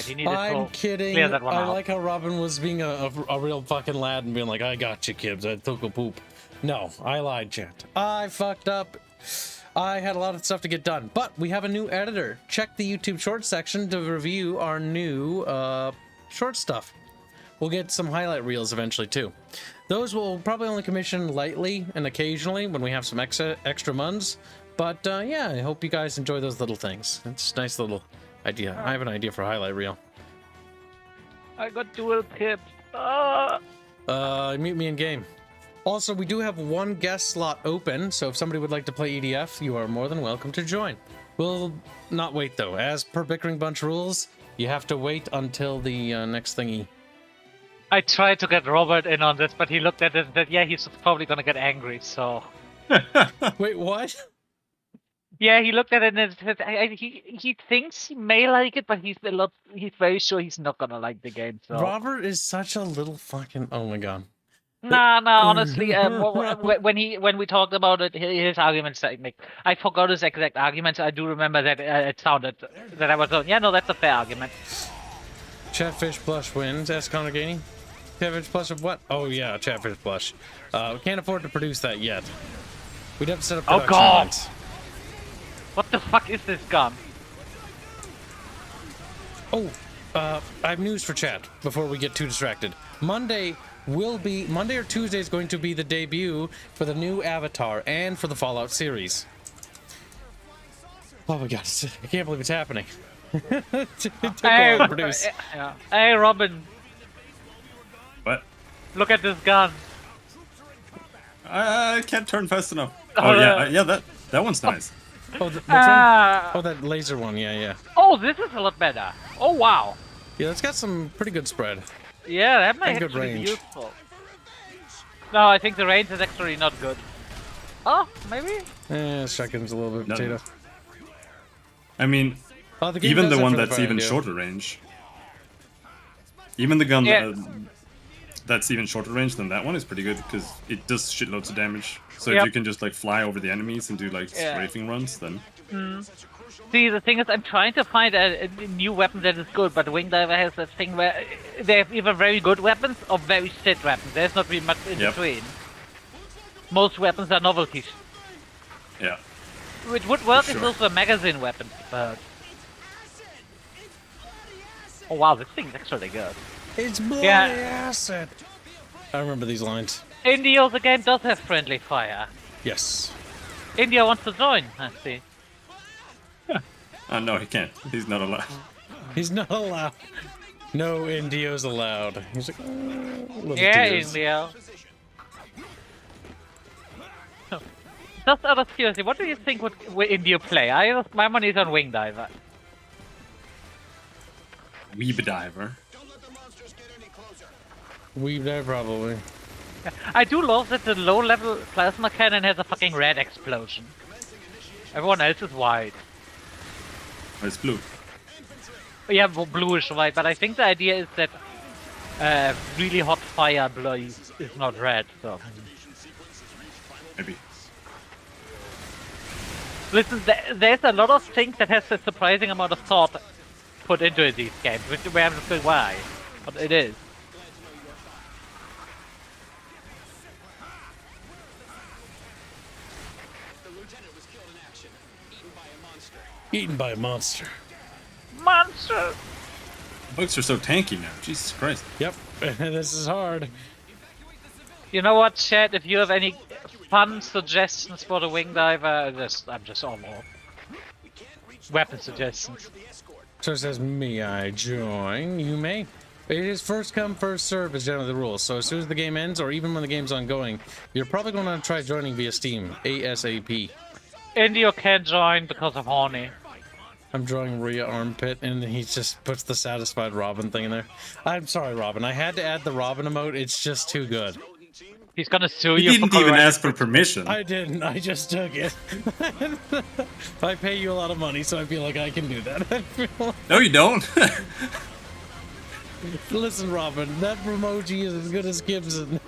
right. He needed I'm to kidding. clear that one I out. like how Robin was being a real fucking lad and being like, I got you, kids. I took a poop. No, I lied, chat. I fucked up. I had a lot of stuff to get done, but we have a new editor. Check the YouTube short section to review our new short stuff. We'll get some highlight reels eventually too. Those will probably only commission lightly and occasionally when we have some extra months. But yeah, I hope you guys enjoy those little things. It's a nice little idea. I have an idea for a highlight reel. I got dual tips. Meet me in game. Also, we do have one guest slot open, so if somebody would like to play EDF, you are more than welcome to join. We'll not wait though. As per Bickering Bunch rules, you have to wait until the next thingy. I tried to get Robert in on this, but he looked at it and said, yeah, he's probably gonna get angry, so... Wait, what? Yeah, he looked at it and said, he thinks he may like it, but he's very sure he's not gonna like the game, so... Robert is such a little fucking... Oh my god. Nah, honestly, when we talked about it, his arguments, I forgot his exact arguments. I do remember that it sounded that I was yeah, no, that's a fair argument. Chatfish Blush wins. Ask Connor Gainey. Chatfish Blush of what? Oh yeah, Chatfish Blush. We can't afford to produce that yet. We'd have to set up production lines. What the fuck is this gun? Oh, I have news for chat before we get too distracted. Monday or Tuesday is going to be the debut for the new Avatar and for the Fallout series. Oh my god, I can't believe it's happening. It took a while to produce. Hey, Robin. What? Look at this gun. I can't turn fast enough. Oh yeah, that one's nice. Oh, which one? Oh, that laser one. Yeah. Oh, this is a lot better. Oh wow. Yeah, it's got some pretty good spread. Yeah, that might good actually range. be useful. No, I think the range is actually not good. Oh, maybe? Shotgun's a little bit potato. I mean, the even the one that's even shorter range. Even the gun that's even shorter range than that one is pretty good because it does shitloads of damage. So if you can just like fly over the enemies and do like strafing runs, then... See, the thing is, I'm trying to find a new weapon that is good, but Wing Diver has that thing where they have either very good weapons or very shit weapons. There's not really much in between. Most weapons are novelties. Yeah. Which would work if those were magazine weapons, but... Oh wow, this thing's actually good. It's bloody acid. I remember these lines. Indio, the game does have friendly fire. Yes. India wants to join, I see. No, he can't. He's not allowed. He's not allowed. No Indio's allowed. He's like, yeah, Indio. Just out of curiosity, what do you think would Indio play? My money is on Wing Diver. Weeb Diver. Weeb Diver, probably. I do love that the low-level plasma cannon has a fucking red explosion. Everyone else is white. Oh, it's blue. Yeah, bluish white, but I think the idea is that really hot fire blaze is not red, so... Maybe. Listen, there's a lot of things that has a surprising amount of thought put into these games, which we haven't seen why, but it is. Eaten by a monster. Monster! Books are so tanky now. Jesus Christ. Yep, this is hard. You know what, chat? If you have any fun suggestions for the Wing Diver, I'm just all more. Weapon suggestions. So it says, may I join? You may. It is first come, first serve is generally the rule. So as soon as the game ends, or even when the game's ongoing, you're probably going to try joining via Steam. ASAP. Indio can't join because of horny. I'm drawing Rhea armpit, and he just puts the satisfied Robin thing in there. I'm sorry, Robin. I had to add the Robin emote. It's just too good. He's gonna sue you. He didn't even ask for permission. I didn't. I just took it. I pay you a lot of money, so I feel like I can do that. No, you don't. Listen, Robin. That emoji is as good as Gibson.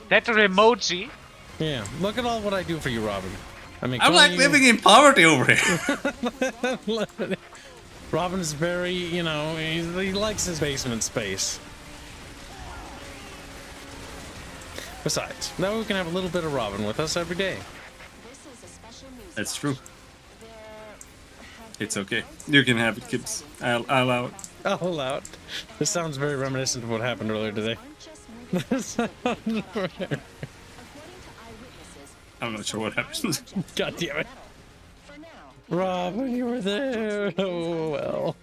That emoji? Yeah. Look at all what I do for you, Robin. I mean, I'm like living in poverty over here. Robin is very, you know, he likes his basement space. Besides, now we can have a little bit of Robin with us every day. That's true. It's okay. You can have it, kids. I'll allow it. I'll allow it. This sounds very reminiscent of what happened earlier today. I'm not sure what happened. God damn it. Robin, you were there. Oh, well.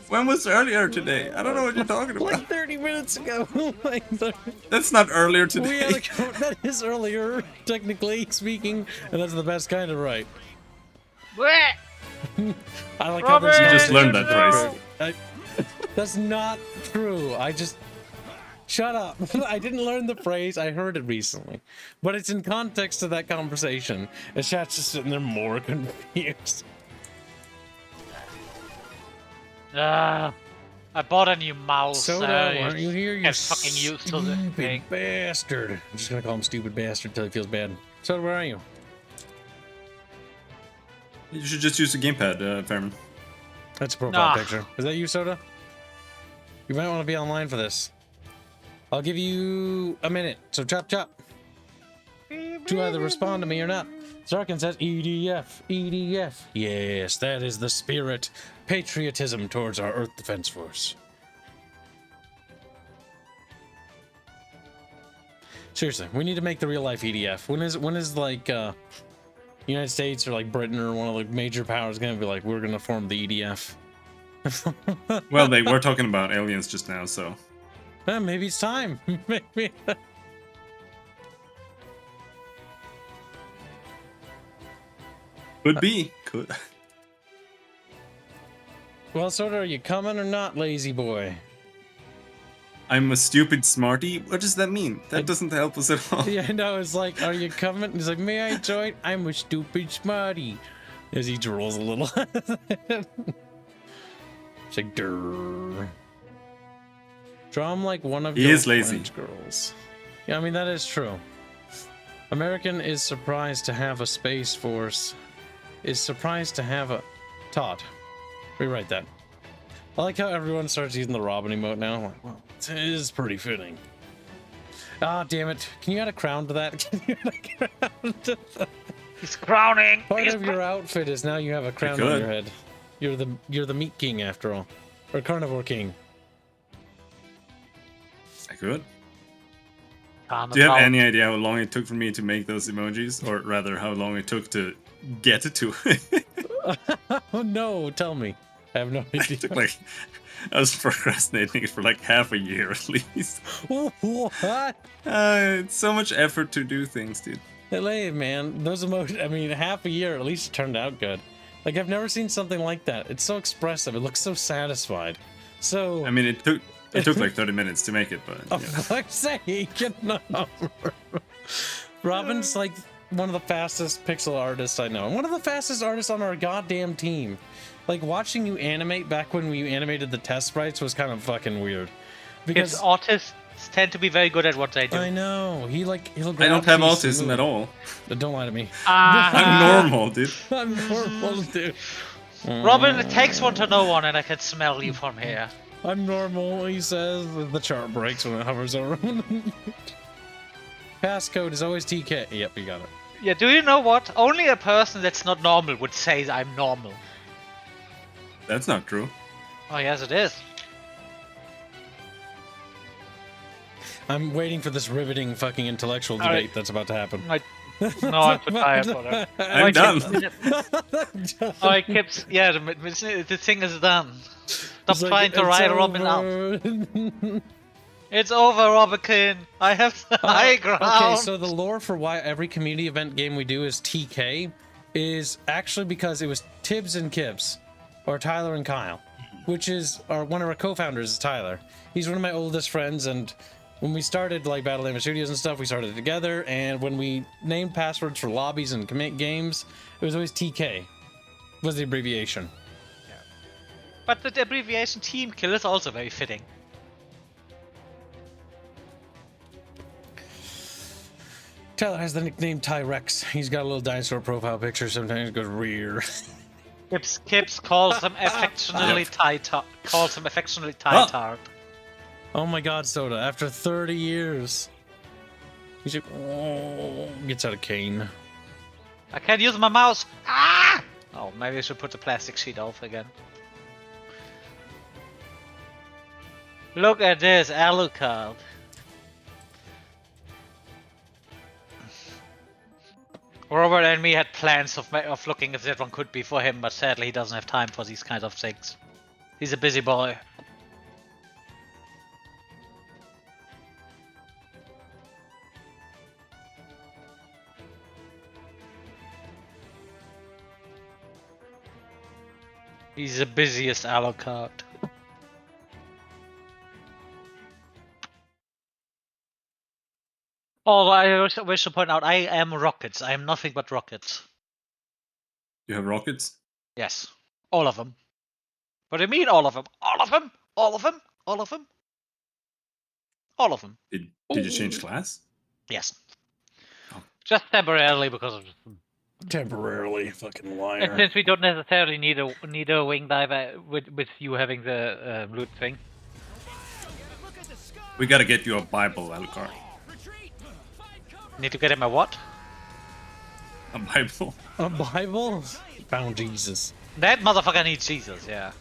When was earlier today? I don't know what you're talking about. Like 30 minutes ago. That's not earlier today. That is earlier, technically speaking, and that's the best kind of right. I like how there's You no just learned that phrase. That's not true. I just... Shut up. I didn't learn the phrase. I heard it recently. But it's in context to that conversation. And chat's just sitting there more confused. I bought a new mouse. Soda, aren't you here? You get fucking used to this thing. stupid bastard. I'm just gonna call him stupid bastard until he feels bad. Soda, where are you? You should just use the gamepad, Fairman. That's a profile Nah. picture. Is that you, Soda? You might want to be online for this. I'll give you a minute, so chop chop. To either respond to me or not. Zarkin says EDF, EDF. Yes, that is the spirit. Patriotism towards our Earth Defense Force. Seriously, we need to make the real life EDF. When is like United States or like Britain or one of the major powers gonna be like, we're gonna form the EDF? Well, they were talking about aliens just now, so. Maybe it's time. Maybe. Could be. Could. Well, Soda, are you coming or not, lazy boy? I'm a stupid smarty? What does that mean? That doesn't help us at all. Yeah, no, it's like, are you coming? He's like, may I join? I'm a stupid smarty. As he drools a little. It's like, durr. Draw him like one of He your is lazy. French girls. Yeah, I mean, that is true. American is surprised to have a space force. Is surprised to have a... Todd. Rewrite that. I like how everyone starts using the Robin emote now. Like, well, it is pretty fitting. Ah, damn it. Can you add a crown to that? Can you add a crown to that? He's crowning. Part of your outfit is now you have a crown on could. your head. You're the meat king after all. Or carnivore king. I could. Do you have any idea how long it took for me to make those emojis? Or rather, how long it took to get it to? Oh no, tell me. I have no idea. It took like... I was procrastinating it for like half a year at least. What? It's so much effort to do things, dude. Hey, man, those emotions, I mean, half a year, at least it turned out good. Like, I've never seen something like that. It's so expressive. It looks so satisfied. So... I mean, it took like 30 minutes to make it, but... Oh, for fuck's sake, no. Robin's like one of the fastest pixel artists I know. And one of the fastest artists on our goddamn team. Like, watching you animate back when we animated the test sprites was kind of fucking weird. Because autists tend to be very good at what they do. I know. He'll I don't have autism at all. Don't lie to me. I'm normal, dude. I'm normal, dude. Robin, it takes one to know one, and I can smell you from here. I'm normal, he says. The chart breaks when it hovers over. Passcode is always TK. Yep, you got it. Yeah, do you know what? Only a person that's not normal would say I'm normal. That's not true. Oh, yes, it is. I'm waiting for this riveting fucking intellectual debate that's about to happen. No, I'm too tired for that. I'm done. Oh, it keeps... Yeah, the thing is done. Stop trying to ride Robin out. It's over, Robin. I have the high ground. Okay, so the lore for why every community event game we do is TK is actually because it was Tibbs and Kibbs, or Tyler and Kyle, which is one of our co-founders is Tyler. He's one of my oldest friends, and when we started like Battle Damage Studios and stuff, we started together, and when we named passwords for lobbies and commit games, it was always TK, was the abbreviation. But the abbreviation Team Kill is also very fitting. Tyler has the nickname Tyrex. He's got a little dinosaur profile picture. Sometimes it goes rear. Kips calls him affectionately Tart. Oh my god, Soda, after 30 years. He should, gets out of cane. I can't use my mouse. Ah! Oh, maybe I should put the plastic sheet off again. Look at this Alucard. Robert and me had plans of looking if that one could be for him, but sadly he doesn't have time for these kinds of things. He's a busy boy. He's the busiest Alucard. Oh, I wish to point out, I am rockets. I am nothing but rockets. You have rockets? Yes. All of them. What do you mean, all of them? All of them? All of them? All of them? All of them. Did you change class? Yes. Oh. Just temporarily because of... Temporarily, fucking And liar. since we don't necessarily need a wing diver with you having the loot thing. We gotta get you a Bible, Alucard. Need to get him a what? A Bible? A Bible? Found Jesus. That motherfucker needs Jesus, yeah.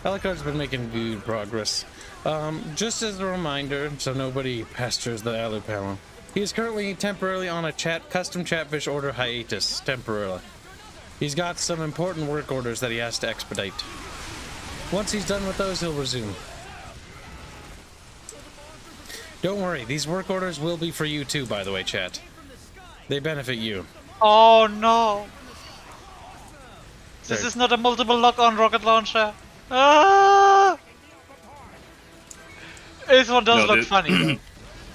Alucard's been making good progress. Just as a reminder, so nobody pesters the Alu panel, he is currently temporarily on a custom Chatfish order hiatus, temporarily. He's got some important work orders that he has to expedite. Once he's done with those, he'll resume. Don't worry, these work orders will be for you too, by the way, chat. They benefit you. Oh no! This Sorry. is not a multiple lock-on rocket launcher. Ah! This one does look funny. Though.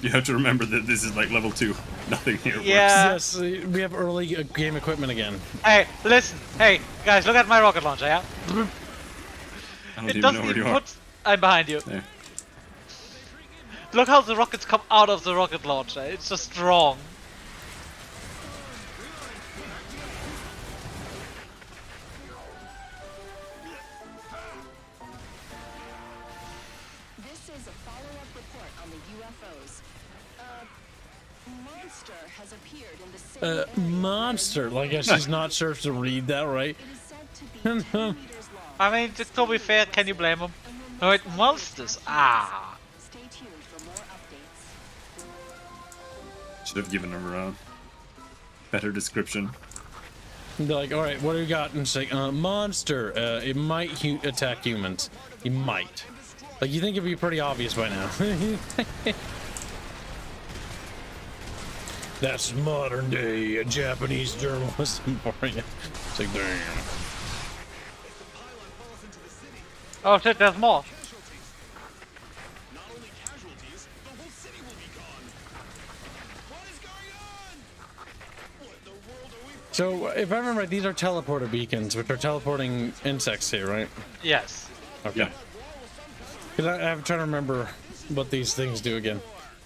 You have to remember that this is like level 2. Nothing here works. Yeah. Yes, we have early game equipment again. Hey, listen. Hey, guys, look at my rocket launcher, yeah? I don't It even know doesn't where even you are. put... I'm behind you. There. Look how the rockets come out of the rocket launcher. It's just strong. This is a follow-up report on the UFOs. Monster has appeared in the same area. Monster. Like, I guess she's not sure to read that right. It is said to be 10 meters long. I mean, to be fair, can you blame him? No, it monsters. Ah. Stay tuned for more updates. Should have given her a better description. They're like, all right, what do we got? And it's like, monster. It might attack humans. It might. Like, you think it'd be pretty obvious by now. That's modern day Japanese journalism for you. It's like, damn. Oh shit, there's more. So, if I remember right, these are teleporter beacons, which are teleporting insects here, right? Yes. Okay. Yeah. Because I'm trying to remember what these things do again.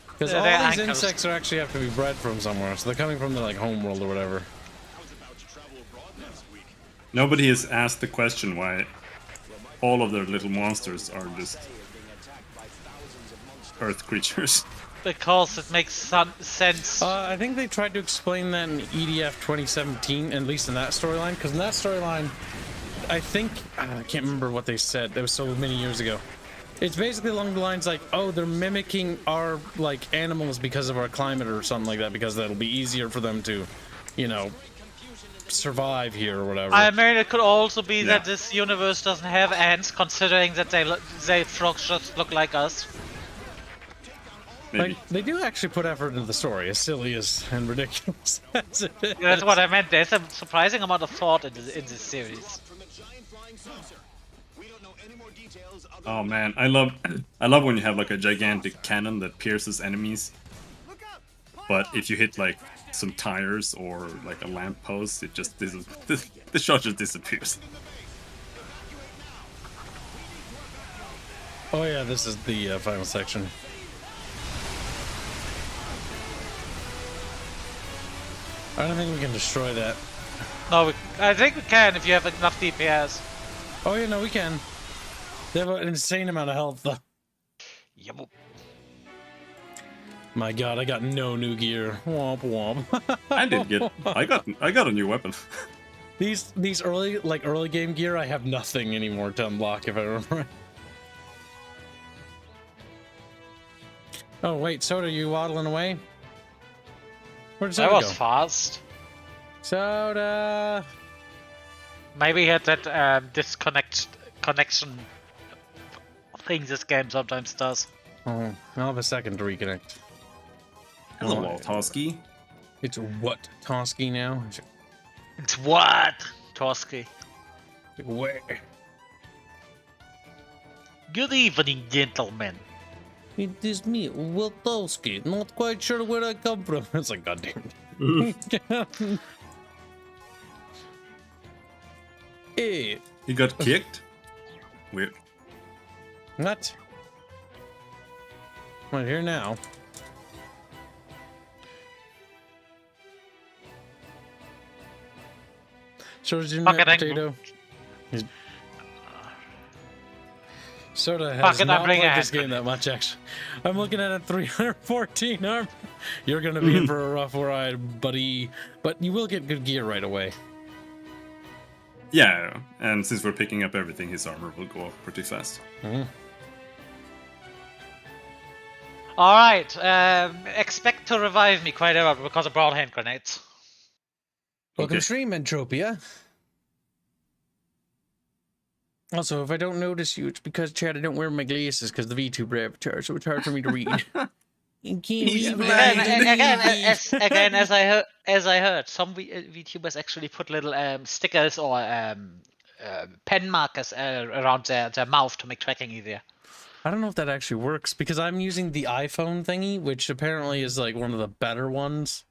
Because They're all these anchors. insects have to be bred from somewhere, so they're coming from the like home world or whatever. Nobody has asked the question why all of their little monsters are just earth creatures. Because it makes some sense. I think they tried to explain that in EDF 2017, at least in that storyline. Because in that storyline, I think I can't remember what they said. That was so many years ago. It's basically along the lines like, oh, they're mimicking our like animals because of our climate or something like that, because that'll be easier for them to, you know, survive here or whatever. I mean, it could also be Yeah. that this universe doesn't have ants, considering that they frogs just look like us. Maybe. Like, they do actually put effort into the story, as silly as and ridiculous as it is. Yeah, that's what I meant. There's a surprising amount of thought in this series. Oh man, I love when you have like a gigantic cannon that pierces enemies. But if you hit like some tires or like a lamppost, it just the shot just disappears. Oh yeah, this is the final section. I don't think we can destroy that. No, I think we can if you have enough DPS. Oh yeah, no, we can. They have an insane amount of health though. Yep. My god, I got no new gear. Womp womp. I did get. I got a new weapon. These early game gear, I have nothing anymore to unlock if I remember right. Oh wait, Soda, you waddling away? Where did Soda That was go? fast. Soda. Maybe he had that connection thing this game sometimes does. Oh, I'll have a second to reconnect. Hello, Waltowski. It's what Toski now? It's what? Toski. Where? Good evening, gentlemen. It is me, Wiltowski. Not quite sure where I come from. It's like, goddamn it. Hey. He got kicked? Weird. What? I'm here now. So is your Fuck it, potato? Soda has Fuck it, not I'm bringing played this it. game that much, actually. I'm looking at a 314 arm. You're gonna be in for a rough ride, buddy. But you will get good gear right away. Yeah, and since we're picking up everything, his armor will go up pretty fast. Alright, expect to revive me quite a lot because of broad hand grenades. Welcome Okay. to stream, Entropia. Also, if I don't notice you, it's because, Chad, I don't wear my glasses because the VTuber avatar, so it's hard for me to read. You can't read Again, as I heard, some VTubers actually put little stickers or pen markers around their mouth to make tracking easier. I don't know if that actually works because I'm using the iPhone thingy, which apparently is like one of the better ones.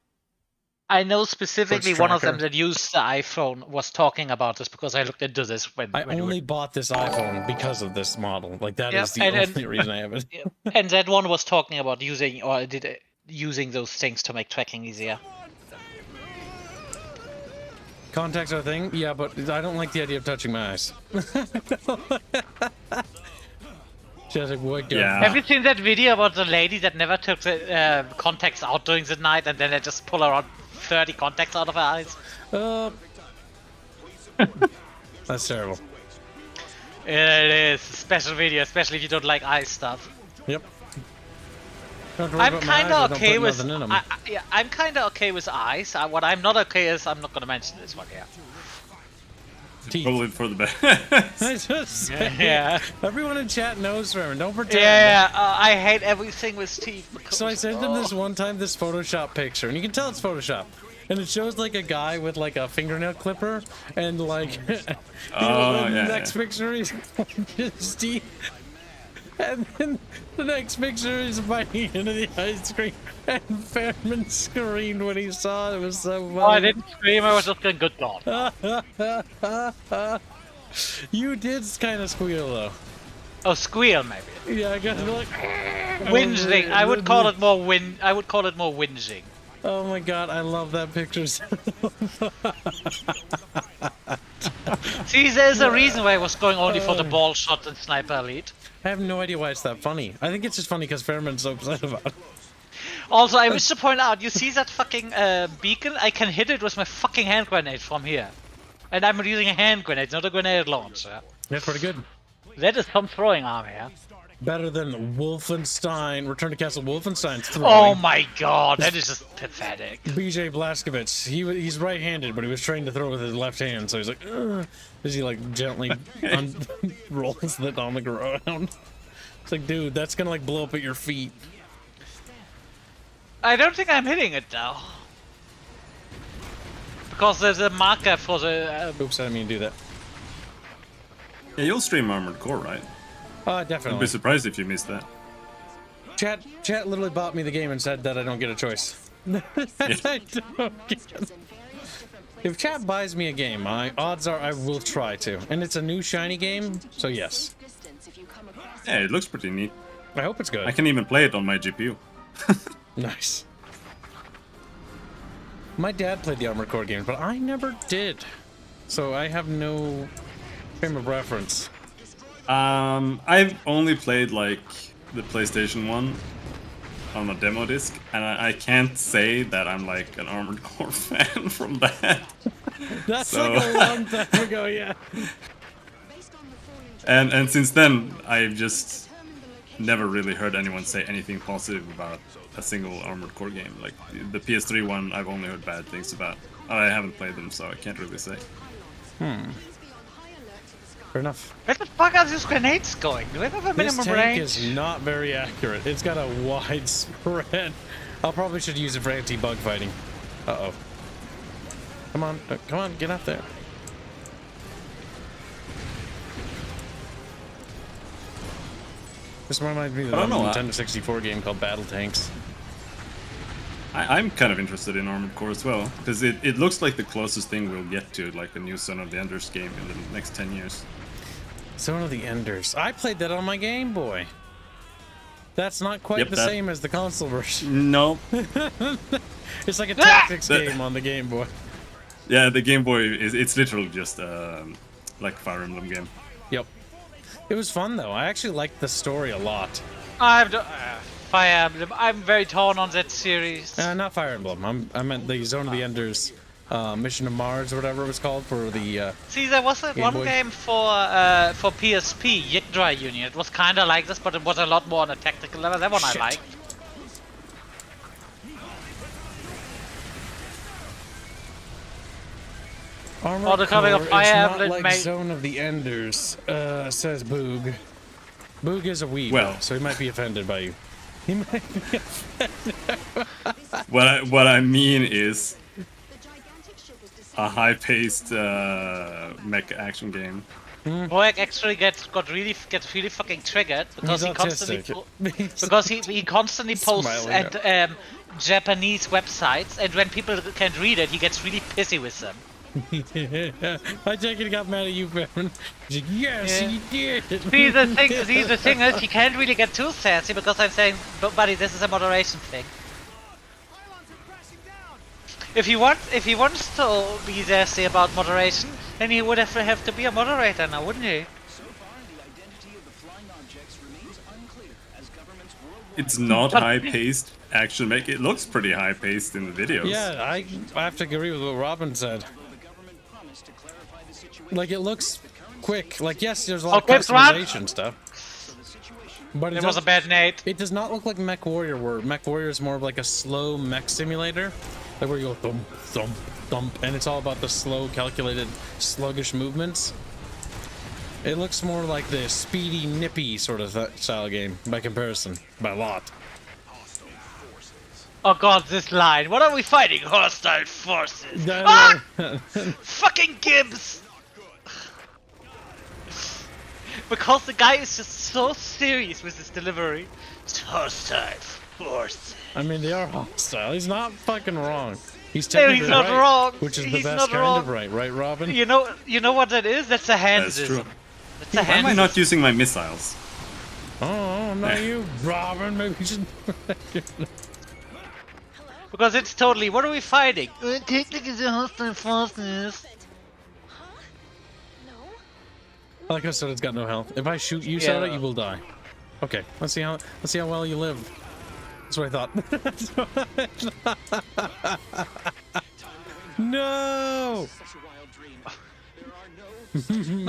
I know specifically one of them tracker. that used the iPhone was talking about this because I looked into this when I we only were... bought this iPhone because of this model. Like, that is the and only reason I have it. and that one was talking about using those things to make tracking easier. Contacts are a thing? Yeah, but I don't like the idea of touching my eyes. Just like, what the Yeah. Have you seen that video about the lady that never took the contacts out during the night and then they just pull around 30 contacts out of her eyes? That's terrible. It is a special video, especially if you don't like eye stuff. Yep. Don't worry I'm about my eyes, kind I of don't okay put with. nothing in 'em. I'm kind of okay with eyes. What I'm not okay is I'm not gonna mention this one here. Teeth. Probably for the best. I just say, Yeah. everyone in chat knows Raymond. Don't pretend. Yeah, I hate everything with teeth. Because, So I sent him this one time, this Photoshop picture, and you can tell it's Photoshop. And it shows like a guy with like a fingernail clipper, and like Oh, the yeah, next picture is his teeth, and then the next picture is biting into the ice cream. And Fairman screamed when he saw it. It was so funny. Oh, I didn't scream. I was just going, "Good God!" You did kind of squeal though. Oh, squeal maybe. Yeah, I got like Whinging. I would call it more I would call it more whinging. Oh my god, I love that picture. See, there's a reason why I was going only for the ball shot and sniper elite. I have no idea why it's that funny. I think it's just funny because Fairman's so upset about it. Also, I wish to point out, you see that fucking beacon? I can hit it with my fucking hand grenade from here. And I'm using a hand grenade, not a grenade launcher. That's pretty good. That is some throwing arm here. Better than Wolfenstein, Return to Castle Wolfenstein's Oh throwing. my god, that is just pathetic. BJ Blazkowicz, he's right-handed, but he was trained to throw with his left hand, so he's like, ugh, as he like gently rolls it on the ground. It's like, dude, that's gonna like blow up at your feet. I don't think I'm hitting it though. Because there's a marker for the... Oops, I didn't mean to do that. Yeah, you'll stream Armored Core, right? I'd Definitely. be surprised if you missed that. Chat literally bought me the game and said that I don't get a choice. I don't get... If chat buys me a game, odds are I will try to. And it's a new shiny game, so yes. Yeah, it looks pretty neat. I hope it's good. I can even play it on my GPU. Nice. My dad played the Armored Core games, but I never did. So I have no frame of reference. I've only played like the PlayStation 1 on a demo disc, and I can't say that I'm like an Armored Core fan from that. That's So- like a long time ago, yeah. And since then, I've just never really heard anyone say anything positive about a single Armored Core game. Like the PS3 one, I've only heard bad things about. I haven't played them, so I can't really say. Fair enough. Where the fuck are these grenades going? Do we have a This minimum tank range? is not very accurate. It's got a wide spread. I probably should use it for anti-bug fighting. Uh-oh. Come on, get up there. This reminds me of I a don't know, Nintendo 64 game called Battle Tanks. I'm kind of interested in Armored Core as well, because it looks like the closest thing we'll get to like a new Son of the Enders game in the next 10 years. Zone of the Enders. I played that on my Game Boy. That's not quite Yep, the that- same as the console version. No. It's like a tactics That- game on the Game Boy. Yeah, the Game Boy it's literally just like Fire Emblem game. Yep. It was fun though. I actually liked the story a lot. Fire Emblem. I'm very torn on that series. Not Fire Emblem. I meant the Zone of the Enders, Mission to Mars or whatever it was called for the. See, there was that Game one Boy. game for PSP, Yggdra Union. It was kind of like this, but it was a lot more on a tactical level. That one Shit. I liked. Armored the coming of Core Fire is not Emblem like may- Zone of the Enders, says Boog. Boog is a weeb, Well. so he might be offended by you. He might be What I mean is a high-paced mech action game. Boyek actually gets really fucking triggered because He's he constantly autistic. because he constantly posts Smiling at Japanese websites, and when people can't read it, he gets really pissy with them. I take it he got mad at you, Baron. He's like, yes, Yeah. he did. See, the thing is, he can't really get too sassy because I'm saying, buddy, this is a moderation thing. If he wants to be sassy about moderation, then he would have to be a moderator now, wouldn't he? It's not high-paced action mech. It looks pretty high-paced in the videos. Yeah, I have to agree with what Robin said. Like, it looks quick. Like, yes, there's a lot Okay, of customization stuff. But It was a bad Nate. It does not look like Mech Warrior, where Mech Warrior is more of like a slow mech simulator. Like where you go thump, thump, thump, and it's all about the slow, calculated, sluggish movements. It looks more like the speedy, nippy sort of style game by comparison, by a lot. Oh god, this line. What are we fighting? Hostile forces. No, Ah! no. Fucking Gibbs! Because the guy is just so serious with his delivery. It's hostile forces. I mean, they are hostile. He's not fucking wrong. He's No, technically he's not right, wrong. which is the He's best not kind wrong. of right, Robin? You know what that is? That's a That's handism. true. That's a Why am I handism. not using my missiles? Oh, not you, Robin. Maybe you should. Because it's totally. What are we fighting? Technically, it's a hostile forces. I like how Soda's got no health. If I shoot you, Yeah. Soda, you will die. Okay, let's see how well you live. That's what I thought. No!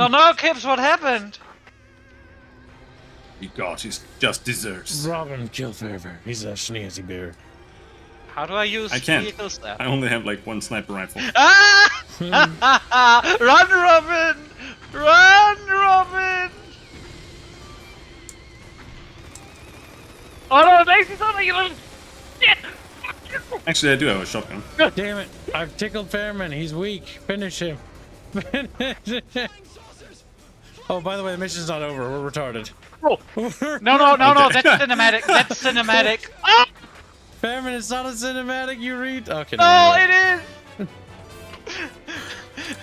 No, Gibbs, what happened? You got his just desserts. Robin, kill Fervor. He's a snazzy bear. How do I use I can't. vehicles there? I only have like one sniper rifle. Ah! Run, Robin! Run, Robin! Oh no, it makes me sound like you little shit! Actually, I do have a shotgun. Damn it! I've tickled Fairman. He's weak. Finish him. Finish him. Oh, by the way, the mission's not over. We're retarded. Oh. No, Okay. that's cinematic. That's cinematic. Ah! Fairman, it's not a cinematic. You read. Okay. No, never mind. it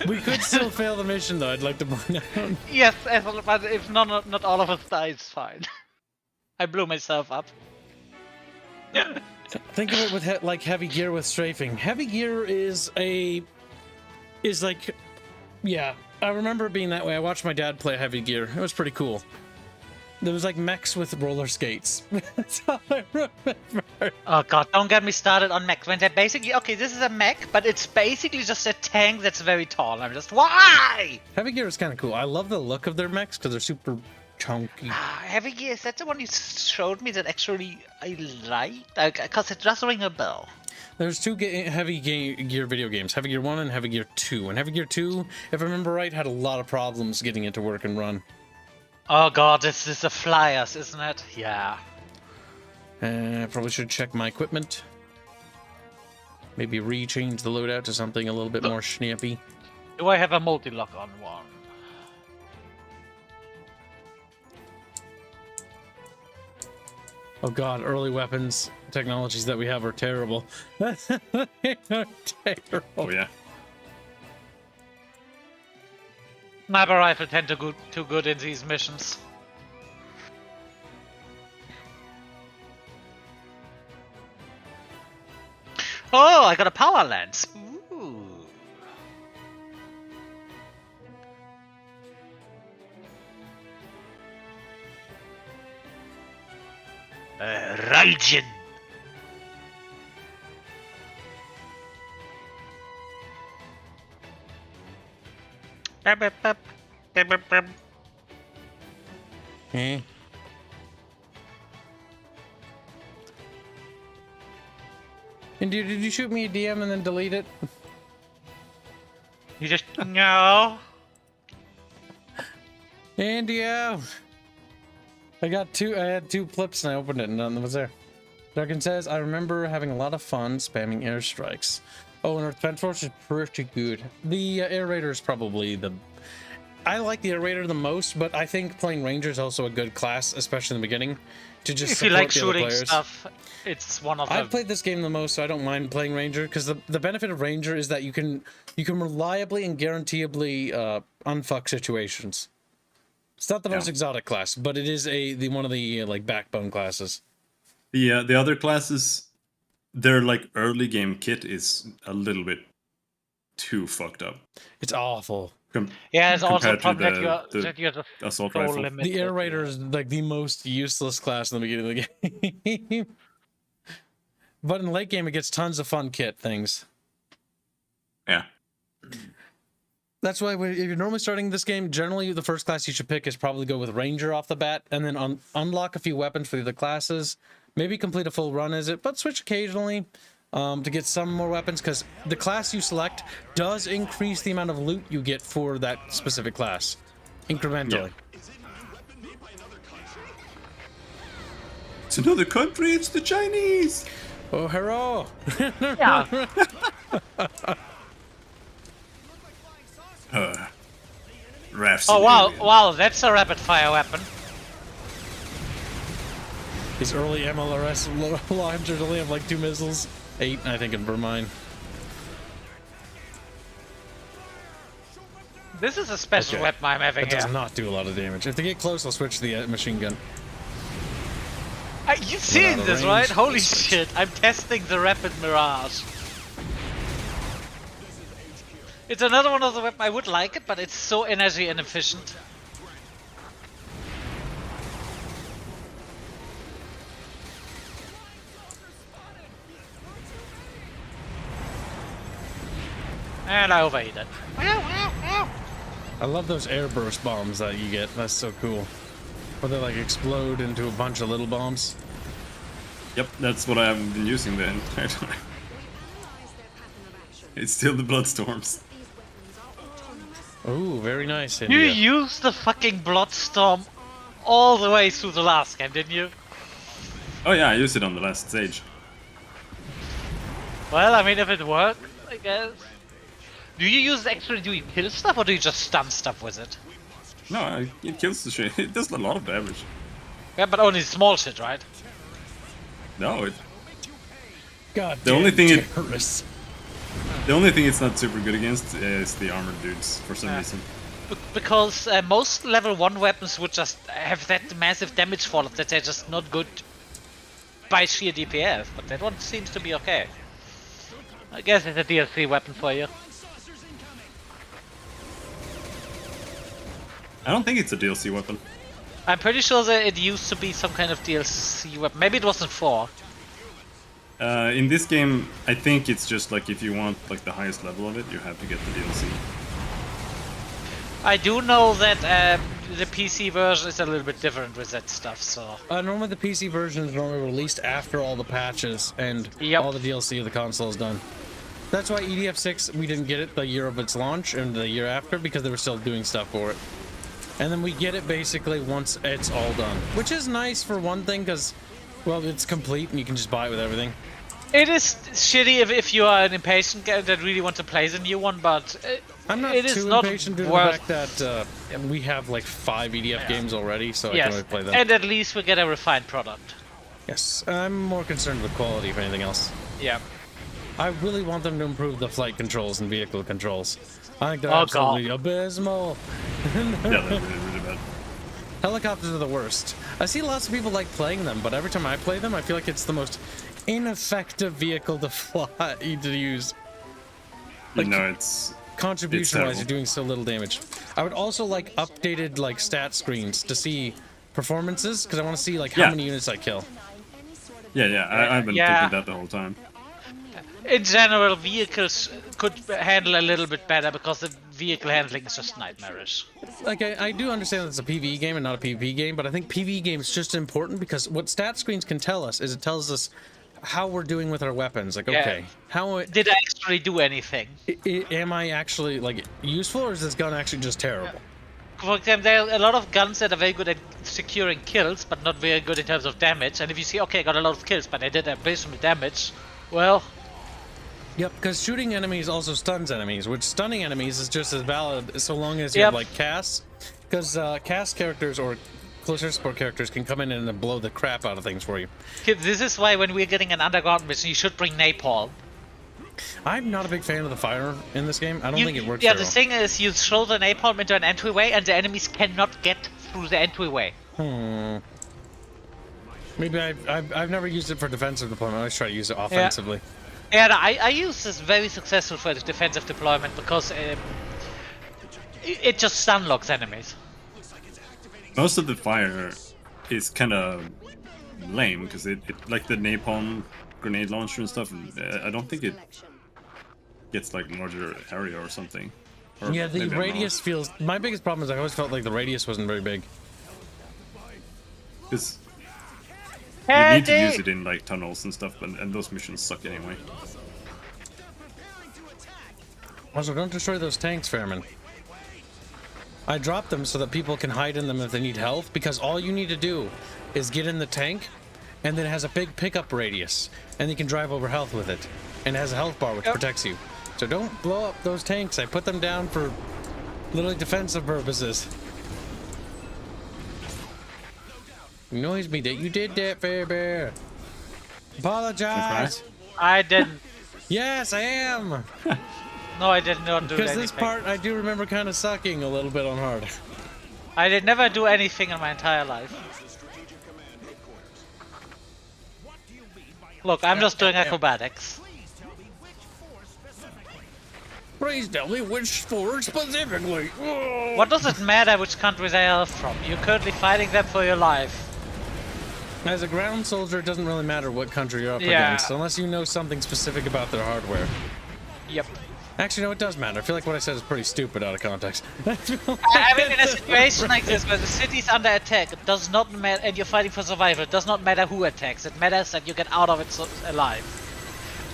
is! We could still fail the mission, though. I'd like to point out. Yes, but if not all of us die, it's fine. I blew myself up. Think of it with like heavy gear with strafing. Heavy gear is like, yeah. I remember it being that way. I watched my dad play heavy gear. It was pretty cool. There was like mechs with roller skates. That's all I remember. Oh god, don't get me started on mechs. When they're basically, okay, this is a mech, but it's basically just a tank that's very tall. I'm just, why? Heavy gear is kind of cool. I love the look of their mechs because they're super chunky. Heavy gear, is that the one you showed me that actually I liked? Because it does ring a bell. There's two heavy gear video games, Heavy Gear 1 and Heavy Gear 2. And Heavy Gear 2, if I remember right, had a lot of problems getting it to work and run. Oh god, this is the flyers, isn't it? Yeah. Probably should check my equipment. Maybe re-change the loadout to something a little bit more snappy. Do I have a multi-lock on one? Oh god, early weapons technologies that we have are terrible. They are terrible. Oh yeah. Sniper rifle tend to go too good in these missions. Oh, I got a power lance. Ooh. Ralgin. Eh? And dude, did you shoot me a DM and then delete it? You just no. Andy out. I had two clips and I opened it and none was there. Duncan says, I remember having a lot of fun spamming airstrikes. Oh, and our Defense Force is pretty good. The Air Raider is probably the... I like the Air Raider the most, but I think playing Ranger is also a good class, especially in the beginning, to just if you support like the other shooting players. stuff, it's one of them. I've played this game the most, so I don't mind playing Ranger, because the benefit of Ranger is that you can reliably and guaranteeably unfuck situations. It's not the most exotic class, but it is one of the like backbone classes. The other classes, their like early game kit is a little bit too fucked up. It's awful. Yeah, it's also a compared to problem that you're just assault so rifle. limited. The Air Raider is like the most useless class in the beginning of the game. But in late game, it gets tons of fun kit things. Yeah. That's why if you're normally starting this game, generally the first class you should pick is probably go with Ranger off the bat, and then unlock a few weapons for the other classes. Maybe complete a full run as it, but switch occasionally to get some more weapons, because the class you select does increase the amount of loot you get for that specific class incrementally. Yeah. It's another country. It's the Chinese. Oh, hello! Yeah. Raffles. Oh wow, that's a rapid fire weapon. These early MLRS launchers only have like 2 missiles. 8, I think, in Vermine. This is a special weapon I'm having It here. does not do a lot of damage. If they get close, I'll switch to the machine gun. You seeing Without a this, range, right? Holy switch. shit! I'm testing the rapid mirage. It's another one of the weapons. I would like it, but it's so energy inefficient. And I overheated. I love those airburst bombs that you get. That's so cool. Where they like explode into a bunch of little bombs. Yep, that's what I've been using the entire time. It's still the Bloodstorms. Oh, very nice. You India. used the fucking Bloodstorm all the way through the last game, didn't you? Oh yeah, I used it on the last stage. Well, I mean, if it works, I guess. Do you use it actually do you kill stuff, or do you just stun stuff with it? No, it kills the shit. It does a lot of damage. Yeah, but only small shit, right? No, God The only thing it- terrorists. the only thing it's not super good against is the armored dudes for some reason. Because most level 1 weapons would just have that massive damage fall that they're just not good. by sheer DPS, but that one seems to be okay. I guess it's a DLC weapon for you. I don't think it's a DLC weapon. I'm pretty sure that it used to be some kind of DLC weapon. Maybe it wasn't 4. In this game, I think it's just like if you want like the highest level of it, you have to get the DLC. I do know that the PC version is a little bit different with that stuff, so... Normally the PC version is normally released after all the patches and all the DLC of the console is done. That's why EDF6, we didn't get it the year of its launch and the year after, because they were still doing stuff for it. And then we get it basically once it's all done. Which is nice for one thing, because, well, it's complete and you can just buy it with everything. It is shitty if you are an impatient guy that really wants to play the new one, but I'm not too impatient due to the fact that we have like 5 EDF games already, so I can always play them. And at least we get a refined product. Yes, I'm more concerned with quality if anything else. Yeah. I really want them to improve the flight controls and vehicle controls. I think they're absolutely abysmal. Yeah, they're really, really bad. Helicopters are the worst. I see lots of people like playing them, but every time I play them, I feel like it's the most ineffective vehicle to fly to use. Like, you know, it's contribution-wise, you're doing so little damage. I would also like updated like stat screens to see performances, because I want to see like how many units I kill. Yeah, I've been thinking that the whole time. In general, vehicles could handle a little bit better because the vehicle handling is just nightmarish. Like, I do understand that it's a PvE game and not a PvP game, but I think PvE game is just important because what stat screens can tell us is it tells us how we're doing with our weapons. Like, okay, how did I actually do anything? Am I actually like useful, or is this gun actually just terrible? For example, there are a lot of guns that are very good at securing kills, but not very good in terms of damage. And if you see, okay, I got a lot of kills, but I did abysmal damage, well... Yep, because shooting enemies also stuns enemies, which stunning enemies is just as valid so long as you have, like, casts. Because cast characters or closer support characters can come in and blow the crap out of things for you. This is why when we're getting an underground mission, you should bring napalm. I'm not a big fan of the fire in this game. I don't think it works very well. The thing is, you throw the napalm into an entryway, and the enemies cannot get through the entryway. Maybe I've never used it for defensive deployment. I always try to use it offensively. Yeah, I use this very successful for the defensive deployment because it just stun locks enemies. Most of the fire is kind of lame because it like the napalm grenade launcher and stuff. I don't think it gets like larger area or something. Or yeah, the radius feels. My biggest problem is I always felt like the radius wasn't very big. Because you need to use it in like tunnels and stuff, and those missions suck anyway. Also, don't destroy those tanks, Fairman. I dropped them so that people can hide in them if they need health, because all you need to do is get in the tank, and then it has a big pickup radius, and you can drive over health with it, and it has a health bar which protects you. So don't blow up those tanks. I put them down for literally defensive purposes. Annoys me that you did that, Fair Bear. Apologize. I didn't. Yes, I am. No, I did not do anything. Because this part I do remember kind of sucking a little bit on hard. I did never do anything in my entire life. Look, I'm just doing acrobatics. Please tell me which force specifically. What does it matter which country they are from? You're currently fighting them for your life. As a ground soldier, it doesn't really matter what country you're up against, unless you know something specific about their hardware. Yep. Actually, no, it does matter. I feel like what I said is pretty stupid out of context. I mean, in a situation like this, where the city's under attack, it does not matter, and you're fighting for survival, it does not matter who attacks. It matters that you get out of it alive.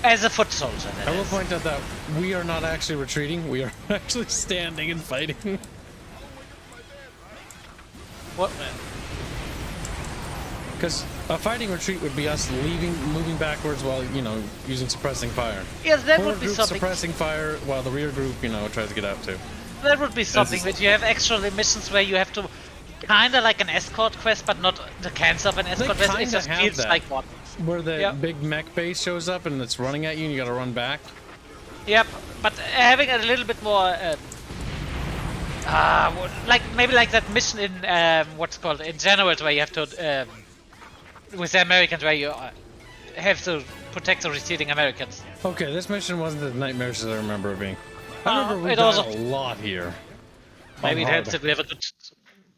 As a foot soldier, that I will point out that we are not actually retreating. We are actually standing and fighting. What? Because a fighting retreat would be us moving backwards while, you know, using suppressing fire. Yes, that Forward would be group something. Suppressing fire while the rear group, you know, tries to get out too. That would be something, but you have extra missions where you have to, kinda like an escort quest, but not the cancer of an escort quest. It just feels like one. Where the big mech base shows up and it's running at you and you gotta run back. Yep, but having a little bit more, like maybe like that mission in what's called in Generals where you have to with the Americans where you have to protect the receding Americans. Okay, this mission wasn't as nightmarish as I remember it being. I remember we it died also- a lot here. Maybe it hard. helps that we have a good.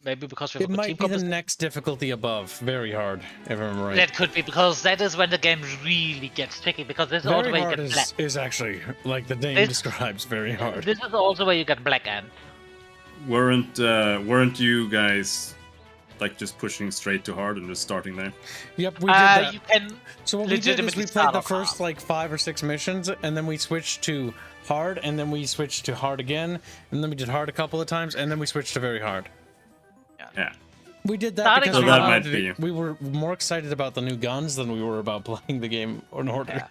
Maybe because we have It a good might team be the composition. next difficulty above. Very hard, if I remember right. That could be because that is when the game really gets tricky. Because this is also Very where you hard get black. is actually, like the name This- describes, very hard. This is also where you get black ant. Weren't you guys like just pushing straight to hard and just starting there? Yep, we did that. You can. So what we did is legitimately we played start the on first hard. like 5 or 6 missions, and then we switched to hard, and then we switched to hard again, and then we did hard a couple of times, and then we switched to very hard. Yeah. We did that Starting because So we, that wanted might to- be- we were more excited about the new guns than we were about playing the game in order.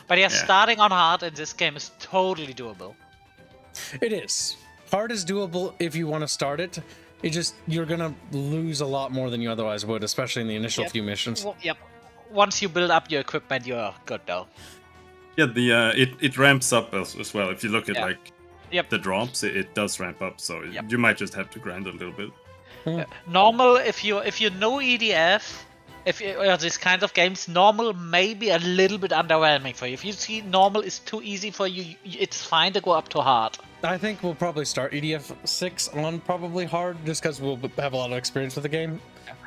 But yeah, starting on hard in this game is totally doable. It is. Hard is doable if you want to start it. It just, you're gonna lose a lot more than you otherwise would, especially in the initial Yep. few missions. Well, yep. Once you build up your equipment, you're good though. Yeah, it ramps up as well. If you look at Yeah. like Yep. the drops, it does ramp up. So Yep. you might just have to grind a little bit. Normal, if you know EDF, if you, this kind of games, normal may be a little bit underwhelming for you. If you see normal is too easy for you, it's fine to go up to hard. I think we'll probably start EDF 6 on probably hard, just because we'll have a lot of experience with the game.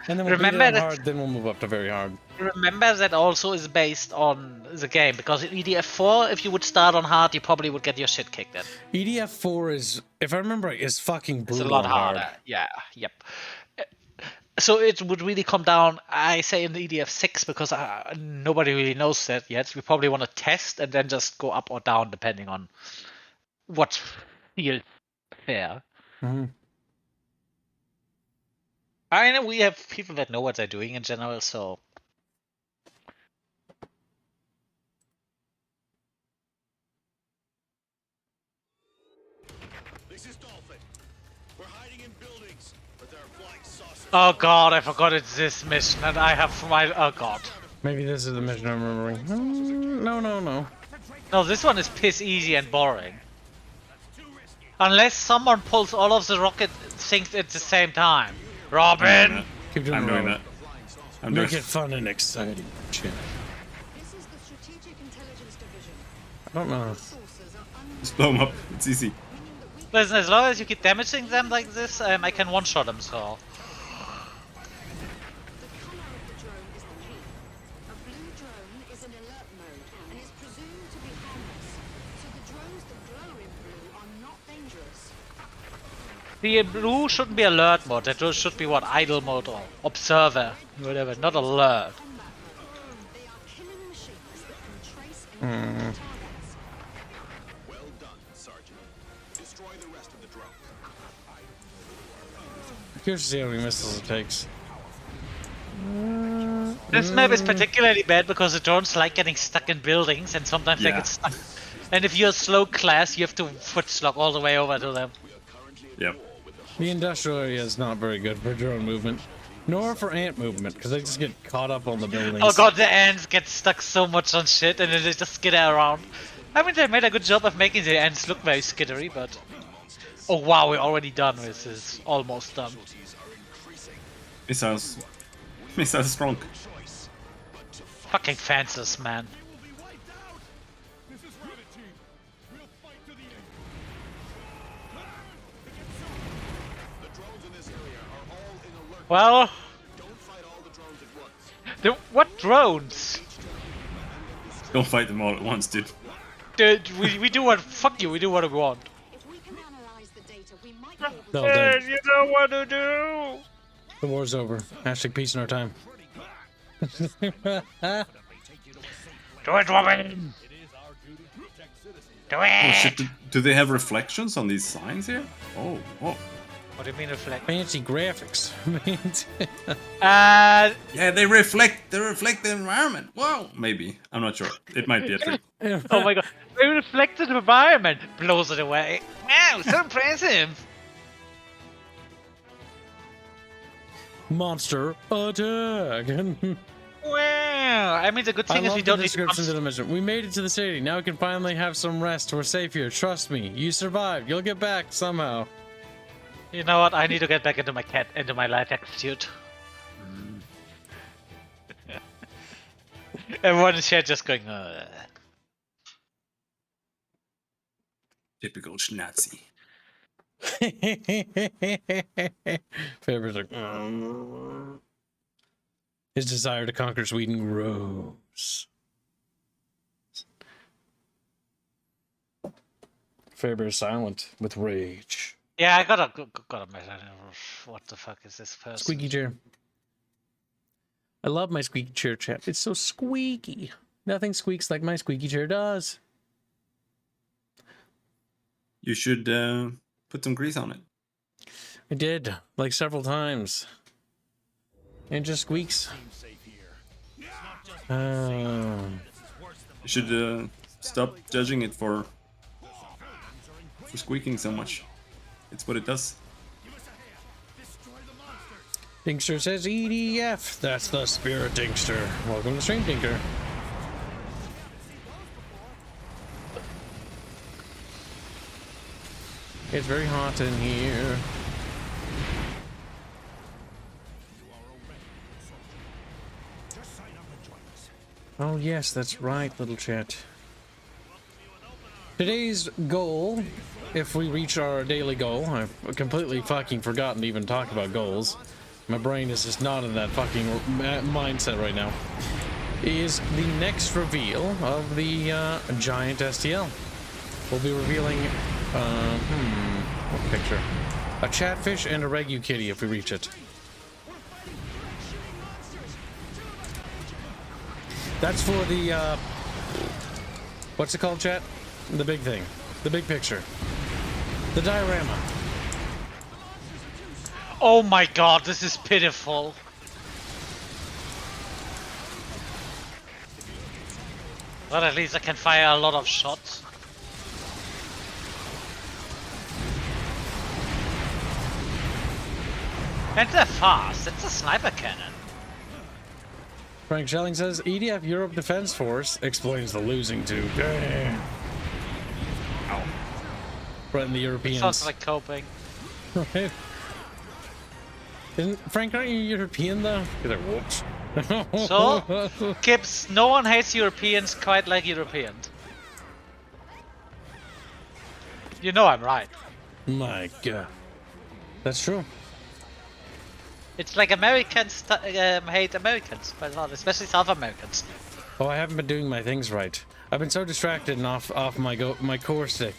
And then we'll Remember beat it on that- hard, then we'll move up to very hard. Remember that also is based on the game, because in EDF 4, if you would start on hard, you probably would get your shit kicked in. EDF 4 is, if I remember right, is fucking It's brutal a lot on hard. harder. Yeah, yep. So it would really come down, I say, in the EDF 6, because nobody really knows that yet. We probably want to test and then just go up or down depending on what feels fair. Mhm. I know we have people that know what they're doing in general, so This is Dolphin. We're hiding in buildings, but there are flying saucers. oh god, I forgot it's this mission, and I have my oh god. Maybe this is the mission I'm remembering. No. No, this one is piss easy and boring. Unless someone pulls all of the rocket things at the same time. Robin! Keep doing I'm the doing roll. that. I'm doing Make it fun and exciting. Shit. This is the Strategic Intelligence Division. I don't know. Sources are Just blow them up. It's easy. Listen, as long as you keep damaging them like this, I can one-shot them, so... the color of the drone is the key. A blue drone is in alert mode and is presumed to be harmless. So the drones that glow in blue are not dangerous. The blue shouldn't be alert mode, that should be what, idle mode or observer, whatever, not alert. Combat mode. They are killing machines that can trace and kill targets. Well done, Sergeant. Destroy the rest of the drone. Curious to see how many missiles it takes. This map is particularly bad because the drones like getting stuck in buildings and sometimes they Yeah. get stuck. And if you're a slow class, you have to foot slog all the way over to them. Yep. The industrial area is not very good for drone movement, nor for ant movement, because they just get caught up on the buildings. Oh god, the ants get stuck so much on shit and then they just skitter around. I mean, they made a good job of making the ants look very skittery, but... Oh wow, we're already done with this. Almost done. Missiles. Missiles strong. Fucking fences, man. The drones in this area are all in alert. Well, Don't fight all the drones at once. what drones? Don't fight them all at once, dude. Dude, we do what... Fuck you, we do what we want. If we can analyze the data, we might be able to They'll dead. You know what to do! The war's over. Hashtag peace in our time. Do it, Robin! Do Oh it! shit, do they have reflections on these signs here? Oh, oh. What do you mean reflect? Fancy graphics. Yeah, they reflect the environment. Wow. Maybe. I'm not sure. It might be a trick. Oh my god. They reflect the environment! Blows it away. Wow, so impressive! Monster attack. Wow! I mean, the good I thing is love we the don't need to... description to the mission. We made it to the city. Now we can finally have some rest. We're safe here. Trust me. You survived. You'll get back somehow. You know what? I need to get back into my life attitude. Everyone in chat just going, Typical Schnazi. Faber's like, "Mm." His desire to conquer Sweden grows. Faber is silent with rage. Yeah, I gotta measure. What the fuck is this person? Squeaky chair. I love my squeaky chair, chat. It's so squeaky. Nothing squeaks like my squeaky chair does. You should put some grease on it. I did, like several times. It just squeaks. You should stop judging it for squeaking so much. It's what it does. Dinkster says EDF. That's the spirit, Dinkster. Welcome to the stream, Dinker. It's very hot in here. Oh yes, that's right, little chat. Today's goal, if we reach our daily goal, I've completely fucking forgotten to even talk about goals. My brain is just not in that fucking mindset right now. Is the next reveal of the giant STL. We'll be revealing, what picture? A chatfish and a regu kitty if we reach it. That's for the, what's it called, chat? The big thing. The big picture. The diorama. Oh my god, this is pitiful. But at least I can fire a lot of shots. And they're fast. It's a sniper cannon. Frank Schelling says, EDF Europe Defense Force explains the losing to. Ow. Right in the Europeans. Sounds like coping. Right. Frank, aren't you European though? You're like, whoops. So, Gibbs, no one hates Europeans quite like Europeans. You know I'm right. My god. That's true. It's like Americans hate Americans, but not, especially South Americans. Oh, I haven't been doing my things right. I've been so distracted and off my core stick.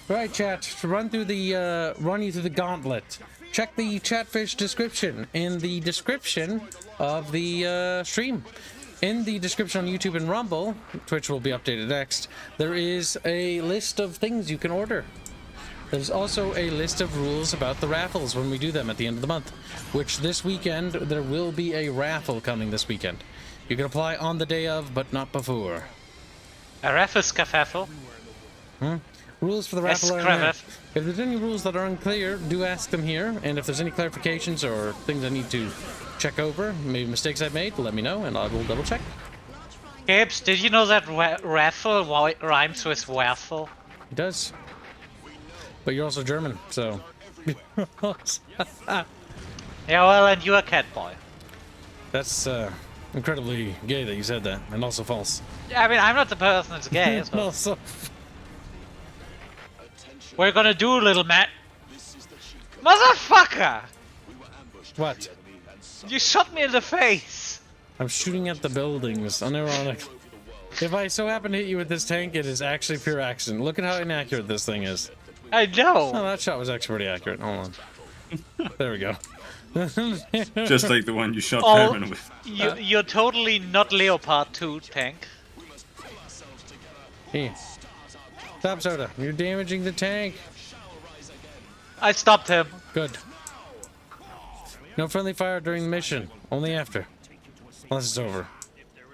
Right, chat. To run you through the gauntlet. Check the Chatfish description in the description of the stream. In the description on YouTube and Rumble, Twitch will be updated next, there is a list of things you can order. There's also a list of rules about the raffles when we do them at the end of the month, which this weekend, there will be a raffle coming this weekend. You can apply on the day of, but not before. A Raffles Café. Rules for the raffle are in there. If there's any rules that are unclear, do ask them here, and if there's any clarifications or things I need to check over, maybe mistakes I've made, let me know, and I will double check. Gibbs, did you know that raffle rhymes with waffle? It does. But you're also German, so... Yeah, well, and you're a cat boy. That's incredibly gay that you said that, and also false. I mean, I'm not the person that's gay, so... Also... We're gonna do, little Matt. Motherfucker! What? You shot me in the face! I'm shooting at the buildings, unironic. If I so happen to hit you with this tank, it is actually pure accident. Look at how inaccurate this thing is. I know! Oh, that shot was actually pretty accurate. Hold on. There we go. Just like the one you shot Oh, Fairman with. you're totally not Leopard 2 tank. Hey. Stop, Soda. You're damaging the tank. I stopped him. Good. No friendly fire during the mission. Only after. Unless it's over.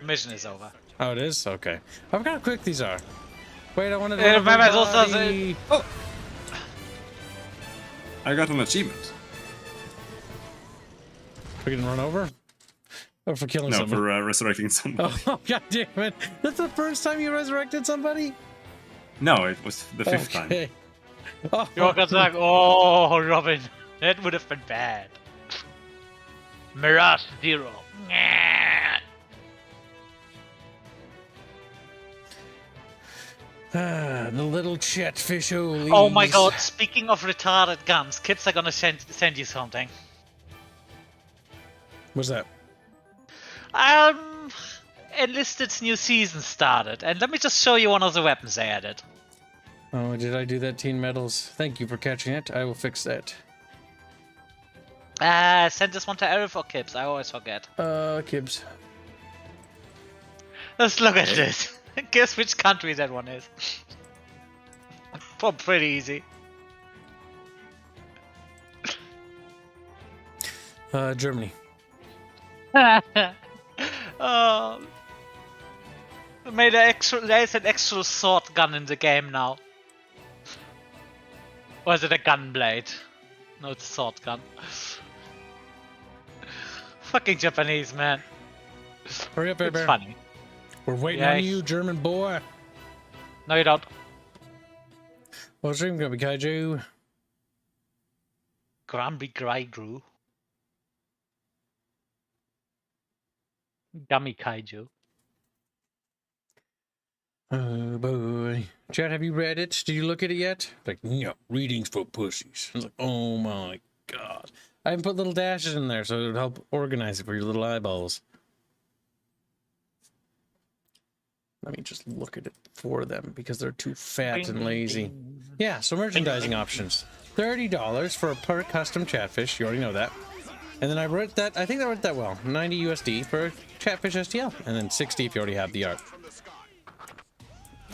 Mission is over. Oh, it is? Okay. I forgot how quick these are. Wait, I wanted to... Remember, I also body. Oh! I got an achievement. We can run over? Or for killing No, someone? for resurrecting somebody. Oh, god damn it. That's the first time you resurrected somebody? No, it was the fifth time. Oh, You're gonna like, oh, Robin, that would have been bad. Mirage 0. The little Chatfish O'Lees. Oh my god, speaking of retarded guns, kids are gonna send you something. What's that? Enlisted's new season started, and let me just show you one of the weapons they added. Oh, did I do that, Teen Metals? Thank you for catching it. I will fix that. Send this one to Arif or Kibbs, I always forget. Kibbs. Let's look at this. Guess which country that one is. Pretty easy. Germany. There's an actual sword gun in the game now. Or is it a gun blade? No, it's a sword gun. Fucking Japanese, man. Hurry up, It's Bear. funny. We're waiting on you, German boy. No, you don't. What's your name gonna be, Kaiju? Granby Grew. Gummy Kaiju. Oh boy. Chad, have you read it? Did you look at it yet? Like, no, readings for pussies. I was like, oh my god. I even put little dashes in there so it would help organize it for your little eyeballs. Let me just look at it for them because they're too fat and lazy. Yeah, so merchandising options. $30 for a per custom chatfish. You already know that. And then I wrote that, I think I wrote that well. 90 USD for Chatfish STL. And then 60 if you already have the art.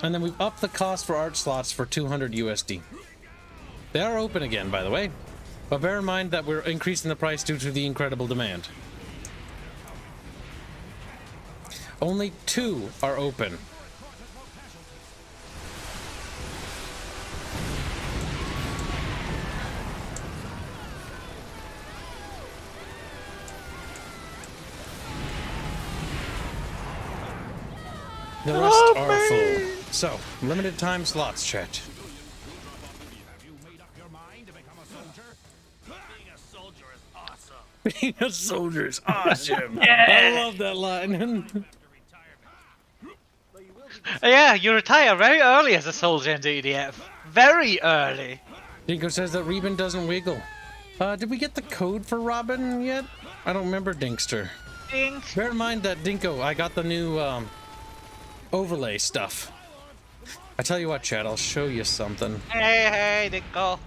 And then we've upped the cost for art slots for 200 USD. They are open again, by the way. But bear in mind that we're increasing the price due to the incredible demand. Only 2 are open. The rest are full. So, limited time slots, chat. Being a soldier is awesome. I love that line. Yeah, you retire very early as a soldier in the EDF. Very early. Dinko says that Reuben doesn't wiggle. Did we get the code for Robin yet? I don't remember, Dinkster. Dink. Bear in mind that, Dinko, I got the new overlay stuff. I tell you what, Chad, I'll show you something. Hey, Dinko.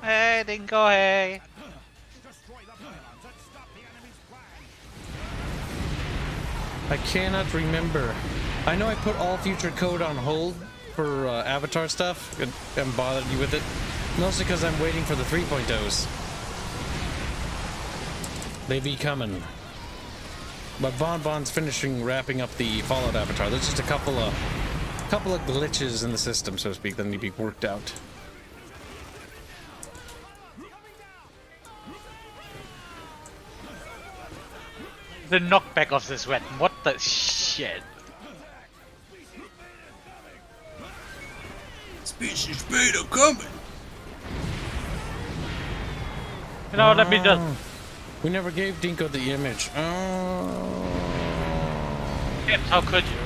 Hey, Dinko, hey. I cannot remember. I know I put all future code on hold for Avatar stuff. I haven't bothered you with it. Mostly because I'm waiting for the 3.0s. They be coming. But Bon's finishing wrapping up the Fallout Avatar. There's just a couple of glitches in the system, so to speak, that need to be worked out. The knockback of this weapon. What the shit? Species beta coming. You know, let me just... We never gave Dinko the image. Kibbs, how could you?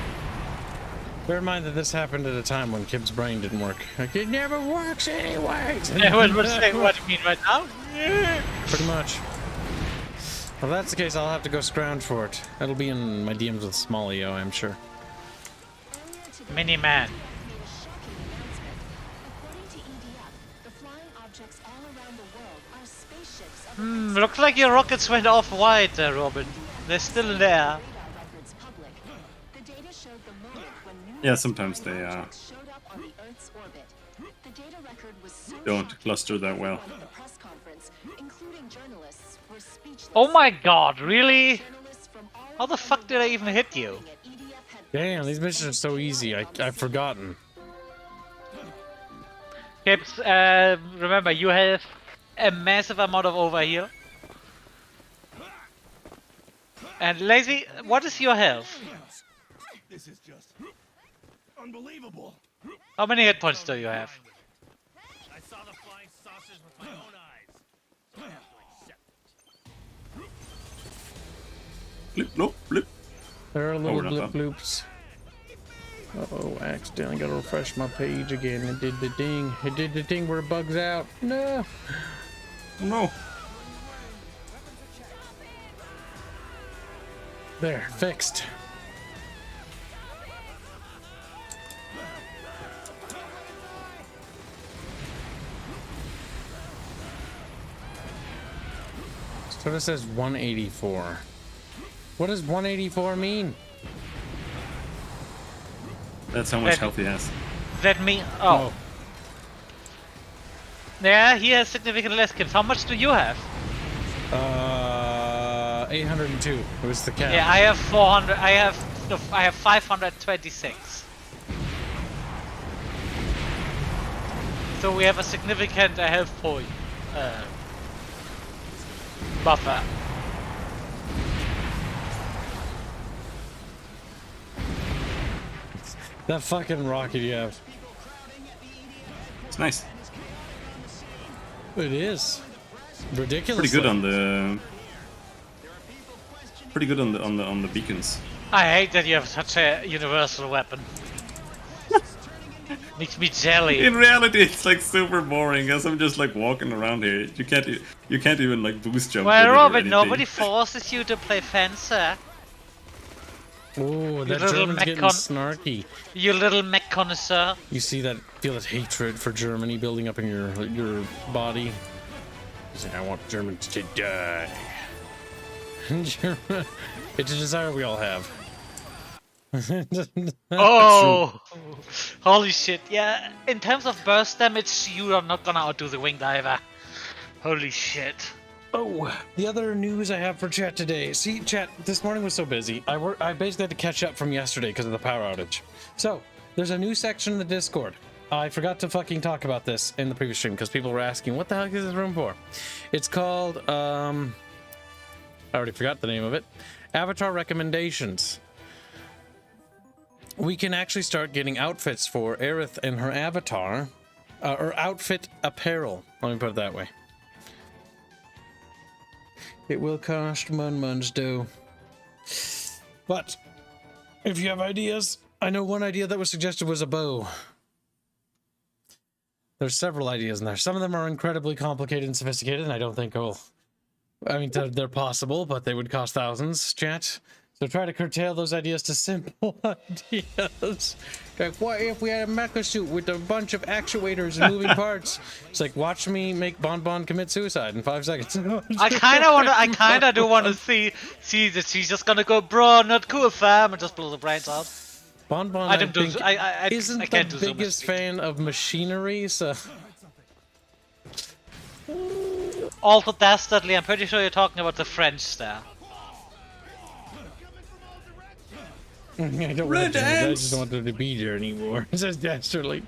Bear in mind that this happened at a time when Kib's brain didn't work. Like, it never works anyways. Yeah, what do you mean right now? Pretty much. Well, if that's the case, I'll have to go scrounge for it. That'll be in my DMs with Smallio, I'm sure. Mini man. Looks like your rockets went off wide there, Robin. They're still there. Yeah, sometimes they don't cluster that well. Oh my god, really? How the fuck did I even hit you? Damn, these missions are so easy. I've forgotten. Kibbs, remember, you have a massive amount of overheal. And Lazy, what is your health? This is just unbelievable. How many hit points do you have? I saw the flying saucers with my own eyes. Blip, blop, blip. There are little not blip that. bloops. Uh-oh, accidentally gotta refresh my page again. It did the ding. It did the thing where it bugs out. No. No. There, fixed. So this says 184. What does 184 mean? That's how much health he has. That mean? Oh. Yeah, he has significantly less kills. How much do you have? 802 was the cap. Yeah, I have 400. I have 526. So we have a significant health point buffer. That fucking rocket you have. It's nice. It is ridiculous. Pretty good on the. Pretty good on the beacons. I hate that you have such a universal weapon. Makes me jelly. In reality, it's like super boring as I'm just like walking around here. You can't even like boost jump. Well, with it or Robin, anything. nobody forces you to play Fencer. Oh, that little German's mech getting con- snarky. You little mech connoisseur. You see that? Feel that hatred for Germany building up in your body. He's like, I want Germans to die. It's a desire we all have. Oh, holy shit! Yeah, in terms of burst damage, you are not gonna outdo the Wing Diver. Holy shit! Oh, the other news I have for chat today. See, chat, this morning was so busy. I basically had to catch up from yesterday because of the power outage. So, there's a new section in the Discord. I forgot to fucking talk about this in the previous stream because people were asking, what the heck is this room for? It's called, I already forgot the name of it. Avatar Recommendations. We can actually start getting outfits for Aerith and her avatar, or outfit apparel. Let me put it that way. It will cost Munmun's dough. But if you have ideas, I know one idea that was suggested was a bow. There's several ideas in there. Some of them are incredibly complicated and sophisticated, and I don't think they're possible, but they would cost thousands, chat. So try to curtail those ideas to simple ideas. Like, what if we had a mecha suit with a bunch of actuators and moving parts? It's like, watch me make Bon Bon commit suicide in 5 seconds. I kinda do want to see that she's just gonna go, bro, not cool, fam, and just blow the brains out. Bon Bon, I isn't the biggest fan of machinery, so... Also, dastardly, I'm pretty sure you're talking about the French there. I don't want to, I just don't want them to be there anymore. It says dastardly.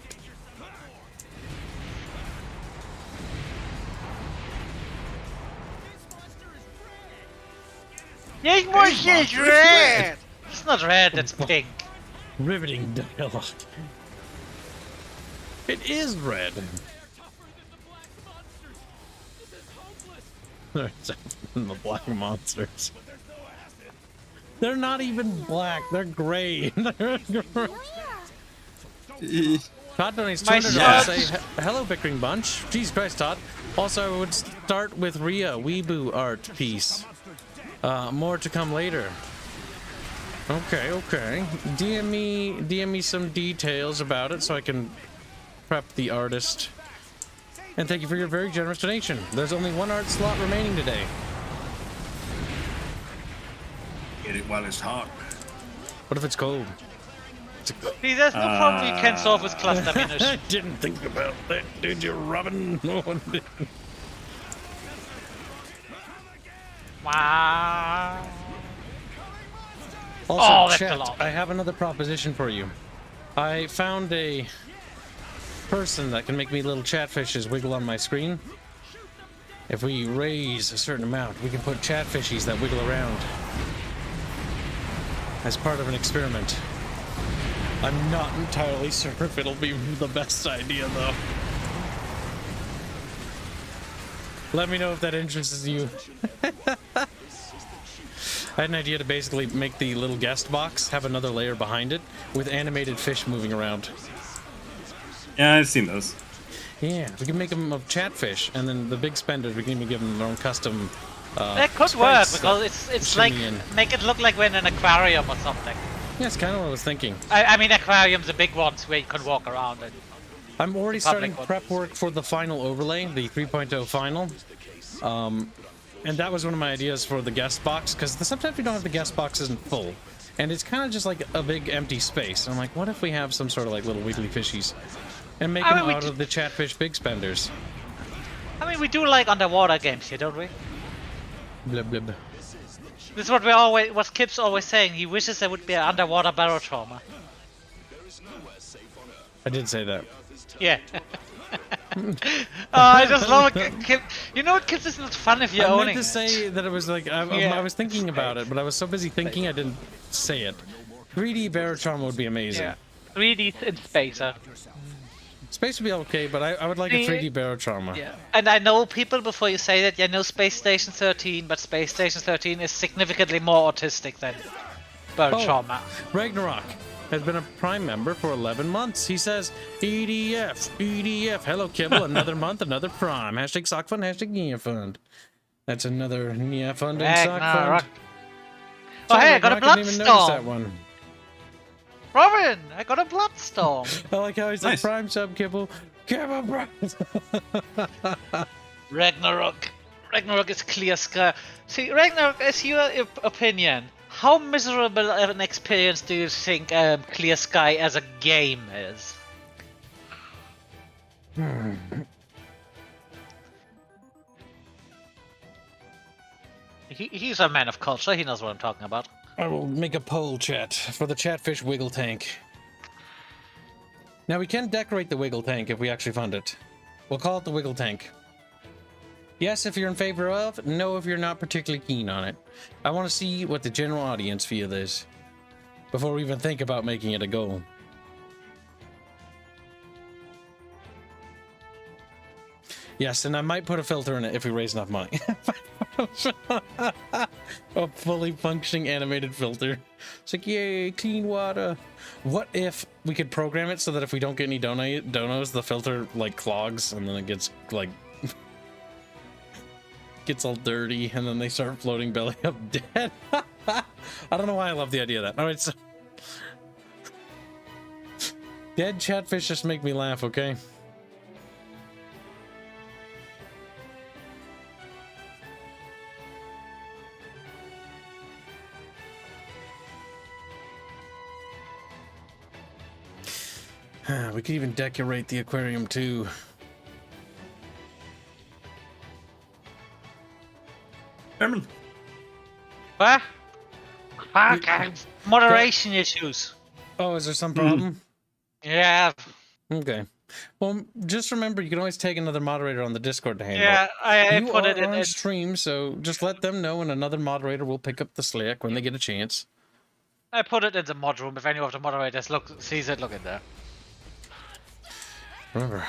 Yes, more shit, red! It's not red, it's pink. Riveting dialogue. It is red. There's the black monsters. They're not even black, they're gray. Todd donates $200 to say, hello, Bickering Bunch. Jesus Christ, Todd. Also, I would start with Rhea, Weeboo art piece. More to come later. Okay. DM me some details about it so I can prep the artist. And thank you for your very generous donation. There's only one art slot remaining today. Get it while it's hot. What if it's cold? See, there's no problem you can solve with cluster minutes. I didn't think about that, did you, Robin? No one did. Wow. Also, that's chat, a lot. I have another proposition for you. I found a person that can make me little chatfishes wiggle on my screen. If we raise a certain amount, we can put chatfishies that wiggle around as part of an experiment. I'm not entirely sure if it'll be the best idea, though. Let me know if that interests you. I had an idea to basically make the little guest box have another layer behind it with animated fish moving around. Yeah, I've seen those. Yeah, we can make them of chatfish, and then the big spenders, we can even give them their own custom. That could work sprites because that it's like shimmy in. make it look like we're in an aquarium or something. Yeah, it's kind of what I was thinking. I mean, aquariums are big ones where you can walk around and. I'm already Public starting ones. prep work for the final overlay, the 3.0 final. And that was one of my ideas for the guest box, because sometimes we don't have the guest box isn't full. And it's kind of just like a big empty space. And I'm like, what if we have some sort of like little wiggly fishies? And make them out of the chatfish big spenders. I mean, we do like underwater games here, don't we? Blub blub. This is what what Kip's always saying. He wishes there would be an underwater barrel trauma. I did say that. Yeah. I just love it. Kip. You know what, Kip? This is not fun if you're I owning meant to it. say that it was like, I was thinking about it, but I was so busy thinking I didn't say it. 3D Barotrauma would be amazing. Yeah. 3D in space. Space would be okay, but I would like a 3D Barotrauma. Yeah. And I know people before you say that, you know Space Station 13, but Space Station 13 is significantly more autistic than Barotrauma. Ragnarok has been a Prime member for 11 months. He says, EDF, EDF. Hello, Kibble. Another month, another Prime. Hashtag sock fund, hashtag Nia fund. That's another Nia fund and sock fund. Oh, hey, I got a didn't even notice that Bloodstorm. one. Robin, I got a Bloodstorm. I like how he said Nice. Prime sub, Kibble. Kibble, Prime. Ragnarok. Ragnarok is clear sky. See, Ragnarok, as your opinion, how miserable of an experience do you think Clear Sky as a game is? He's a man of culture, he knows what I'm talking about. I will make a poll chat for the Chatfish Wiggle Tank. Now we can decorate the Wiggle Tank if we actually fund it. We'll call it the Wiggle Tank. Yes, if you're in favor of. No, if you're not particularly keen on it. I want to see what the general audience feel is before we even think about making it a goal. Yes, and I might put a filter in it if we raise enough money. A fully functioning animated filter. It's like, yay, clean water. What if we could program it so that if we don't get any donos, the filter like clogs and then it gets like gets all dirty and then they start floating belly up dead. I don't know why I love the idea of that. All right, so dead chatfish just make me laugh, okay? We could even decorate the aquarium too. Herman. What? Fuck, moderation issues. Oh, is there some problem? Yeah. Okay. Well, just remember, you can always take another moderator on the Discord to handle Yeah, it. I You put are it in. on stream, so just let them know, and another moderator will pick up the slack when they get a chance. I put it in the mod room. If any of the moderators sees it, look in there. Remember,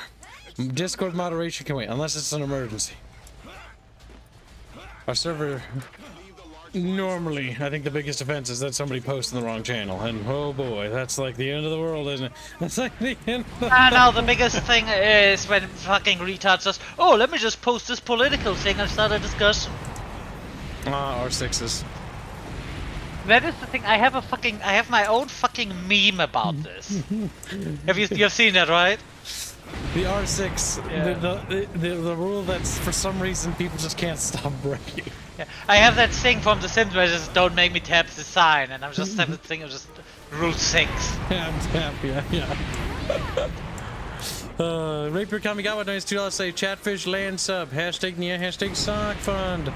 Discord moderation can wait, unless it's an emergency. Our server, normally, I think the biggest offense is that somebody posts in the wrong channel, and oh boy, that's like the end of the world, isn't it? That's like the end of the Now the biggest thing is when fucking retards says, "Oh, let me just post this political thing and start a discussion." R6s. That is the thing. I have my own fucking meme about this. You've seen that, right? The R6, Yeah. the rule that's for some reason people just can't stop breaking. Yeah. I have that thing from The Sims where just don't make me tap the sign, and I'm just have the thing of just rule 6. Yeah. Rapier Kamigawa donates $2 say Chatfish land sub, hashtag Nia, hashtag sock fund.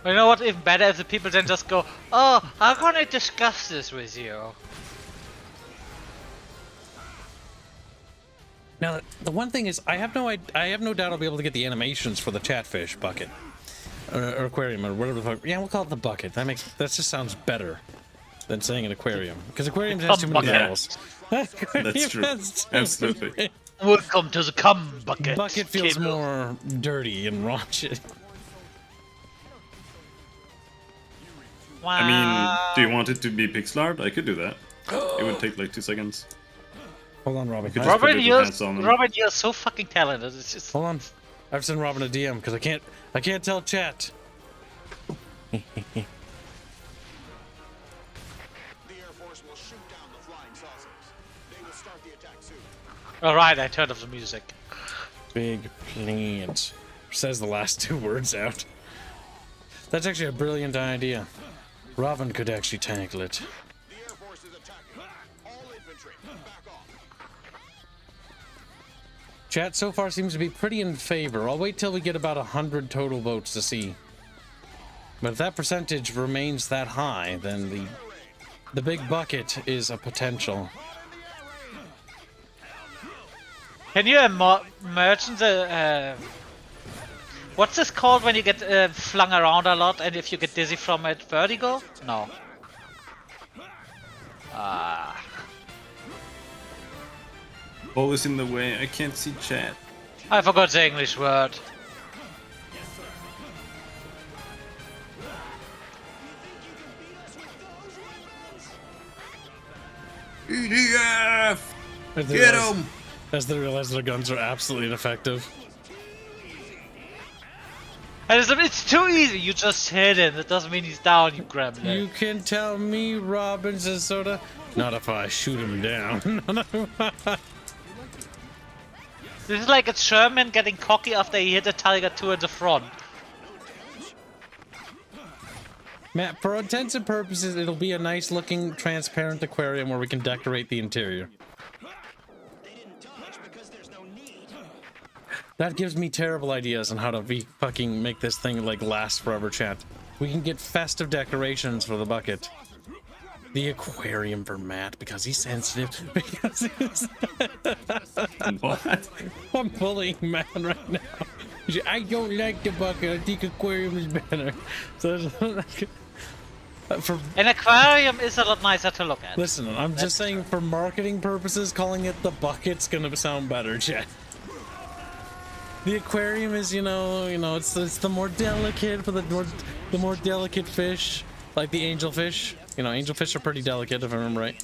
You know what? Even better if the people then just go, "Oh, how can I discuss this with you?" Now, the one thing is, I have no doubt I'll be able to get the animations for the Chatfish bucket or aquarium or whatever the fuck. Yeah, we'll call it the bucket. That just sounds better than saying an aquarium, because aquarium has too many bucket. levels. That's true. Absolutely. Welcome to the cum bucket. Bucket feels Kibble. more dirty and raunchy. I mean, do you want it to be pixel art? I could do that. It would take like 2 seconds. Hold on, Robin. could just put Robin, little hats on them. you're so fucking talented. It's just. Hold on. I've sent Robin a DM because I can't tell chat. The Air Force will shoot down the flying saucers. They will start the attack soon. Alright, I turned off the music. Big plans. Says the last 2 words out. That's actually a brilliant idea. Robin could actually tackle it. The Air Force is attacking. All infantry, back off. Chat so far seems to be pretty in favor. I'll wait till we get about 100 total votes to see. But if that percentage remains that high, then the big bucket is a potential. Can you merchant the what's this called when you get flung around a lot and if you get dizzy from it, vertigo? No. Ball is in the way. I can't see chat. I forgot the English word. EDF! As they Get realize- him! As they realize their guns are absolutely ineffective. And it's too easy, you just hit him. That doesn't mean he's down, you grab him. You can tell me, Robin says soda. Not if I shoot him down. This is like a Sherman getting cocky after he hit a Tiger 2 in the front. Matt, for all intents and purposes, it'll be a nice looking transparent aquarium where we can decorate the interior. That gives me terrible ideas on how to fucking make this thing like last forever, chat. We can get festive decorations for the bucket. The aquarium for Matt because he's sensitive. Because he's What? I'm bullying Matt right now. I don't like the bucket. I think aquarium is better. So for An aquarium is a lot nicer to look at. listen, I'm just saying for marketing purposes, calling it the bucket's gonna sound better, chat. The aquarium is, you know, it's the more delicate for the more delicate fish, like the angelfish. You know, angelfish are pretty delicate if I remember right.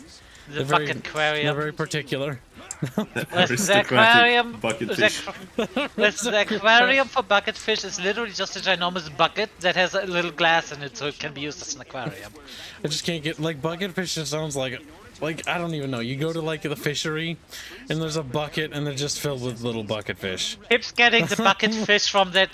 The bucket aquarium. They're very particular. The aquarium, bucket fish. the aquarium for bucket fish is literally just a ginormous bucket that has a little glass in it, so it can be used as an aquarium. I just can't get like bucket fish. Just sounds like I don't even know. You go to like the fishery, and there's a bucket, and they're just filled with little bucket fish. Keeps getting the bucket fish from that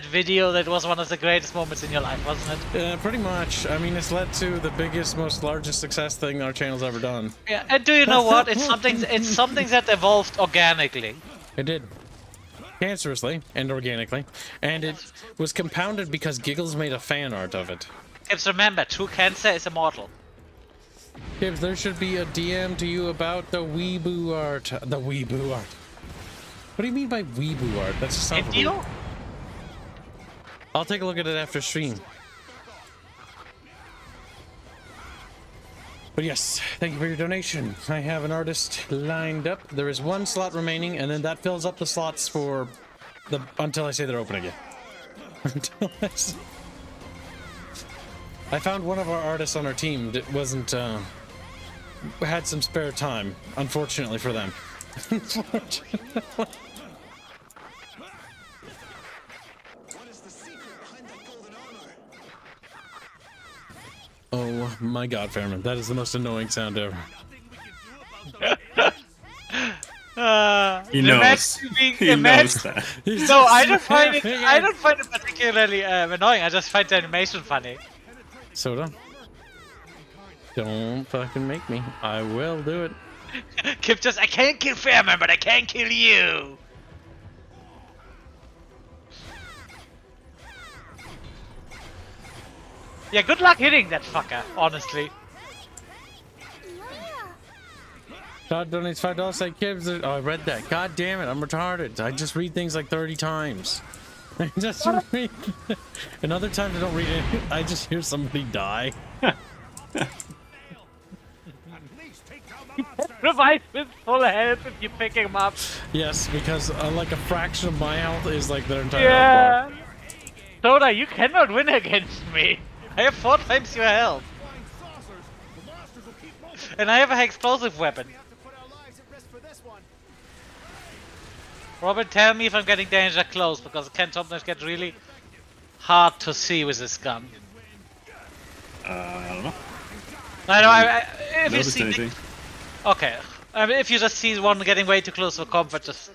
video. That was one of the greatest moments in your life, wasn't it? Pretty much. I mean, it's led to the biggest, most largest success thing our channel's ever done. Yeah, and do you know what? It's something that evolved organically. It did. Cancerously and organically. And it was compounded because Giggles made a fan art of it. Kids, remember, true cancer is immortal. Gibbs, there should be a DM to you about the weeboo art. The weeboo art. What do you mean by weeboo art? That's just sounds Indio? weird. I'll take a look at it after stream. But yes, thank you for your donation. I have an artist lined up. There is 1 slot remaining, and then that fills up the slots for until I say they're open again. I found one of our artists on our team that wasn't had some spare time, unfortunately for them. What is the secret behind that golden armor? Oh my god, Fairman, that is the most annoying sound ever. He knows. He knows that. No, I don't find it particularly annoying. I just find the animation funny. Soda? Don't fucking make me. I will do it. Kip just, I can't kill Fairman, but I can kill you. Yeah, good luck hitting that fucker, honestly. God donates $5 say Kibbs. Oh, I read that. God damn it, I'm retarded. I just read things like 30 times. I just read. And other times I don't read it. I just hear somebody die. Revive with full health if you pick him up. Yes, because like a fraction of my health is like their entire health Yeah. Soda, you cannot win against me. I have 4 times your health. And I have an explosive weapon. Robin, tell me if I'm getting danger close, because it can sometimes get really hard to see with this gun. I don't know. I know, if you Noticed see... anything? Okay. If you just see one getting way too close for comfort, just...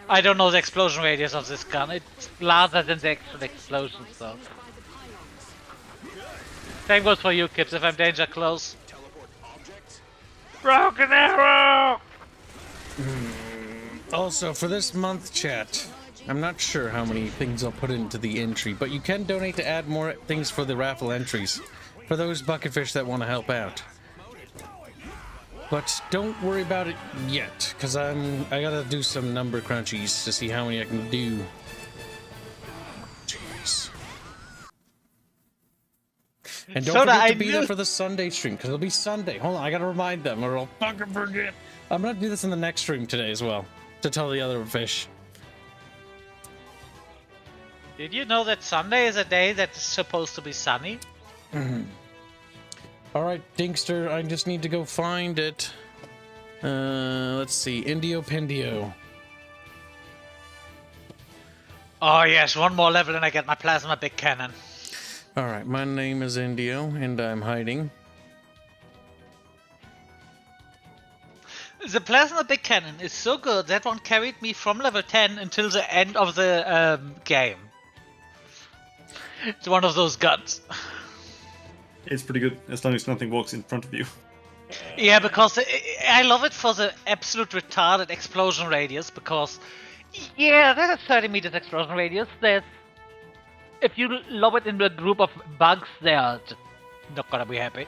I don't know the explosion radius of this gun. It's larger than the actual explosion, so... Same goes for you, Kips, if I'm danger close. Broken arrow! Also, for this month, chat, I'm not sure how many things I'll put into the entry, but you can donate to add more things for the raffle entries for those bucketfish that want to help out. But don't worry about it yet, because I gotta do some number crunchies to see how many I can do. Jeez. And don't forget to be there for the Sunday stream, because it'll be Sunday. Hold on, I gotta remind them, or I'll fucking forget. I'm gonna do this in the next stream today as well, to tell the other fish. Did you know that Sunday is a day that's supposed to be sunny? Alright, Dinkster, I just need to go find it. Let's see, Indio Pendio. Oh yes, one more level and I get my plasma big cannon. Alright, my name is Indio, and I'm hiding. The plasma big cannon is so good that one carried me from level 10 until the end of the game. It's one of those guns. It's pretty good, as long as nothing walks in front of you. Yeah, because I love it for the absolute retarded explosion radius, because... Yeah, there's a 30 meters explosion radius. There's... If you lob it into a group of bugs, they are just not gonna be happy.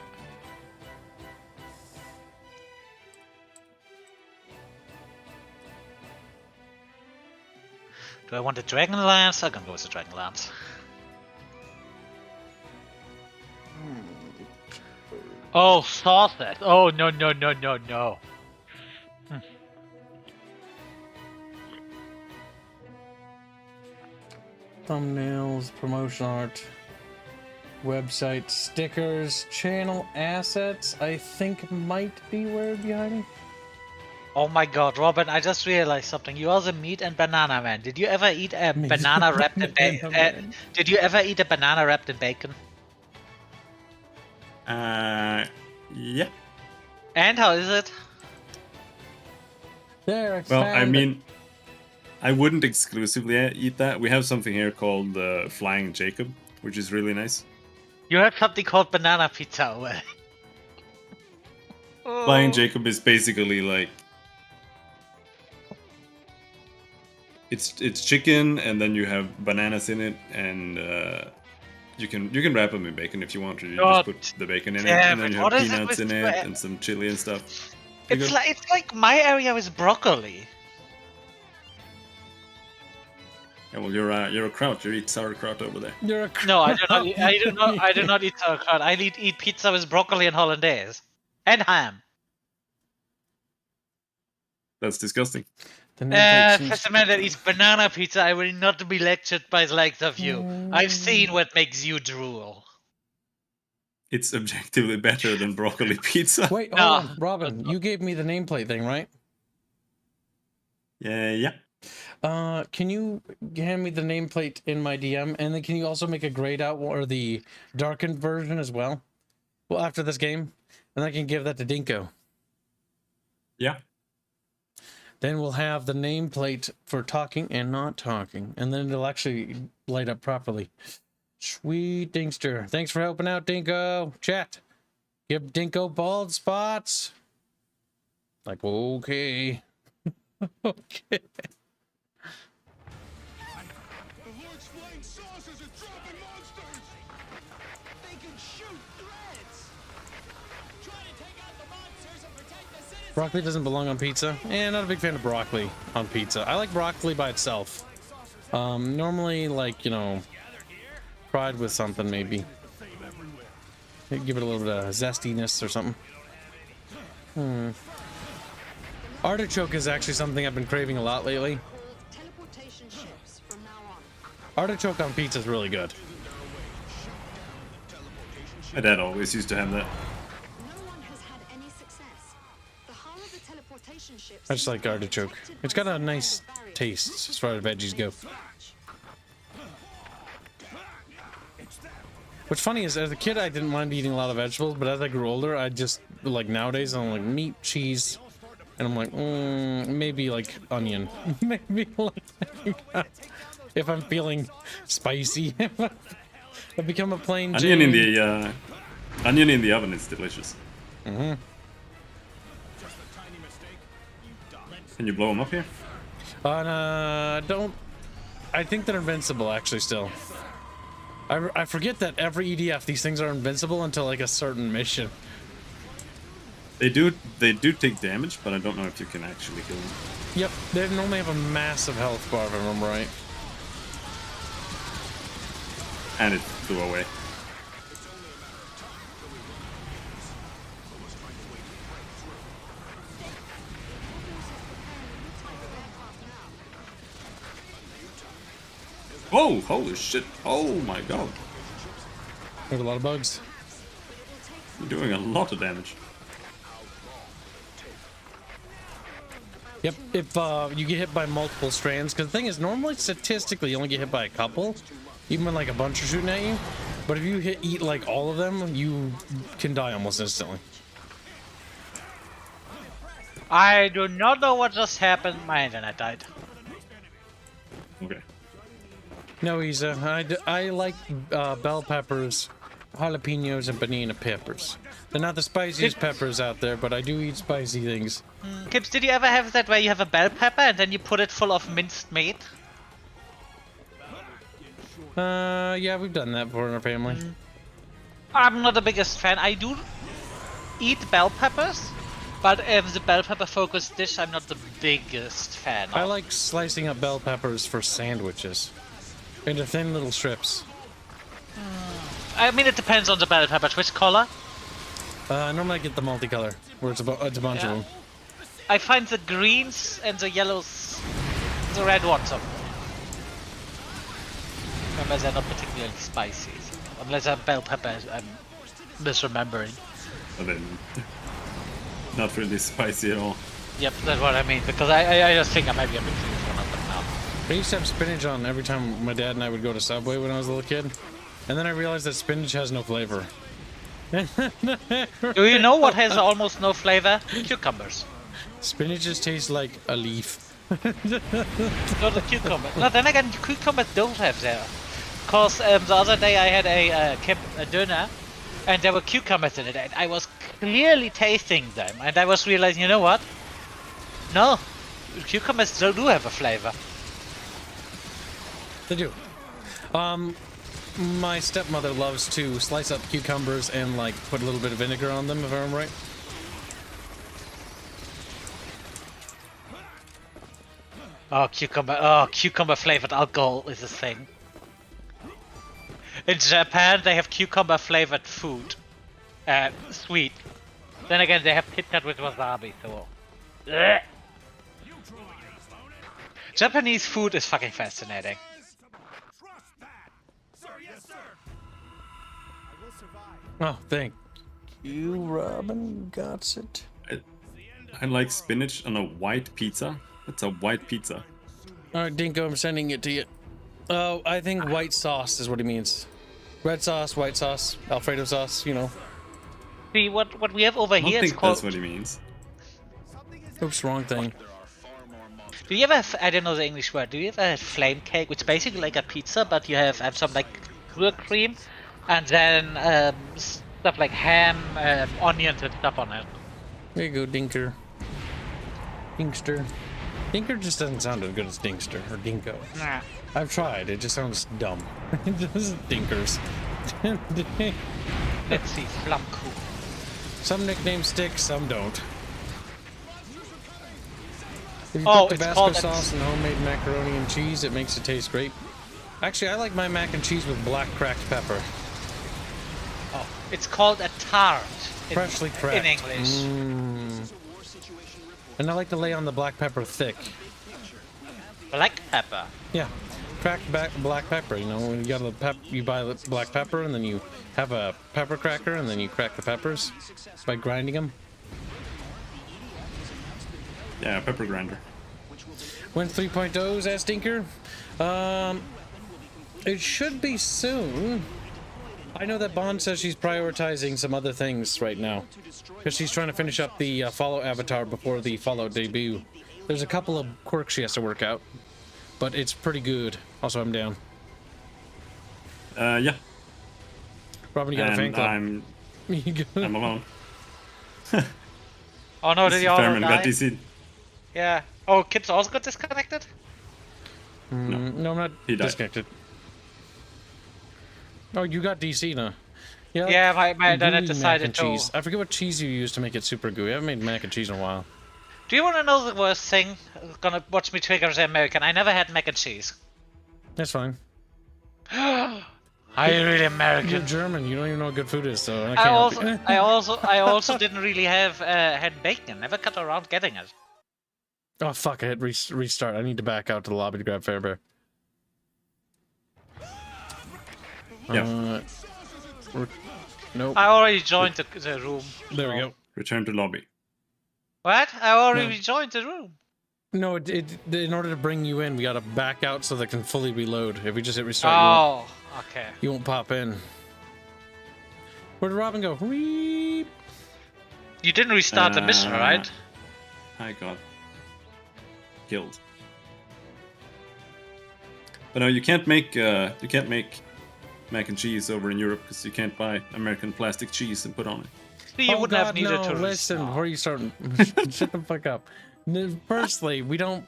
Do I want a Dragon Lance? I'm gonna go with the Dragon Lance. Oh, sauces! Oh, no, no, no, no, no. Thumbnails, promotion art, website, stickers, channel assets, I think might be where it'd be hiding. Oh my god, Robin, I just realized something. You are the meat and banana man. Did you ever eat a banana wrapped in bacon? Did you ever eat a banana wrapped in bacon? Yeah. And how is it? There, Well, I mean, I wouldn't exclusively eat that. We have something here called Flying Jacob, which is really nice. You have something called banana pizza over there. Flying Jacob is basically like... It's chicken, and then you have bananas in it, and you can wrap them in bacon if you want to. You just put the bacon in it, and then you have peanuts in it, and some chili and stuff. It's like my area is broccoli. Yeah, well, you're a kraut. You eat sauerkraut over there. You're a No, I do not eat sauerkraut. I eat pizza with broccoli and hollandaise and ham. That's disgusting. As a man that eats banana pizza, I will not be lectured by the likes of you. I've seen what makes you drool. It's objectively better than broccoli pizza. Wait, hold on, Robin, you gave me the nameplate thing, right? Yeah. Can you hand me the nameplate in my DM, and then can you also make a grayed out or the darkened version as well? Well, after this game, and I can give that to Dinko. Yeah. Then we'll have the nameplate for talking and not talking, and then it'll actually light up properly. Sweet Dinkster. Thanks for helping out, Dinko. Chat. Give Dinko bald spots. Like, okay. Okay. Broccoli doesn't belong on pizza. Not a big fan of broccoli on pizza. I like broccoli by itself. Normally, like, you know, fried with something maybe. Give it a little bit of zestiness or something. Artichoke is actually something I've been craving a lot lately. Artichoke on pizza is really good. My dad always used to have that. No one has had any success. The hull of the teleportation ship I just like artichoke. It's got a nice taste as far as veggies go. What's funny is, as a kid, I didn't mind eating a lot of vegetables, but as I grew older, I just, like, nowadays, I'm like, meat, cheese, and I'm like, maybe, like, onion. Maybe, like, if I'm feeling spicy. I become a plain Onion in Jane. the onion in the oven is delicious. Mm-hmm. Can you blow them up here? Don't... I think they're invincible, actually, still. I forget that every EDF, these things are invincible until, like, a certain mission. They do take damage, but I don't know if you can actually kill them. Yep, they normally have a massive health bar, if I remember right. And it flew away. Whoa, holy shit. Oh my god. There's a lot of bugs. You're doing a lot of damage. Yep, if you get hit by multiple strands, because the thing is, normally statistically you only get hit by a couple, even when like a bunch are shooting at you. But if you eat like all of them, you can die almost instantly. I do not know what just happened. My internet died. Okay. No, I like bell peppers, jalapenos, and banana peppers. They're not the spiciest peppers out there, but I do eat spicy things. Kips, did you ever have that where you have a bell pepper and then you put it full of minced meat? Yeah, we've done that before in our family. I'm not the biggest fan. I do eat bell peppers, but if the bell pepper focused dish, I'm not the biggest fan of. I like slicing up bell peppers for sandwiches into thin little strips. I mean, it depends on the bell pepper. Which color? Normally I get the multicolor, where it's a bunch of them. I find the greens and the yellows, the red ones are. Remember, they're not particularly spicy, unless a bell pepper I'm misremembering. And then not really spicy at all. Yep, that's what I mean, because I just think I might be a bit too one of them now. I used to have spinach on every time my dad and I would go to Subway when I was a little kid. And then I realized that spinach has no flavor. Do you know what has almost no flavor? Cucumbers. Spinach just tastes like a leaf. Not a cucumber. No, then again, cucumbers don't have there. Because the other day I had a dinner, and there were cucumbers in it, and I was clearly tasting them, and I was realizing, you know what? No, cucumbers do have a flavor. They do. My stepmother loves to slice up cucumbers and like put a little bit of vinegar on them, if I'm right. Cucumber flavored alcohol is a thing. In Japan, they have cucumber flavored food. Sweet. Then again, they have Kit Kat with wasabi, so. Blech. Japanese food is fucking fascinating. Oh, thank you, Robin. Got it. I like spinach on a white pizza. It's a white pizza. Alright, Dinko, I'm sending it to you. Oh, I think white sauce is what he means. Red sauce, white sauce, Alfredo sauce, you know. See, what we have over I don't here is think called... that's what he means. Oops, wrong thing. Do you ever have, I don't know the English word, do you ever have flame cake, which is basically like a pizza, but you have some like cream, and then stuff like ham, onions and stuff on it. There you go, Dinker. Dinkster. Dinker just doesn't sound as good as Dinkster or Dinko. Nah. I've tried, it just sounds dumb. Just Dinkers. Let's see, Flammkuchen. Some nicknames stick, some don't. If you Oh, put it's Tabasco called sauce and homemade macaroni and cheese, it makes it taste great. Actually, I like my mac and cheese with black cracked pepper. Oh, it's called a tart. Freshly cracked. In English. And I like to lay on the black pepper thick. Black pepper. Yeah. cracked black pepper. You know, when you buy the black pepper, and then you have a pepper cracker, and then you crack the peppers by grinding them. Yeah, pepper grinder. When 3.0's at Stinker? It should be soon. I know that Bond says she's prioritizing some other things right now, because she's trying to finish up the Follow avatar before the Follow debut. There's a couple of quirks she has to work out, but it's pretty good. Also, I'm down. Yeah. Robin, you got a fan club. I'm alone. Oh no, did you all Fairman got die? DC'd. Yeah. Oh, Kips also got disconnected? No, I'm not He died. disconnected. Oh, you got DC now. Yeah, my internet gooey decided mac and to. cheese. I forget what cheese you use to make it super gooey. I haven't made mac and cheese in a while. Do you want to know the worst thing? Gonna watch me trigger the American. I never had mac and cheese. That's fine. Are you really You're American? German. You don't even know what good food is, so I can't help you. I also didn't really have had bacon. Never got around getting it. Oh fuck! I hit restart. I need to back out to the lobby to grab Fairbear. Yeah. Nope. I already joined the room. There we go. Return to lobby. What? I already joined the room. No, in order to bring you in, we gotta back out so they can fully reload. If we just hit restart, Oh, okay. you won't pop in. Where did Robin go? Reep. You didn't restart the mission, right? I got killed. But no, you can't make mac and cheese over in Europe because you can't buy American plastic cheese and put on it. You Oh, wouldn't God, have needed no, to listen, restart. before you start, shut the fuck up. Firstly, we don't,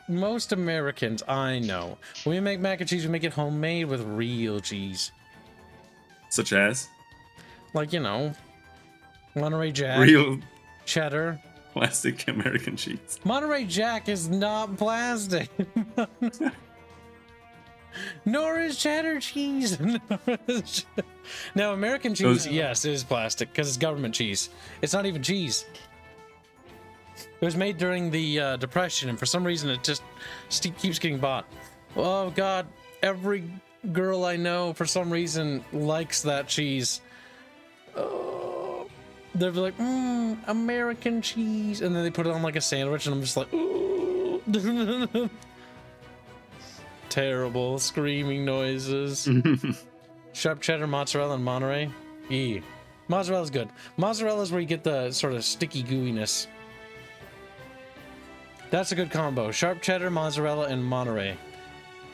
most Americans, I know, when we make mac and cheese, we make it homemade with real cheese. Such as Like, you know, Monterey Jack, real cheddar. plastic American cheese. Monterey Jack is not plastic. Nor is cheddar cheese. Now, American cheese, yes, is plastic because it's government cheese. It's not even cheese. It was made during the Depression, and for some reason, it just keeps getting bought. Oh God, every girl I know, for some reason, likes that cheese. Oh, they're like, American cheese, and then they put it on like a sandwich, and I'm just like, ooh. Terrible screaming noises. Sharp cheddar, mozzarella, and Monterey. Mozzarella's good. Mozzarella's where you get the sort of sticky gooiness. That's a good combo. Sharp cheddar, mozzarella, and Monterey.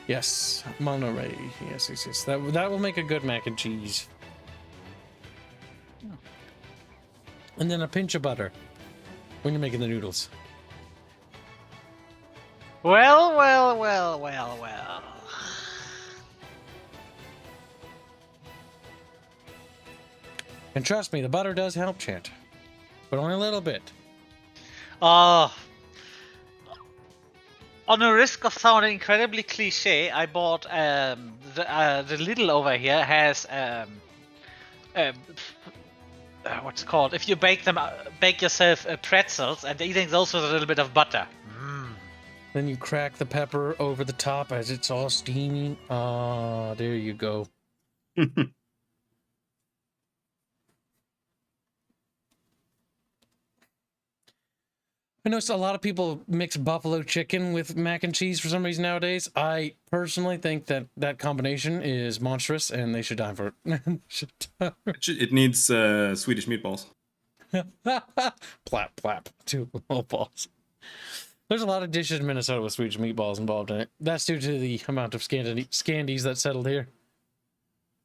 Yes, Monterey. Yes. That will make a good mac and cheese. And then a pinch of butter when you're making the noodles. Well. And trust me, the butter does help, chat. But only a little bit. On the risk of sounding incredibly cliche, I bought the Lidl over here has what's it called? If you bake yourself pretzels and eating those with a little bit of butter. Then you crack the pepper over the top as it's all steamy. Ah, there you go. I noticed a lot of people mix buffalo chicken with mac and cheese for some reason nowadays. I personally think that combination is monstrous and they should die for it. It needs Swedish meatballs. Plap, plap. Two little balls. There's a lot of dishes in Minnesota with Swedish meatballs involved in it. That's due to the amount of scandies that settled here.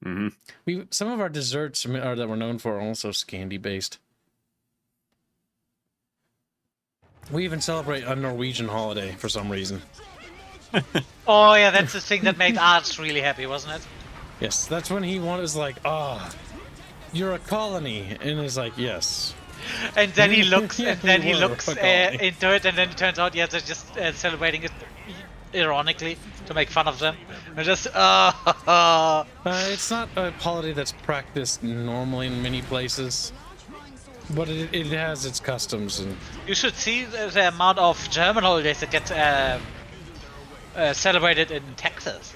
Some of our desserts that we're known for are also Scandi based. We even celebrate a Norwegian holiday for some reason. Oh yeah, that's the thing that made Arts really happy, wasn't it? Yes, that's when he was like, you're a colony, and he's like, yes. And then he looks, Yeah, and then he we were looks a colony. into it, and then it turns out, yes, they're just celebrating it ironically to make fun of them. They're just, It's not a holiday that's practiced normally in many places, but it has its customs. And You should see the amount of German holidays that get celebrated in Texas.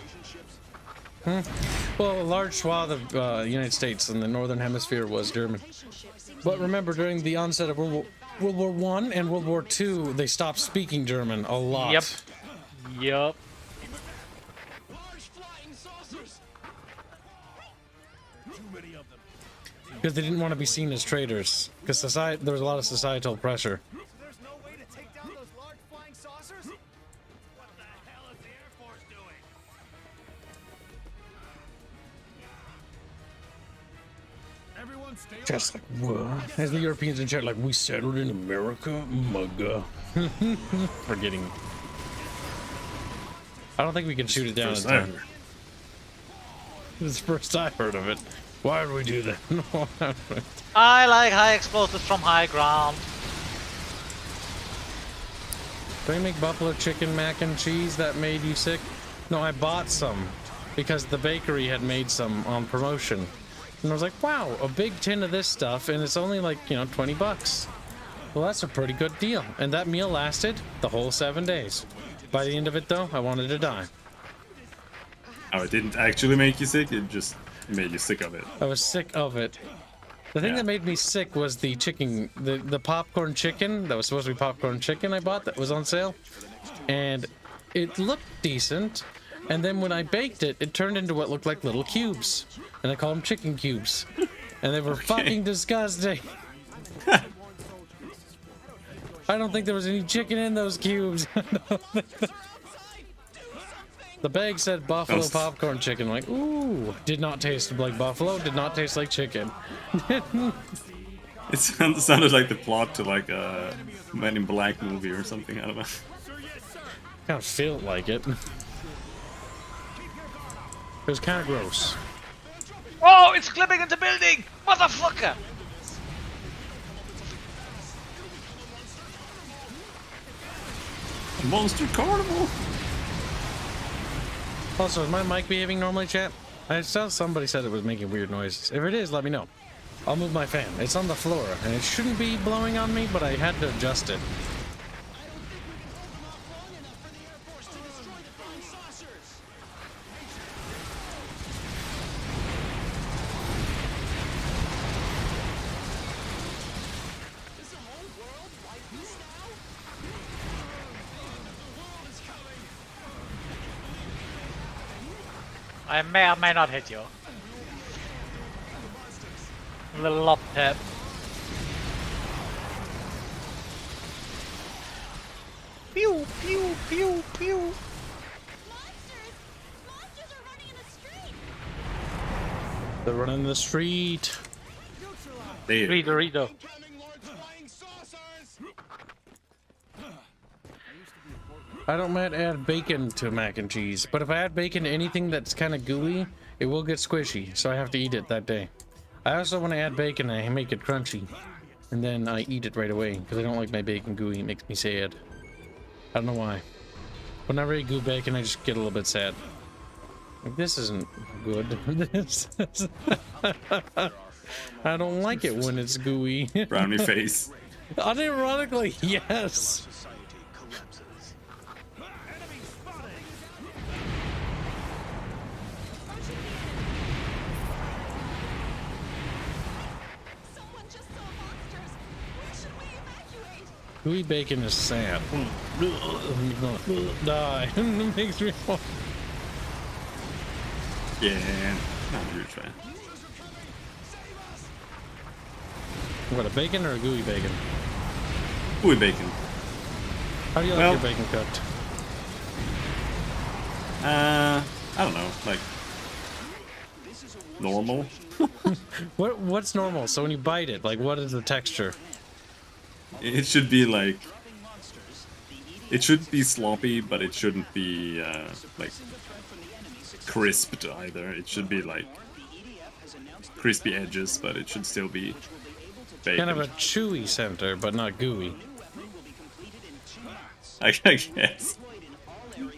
Well, a large swath of the United States and the Northern Hemisphere was German. But remember, during the onset of World War I and World War II, they stopped speaking German a lot. Yep. Yup. Large flying saucers. Too many of them. Because they didn't want to be seen as traitors. Because there was a lot of societal pressure. There's no way to take down those large flying saucers? What the hell is the Air Force doing? Everyone stay Just like, what? As the Europeans in chat, like, we settled in America? Mugga. Forgetting. I don't think we can shoot it down in First time. ever. This is the first I heard of it. Why would we do that? I like high explosives from high ground. Did I make buffalo chicken mac and cheese that made you sick? No, I bought some because the bakery had made some on promotion. And I was like, wow, a big tin of this stuff, and it's only like, 20 bucks. Well, that's a pretty good deal. And that meal lasted the whole 7 days. By the end of it, though, I wanted to die. Oh, it didn't actually make you sick, it just made you sick of it. I was sick of it. The thing Yeah. that made me sick was the chicken, the popcorn chicken that was supposed to be popcorn chicken I bought that was on sale. And it looked decent. And then when I baked it, it turned into what looked like little cubes. And I called them chicken cubes. And they were fucking disgusting. I don't think there was any chicken in those cubes. The bag said buffalo Ghost. popcorn chicken. Like, ooh, did not taste like buffalo, did not taste like chicken. It sounded like the plot to like a Men in Black movie or something, I don't know. Kind of felt like it. It was kind of gross. Oh, it's clipping into building! Motherfucker! Monster Carnival! Also, is my mic behaving normally, chat? I saw somebody said it was making weird noises. If it is, let me know. I'll move my fan. It's on the floor, and it shouldn't be blowing on me, but I had to adjust it. I may or may not hit you. Little lob tap. Pew, pew, pew, pew. Monsters! Monsters are running in the street! They're running the street. There. Dorito. Incoming large flying saucers. I don't mind add bacon to mac and cheese, but if I add bacon to anything that's kind of gooey, it will get squishy, so I have to eat it that day. I also want to add bacon and I make it crunchy, and then I eat it right away, because I don't like my bacon gooey, it makes me sad. I don't know why. Whenever I eat gooey bacon, I just get a little bit sad. Like, this isn't good. This is I don't like it when it's gooey. Brownie face. Unironically, yes. Someone just saw monsters! Where should we evacuate? Gooey bacon is sad. Die. It makes me fall. Yeah, not a huge fan. What, a bacon or a gooey bacon? Gooey bacon. How do you like Well- your bacon cooked? I don't know, like normal. What's normal? So when you bite it, like, what is the texture? It should be like, it should be sloppy, but it shouldn't be like crisped either. It should be like crispy edges, but it should still be bacon. Kind of a chewy center, but not gooey. I guess.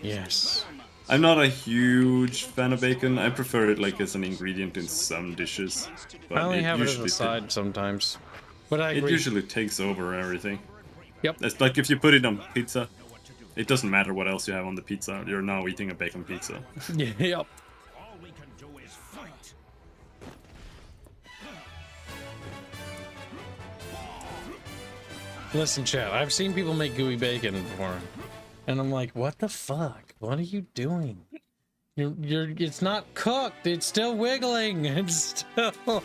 Yes. I'm not a huge fan of bacon. I prefer it like as an ingredient in some dishes. But I only have it as usually a side sometimes. But I It agree. usually takes over everything. Yep. It's like if you put it on pizza, it doesn't matter what else you have on the pizza. You're now eating a bacon pizza. Yep. Listen, chat, I've seen people make gooey bacon before, and I'm like, what the fuck? What are you doing? It's not cooked. It's still wiggling. It's still.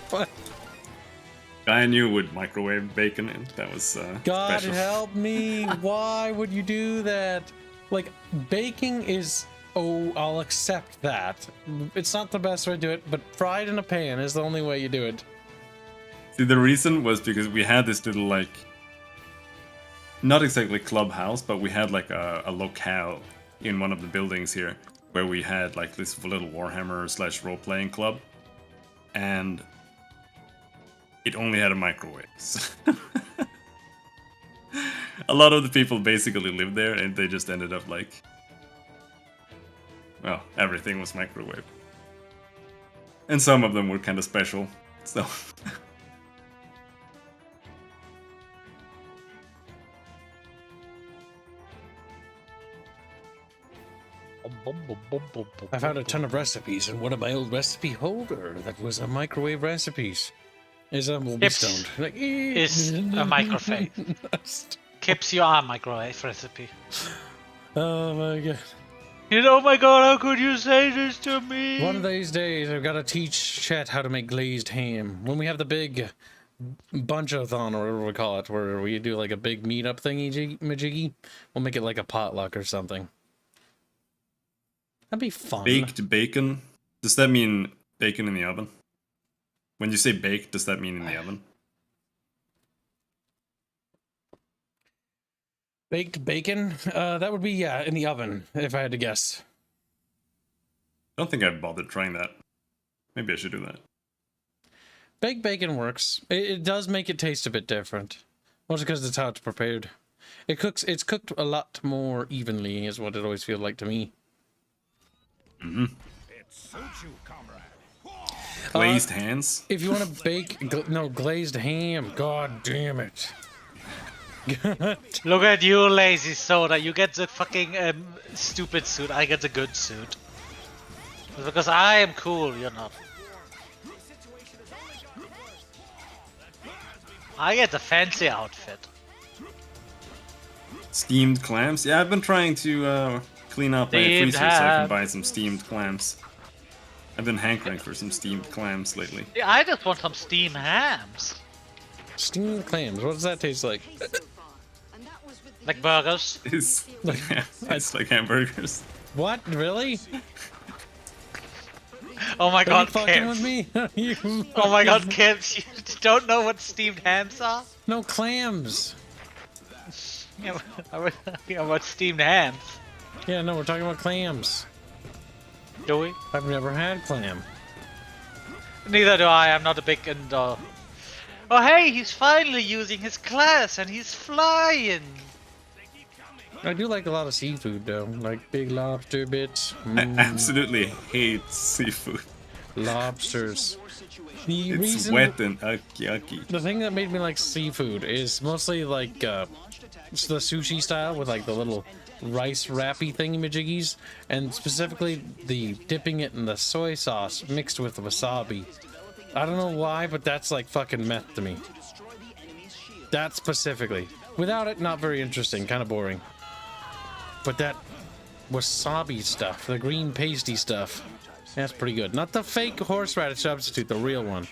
I knew would microwave bacon, and that was God special. help me! Why would you do that? Like, baking is. Oh, I'll accept that. It's not the best way to do it, but fried in a pan is the only way you do it. See, the reason was because we had this little, like, not exactly clubhouse, but we had like a locale in one of the buildings here where we had like this little Warhammer / role-playing club, and it only had a microwave. A lot of the people basically lived there, and they just ended up like, well, everything was microwaved. And some of them were kind of special, so... I found a ton of recipes in one of my old recipe holder that was a microwave recipes. Is a will be stoned. Like, Is a microwave. Kips, you are a microwave recipe. Oh my god. You know, oh my god, how could you say this to me? One of these days, I've got to teach chat how to make glazed ham. When we have the big bunch-a-thon, or whatever we call it, where we do like a big meetup thingy majiggy, we'll make it like a potluck or something. That'd be fun. Baked bacon? Does that mean bacon in the oven? When you say baked, does that mean in the oven? Baked bacon? That would be, yeah, in the oven, if I had to guess. I don't think I've bothered trying that. Maybe I should do that. Baked bacon works. It does make it taste a bit different. Mostly because it's how it's prepared. It's cooked a lot more evenly, is what it always feels like to me. Mm-hmm. It suits you, comrade. Glazed hands? If you want to bake, glazed ham. God damn it. Look at you, lazy soda. You get the fucking stupid suit. I get the good suit. It's because I am cool, you're not. I get the fancy outfit. Steamed clams? Yeah, I've been trying to clean out my freezer so I can buy some steamed clams. I've been hankering for some steamed clams lately. Yeah, I just want some steamed hams. Steamed clams. What does that taste like? Like burgers. It's like hamburgers. What? Really? Oh my Are god, you fucking Kim. with me? Oh my god, Kim, you don't know what steamed hams are? No clams. Yeah, we're talking about steamed hams. Yeah, no, we're talking about clams. Do we? I've never had clam. Neither do I. I'm not a big Oh hey, he's finally using his class and he's flying. I do like a lot of seafood though, like big lobster bits. I absolutely hate seafood. Lobsters. The It's reason, wet and yucky. the thing that made me like seafood is mostly like it's the sushi style with like the little rice wrappy thingy-majiggies, and specifically the dipping it in the soy sauce mixed with wasabi. I don't know why, but that's like fucking meth to me. That specifically. Without it, not very interesting, kind of boring. But that wasabi stuff, the green pasty stuff, that's pretty good. Not the fake horseradish substitute, the real one.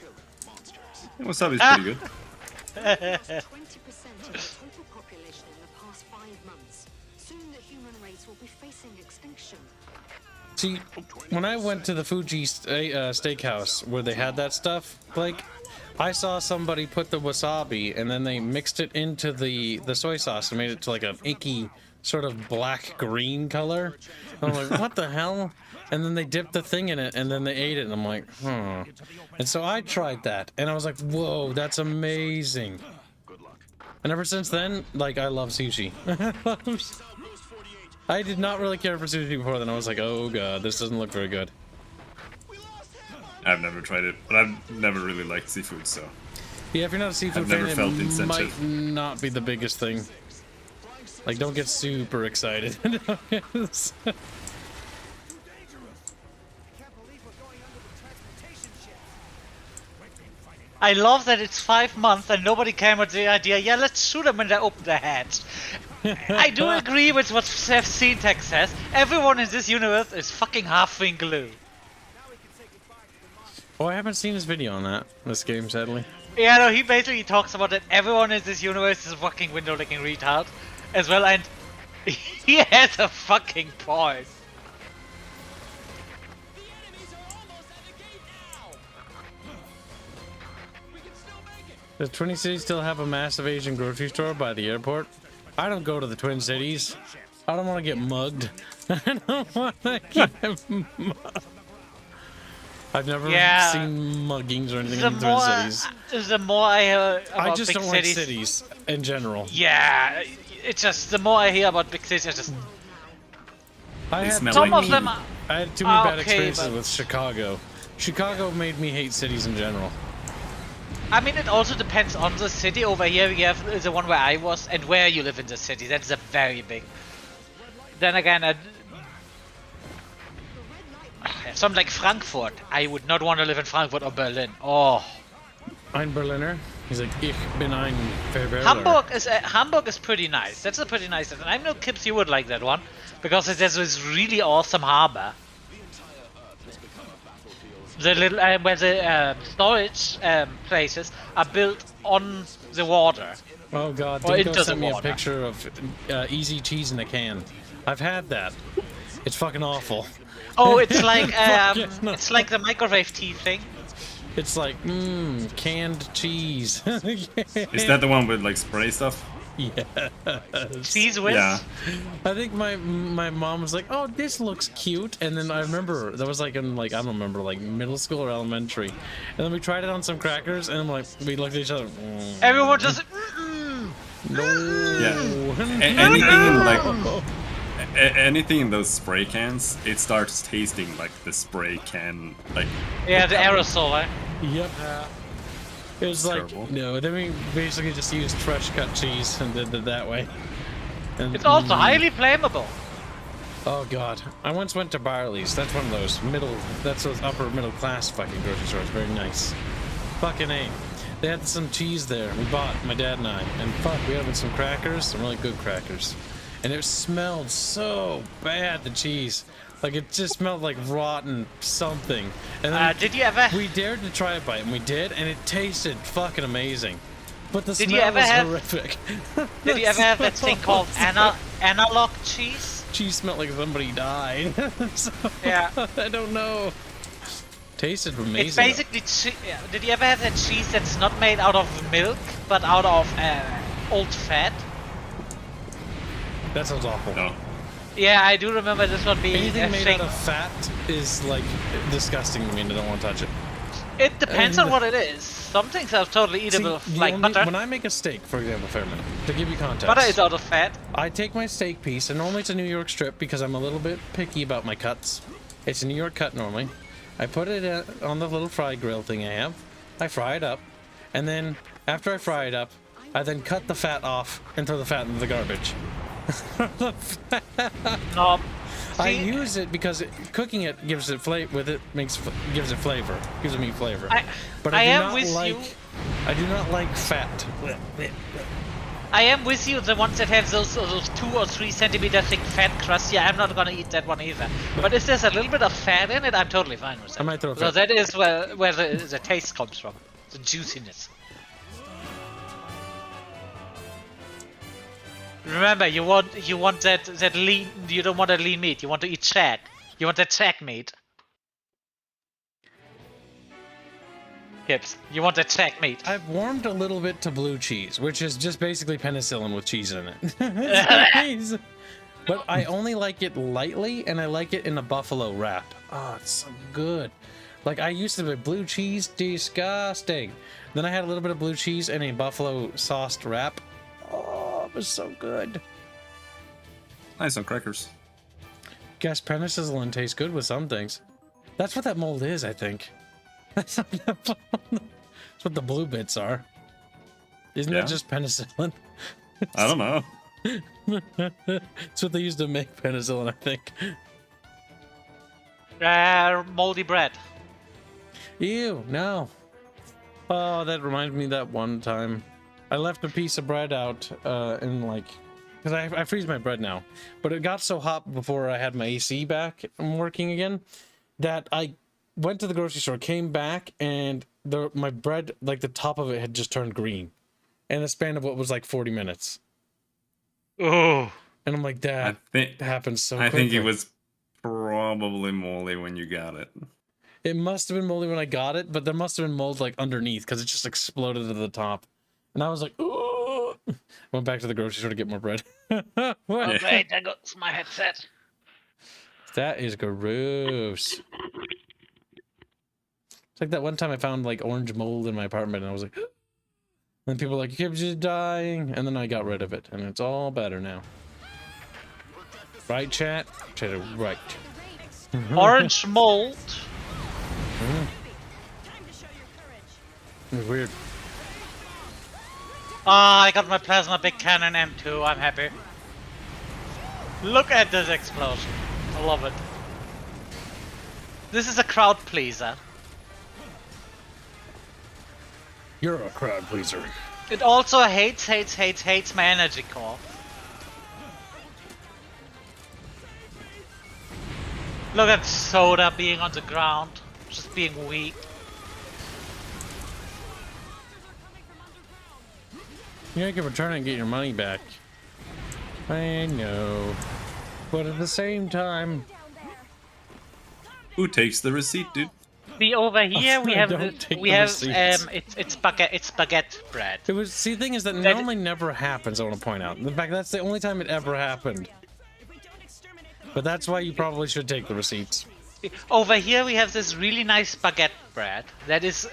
Wasabi's pretty good. 20% of the total population in the past 5 months. Soon the human race will be facing extinction. See, when I went to the Fuji steakhouse where they had that stuff, like, I saw somebody put the wasabi and then they mixed it into the soy sauce and made it to like an inky sort of black-green color. I'm like, what the hell? And then they dipped the thing in it and then they ate it and I'm like, huh. And so I tried that and I was like, whoa, that's amazing. And ever since then, like, I love sushi. I did not really care for sushi before then. I was like, oh god, this doesn't look very good. I've never tried it, but I've never really liked seafood, so... Yeah, if you're not a seafood I've never fan, felt it incentive. might not be the biggest thing. Like, don't get super excited. Can't believe we're going under the transportation ship. We've been fighting I love that it's 5 months and nobody came with the idea, yeah, let's shoot them when they open their heads. I do agree with what Seth Syntax says. Everyone in this universe is fucking half-wing glue. Oh, I haven't seen his video on that. This game, sadly. Yeah, no, he basically talks about that everyone in this universe is a fucking window-licking retard as well, and he has a fucking point. Does Twin Cities still have a massive Asian grocery store by the airport? I don't go to the Twin Cities. I don't want to get mugged. I don't want to get mugged. I've never seen muggings or anything in the Twin Cities. The more I hear about I just big don't cities, like cities in general. Yeah, it's just the more I hear about big cities, I just I had some of them. I had too many bad Okay, experiences but- with Chicago. Chicago made me hate cities in general. I mean, it also depends on the city. Over here, we have the one where I was, and where you live in the city. That's a very big. Then again, something like Frankfurt. I would not want to live in Frankfurt or Berlin. Oh, Ein Berliner. He's like, ich bin ein Verberler. Hamburg is pretty nice. That's a pretty nice. And I know, Kips, you would like that one because it has this really awesome harbor. The little where the storage places are built on the water. Oh god, Or Dinko into sent the me a water. picture of easy cheese in a can. I've had that. It's fucking awful. Oh, it's like Fucking it's like the microwave tea thing. It's like, canned cheese. Is that the one with like spray stuff? Yeah. Cheese whiz. Yeah. I think my mom was like, "Oh, this looks cute," and then I remember that was like in like I don't remember like middle school or elementary, and then we tried it on some crackers, and I'm like, we looked at each other. Everyone just. No. Yeah. Anything in like anything in those spray cans, it starts tasting like the spray can, like. Yeah, the aerosol. Eh? Yep. It was like terrible. no. Then we basically just used fresh cut cheese and did it that way. And, It's also highly flammable. Oh god, I once went to Barley's. That's one of those that's those upper middle class fucking grocery stores. Very nice. Fucking A. They had some cheese there. We bought, my dad and I, and fuck, we had some crackers, some really good crackers, and it smelled so bad. The cheese, like it just smelled like rotten something. And then Did you ever? we dared to try a bite, and we did, and it tasted fucking amazing. But the Did you smell ever was have- horrific. Did you ever have that thing called analog cheese? Cheese smelled like somebody died. So, Yeah. I don't know. Tasted amazing. It's basically. Did you ever have that cheese that's not made out of milk, but out of old fat? That sounds awful. No. Yeah, I do remember this one being Anything a made thing. out of fat is like disgusting to me, and I don't want to touch it. It depends on what it is. Some things are totally eatable, See, like butter. when I make a steak, for example, Fairman, to give you context, Butter is out of fat. I take my steak piece, and normally it's a New York strip because I'm a little bit picky about my cuts. It's a New York cut normally. I put it on the little fry grill thing I have. I fry it up, and then after I fry it up, I then cut the fat off and throw the fat into the garbage. No. I See, use it because cooking it gives it flavor. Gives it flavor. Gives the meat flavor. But I I do am not with like. you. I do not like fat. I am with you. The ones that have those 2 or 3 centimeter thick fat crust. Yeah, I'm not gonna eat that one either. But if there's a little bit of fat in it, I'm totally fine with that. I might throw because fat. that is where the taste comes from, the juiciness. Remember, you want that lean. You don't want that lean meat. You want to eat shag. You want that shag meat. Hips. You want that shag meat. I've warmed a little bit to blue cheese, which is just basically penicillin with cheese in it. But I only like it lightly, and I like it in a buffalo wrap. Oh, it's so good. Like, I used to be blue cheese, disgusting. Then I had a little bit of blue cheese and a buffalo sauced wrap. Oh, it was so good. Nice on crackers. Guess penicillin tastes good with some things. That's what that mold is, I think. That's what the blue bits are. Isn't Yeah. that just penicillin? I don't know. It's what they used to make penicillin, I think. Moldy bread. Ew, no. Oh, that reminds me of that one time. I left a piece of bread out in like... Because I freeze my bread now. But it got so hot before I had my AC back and working again that I went to the grocery store, came back, and my bread, like the top of it had just turned green. In the span of what was like 40 minutes. Oh. And I'm like, that happens so quickly. I think it was probably moldy when you got it. It must have been moldy when I got it, but there must have been mold like underneath because it just exploded to the top. And I was like, ooh. Went back to the grocery store to get more bread. Oh, great, I got my headset. That is gross. It's like that one time I found like orange mold in my apartment and I was like, and people were like, your kid's just dying. And then I got rid of it and it's all better now. Right, chat? Chat, right. Orange mold. It's weird. Ah, I got my plasma big cannon M2. I'm happy. Look at this explosion. I love it. This is a crowd pleaser. You're a crowd pleaser. It also hates my energy core. Look at Soda being on the ground, just being weak. Yeah, you can return it and get your money back. I know. But at the same time... Who takes the receipt, dude? See, over here we have it's baguette bread. It was, see, the thing is that normally never happens, I want to point out. In fact, that's the only time it ever happened. But that's why you probably should take the receipts. Over here we have this really nice baguette bread that is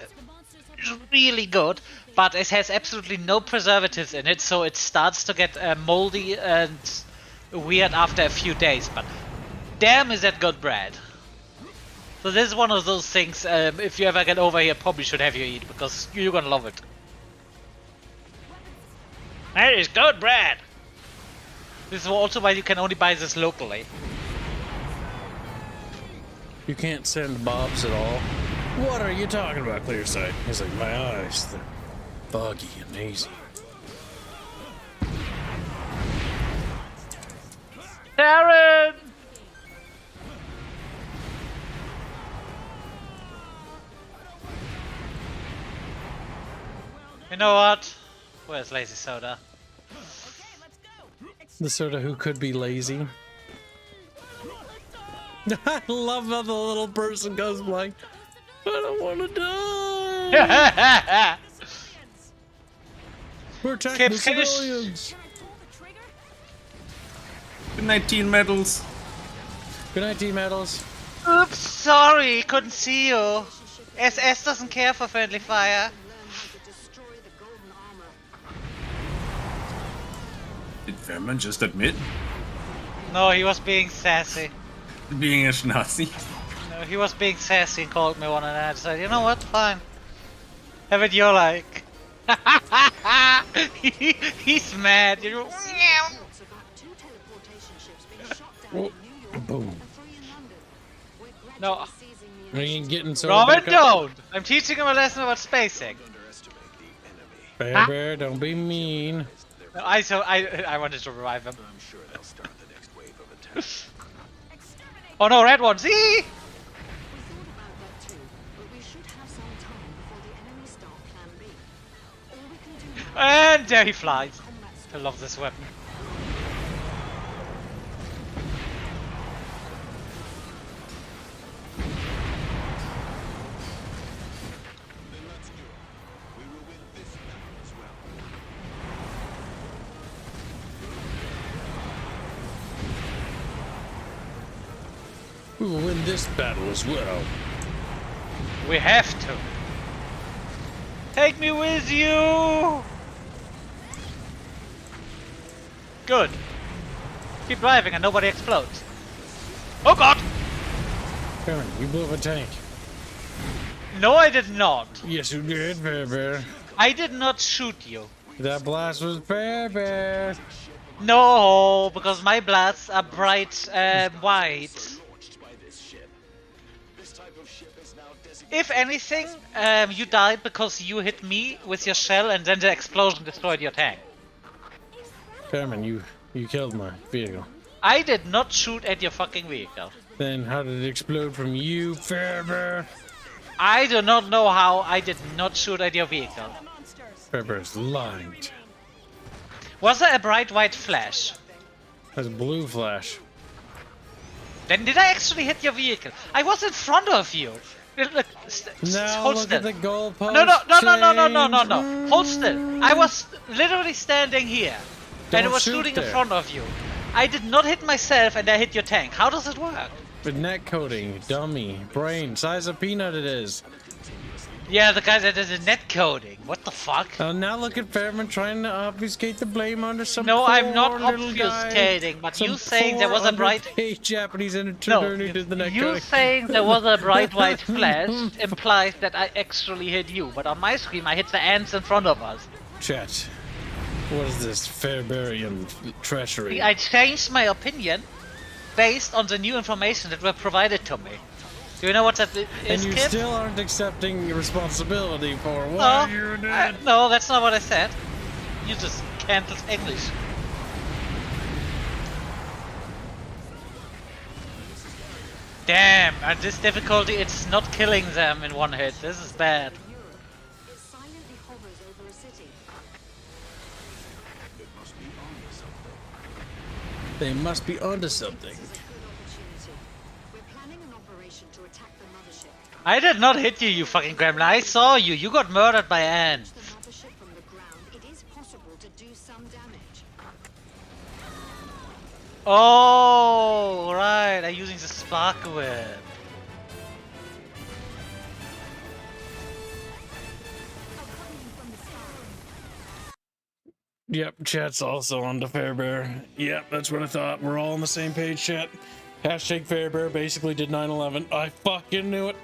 really good, but it has absolutely no preservatives in it, so it starts to get moldy and weird after a few days. But damn, is that good bread! So this is one of those things. If you ever get over here, probably should have you eat because you're gonna love it. That is good bread. This is also why you can only buy this locally. You can't send Bob's at all. What are you talking about, Clear Sight? He's like, my eyes, they're foggy and hazy. Darren! You know what? Where's Lazy Soda? The Soda who could be lazy. I love how the little person goes like, I don't want to die. We're attacking the civilians. Good night, Teen Medals. Good night, T-Medals. Oops, sorry, couldn't see you. SS doesn't care for friendly fire. Did Vermin just admit No, he was being sassy. being a Nazi? No, he was being sassy and called me one and I said, you know what, fine. Have it your like. He's mad. You Oh, boom. No. We ain't getting so. Robin, don't! I'm teaching him a lesson about spacing. Bear, bear, don't be mean. No, I wanted to revive him. I'm sure they'll start the next wave of attacks. Oh no, red one, see? We thought about that too, but we should have some time before the enemy start Plan B. All we can do now And there he flies. is combat I speed. love this weapon. Then let's do it. We will win this battle as well. We will win this battle as well. We have to. Take me with you! Good. Keep driving and nobody explodes. Oh god! Karen, you blew up a tank. No, I did not. Yes, you did, Bear Bear. I did not shoot you. That blast was Bear Bear. No, because my blasts are bright white. Launched by this ship. This type of ship is now If anything, you died because you hit me with your shell and then the explosion destroyed your tank. Fairman, you killed my vehicle. I did not shoot at your fucking vehicle. Then how did it explode from you, Fairbear? I do not know how I did not shoot at your vehicle. Fairbear's lying. Was there a bright white flash? That's a blue flash. Then did I actually hit your vehicle? I was in front of you. Look, Now hold look still. at the goalpost. No. Hold still. I was literally standing here. And Don't I was shoot shooting in there. front of you. I did not hit myself and I hit your tank. How does it work? With net coating, dummy, brain, size of peanut it is. Yeah, the guy that did the net coding. What the fuck? Now look at Fairman trying to obfuscate the blame onto some No, I'm not poor little guy. obfuscating, but Some you saying there poor was a bright... underpaid Japanese intern No, who did the net you coding. saying there was a bright white flash implies that I actually hit you, but on my screen I hit the ants in front of us. Chat, what is this Fairbarian treachery? I changed my opinion based on the new information that were provided to me. Do you know what that is, And you kid? still aren't accepting responsibility for what you did. No, that's not what I said. You just can't English. Damn, at this difficulty it's not killing them in one hit. This is bad. It silently hovers over a city. They must be onto something. Good opportunity. We're planning an operation to attack the mothership. I did not hit you, you fucking gremlin. I saw you. You got murdered by ants. The mothership from the ground, it is possible to do some damage. Oh, right. I'm using the spark web. Yep, chat's also on to Fairbear. Yep, that's what I thought. We're all on the same page, chat. Hashtag Fairbear basically did 9/11. I fucking knew it.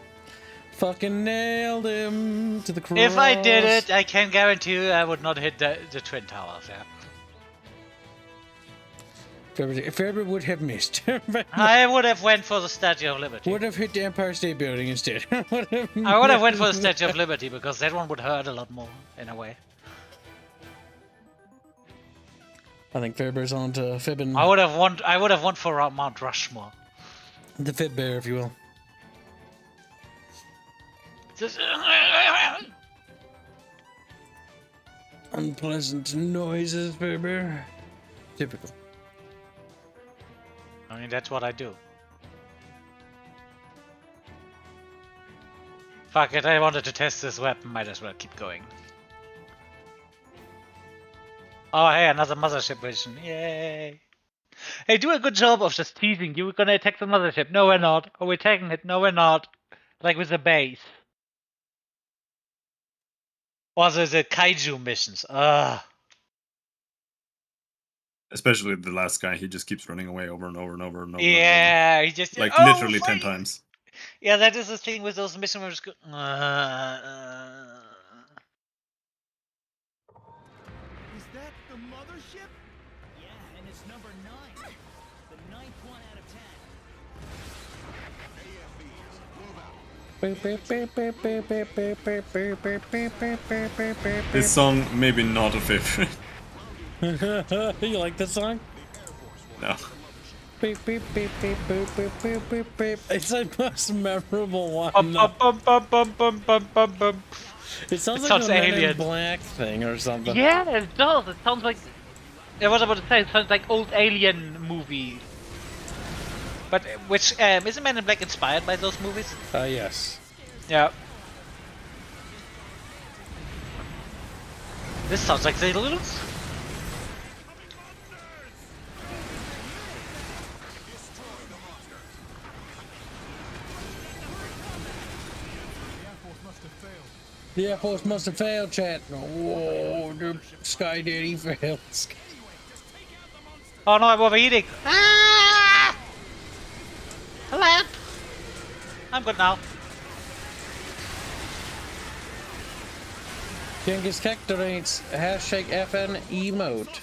Fucking nailed him to the cross. If I did it, I can guarantee you I would not hit the Twin Towers, yeah. Fairbear would have missed. I would have went for the Statue of Liberty. Would have hit the Empire State Building instead. I would have went for the Statue of Liberty because that one would hurt a lot more, in a way. I think Fairbear's on to Fibbin. I would have won for Mount Rushmore. The Fibbear, if you will. Just... Unpleasant noises, Fairbear. Typical. I mean, that's what I do. Fuck it, I wanted to test this weapon, might as well keep going. Oh hey, another mothership mission, yay! Hey, do a good job of just teasing, you were gonna attack the mothership. No we're not. Oh, we're attacking it. No we're not. Like with the base. Or the kaiju missions. Ugh. Especially the last guy, he just keeps running away over and over and over and over. Yeah, he just... Like oh, literally 10 fight! times. Yeah, that is the thing with those missions where it's go... Is that the mothership? Yeah, and it's number 9. The 9th one out of 10. This song, maybe not a favorite. You like this song? No. It's the most memorable one. It sounds like a Men in alien. Black thing or something. Yeah, it does. It sounds like... I was about to say, it sounds like old Alien movie. But which, isn't Men in Black inspired by those movies? Yes. Yeah. This sounds like the Aliens. The Air Force must have failed, chat. Oh, the Sky Daddy failed. Oh no, I'm overheating. Ah! Hello. I'm good now. Genghis Tech donates hashtag FN emote.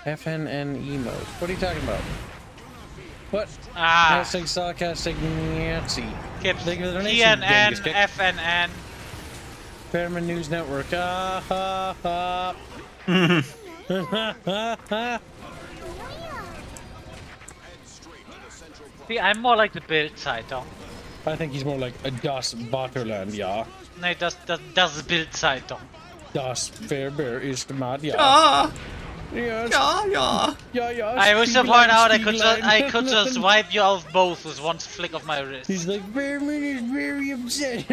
FNN emote. What are you talking about? What? Ah. Hashtag sarcastic Nazi. Kips. Thank you for the donation, TNN, Genghis Kid. FNN. Fairman News Network. Ah ha ha. See, I'm more like the build side, though. I think he's more like a Das Vaterland, ja. No, das Bild side, though. Das Fairbear ist mad, ja. Ah, Yes. yeah, yeah. Ja, ja. I wish to Spiegelein, point out Spiegelein. I could just wipe you off both with one flick of my wrist. He's like, Fairman is very upset.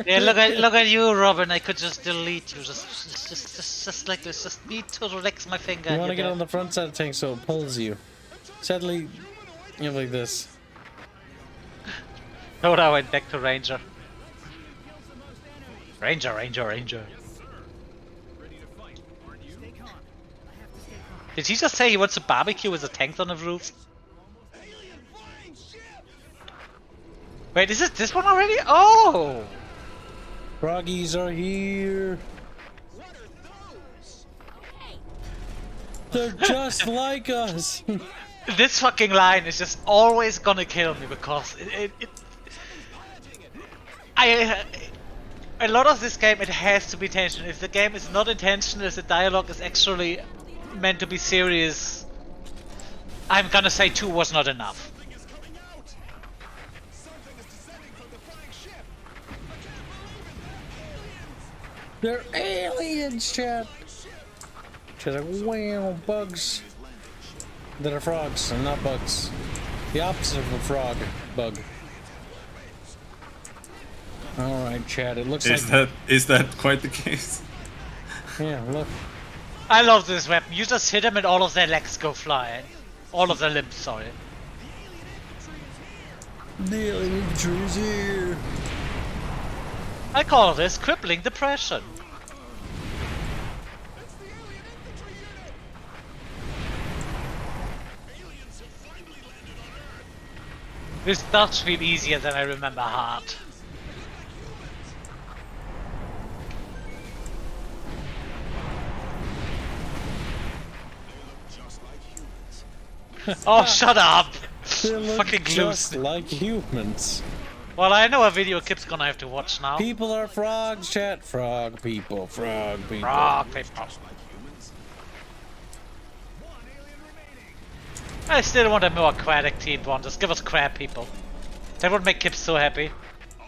Yeah, look at you, Robin. I could just delete you, just like this. Just need to relax my finger. You and want to you're get on dead. the front side of the tank so it pulls you. Sadly, you have like this. Oh, I went back to Ranger. Ranger. Did he just say he wants a barbecue with a tank on the roof? Wait, is it this one already? Oh! Froggies are here. They're just like us. This fucking line is just always gonna kill me because a lot of this game, it has to be intentional. If the game is not intentional, if the dialogue is actually meant to be serious, I'm gonna say 2 was not enough. They're aliens, chat. She's like, wow, bugs. That are frogs and not bugs. The opposite of a frog, bug. Alright, chat, it looks Is that quite the case? Yeah, look. I love this weapon. You just hit them and all of their legs go flying. All of their limbs, sorry. The alien infantry is here. I call this crippling depression. This does feel easier than I remember hard. Oh, shut up! They look Fucking just loose. like humans. Well, I know a video Kip's gonna have to watch now. People are frogs, chat. Frog people, frog people. Frog people. I still want a more aquatic team one. Just give us crab people. That would make Kip so happy.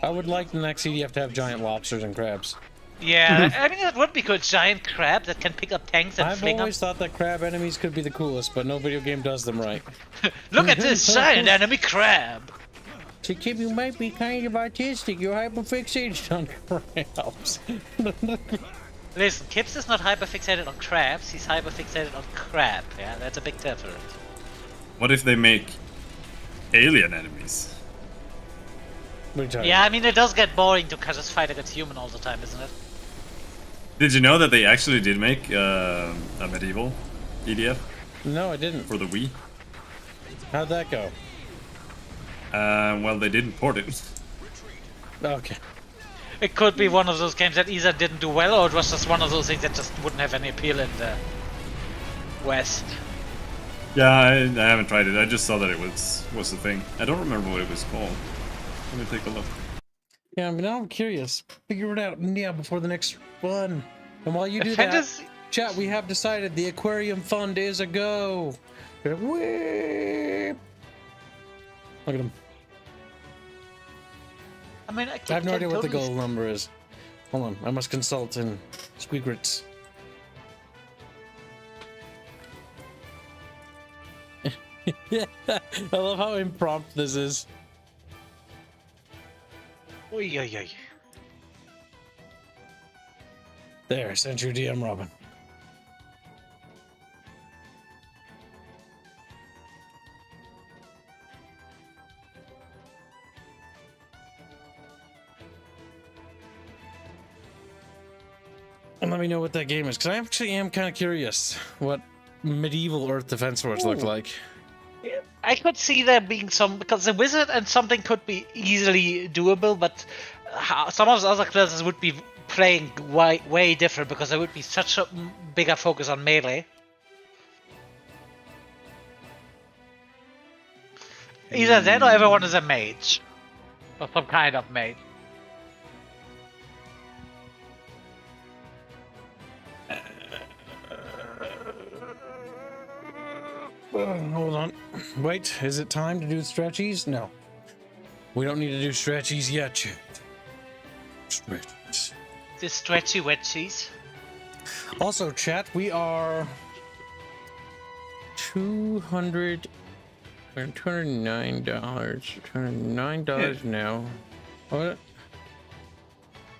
I would like the next CDF to have giant lobsters and crabs. Yeah, I mean that would be good. Giant crab that can pick up tanks and I've fling always thought that crab enemies could be the coolest, but no video game does them right. them. Look at this giant enemy crab. To Kip, you might be kind of autistic. You're hyperfixated on crabs. Listen, Kips is not hyperfixated on crabs. He's hyperfixated on crab. Yeah, that's a big difference. What if they make alien enemies? What are you talking Yeah, I mean it does get boring to just fight against human all the time, isn't it? Did you know that they actually did make a medieval EDF No, I didn't. for the Wii? How'd that go? Well, they didn't port it. Okay. It could be one of those games that either didn't do well or it was just one of those things that just wouldn't have any appeal in the West. Yeah, I haven't tried it. I just saw that it was the thing. I don't remember what it was called. Let me take a look. Yeah, I mean, I'm curious. Figure it out, yeah, before the next one. And while you do Fantasy- that, chat, we have decided the aquarium fund is a go. Whip. Look at him. I mean, I have no idea what the goal number is. Hold on, I must consult in Squeakrits. I love how impromptu this is. Oy, oy, oy. There, sent you DM, Robin. And let me know what that game is, because I actually am kind of curious what medieval Earth Defense Force looked like. I could see there being some, because the wizard and something could be easily doable, but some of the other classes would be playing way different because there would be such a bigger focus on melee. Either that or everyone is a mage. Or some kind of mage. Hold on. Wait, is it time to do stretchies? No. We don't need to do stretchies yet, chat. Stretchies. The stretchy wetchies. Also, chat, we are $209. $209 now. What?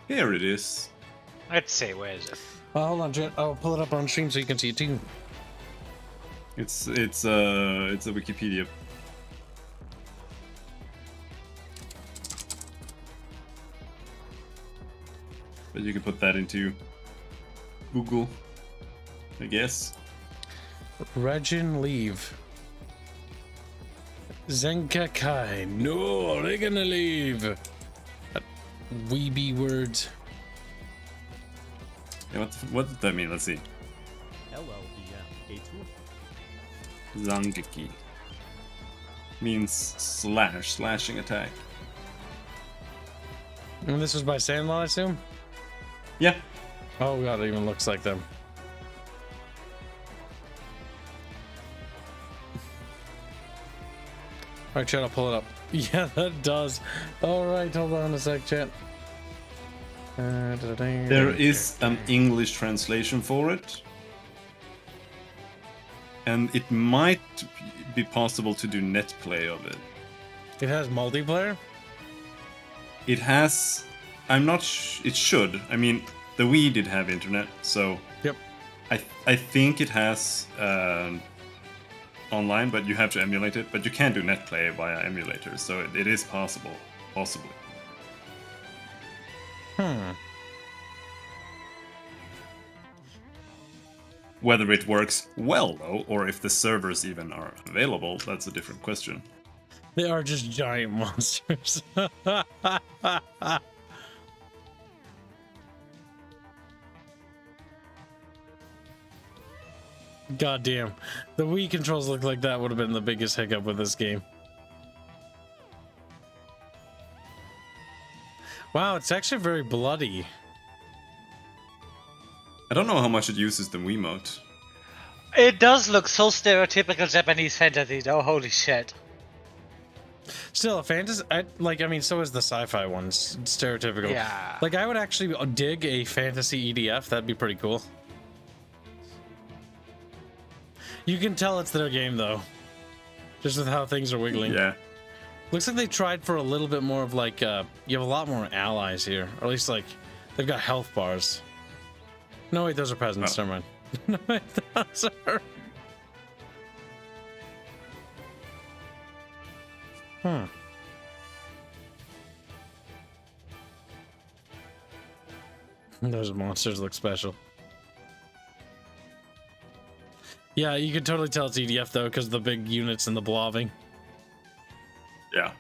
Here it is. Let's see, where is it? Hold on, chat. I'll pull it up on stream so you can see it too. It's a Wikipedia. But you can put that into Google, I guess. Regin leave. Zenka Kai. No, they're gonna leave. Weeby words. Yeah, what did that mean? Let's see. Zangeki means slashing attack. And this was by Sandlot, I assume? Yeah. Oh god, it even looks like them. Alright, chat, I'll pull it up. Yeah, that does. Alright, hold on a sec, chat. There is an English translation for it. And it might be possible to do net play of it. It has multiplayer? It has... I'm not... it should. I mean, the Wii did have internet, so... Yep. I think it has online, but you have to emulate it. But you can do net play via emulator, so it is possible. Possibly. Whether it works well, though, or if the servers even are available, that's a different question. They are just giant monsters. God damn. The Wii controls look like that would have been the biggest hiccup with this game. Wow, it's actually very bloody. I don't know how much it uses the Wiimote. It does look so stereotypical Japanese fantasy, though. Holy shit. Still, a fantasy, I mean, so is the sci-fi ones. It's stereotypical. Yeah. Like, I would actually dig a fantasy EDF. That'd be pretty cool. You can tell it's their game, though. Just with how things are wiggling. Yeah. Looks like they tried for a little bit more of, like, you have a lot more allies here. Or at least, like, they've got health bars. No, wait, those are peasants. Oh. Never mind. No, wait, those are... Huh. Those monsters look special. Yeah, you can totally tell it's EDF though, because of the big units and the blobbing. Yeah.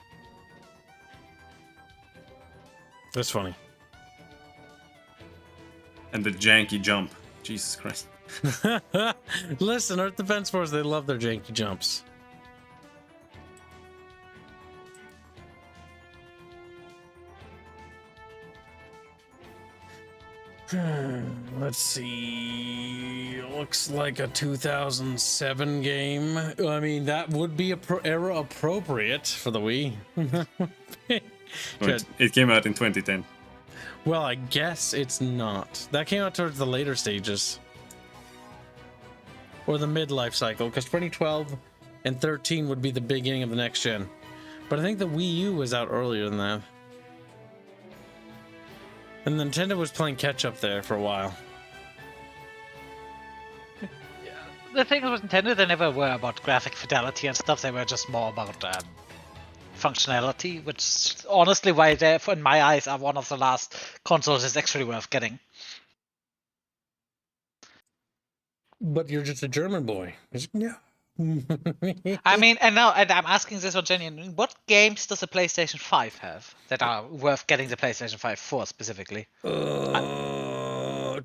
That's funny. And the janky jump. Jesus Christ. Listen, Earth Defense Force, they love their janky jumps. Let's see. Looks like a 2007 game. I mean, that would be era appropriate for the Wii. It came out in 2010. Well, I guess it's not. That came out towards the later stages. Or the mid-life cycle, because 2012 and 13 would be the beginning of the next gen. But I think the Wii U was out earlier than that. And Nintendo was playing catch-up there for a while. The thing with Nintendo, they never were about graphic fidelity and stuff. They were just more about functionality, which honestly, why they, in my eyes, are one of the last consoles that's actually worth getting. But you're just a German boy. Yeah. I mean, and I'm asking this on genuine. What games does the PlayStation 5 have that are worth getting the PlayStation 5 for specifically?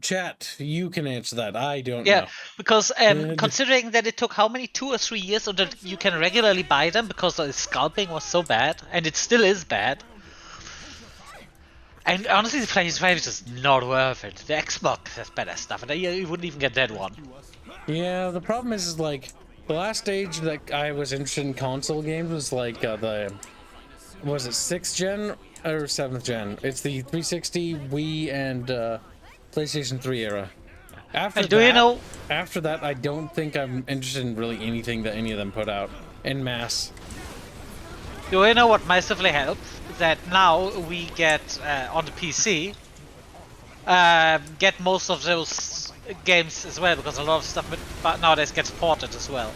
chat, you can answer that. I don't Yeah, know. because considering that it took how many 2 or 3 years so that you can regularly buy them because the scalping was so bad, and it still is bad. And honestly, the PlayStation 5 is just not worth it. The Xbox has better stuff, and you wouldn't even get that one. Yeah, the problem is like the last stage that I was interested in console games was like was it 6th gen or 7th gen? It's the 360, Wii, and PlayStation 3 era. After And do you know? After that, I don't think I'm interested in really anything that any of them put out en masse. Do you know what massively helps? That now we get on the PC get most of those games as well, because a lot of stuff nowadays gets ported as well.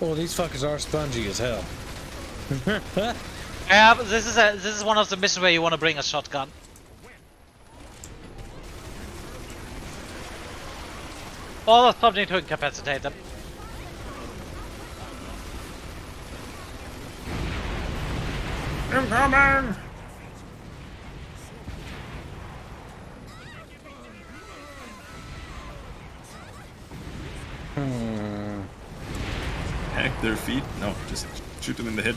Oh, these fuckers are spongy as hell. Yeah, but this is one of the missions where you want to bring a shotgun. Or something to incapacitate them. Incoming! Hack their feet? No, just shoot them in the head.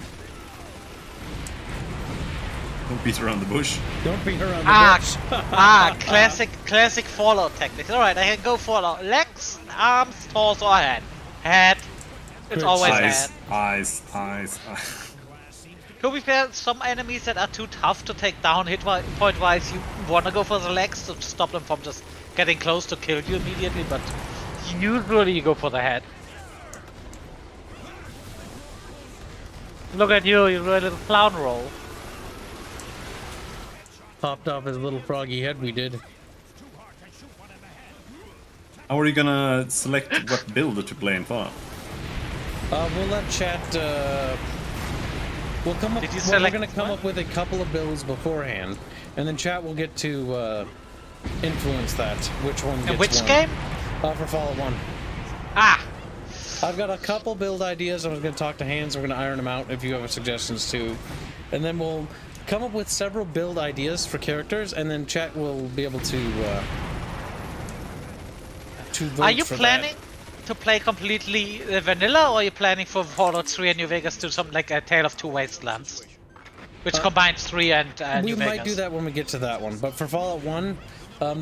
Don't beat around the bush. Don't beat her on the bush. Classic Fallout tactics. Alright, I can go for legs, arms, torso, or head. Head. It's always head. Eyes. To be fair, some enemies that are too tough to take down hit point wise, you wanna go for the legs to stop them from just getting close to kill you immediately, but usually you go for the head. Look at you do a little clown roll. Popped off his little froggy head, we did. How are you gonna select what build to play in for? We'll let chat. We'll come up. Did you We're select gonna come one? up with a couple of builds beforehand, and then chat will get to influence that. Which one gets And which one. game? For Fallout 1. Ah! I've got a couple build ideas. I'm gonna talk to Hans. We're gonna iron them out if you have suggestions too, and then we'll come up with several build ideas for characters, and then chat will be able to vote. Are you for planning to play completely vanilla, or are you planning for Fallout 3 and New Vegas to something like a Tale of Two Wastelands? Which combines 3 and We New Vegas. might do that when we get to that one, but for Fallout 1,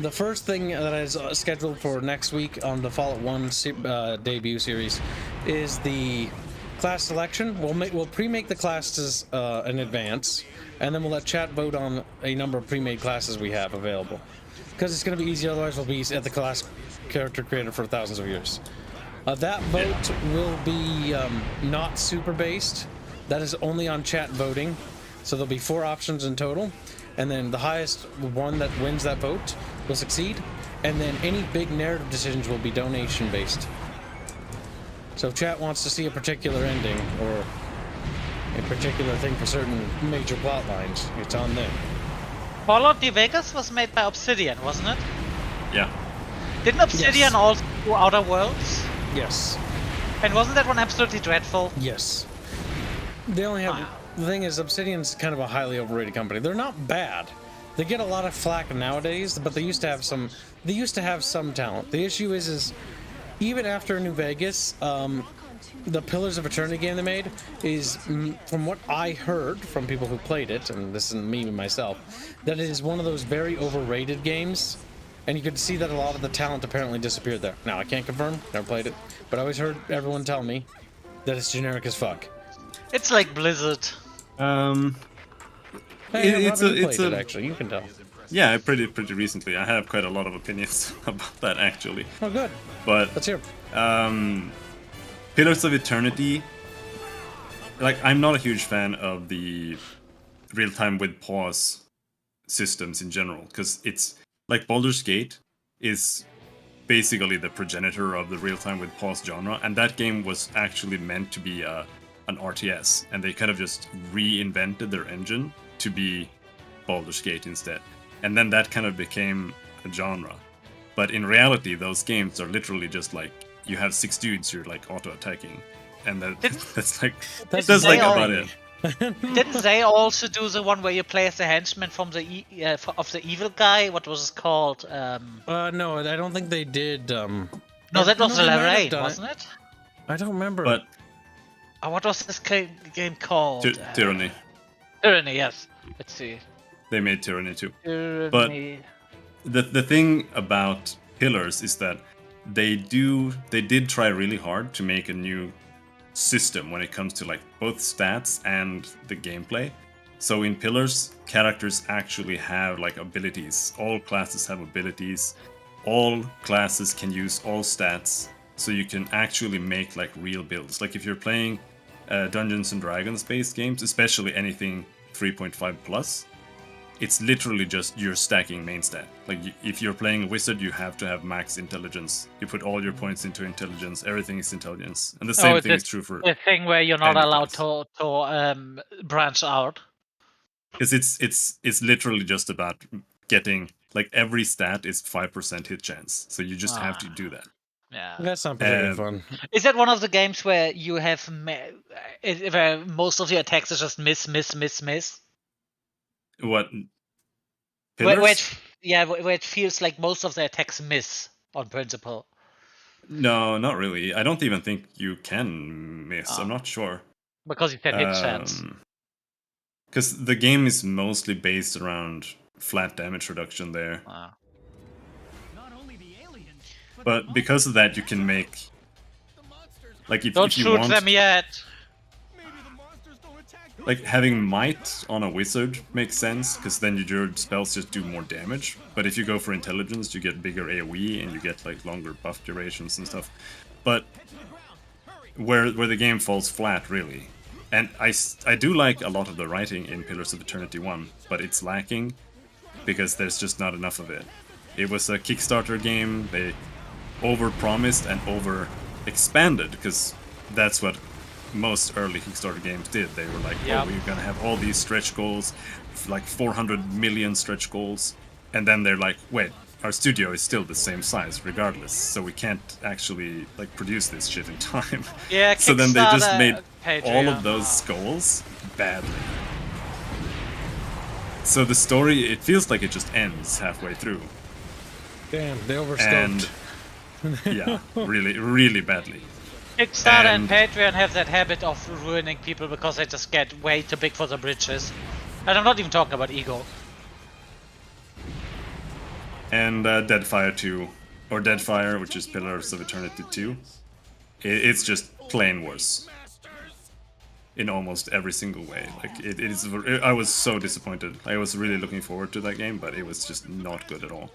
the first thing that is scheduled for next week on the Fallout 1 debut series is the class selection. We'll pre-make the classes in advance, and then we'll let chat vote on a number of pre-made classes we have available. Because it's going to be easy, otherwise we'll be at the class character creator for thousands of years. That vote will be not super based. That is only on chat voting. So there'll be 4 options in total. And then the highest one that wins that vote will succeed. And then any big narrative decisions will be donation based. So if chat wants to see a particular ending or a particular thing for certain major plot lines, it's on them. Fallout New Vegas was made by Obsidian, wasn't it? Yeah. Didn't Obsidian Yes. also do Outer Worlds? Yes. And wasn't that one absolutely dreadful? Yes. They only have... The thing is, Obsidian's kind of a highly overrated company. They're not bad. They get a lot of flack nowadays, but they used to have some... They used to have some talent. The issue is even after New Vegas, the Pillars of Eternity game they made is, from what I heard from people who played it, and this isn't me myself, that it is one of those very overrated games, and you could see that a lot of the talent apparently disappeared there. Now, I can't confirm, never played it, but I always heard everyone tell me that it's generic as fuck. It's like Blizzard. Hey, it's it, actually, you can tell. Yeah, pretty recently. I have quite a lot of opinions about that actually. Oh, good. But Let's hear. Pillars of Eternity, like, I'm not a huge fan of the real-time with pause systems in general, because it's like Baldur's Gate is basically the progenitor of the real-time with pause genre, and that game was actually meant to be an RTS, and they kind of just reinvented their engine to be Baldur's Gate instead, and then that kind of became a genre. But in reality, those games are literally just like, you have 6 dudes you're like auto-attacking, and that's like That's like all. about it. Didn't they also do the one where you play as the henchman from the of the evil guy? What was it called? No, I don't think they did. No, that was the they level might have 8, done wasn't it? I don't remember. But What was this game called? Tyranny. Tyranny, yes. Let's see. They made Tyranny too. Tyranny. The thing about Pillars is that they did try really hard to make a new system when it comes to like both stats and the gameplay. So in Pillars, characters actually have like abilities. All classes have abilities. All classes can use all stats. So you can actually make like real builds. Like if you're playing Dungeons and Dragons based games, especially anything 3.5 plus, it's literally just you're stacking main stat. Like if you're playing a wizard, you have to have max intelligence. You put all your points into intelligence. Everything is intelligence, and the same thing is true for the thing where you're not any allowed class. to branch out. Because it's literally just about getting like every stat is 5% hit chance, so you just have to do that. Yeah. That sounds pretty fun. Is that one of the games where you have where most of your attacks are just miss? What? Where Pillars? where it feels like most of the attacks miss on principle. No, not really. I don't even think you can miss. I'm not sure. Because you said hit chance. Because the game is mostly based around flat damage reduction there. Not only the aliens, But because of that, you can make like if Don't you shoot want, them yet. Maybe the monsters don't attack. like having might on a wizard makes sense because then your spells just do more damage. But if you go for intelligence, you get bigger AOE and you get like longer buff durations and stuff. But where the game falls flat really, and I do like a lot of the writing in Pillars of Eternity 1, but it's lacking because there's just not enough of it. It was a Kickstarter game. They over-promised and over-expanded because that's what most early Kickstarter games did. They were like, Yeah. oh, we're gonna have all these stretch goals, like 400 million stretch goals, and then they're like, wait, our studio is still the same size regardless, so we can't actually like produce this shit in time. Yeah, So then they just Kickstarter, made all Patreon. of those goals badly. So the story, it feels like it just ends halfway through. Damn, they overstoked. And yeah, really, really badly. Kickstarter and and- Patreon have that habit of ruining people because they just get way too big for the bridges. And I'm not even talking about ego. And Deadfire 2, or Deadfire, which is Pillars of Eternity 2, it's just plain worse. In almost every single way. Like it is. I was so disappointed. I was really looking forward to that game, but it was just not good at all.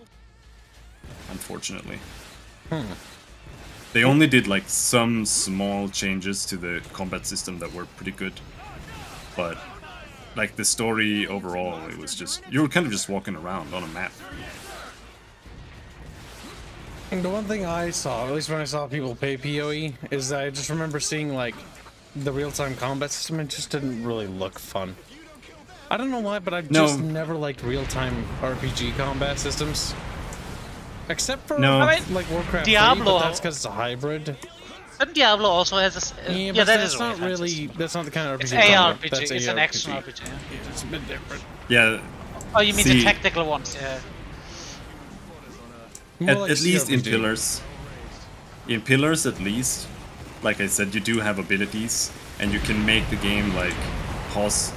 Unfortunately. They only did like some small changes to the combat system that were pretty good, but like the story overall, it was just you were kind of just walking around on a map. And the one thing I saw, at least when I saw people pay PoE, is I just remember seeing like the real-time combat system. It just didn't really look fun. I don't know why, but I've just never liked real-time RPG combat systems. Except for like Warcraft 3, Diablo. but that's because it's a hybrid. And Diablo also has this. Yeah, but that that's is not really really. That's not the kind of RPG. It's genre. ARPG. That's It's an ARPG. action RPG. Yeah, it's a bit different. Yeah. Oh, you mean the See, tactical ones? Yeah. More At, like at least in CRPG. Pillars. In Pillars, at least, like I said, you do have abilities, and you can make the game like pause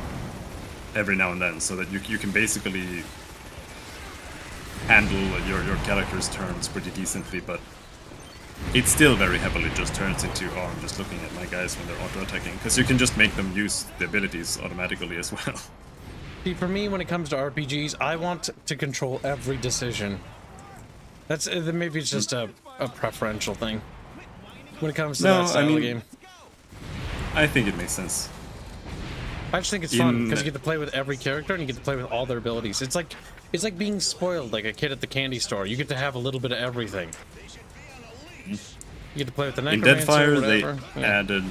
every now and then, so that you can basically handle your character's turns pretty decently, but it still very heavily just turns into, oh, I'm just looking at my guys when they're auto-attacking, because you can just make them use the abilities automatically as well. See, for me, when it comes to RPGs, I want to control every decision. That's maybe it's just a preferential thing. When it comes to that style of game, I think it makes sense. I just think it's fun because you get to play with every character and you get to play with all their abilities. It's like being spoiled like a kid at the candy store. You get to have a little bit of everything. You get to play with the In necromancer, Deadfire, whatever.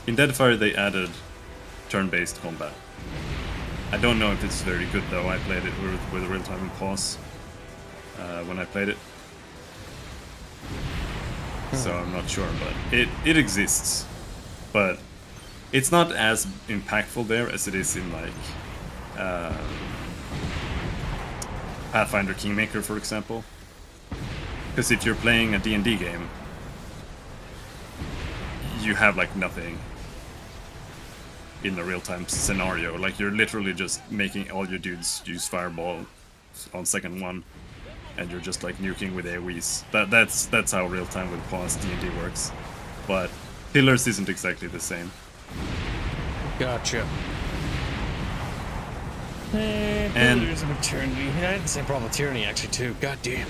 In Deadfire, they added turn-based combat. I don't know if it's very good though. I played it with real-time and pause when I played it, so I'm not sure. But it exists. But it's not as impactful there as it is in like Pathfinder Kingmaker, for example. Because if you're playing a D&D game, you have like nothing in the real-time scenario. Like you're literally just making all your dudes use fireball on second one, and you're just like nuking with AoEs. That's how real-time with Pawns D&D works. But Pillars isn't exactly the same. Gotcha. And there's an eternity. I had the same problem with Tyranny actually too. God damn.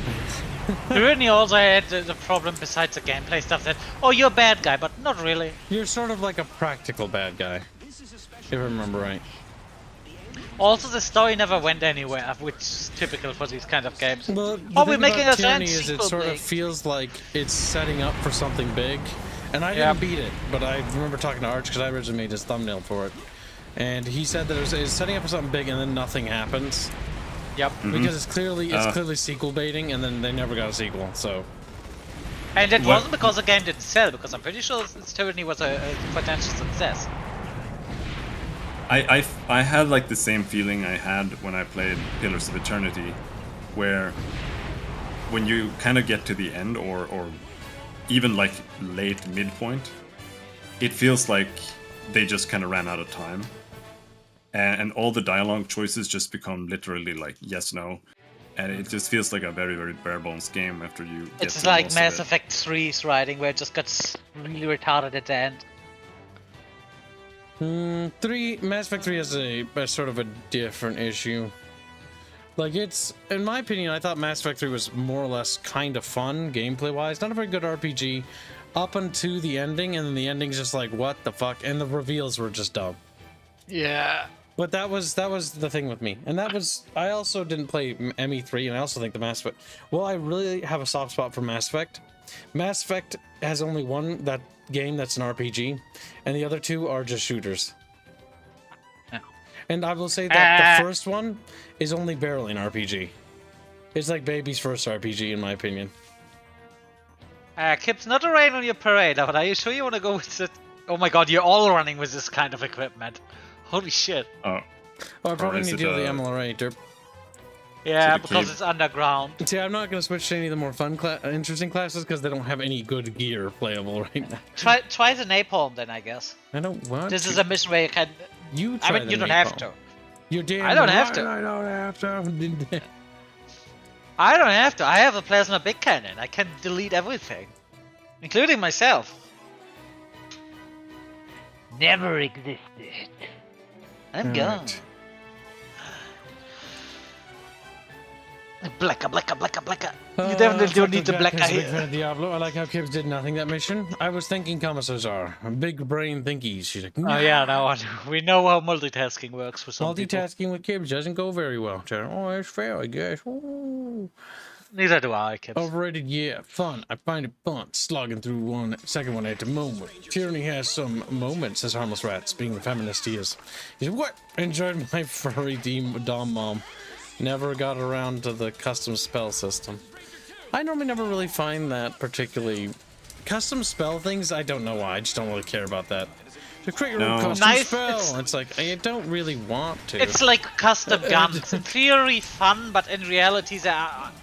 Tyranny also had the problem besides the gameplay stuff that, oh, you're a bad guy, but not really. You're sort of like a practical bad guy, if I remember right. Also, the story never went anywhere, which is typical for these kind of games. Well, Oh, we're making a Tyranny giant is it sequel sort of big. feels like it's setting up for something big, and I Yep. didn't beat it, but I remember talking to Arch because I originally made his thumbnail for it, and he said that it's setting up for something big and then nothing happens. Yep. Because it's clearly sequel baiting, and then they never got a sequel. So And it What- wasn't because the game didn't sell, because I'm pretty sure Tyranny was a potential success. I had like the same feeling I had when I played Pillars of Eternity, where when you kind of get to the end or even like late midpoint, it feels like they just kind of ran out of time, and all the dialogue choices just become literally like yes, no, and it just feels like a very, very bare bones game after you get It's through like most Mass of it. Effect 3's writing, where it just gets really retarded at the end. Mass Effect 3 has a sort of a different issue. Like it's, in my opinion, I thought Mass Effect 3 was more or less kind of fun gameplay wise, not a very good RPG, up until the ending, and then the ending's just like what the fuck, and the reveals were just dumb. Yeah. But that was the thing with me, and that was I also didn't play ME3, and I also think the Mass Effect. Well, I really have a soft spot for Mass Effect. Mass Effect has only one game that's an RPG, and the other two are just shooters. Yeah. And I will say that the first one is only barely an RPG. It's like baby's first RPG, in my opinion. Kip's not a rain on your parade, but are you sure you want to go with it? Oh my god, you're all running with this kind of equipment. Holy shit. Oh, Oh, I probably is need to it, do the uh, MLRA. Derp. Yeah, the because cave? it's underground. See, I'm not going to switch to any of the more fun, interesting classes because they don't have any good gear playable right now. Try the napalm then, I guess. I don't want This to. is a mission where you can... You I try mean, the you don't napalm. have to. You're damn I don't have right to. I don't have to. I don't have to. I have a plasma big cannon. I can delete everything. Including myself. Never existed. I'm gone. Alright. Blacka, blacka, blacka, blacka. You definitely don't need the blacka Big fan here. of Diablo. I like how Kibbs did nothing that mission. I was thinking commissars are big brain thinkies. She's like, Oh yeah, now we know how multitasking works for some people. multitasking with Kibbs doesn't go very well. Oh, that's fair, I guess. Ooh. Neither do I, Kips. Overrated, yeah. Fun. I find it fun. Slogging through second one at the moment. Tyranny has some moments, says Harmless Rats, being the feminist he is. He said, what? Enjoyed my furry dom mom. Never got around to the custom spell system. I normally never really find that particularly... Custom spell things, I don't know why. I just don't really care about that. To create your own No. custom Nice, spell. It's like, I don't really want to. It's like custom guns. In theory, fun, but in reality,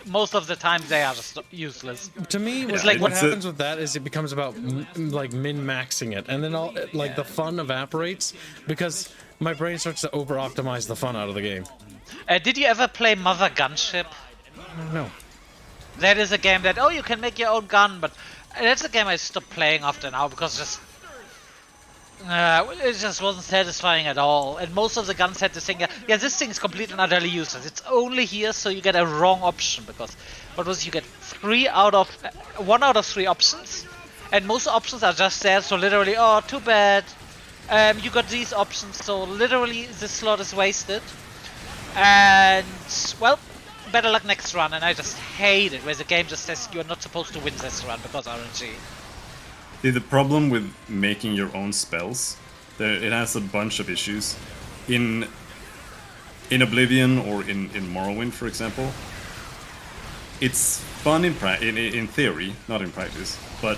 most of the time they are just useless. To me, Yeah, like what it's happens with that is it becomes about like min-maxing it, and then all like the fun evaporates because my brain starts to over-optimize the fun out of the game. Did you ever play Mother Gunship? No. That is a game that, oh, you can make your own gun, but that's a game I stopped playing after now because it just wasn't satisfying at all. And most of the guns had this thing, yeah, this thing is completely and utterly useless. It's only here so you get a wrong option because what was you get 1 out of 3 options, and most options are just there. So literally, oh, too bad. You got these options, so literally this slot is wasted. And well, better luck next run. And I just hate it where the game just says you're not supposed to win this run because RNG. See, the problem with making your own spells, it has a bunch of issues. In Oblivion or in Morrowind, for example, it's fun in theory, not in practice, but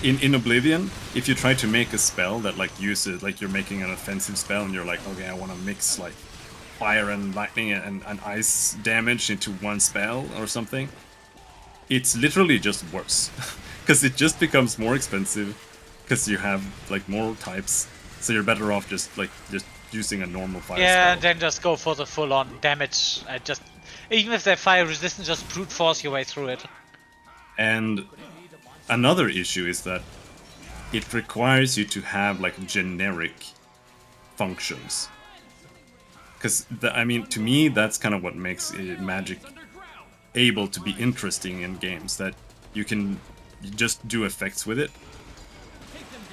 in Oblivion, if you try to make a spell that like uses like you're making an offensive spell and you're like, okay, I want to mix like fire and lightning and ice damage into one spell or something, it's literally just worse because it just becomes more expensive because you have like more types, so you're better off just using a normal fire Yeah, spell. and then just go for the full-on damage. Just even if they're fire resistant, just brute force your way through it. And another issue is that it requires you to have like generic functions. Because, I mean, to me, that's kind of what makes Magic able to be interesting in games. That you can just do effects with it.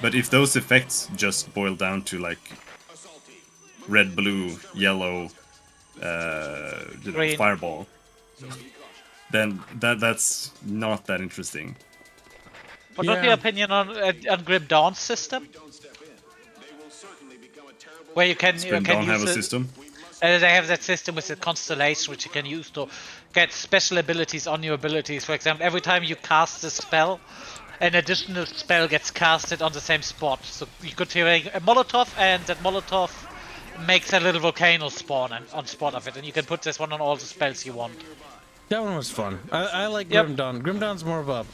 But if those effects just boil down to like red, blue, yellow, fireball, then that's not that interesting. What's your opinion on Grim Dawn's system? Where you can Grim Dawn have a system? They have that system with the constellation, which you can use to get special abilities on your abilities. For example, every time you cast a spell, an additional spell gets casted on the same spot. So you could create a Molotov, and that Molotov makes a little volcano spawn on spot of it, and you can put this one on all the spells you want. That one was fun. I like Grim Dawn. Grim Dawn's more of a...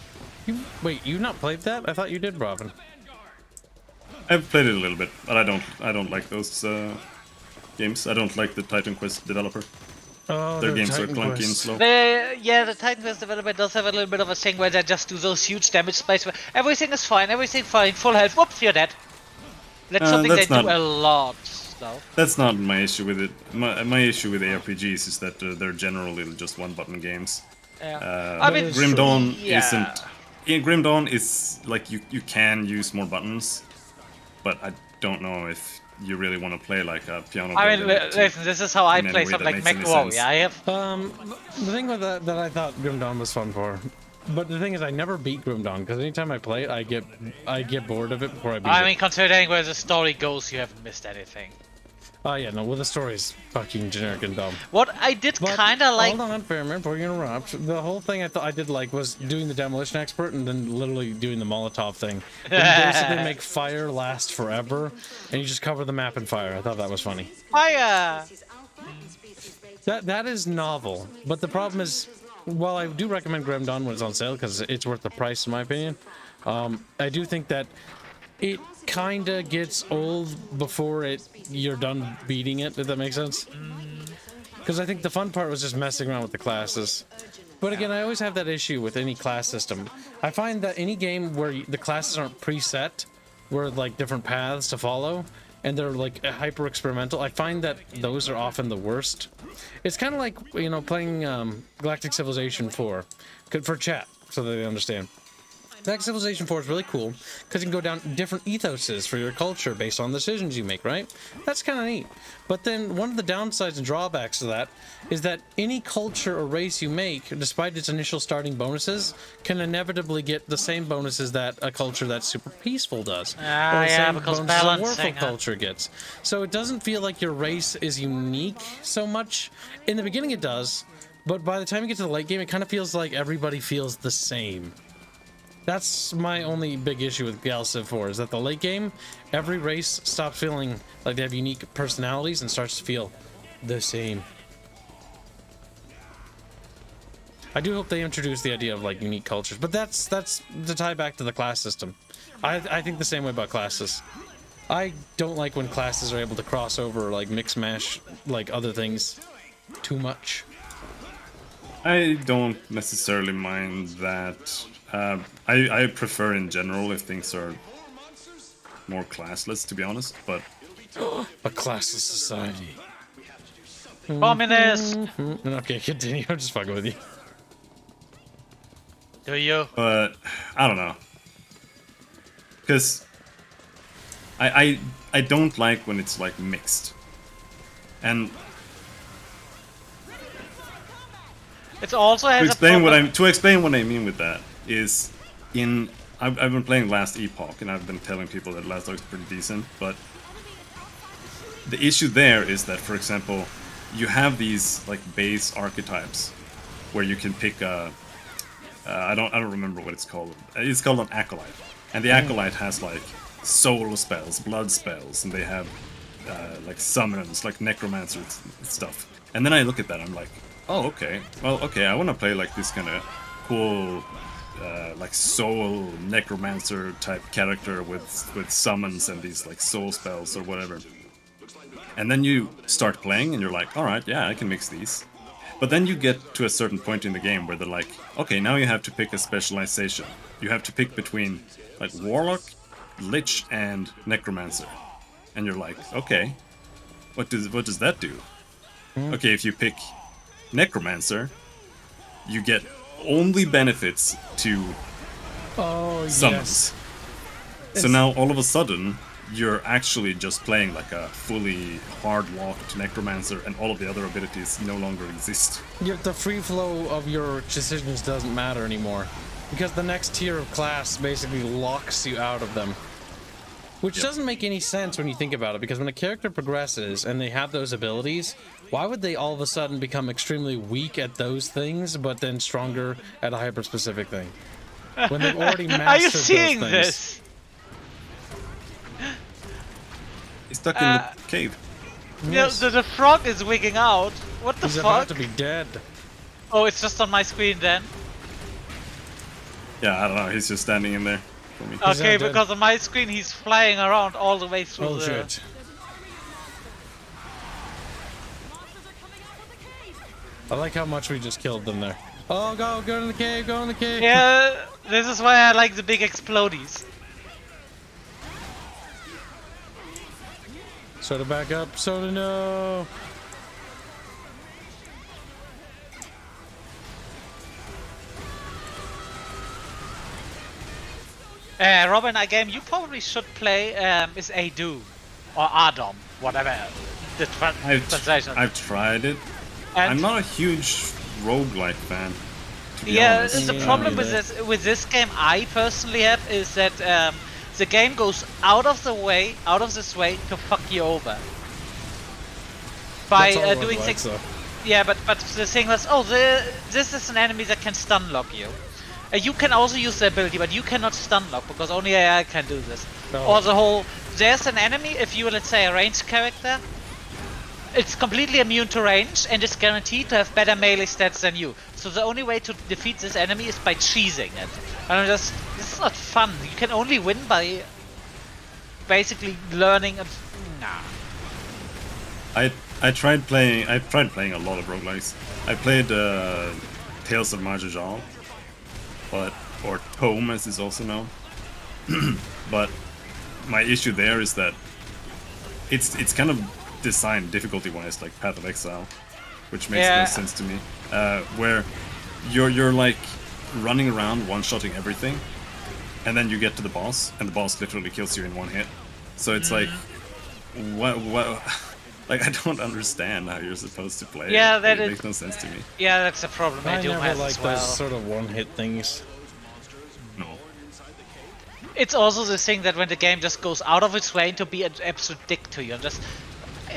Wait, you not played that? I thought you did, Robin. I've played it a little bit, but I don't like those games. I don't like the Titan Quest developer. Oh, their games Titan are clunky Quest. and slow. The Titan Quest developer does have a little bit of a thing where they just do those huge damage spikes where everything is fine, full health, whoops, you're dead. That's something they do a lot, though. That's not my issue with it. My issue with ARPGs is that they're generally just one-button games. Yeah. I mean, Grim Dawn isn't... In Grim Dawn is like you can use more buttons, but I don't know if you really want to play like a piano. I mean, listen, this is how I play something like MechWarrior. I have the thing with that I thought Grim Dawn was fun for, but the thing is I never beat Grim Dawn because anytime I play it, I get bored of it before I beat it. I mean, considering where the story goes, you haven't missed anything. Oh yeah, no, well the story's fucking generic and dumb. What I did kind of like... Hold on, Fairman, before you interrupt. The whole thing I thought I did like was doing the Demolition Expert and then literally doing the Molotov thing. You basically make fire last forever, and you just cover the map in fire. I thought that was funny. Fire! That is novel, but the problem is, while I do recommend Grim Dawn when it's on sale because it's worth the price in my opinion, I do think that it kinda gets old before you're done beating it, if that makes sense. Because I think the fun part was just messing around with the classes. But again, I always have that issue with any class system. I find that any game where the classes aren't preset, where like different paths to follow, and they're like hyper experimental, I find that those are often the worst. It's kind of like, you know, playing Galactic Civilization 4 for chat, so that they understand. Galactic Civilization 4 is really cool because you can go down different ethoses for your culture based on decisions you make, right? That's kind of neat. But then one of the downsides and drawbacks to that is that any culture or race you make, despite its initial starting bonuses, can inevitably get the same bonuses that a culture that's super peaceful does. Or the same because bonuses a warful balancing culture gets. So it doesn't feel like your race is unique so much. In the beginning it does, but by the time you get to the late game, it kind of feels like everybody feels the same. That's my only big issue with Gal Civ 4, is that the late game, every race stops feeling like they have unique personalities and starts to feel the same. I do hope they introduce the idea of like unique cultures, but that's to tie back to the class system. I think the same way about classes. I don't like when classes are able to cross over, like mix mash, like other things too much. I don't necessarily mind that. I prefer in general if things are more classless, to be honest, but... A classless society. Communist! Okay, continue. I'm just fucking with you. Do you? But, I don't know. Because... I don't like when it's, like, mixed. And... It also has to explain what I mean with that is I've been playing Last Epoch and I've been telling people that Last Epoch is pretty decent, but the issue there is that, for example, you have these like base archetypes where you can pick a I don't remember what it's called. It's called an acolyte, And the Acolyte has like soul spells, blood spells, and they have like summons, like necromancer stuff. And then I look at that, I'm like, oh, okay. Well, okay, I want to play like this kind of cool, like soul necromancer type character with summons and these like soul spells or whatever. And then you start playing, and you're like, all right, yeah, I can mix these. But then you get to a certain point in the game where they're like, okay, now you have to pick a specialization. You have to pick between like Warlock, Lich, and Necromancer. And you're like, okay, what does that do? Okay, if you pick Necromancer, you get only benefits to summons. So now all of a sudden, you're actually just playing like a fully hard-locked Necromancer, and all of the other abilities no longer exist. The free flow of your decisions doesn't matter anymore, because the next tier of class basically locks you out of them. Which doesn't make any sense when you think about it, because when a character progresses and they have those abilities, why would they all of a sudden become extremely weak at those things, but then stronger at a hyper-specific thing? When they've already mastered Are you those seeing things. this? He's stuck in the cave. Yes. The frog is wigging out. What the He's fuck? about to be dead. Oh, it's just on my screen then. Yeah, I don't know, he's just standing in there for me. He's Okay, not dead. because on my screen he's flying around all the way through Oh the... shit. I like how much we just killed them there. Oh, go in the cave, go in the cave. Yeah, this is why I like the big explodies. Soda back up, Soda no. Robin, a game you probably should play is Adu or Adam, whatever the translation. I've tried it. And I'm not a huge roguelike fan, to be yeah, honest. the Yeah, problem me with this game I personally have is that the game goes out of this way to fuck you over by That's all doing roguelikes, things. though. Yeah, but the thing was, this is an enemy that can stun lock you. You can also use the ability, but you cannot stun lock because only AI can do this. Oh. Or the whole, there's an enemy, if you let's say a ranged character, it's completely immune to range and it's guaranteed to have better melee stats than you. So the only way to defeat this enemy is by cheesing it. And I'm just, this is not fun. You can only win by basically learning. Nah. I tried playing a lot of roguelikes. I played Tales of Majajal, or Tome as it's also known. But my issue there is that it's kind of designed difficulty-wise like Path of Exile, which makes no sense to me. Where you're like running around one-shotting everything, and then you get to the boss, and the boss literally kills you in one hit. So it's like, what? Like, I don't understand how you're supposed to play. Yeah, it makes no sense to me. Yeah, that's a problem. I do never has like as well. those sort of one-hit things. No. It's also the thing that when the game just goes out of its way to be an absolute dick to you, and just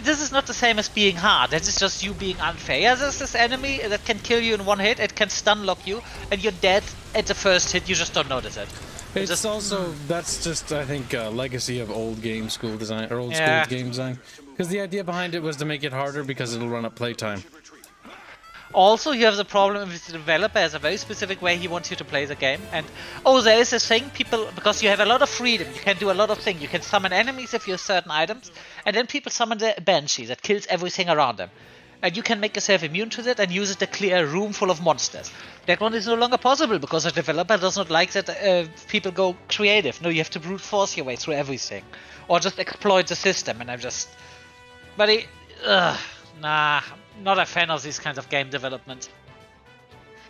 this is not the same as being hard. This is just you being unfair. Yeah, there's this enemy that can kill you in one hit. It can stun lock you, and you're dead at the first hit. You just don't notice it. It's just, also, that's just, I think, a legacy of old game school design, or old Yeah. school game design. Because the idea behind it was to make it harder because it'll run up playtime. Also, you have the problem with the developer has a very specific way he wants you to play the game. And there is a thing, people, because you have a lot of freedom, you can do a lot of things. You can summon enemies if you have certain items, and then people summon the Banshee that kills everything around them. And you can make yourself immune to that and use it to clear a room full of monsters. That one is no longer possible because the developer does not like that people go creative. No, you have to brute force your way through everything. Or just exploit the system, and I'm just... But nah, not a fan of these kinds of game development.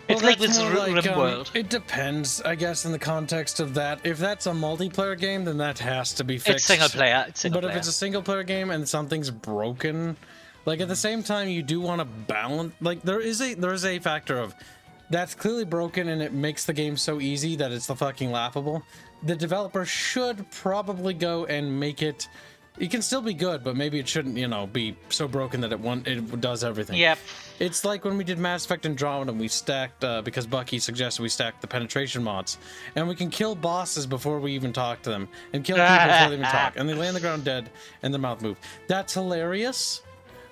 It's like with RimWorld. It depends, I guess, in the context of that. If that's a multiplayer game, then that has to be fixed. It's single player. But if it's a single player game and something's broken, like at the same time, you do want to balance. Like there is a factor of that's clearly broken and it makes the game so easy that it's the fucking laughable. The developer should probably go and make it it can still be good, but maybe it shouldn't, you know, be so broken that it does everything. Yep. It's like when we did Mass Effect Andromeda, we stacked, because Bucky suggested we stack the penetration mods, and we can kill bosses before we even talk to them, and kill people before they even talk, and they lay on the ground dead, and their mouth move. That's hilarious,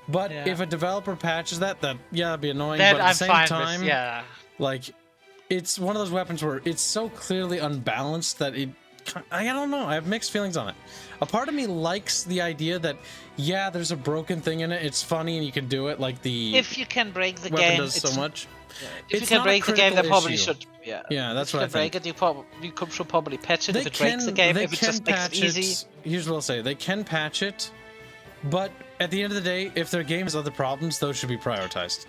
but if a developer patches that, yeah, it'd be annoying, That but at the I'm same fine time, with, yeah. like, it's one of those weapons where it's so clearly unbalanced that I don't know, I have mixed feelings on it. A part of me likes the idea that, yeah, there's a broken thing in it, it's funny and you can do it, like the If you can break the weapon game, does so much. If you It's can not a break the game, they critical probably issue. should. Yeah. Yeah, that's if you what I can break think. it, you should probably patch it. If it breaks the game, if it just makes it easy. Here's what I'll say: they can patch it, but at the end of the day, if their game has other problems, those should be prioritized.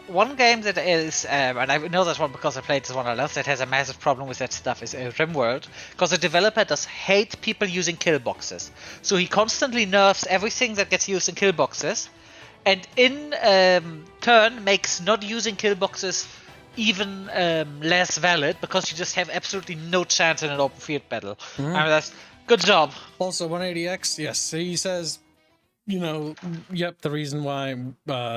One game that is, and I know this one because I played this one a lot, that has a massive problem with that stuff is RimWorld, because the developer does hate people using kill boxes. So he constantly nerfs everything that gets used in kill boxes, and in turn makes not using kill boxes even less valid, because you just have absolutely no chance in an open field battle. I mean, that's good job. Also, 180X, yes, he says, you know, yep, the reason why,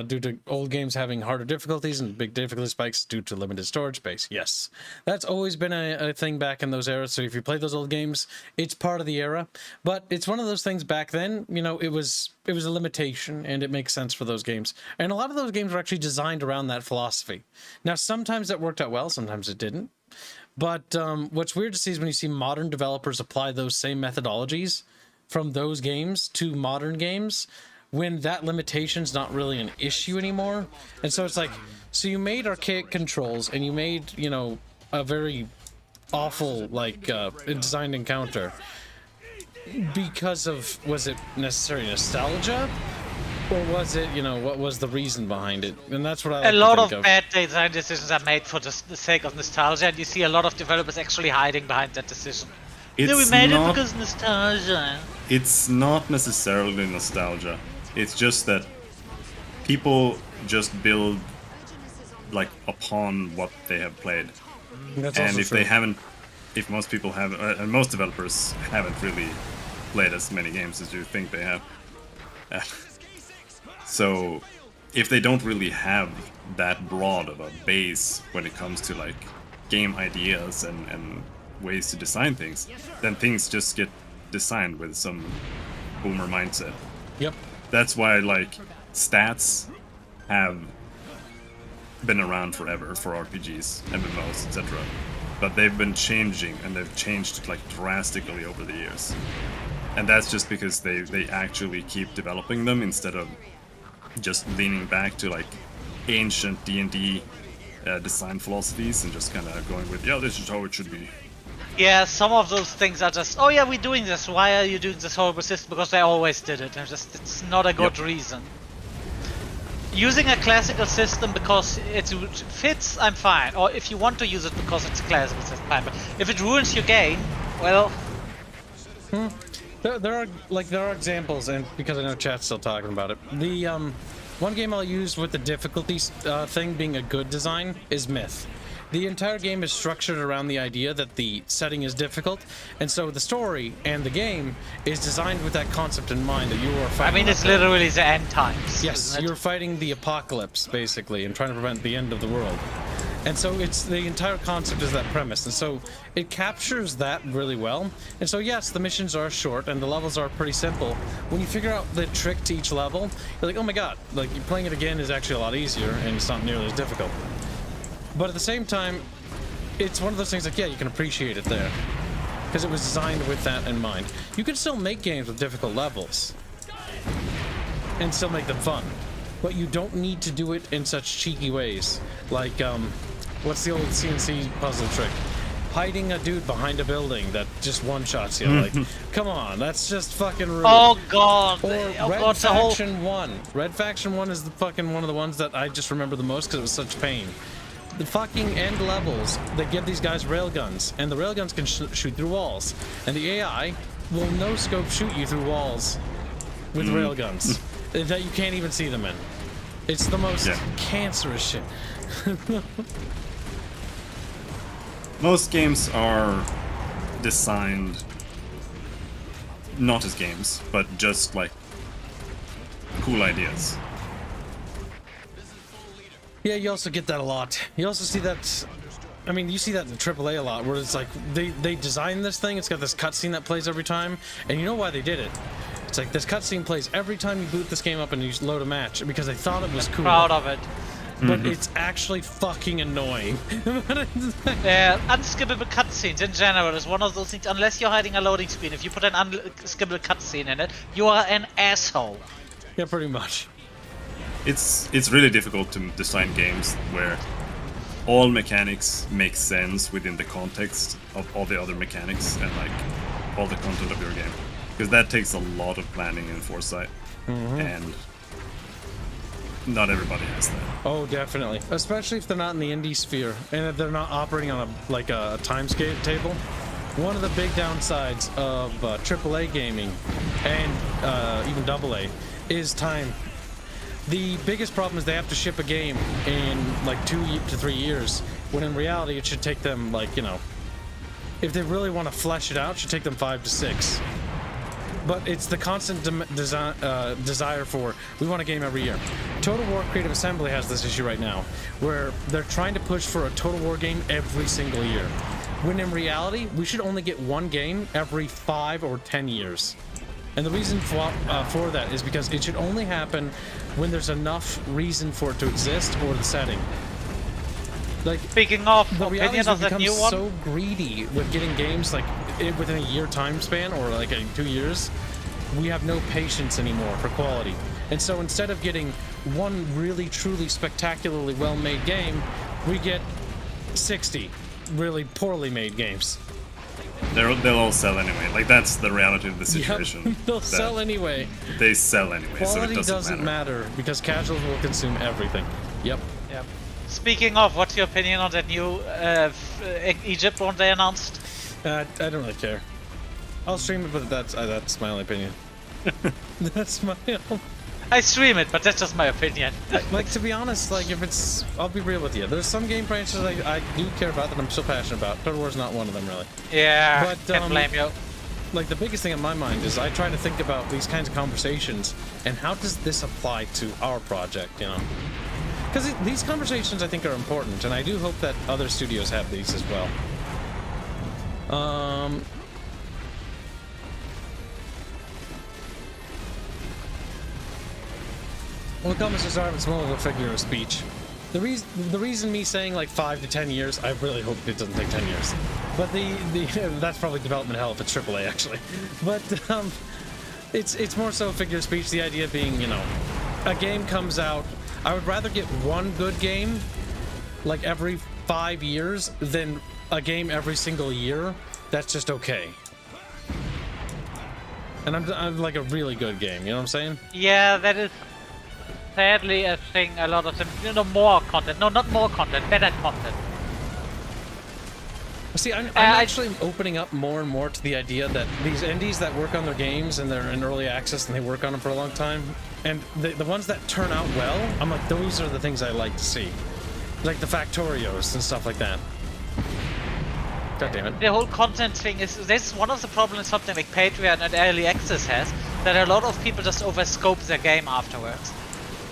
due to old games having harder difficulties and big difficulty spikes due to limited storage space. Yes, that's always been a thing back in those eras. So if you play those old games, it's part of the era. But it's one of those things back then, you know, it was a limitation, and it makes sense for those games. And a lot of those games were actually designed around that philosophy. Now, sometimes that worked out well, sometimes it didn't. But what's weird to see is when you see modern developers apply those same methodologies from those games to modern games, when that limitation's not really an issue anymore. And so it's like, so you made archaic controls, and you made, you know, a very awful, like, designed encounter because of, was it necessarily nostalgia? Or was it, you know, what was the reason behind it? And that's what I like A lot to of think bad design decisions are made for just the sake of nostalgia, and you see a lot of developers actually hiding behind that decision. It's No, we made not, it because nostalgia. It's not necessarily nostalgia. It's just that people just build like upon what they have played. That's And also if true. they haven't, if most people have, and most developers haven't really played as many games as you think they have. So if they don't really have that broad of a base when it comes to like game ideas and ways to design things, then things just get designed with some boomer mindset. Yep. That's why like stats have been around forever for RPGs, MMOs, etc. But they've been changing, and they've changed like drastically over the years. And that's just because they actually keep developing them instead of just leaning back to like ancient D&D design philosophies and just kind of going with, yeah, this is how it should be. Yeah, some of those things are just, oh yeah, we're doing this. Why are you doing this horrible system? Because they always did it. And just, it's not a good reason. Using a classical system because it fits, I'm fine. Or if you want to use it because it's a classical system, fine. But if it ruins your game, well. There are examples, and because I know chat's still talking about it. The one game I'll use with the difficulty thing being a good design is Myth. The entire game is structured around the idea that the setting is difficult, and so the story and the game is designed with that concept in mind, that you are fighting. I mean, it's literally the end times. Yes, you're fighting the apocalypse, basically, and trying to prevent the end of the world. And so it's the entire concept is that premise, and so it captures that really well. And so yes, the missions are short and the levels are pretty simple. When you figure out the trick to each level, you're like, oh my god, like playing it again is actually a lot easier and it's not nearly as difficult. But at the same time, it's one of those things like, yeah, you can appreciate it there, because it was designed with that in mind. You can still make games with difficult levels and still make them fun, but you don't need to do it in such cheeky ways. Like, what's the old CNC puzzle trick? Hiding a dude behind a building that just one-shots you. Like, come on, that's just fucking rude. Oh god! Or Oh Red god, the whole... Faction 1. Red Faction 1 is the fucking one of the ones that I just remember the most because it was such pain. The fucking end levels, they give these guys railguns, and the railguns can shoot through walls. And the AI will no-scope shoot you through walls with railguns that you can't even see them in. It's the most cancerous shit. Most games are designed not as games, but just like cool ideas. Yeah, you also get that a lot. You also see that, I mean, you see that in AAA a lot, where it's like, they designed this thing, it's got this cutscene that plays every time, and you know why they did it. It's like, this cutscene plays every time you boot this game up and you load a match, because they thought it was cool. Proud of it. But it's actually fucking annoying. Unskippable cutscenes in general is one of those things, unless you're hiding a loading screen, if you put an unskippable cutscene in it, you are an asshole. Yeah, pretty much. It's really difficult to design games where all mechanics make sense within the context of all the other mechanics and like all the content of your game, because that takes a lot of planning and foresight, and not everybody has that. Oh, definitely. Especially if they're not in the indie sphere and if they're not operating on a time table. One of the big downsides of AAA gaming and even AA is time. The biggest problem is they have to ship a game in like 2 to 3 years, when in reality it should take them, like, you know, if they really want to flesh it out, it should take them 5 to 6. But it's the constant desire for, we want a game every year. Total War Creative Assembly has this issue right now, where they're trying to push for a Total War game every single year, when in reality we should only get one game every 5 or 10 years. And the reason for that is because it should only happen when there's enough reason for it to exist, or the setting. Like, speaking of the reality is opinion of we've that become new one, so greedy with getting games like within a year time span, or like 2 years. We have no patience anymore for quality. And so instead of getting one really truly spectacularly well made game, we get 60 really poorly made games. They'll all sell anyway. Like, that's the reality of the situation. Yep. They'll sell anyway. They sell anyway, Quality so it doesn't matter because casuals will consume everything. Yep. Yep. Speaking of, what's your opinion on that new Egypt one they announced? I don't really care. I'll stream it, but that's my only opinion. That's my own. I stream it, but that's just my opinion. Like, to be honest, like, if it's, I'll be real with you. There's some game branches I do care about that I'm still passionate about. Total War's not one of them, really. Yeah, but, can't blame you. Like, the biggest thing in my mind is I try to think about these kinds of conversations and how does this apply to our project, you know? Because these conversations, I think, are important, and I do hope that other studios have these as well. Well, the comments are it's more of a figure of speech. The reason me saying like 5 to 10 years, I really hope it doesn't take 10 years. But that's probably development hell if it's AAA actually. But it's more so a figure of speech. The idea being, you know, a game comes out. I would rather get one good game like every 5 years than a game every single year that's just okay. And I'm like a really good game, you know what I'm saying? Yeah, that is sadly a thing. A lot of them, you know, more content. No, not more content, better content. See, I'm actually opening up more and more to the idea that these indies that work on their games and they're in early access and they work on them for a long time, and the ones that turn out well, I'm like, those are the things I like to see. Like the Factorios and stuff like that. God damn it. The whole content thing is, this is one of the problems something like Patreon and early access has, that a lot of people just overscope their game afterwards.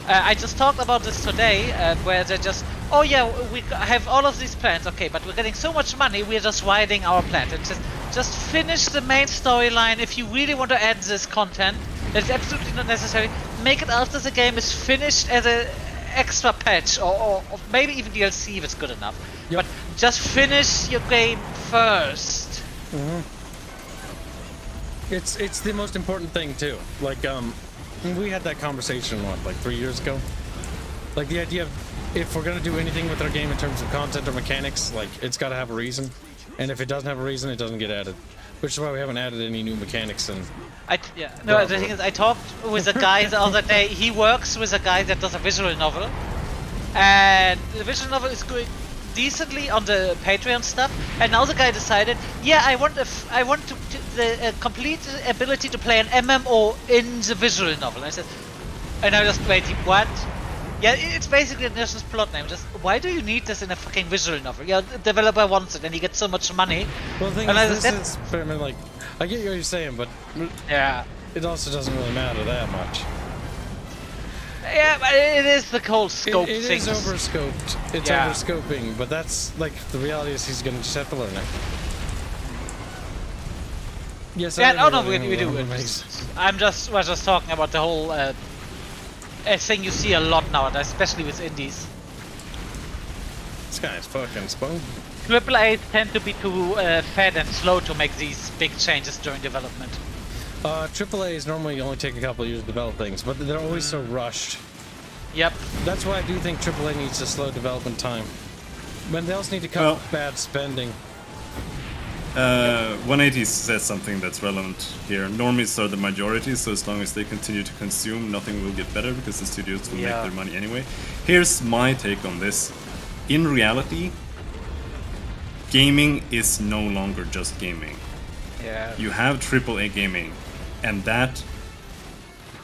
I just talked about this today, where they're just, oh yeah, we have all of these plans, okay, but we're getting so much money, we're just widening our plans. And just finish the main storyline. If you really want to add this content, that's absolutely not necessary. Make it after the game is finished as an extra patch, or maybe even DLC if it's good enough. Yep. But just finish your game first. Mm-hmm. It's the most important thing too. Like, we had that conversation, what, like 3 years ago? Like, the idea of, if we're gonna do anything with our game in terms of content or mechanics, like, it's gotta have a reason. And if it doesn't have a reason, it doesn't get added. Which is why we haven't added any new mechanics and... the thing is, I talked with a guy the other day. He works with a guy that does a visual novel. And the visual novel is going decently on the Patreon stuff, and now the guy decided, yeah, I want the complete ability to play an MMO in the visual novel. And I just wait, what? Yeah, it's basically just this plot name. Just, why do you need this in a fucking visual novel? Yeah, the developer wants it, and he gets so much money. Well, the thing is, this is, I mean, like, I get what you're saying, but Yeah. it also doesn't really matter that much. Yeah, but it is the whole scope It thing. is overscoped. It's Yeah. overscoping, but that's like the reality is he's gonna just have to learn it. Yes, Yeah, no, everybody we do. makes- Was just talking about the whole thing you see a lot nowadays, especially with indies. This guy's fucking spoon. Triple A's tend to be too fat and slow to make these big changes during development. AAA's normally only take a couple of years to develop things, but they're always so rushed. Yep. That's why I do think AAA needs to slow development time. But they also need to cut Well- bad spending. 180 says something that's relevant here. Normies are the majority, so as long as they continue to consume, nothing will get better because the studios will make their money anyway. Here's my take on this. In reality, gaming is no longer just gaming. Yeah. You have AAA gaming, and that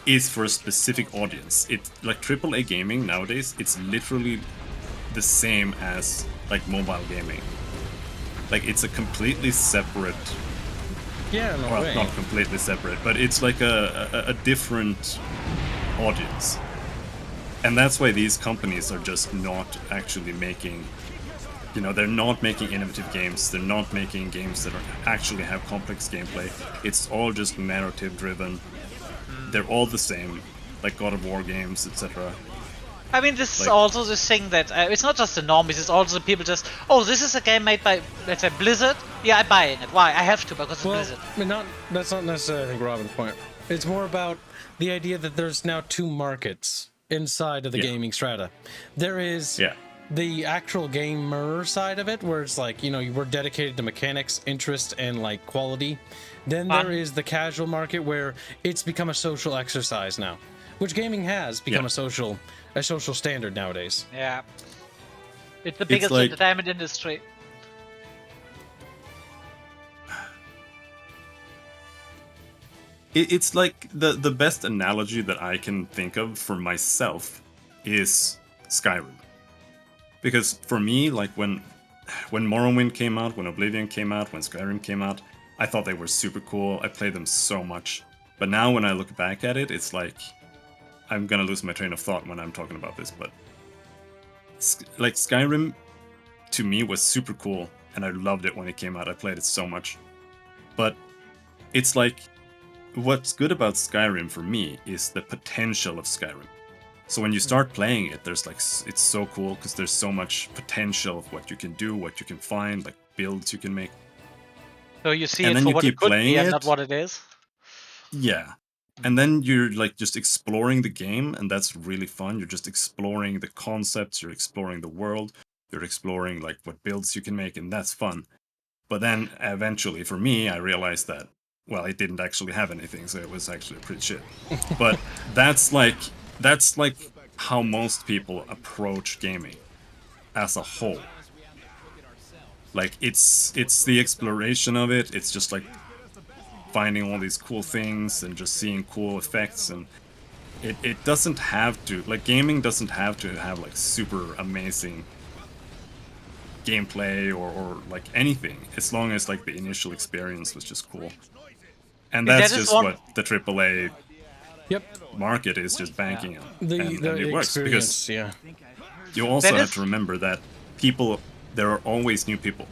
is for a specific audience. It's like AAA gaming nowadays, it's literally the same as like mobile gaming. Like it's a completely separate, Yeah, no well, way. not completely separate, but it's like a different audience. And that's why these companies are just not actually making, you know, they're not making innovative games, they're not making games that actually have complex gameplay. It's all just narrative driven. They're all the same, like God of War games, etc. I mean, this is Like- also the thing that it's not just the normies, it's also the people just, oh, this is a game made by, let's say, Blizzard. Yeah, I'm buying it. Why? I have to because it's Well, Blizzard. I mean, that's not necessarily, I think, Robin's point. It's more about the idea that there's now two markets inside of the Yeah. gaming strata. There is Yeah. the actual gamer side of it, where it's like, you know, we're dedicated to mechanics, interest, and like quality. Then Fun. there is the casual market, where it's become a social exercise now, which gaming has become Yeah. a social standard nowadays. Yeah. It's the biggest like- entertainment industry. It's like the best analogy that I can think of for myself is Skyrim. Because for me, like when Morrowind came out, when Oblivion came out, when Skyrim came out, I thought they were super cool. I played them so much. But now when I look back at it, it's like I'm gonna lose my train of thought when I'm talking about this, but like Skyrim to me was super cool and I loved it when it came out. I played it so much. But it's like what's good about Skyrim for me is the potential of Skyrim. So when you start playing it, there's like it's so cool because there's so much potential of what you can do, what you can find, like builds you can make. So you see And it then for you what it keep could playing be and it. not what it is. Yeah. And then you're like just exploring the game, and that's really fun. You're just exploring the concepts, you're exploring the world, you're exploring like what builds you can make, and that's fun. But then eventually, for me, I realized that, well, it didn't actually have anything, so it was actually pretty shit. But that's like how most people approach gaming as a whole. Like it's the exploration of it, it's just like finding all these cool things and just seeing cool effects, and it doesn't have to, like, gaming doesn't have to have like super amazing gameplay or like anything, as long as like the initial experience was just cool. And That that's is just one- what the AAA Yep. market is just banking on. The and it works experience, because yeah. you also That have is- to remember that there are always new people.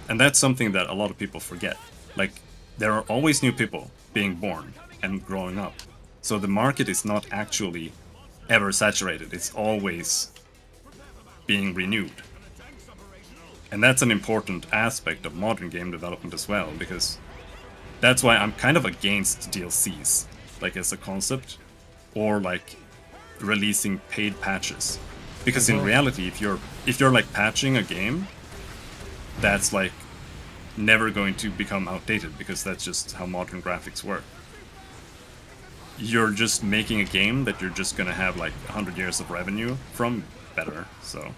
And that's something that a lot of people forget. Like, there are always new people being born and growing up. So the market is not actually ever saturated. It's always being renewed. And that's an important aspect of modern game development as well, because that's why I'm kind of against DLCs, like as a concept, or like releasing paid patches. Because in reality, if you're like patching a game, that's like never going to become outdated, because that's just how modern graphics work. You're just making a game that you're just gonna have like 100 years of revenue from better, so...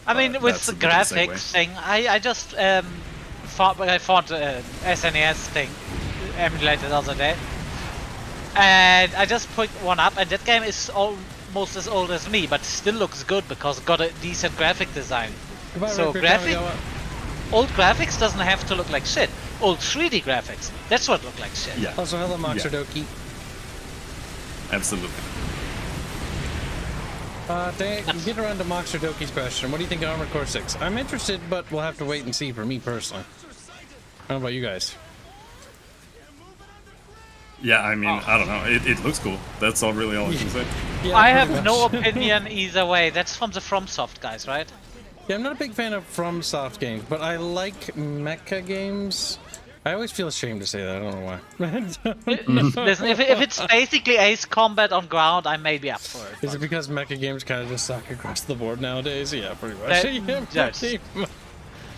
I mean, with that's the a bit of a segue. graphics thing, I just found SNES thing emulated the other day, and I just picked one up, and that game is almost as old as me, but still looks good because it got a decent graphic design. Goodbye, So Rick, graphic, Rick, old graphics doesn't have to look like shit. old 3D graphics. That's what looked like shit. Yeah, Also, hello, Moxerdoki. absolutely. Get around to Moxerdoki's question. What do you think of Armored Core 6? I'm interested, but we'll have to wait and see for me personally. I don't know about you guys. Yeah, I mean, I don't know. It looks cool. That's all I can say. Yeah, I pretty have much. no opinion either way. That's from the FromSoft guys, right? Yeah, I'm not a big fan of FromSoft games, but I like mecha games. I always feel ashamed to say that. I don't know why. Listen, if it's basically Ace Combat on ground, I may be up for it. Is it because mecha games kind of just suck across the board nowadays? Yeah, pretty much. That- Yeah, yes. pretty much.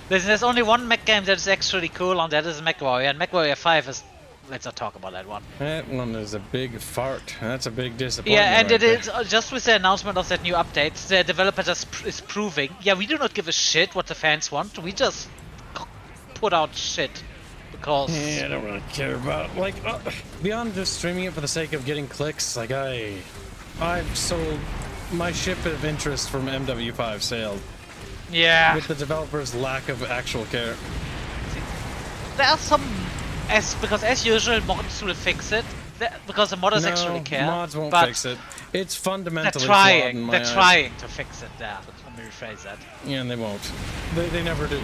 Listen, there's only one mech game that is actually cool, and that is MechWarrior. And MechWarrior 5 is... Let's not talk about that one. That one is a big fart. That's a big disappointment. Yeah, and right it there. is just with the announcement of that new update, the developer just is proving, yeah, we do not give a shit what the fans want. We just put out shit because Yeah, I don't really care about beyond just streaming it for the sake of getting clicks. Like I've sold my ship of interest from MW5 sailed yeah, with the developer's lack of actual care. there are some because as usual mods will fix it because the modders actually care. Mods won't but fix it. It's They're fundamentally flawed in trying. my They're eyes. trying to fix it. Yeah, let me rephrase that. Yeah, and they won't. They never do.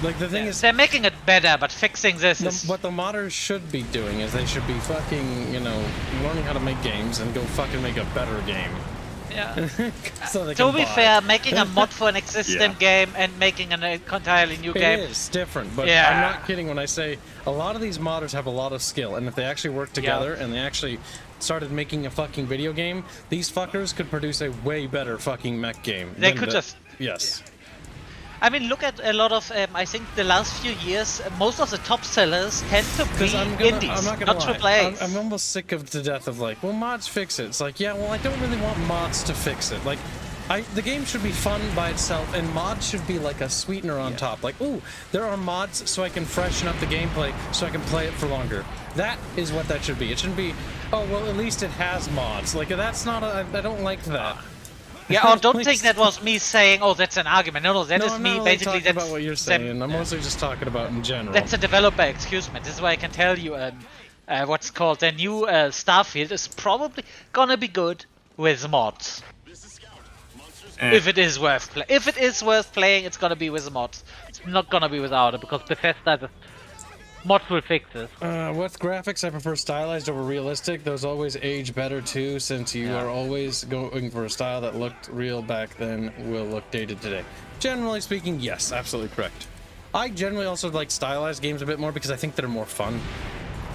Like the thing is, They're making it better, but fixing this is what the modders should be doing is they should be fucking, learning how to make games and go fucking make a better game. yeah. So they To can be buy. fair, making a mod for an existing Yeah. game and making an entirely new game. It is different, but Yeah. I'm not kidding when I say a lot of these modders have a lot of skill, and if they actually work together and they actually started making a fucking video game, these fuckers could produce a way better fucking mech game. They than could just- Yes. I mean, look at a lot of. I think the last few years, most of the top sellers tend to be Because indies, I'm not gonna lie. triple A's. I'm almost sick of the death of well, mods fix it. It's like, yeah, well, I don't really want mods to fix it. Like, the game should be fun by itself, and mods should be like a sweetener on top. Like, ooh, there are mods so I can freshen up the gameplay, so I can play it for longer. That is what that should be. It shouldn't be, oh, well, at least it has mods. Like, that's not I don't like that. Yeah, oh, don't think that was me saying, oh, that's an argument. No, that is I'm me not really basically. talking That's about what you're them- saying. I'm mostly just talking about in general. That's a developer excuse me. This is why I can tell you, what's called the new Starfield is probably gonna be good with mods. If it is worth playing, it's gonna be with mods. It's not gonna be without it because Bethesda just mods will fix this. With graphics, I prefer stylized over realistic. Those always age better too, since you are always going for a style that looked real back then will look dated today. Generally speaking, yes, absolutely correct. I generally also like stylized games a bit more because I think they're more fun.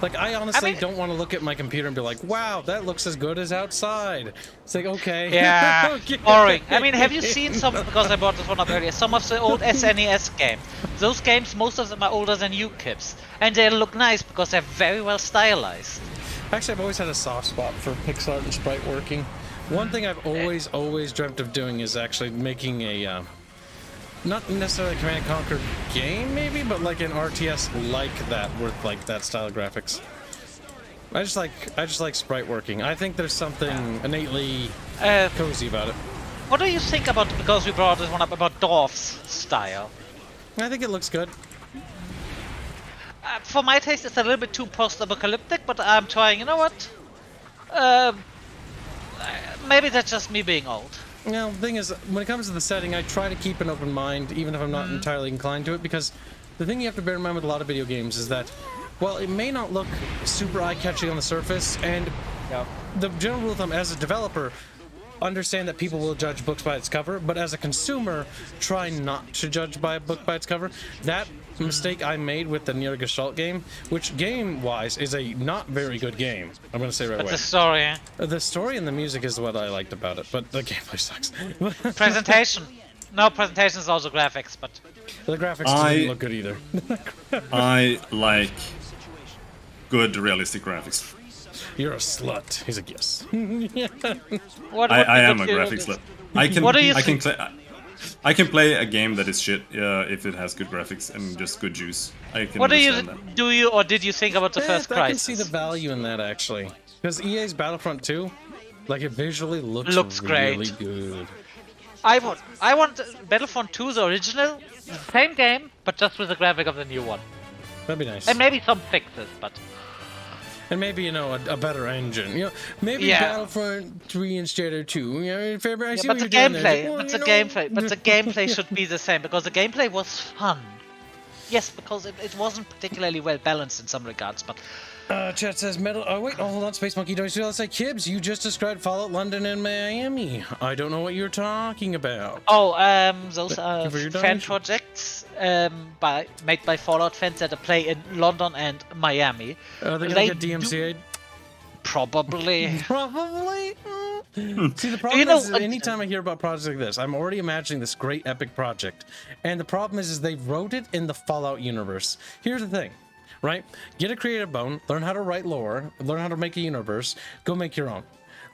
Like, I honestly don't want to look at my computer and be like, wow, that looks as good as outside. It's like, okay. Yeah, Okay. boring. I mean, have you seen some, because I brought this one up earlier, some of the old SNES games? Those games, most of them are older than you kids. And they look nice because they're very well stylized. Actually, I've always had a soft spot for pixel art and sprite working. One thing I've always dreamt of doing is actually making a, not necessarily a Command & Conquer game, maybe, but like an RTS like that, with like that style of graphics. I just like sprite working. I think there's something innately cozy about it. What do you think about, because we brought this one up, about Dorf's style? I think it looks good. For my taste, it's a little bit too post-apocalyptic, but I'm trying, you know what? Maybe that's just me being old. Well, the thing is, when it comes to the setting, I try to keep an open mind, even if I'm not entirely inclined to it, because the thing you have to bear in mind with a lot of video games is that, while it may not look super eye-catching on the surface, and the general rule of thumb, as a developer, understand that people will judge books by its cover, but as a consumer, try not to judge by a book by its cover. That mistake I made with the Nier Gestalt game, which game-wise is a not very good game. I'm gonna say right But away. the story, The story and the music is what I liked about it, but the gameplay sucks. presentation. No, presentation is also graphics, but The graphics didn't look good either. I like good realistic graphics. You're a slut. He's like, yes. what? I am a graphics slut. I can What do you I can play a game that is shit if it has good graphics and just good juice. I can What understand that. do you or did you think about the first I can Crisis? see the value in that, actually. Because EA's Battlefront 2, like, it visually looks great. really good. I want Battlefront 2, the original, same game, but just with the graphic of the new one. That'd be nice. And maybe some fixes, but And maybe, you know, a better engine. You know, maybe Yeah. Battlefront 3 instead of 2. You know, I see but what the you're doing there. gameplay, Well, but you the know, gameplay, but the gameplay should be the same because the gameplay was fun. Yes, because it wasn't particularly well balanced in some regards, but Chat says metal. Oh wait, hold on, Space Monkey. Don't you all say Kibbs? You just described Fallout London and Miami. I don't know what you're talking about. those are you for your fan donation. projects made by Fallout fans that play in London and Miami. Are they gonna They get DMCA'd? Probably. Probably. See, the problem is, anytime I hear about projects like this, I'm already imagining this great epic project, and the problem is they wrote it in the Fallout universe. Here's the thing. Right? Get a creative bone, learn how to write lore, learn how to make a universe, go make your own.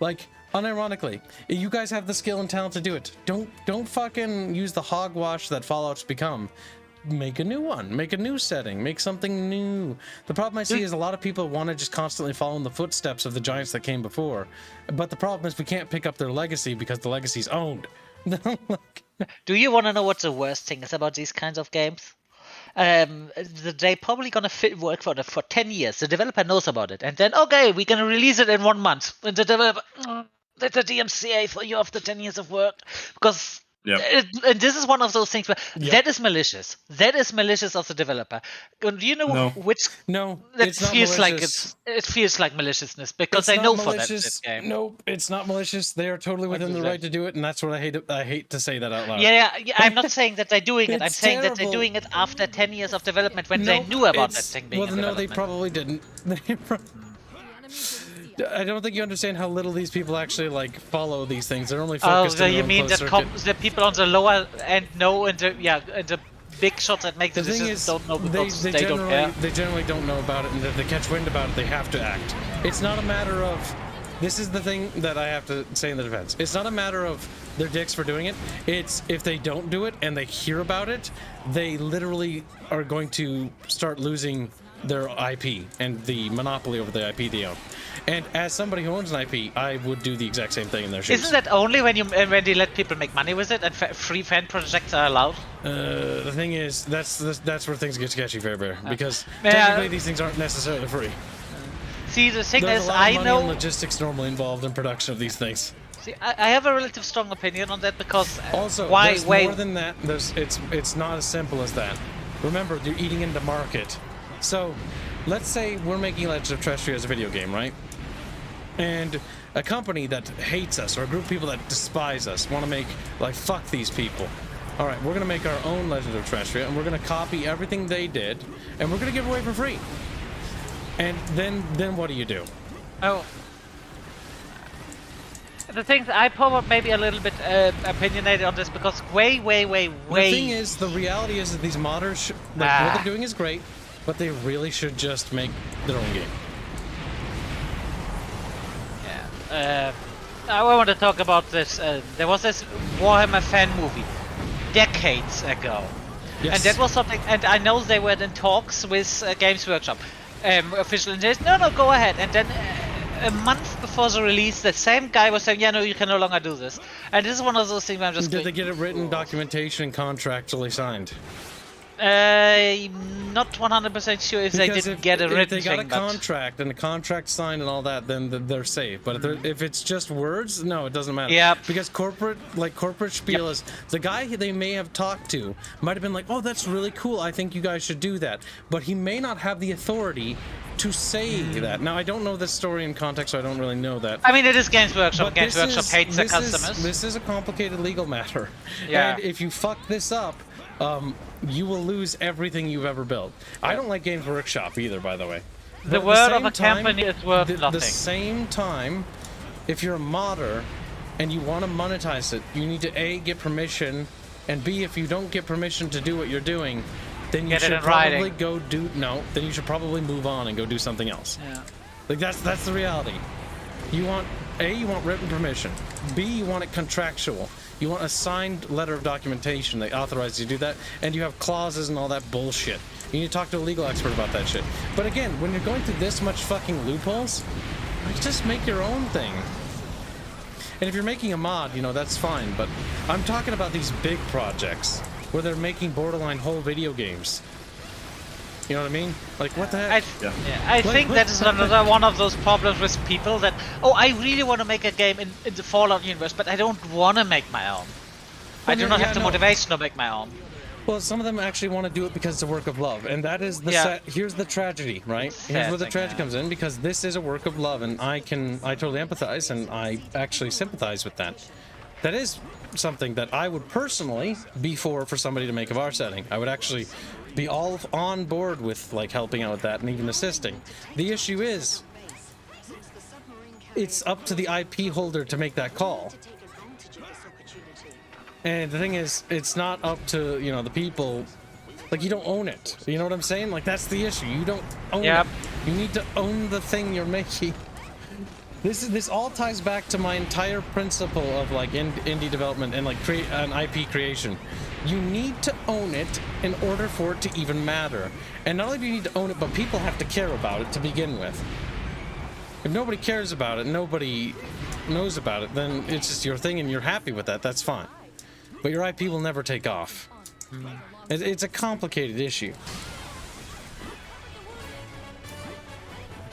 Like, unironically, you guys have the skill and talent to do it. Don't fucking use the hogwash that Fallout's become. Make a new one, make a new setting, make something new. The problem I see is a lot of people want to just constantly follow in the footsteps of the giants that came before. But the problem is we can't pick up their legacy because the legacy's owned. Do you want to know what the worst thing is about these kinds of games? They're probably gonna work for 10 years. The developer knows about it, and then okay, we're gonna release it in 1 month. And the developer, that's a DMCA for you after 10 years of work, because. And this is one of those things where that is malicious. That is malicious of the developer. And do you know which? No, that it's not feels malicious. it feels like maliciousness because It's I know not for that malicious. game. Nope, it's not malicious. They are totally within the right to do it, and that's what I hate. I hate to say that out loud. Yeah, I'm not saying that they're doing it. I'm It's saying that they're terrible. doing it after 10 years of development when they Nope, knew about that it's- thing being well, in no, they development. probably didn't. I don't think you understand how little these people actually like follow these things. They're only Oh, focused. so in their you own mean closed that circuit. the people on the lower end know, and the big shots that make the The thing decisions is, don't know because they don't generally, care. they generally don't know about it, and if they catch wind about it, they have to act. It's not a matter of. This is the thing that I have to say in the defense. It's not a matter of their dicks for doing it. It's if they don't do it and they hear about it, they literally are going to start losing their IP and the monopoly over the IP they own. And as somebody who owns an IP, I would do the exact same thing in their shoes. Isn't that only when they let people make money with it and free fan projects are allowed? The thing is, that's where things get sketchy, Fairbear, because Yeah. technically these things aren't necessarily free. See, the thing There's is, a lot of I money know. and logistics normally involved in production of these things. See, I have a relative strong opinion on that because Also, why? there's Wait, more than that. It's not as simple as that. Remember, you're eating into market. So, let's say we're making Legends of Terrestrial as a video game, right? And a company that hates us or a group of people that despise us want to make, like, fuck these people. All right, we're going to make our own Legend of Terrestrial, and we're going to copy everything they did, and we're going to give it away for free. And then what do you do? oh. The things I probably maybe a little bit opinionated on this because way. The thing is, the reality is that these modders, what they're doing is great, but they really should just make their own game. I want to talk about this. There was this Warhammer fan movie decades ago. Yes. And that was something, and I know they were in talks with Games Workshop. Official and no, go ahead. And then a month before the release, the same guy was saying, yeah, no, you can no longer do this. And this is one of those things where I'm just Did they get it written, documentation, and contractually signed? not 100% sure if they Because didn't get a if written they got thing, a but contract and a contract signed and all that, then they're safe. But if it's just words, no, it doesn't matter. Yep. Because corporate spiel is the guy they may have talked to might have been like, oh, that's really cool. I think you guys should do that. But he may not have the authority to say that. Now, I don't know this story in context, so I don't really know that. I mean, it is Games Workshop. But Games Workshop hates their customers. This is a complicated legal matter. Yeah. And if you fuck this up, you will lose everything you've ever built. I don't like Games Workshop either, by the way. The But word at of same a company is worth the nothing. same time, if you're a modder and you want to monetize it, you need to A, get permission, and B, if you don't get permission to do what you're doing, then you Get it should in probably writing. go do then you should probably move on and go do something else. Yeah. Like that's the reality. You want written permission. B, you want it contractual. You want a signed letter of documentation that authorizes you to do that, and you have clauses and all that bullshit. You need to talk to a legal expert about that shit. But again, when you're going through this much fucking loopholes, like, just make your own thing. And if you're making a mod, that's fine, but I'm talking about these big projects where they're making borderline whole video games. You know what I mean? Like, what the heck? I think that is another one of those problems with people that, oh, I really want to make a game in the Fallout universe, but I don't want to make my own. I do not have the motivation to make my own. Well, some of them actually want to do it because it's a work of love, and that is the here's the tragedy, right? Here's where the tragedy comes in, because this is a work of love, and I totally empathize, and I actually sympathize with that. That is something that I would personally be for somebody to make of our setting. I would actually be all on board with like helping out with that and even assisting. The issue is, it's up to the IP holder to make that call. And the thing is, it's not up to, you know, the people. Like, you don't own it. You know what I'm saying? Like, that's the issue. You don't own it. You need to own the thing you're making. This all ties back to my entire principle of like indie development and like an IP creation. You need to own it in order for it to even matter. And not only do you need to own it, but people have to care about it to begin with. If nobody cares about it, nobody knows about it, then it's just your thing and you're happy with that. That's fine. But your IP will never take off. It's a complicated issue.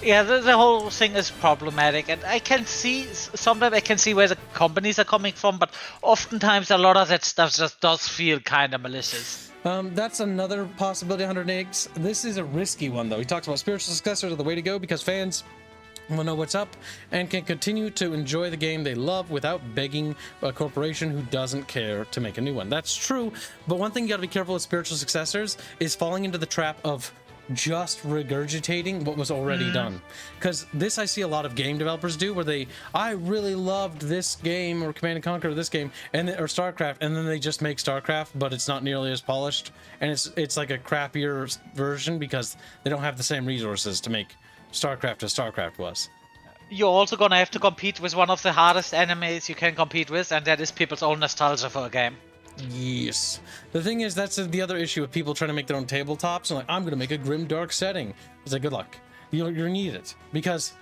Yeah, the whole thing is problematic, and I can see, sometimes I can see where the companies are coming from, but oftentimes a lot of that stuff just does feel kind of malicious. That's another possibility, 100 eggs. This is a risky one, though. He talks about spiritual successors are the way to go because fans will know what's up and can continue to enjoy the game they love without begging a corporation who doesn't care to make a new one. That's true, but one thing you gotta be careful with spiritual successors is falling into the trap of just regurgitating what was already done. Because this I see a lot of game developers do, where I really loved this game, or Command & Conquer, or this game, or StarCraft, and then they just make StarCraft, but it's not nearly as polished, and it's like a crappier version because they don't have the same resources to make StarCraft as StarCraft was. You're also gonna have to compete with one of the hardest enemies you can compete with, and that is people's own nostalgia for a game. Yes. The thing is, that's the other issue with people trying to make their own tabletops and like, I'm gonna make a grim dark setting. It's like, good luck. You're need it, because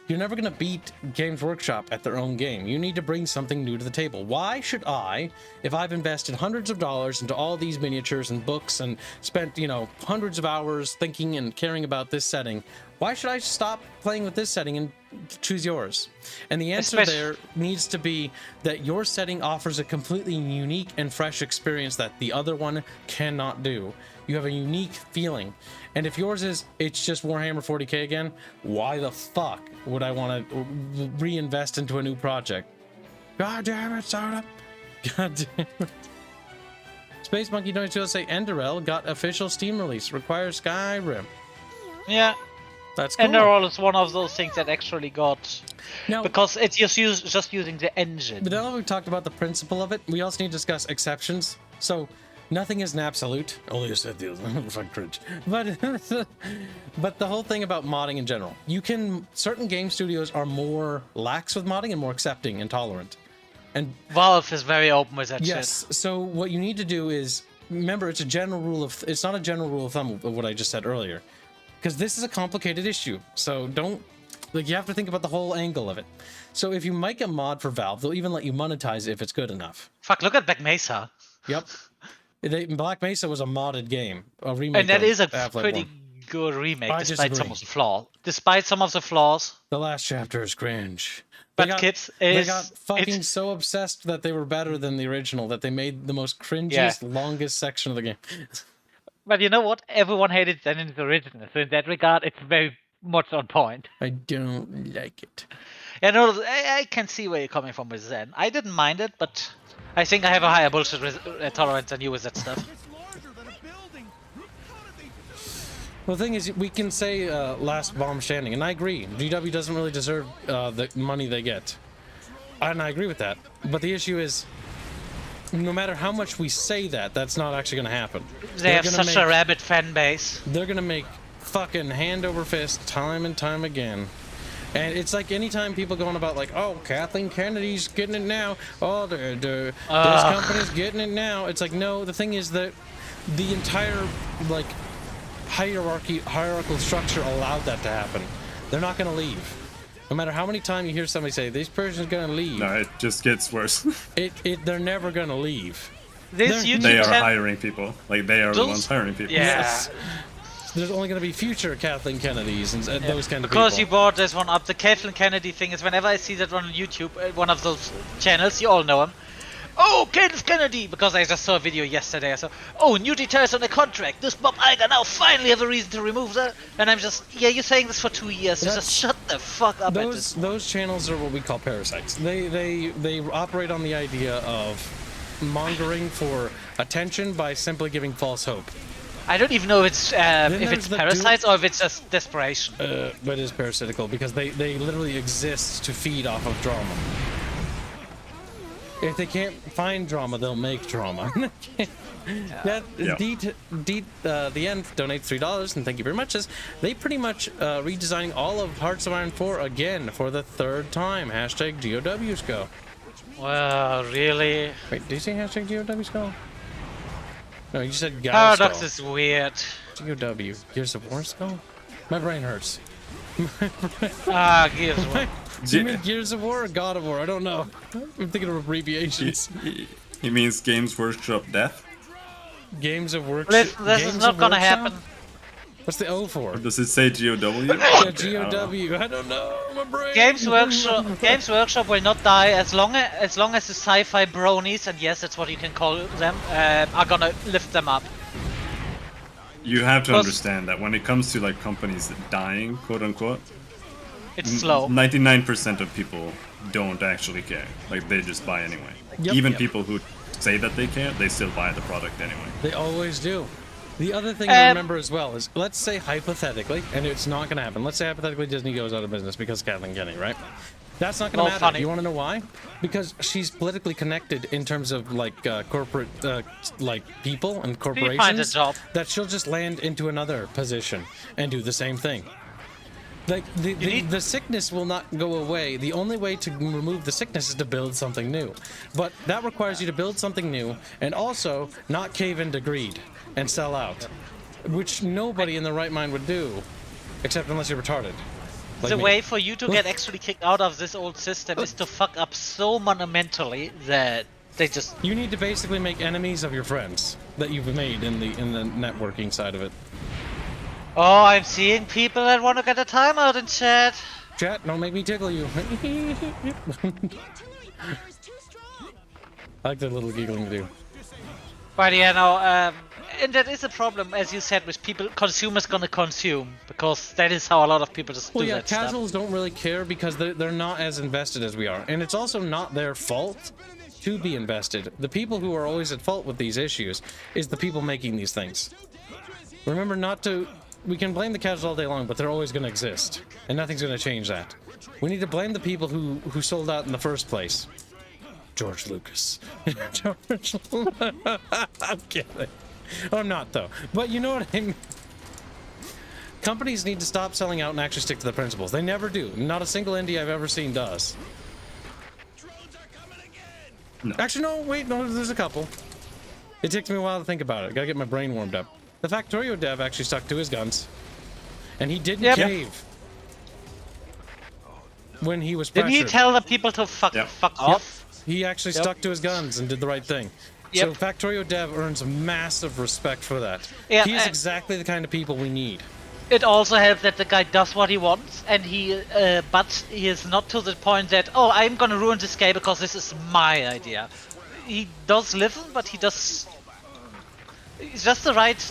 you're never gonna beat Games Workshop at their own game. You need to bring something new to the table. Why should I, if I've invested hundreds of dollars into all these miniatures and books and spent, you know, hundreds of hours thinking and caring about this setting, why should I stop playing with this setting and choose yours? And the answer there needs to be that your setting offers a completely unique and fresh experience that the other one cannot do. You have a unique feeling. And if yours is, it's just Warhammer 40k again, why the fuck would I want to reinvest into a new project? God damn it, Soda. God damn it. Space Monkey 22 say Enderell got official Steam release. Requires Skyrim. Yeah. That's cool. Enderall is one of those things that actually got... Now, because it's just using the engine. But now that we've talked about the principle of it, we also need to discuss exceptions. So, nothing is an absolute. Only a set deals. Fuck cringe. But the whole thing about modding in general. Certain game studios are more lax with modding and more accepting and tolerant. And Valve is very open with that shit. Yes, so what you need to do is, remember, it's not a general rule of thumb of what I just said earlier. Because this is a complicated issue, so you have to think about the whole angle of it. So if you make a mod for Valve, they'll even let you monetize it if it's good enough. Fuck, look at Black Mesa. Yep. Black Mesa was a modded game, a remake. And that is a Half-Life pretty 1. good remake, I despite disagree. some of the flaws. Despite some of the flaws. The last chapter is cringe. But kids, they got fucking so obsessed that they were better than the original that they made the most cringiest, longest section of the game. But you know what? Everyone hated Zen in its original, so in that regard, it's very much on point. I don't like it. Yeah, no, I can see where you're coming from with Zen. I didn't mind it, but I think I have a higher bullshit tolerance than you with that stuff. It's larger than a building. How did they... Well, the thing is, we can say last bomb standing, and I agree. GW doesn't really deserve the money they get. And I agree with that. But the issue is, no matter how much we say that, that's not actually going to happen. They have such a rabid fan base. They're going to make fucking hand over fist time and time again. And it's like anytime people going about like, oh, Kathleen Kennedy's getting it now. Oh, this company's getting it now. It's like, no, the thing is that the entire, like, hierarchical structure allowed that to happen. They're not going to leave. No matter how many times you hear somebody say, this person's going to leave. No, it just gets worse. They're never going to leave. This YouTube they are channel... hiring people. Like, they are the ones hiring people. Yeah. there's only going to be future Kathleen Kennedys and those kind of Because people. you brought this one up, the Kathleen Kennedy thing is whenever I see that on YouTube, one of those channels, you all know him. Oh, Kathleen Kennedy! Because I just saw a video yesterday. I saw, oh, new details on the contract. This Bob Iger now finally have a reason to remove that. And I'm just, yeah, you're saying this for 2 years. Just shut the fuck up. Those channels are what we call parasites. They operate on the idea of mongering for attention by simply giving false hope. I don't even know if it's parasites or if it's just desperation. But it is parasitical because they literally exist to feed off of drama. If they can't find drama, they'll make drama. The end donates $3 and thank you very much. Says they pretty much redesigning all of Hearts of Iron 4 again for the 3rd time. Hashtag GOWs go. Well, really? Wait, did you say hashtag GOWs go? No, you said GOWs Paradox go. is weird. GOW. Gears of War go? My brain hurts. Gears of War. You mean Gears of War or God of War? I don't know. I'm thinking of abbreviations. He means Games Workshop Death. Games of Workshop. Listen, this is not gonna happen. What's the O for? Or does it say GOW? Yeah, GOW. I don't know. My brain. Games Workshop will not die as long as the sci-fi bronies, and yes, that's what you can call them, are gonna lift them up. You have to understand that when it comes to like companies dying, quote unquote, it's slow. 99% of people don't actually care. Like they just buy anyway. Even people who say that they care, they still buy the product anyway. They always do. The other thing to remember as well is, let's say hypothetically, and it's not going to happen. Let's say hypothetically Disney goes out of business because of Kathleen Kennedy, right? That's not going to matter. Funny. You want to know why? Because she's politically connected in terms of like corporate, like people and corporations. Find a job. That she'll just land into another position and do the same thing. Like the sickness will not go away. The only way to remove the sickness is to build something new. But that requires you to build something new and also not cave into greed and sell out, which nobody in the right mind would do, except unless you're retarded. Like the me. way for you to get actually kicked out of this old system is to fuck up so monumentally that they just... You need to basically make enemies of your friends that you've made in the networking side of it. Oh, I'm seeing people that want to get a timeout in chat. Chat, don't make me tickle you. I like that little giggling to do. But yeah, no, and that is a problem, as you said, with people, consumers gonna consume, because that is how a lot of people just do that stuff. Casuals don't really care because they're not as invested as we are. And it's also not their fault to be invested. The people who are always at fault with these issues is the people making these things. Remember not to... We can blame the casuals all day long, but they're always going to exist. And nothing's going to change that. We need to blame the people who sold out in the first place. George Lucas. George... I'm kidding. I'm not, though. But you know what I mean? Companies need to stop selling out and actually stick to the principles. They never do. Not a single indie I've ever seen does. No. Actually, no, wait, no, there's a couple. It takes me a while to think about it. Gotta get my brain warmed up. The Factorio dev actually stuck to his guns. And he didn't cave. When he was pressured. Didn't he tell the people to fuck off? He actually stuck to his guns and did the right thing. So Factorio dev earns massive respect for that. Yeah, he is exactly the kind of people we need. It also helps that the guy does what he wants, and but he is not to the point that, oh, I'm gonna ruin this game because this is my idea. He does listen, but he does... It's just the right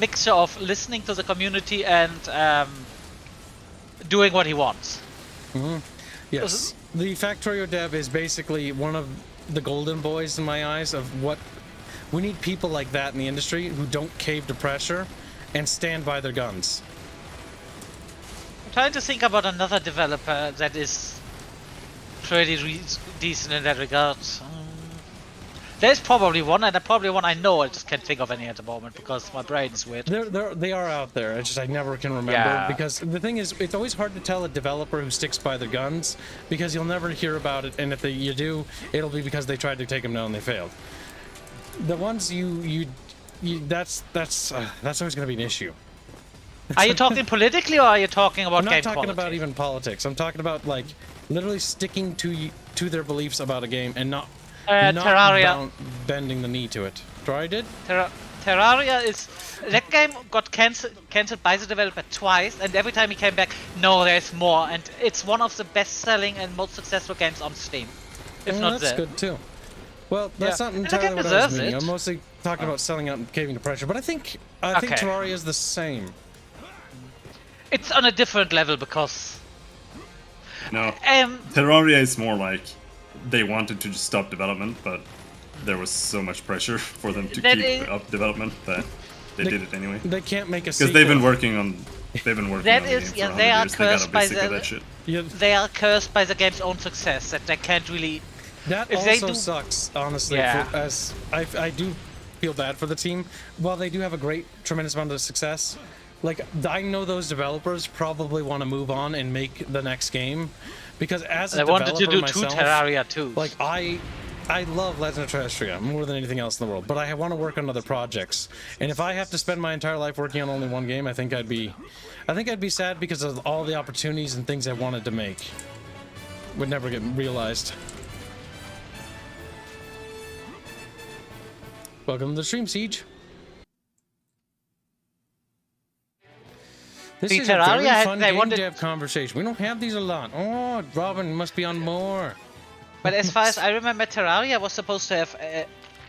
mixture of listening to the community and doing what he wants. Mm-hmm. Yes. The Factorio dev is basically one of the golden boys in my eyes of what... We need people like that in the industry who don't cave to pressure and stand by their guns. I'm trying to think about another developer that is pretty decent in that regard. There's probably one, and probably one I know. I just can't think of any at the moment because my brain is weird. They are out there. It's just I never can remember. Yeah. Because the thing is, it's always hard to tell a developer who sticks by their guns because you'll never hear about it, and if you do, it'll be because they tried to take them down and they failed. The ones that's always going to be an issue. Are you talking politically or are you talking about game I'm not talking quality? about even politics. I'm talking about like literally sticking to their beliefs about a game and not Terraria. bending the knee to it. Terraria did? Terraria is... That game got cancelled by the developer twice, and every time he came back, no, there's more, and it's one of the best-selling and most successful games on Steam. If not that's the... good too. Well, that's not And the entirely game what I was deserves meaning. it. I'm mostly talking about selling out and caving to pressure, but I think Okay. Terraria is the same. It's on a different level because... No, Terraria is more like they wanted to just stop development, but there was so much pressure for them to keep up development that they did it anyway. They can't make a Because sequel. they've been working on the game That for is, 100 yeah, they are years. They gotta cursed be by sick of the... that shit. Yeah, They are cursed by the game's own success, that they can't really... that If they also do- sucks, honestly. Yeah. As I do feel bad for the team. While they do have a tremendous amount of success, like I know those developers probably want to move on and make the next game, because as a I wanted to do myself, 2 Terraria too. like I love Legend of Terrestria more than anything else in the world, but I want to work on other projects. And if I have to spend my entire life working on only one game, I think I'd be sad because of all the opportunities and things I wanted to make would never get realized. Welcome to the stream, Siege. This See, is a very Terraria, fun they game wanted- dev conversation. We don't have these a lot. Oh, Robin must be on more. But as far as I remember, Terraria was supposed to have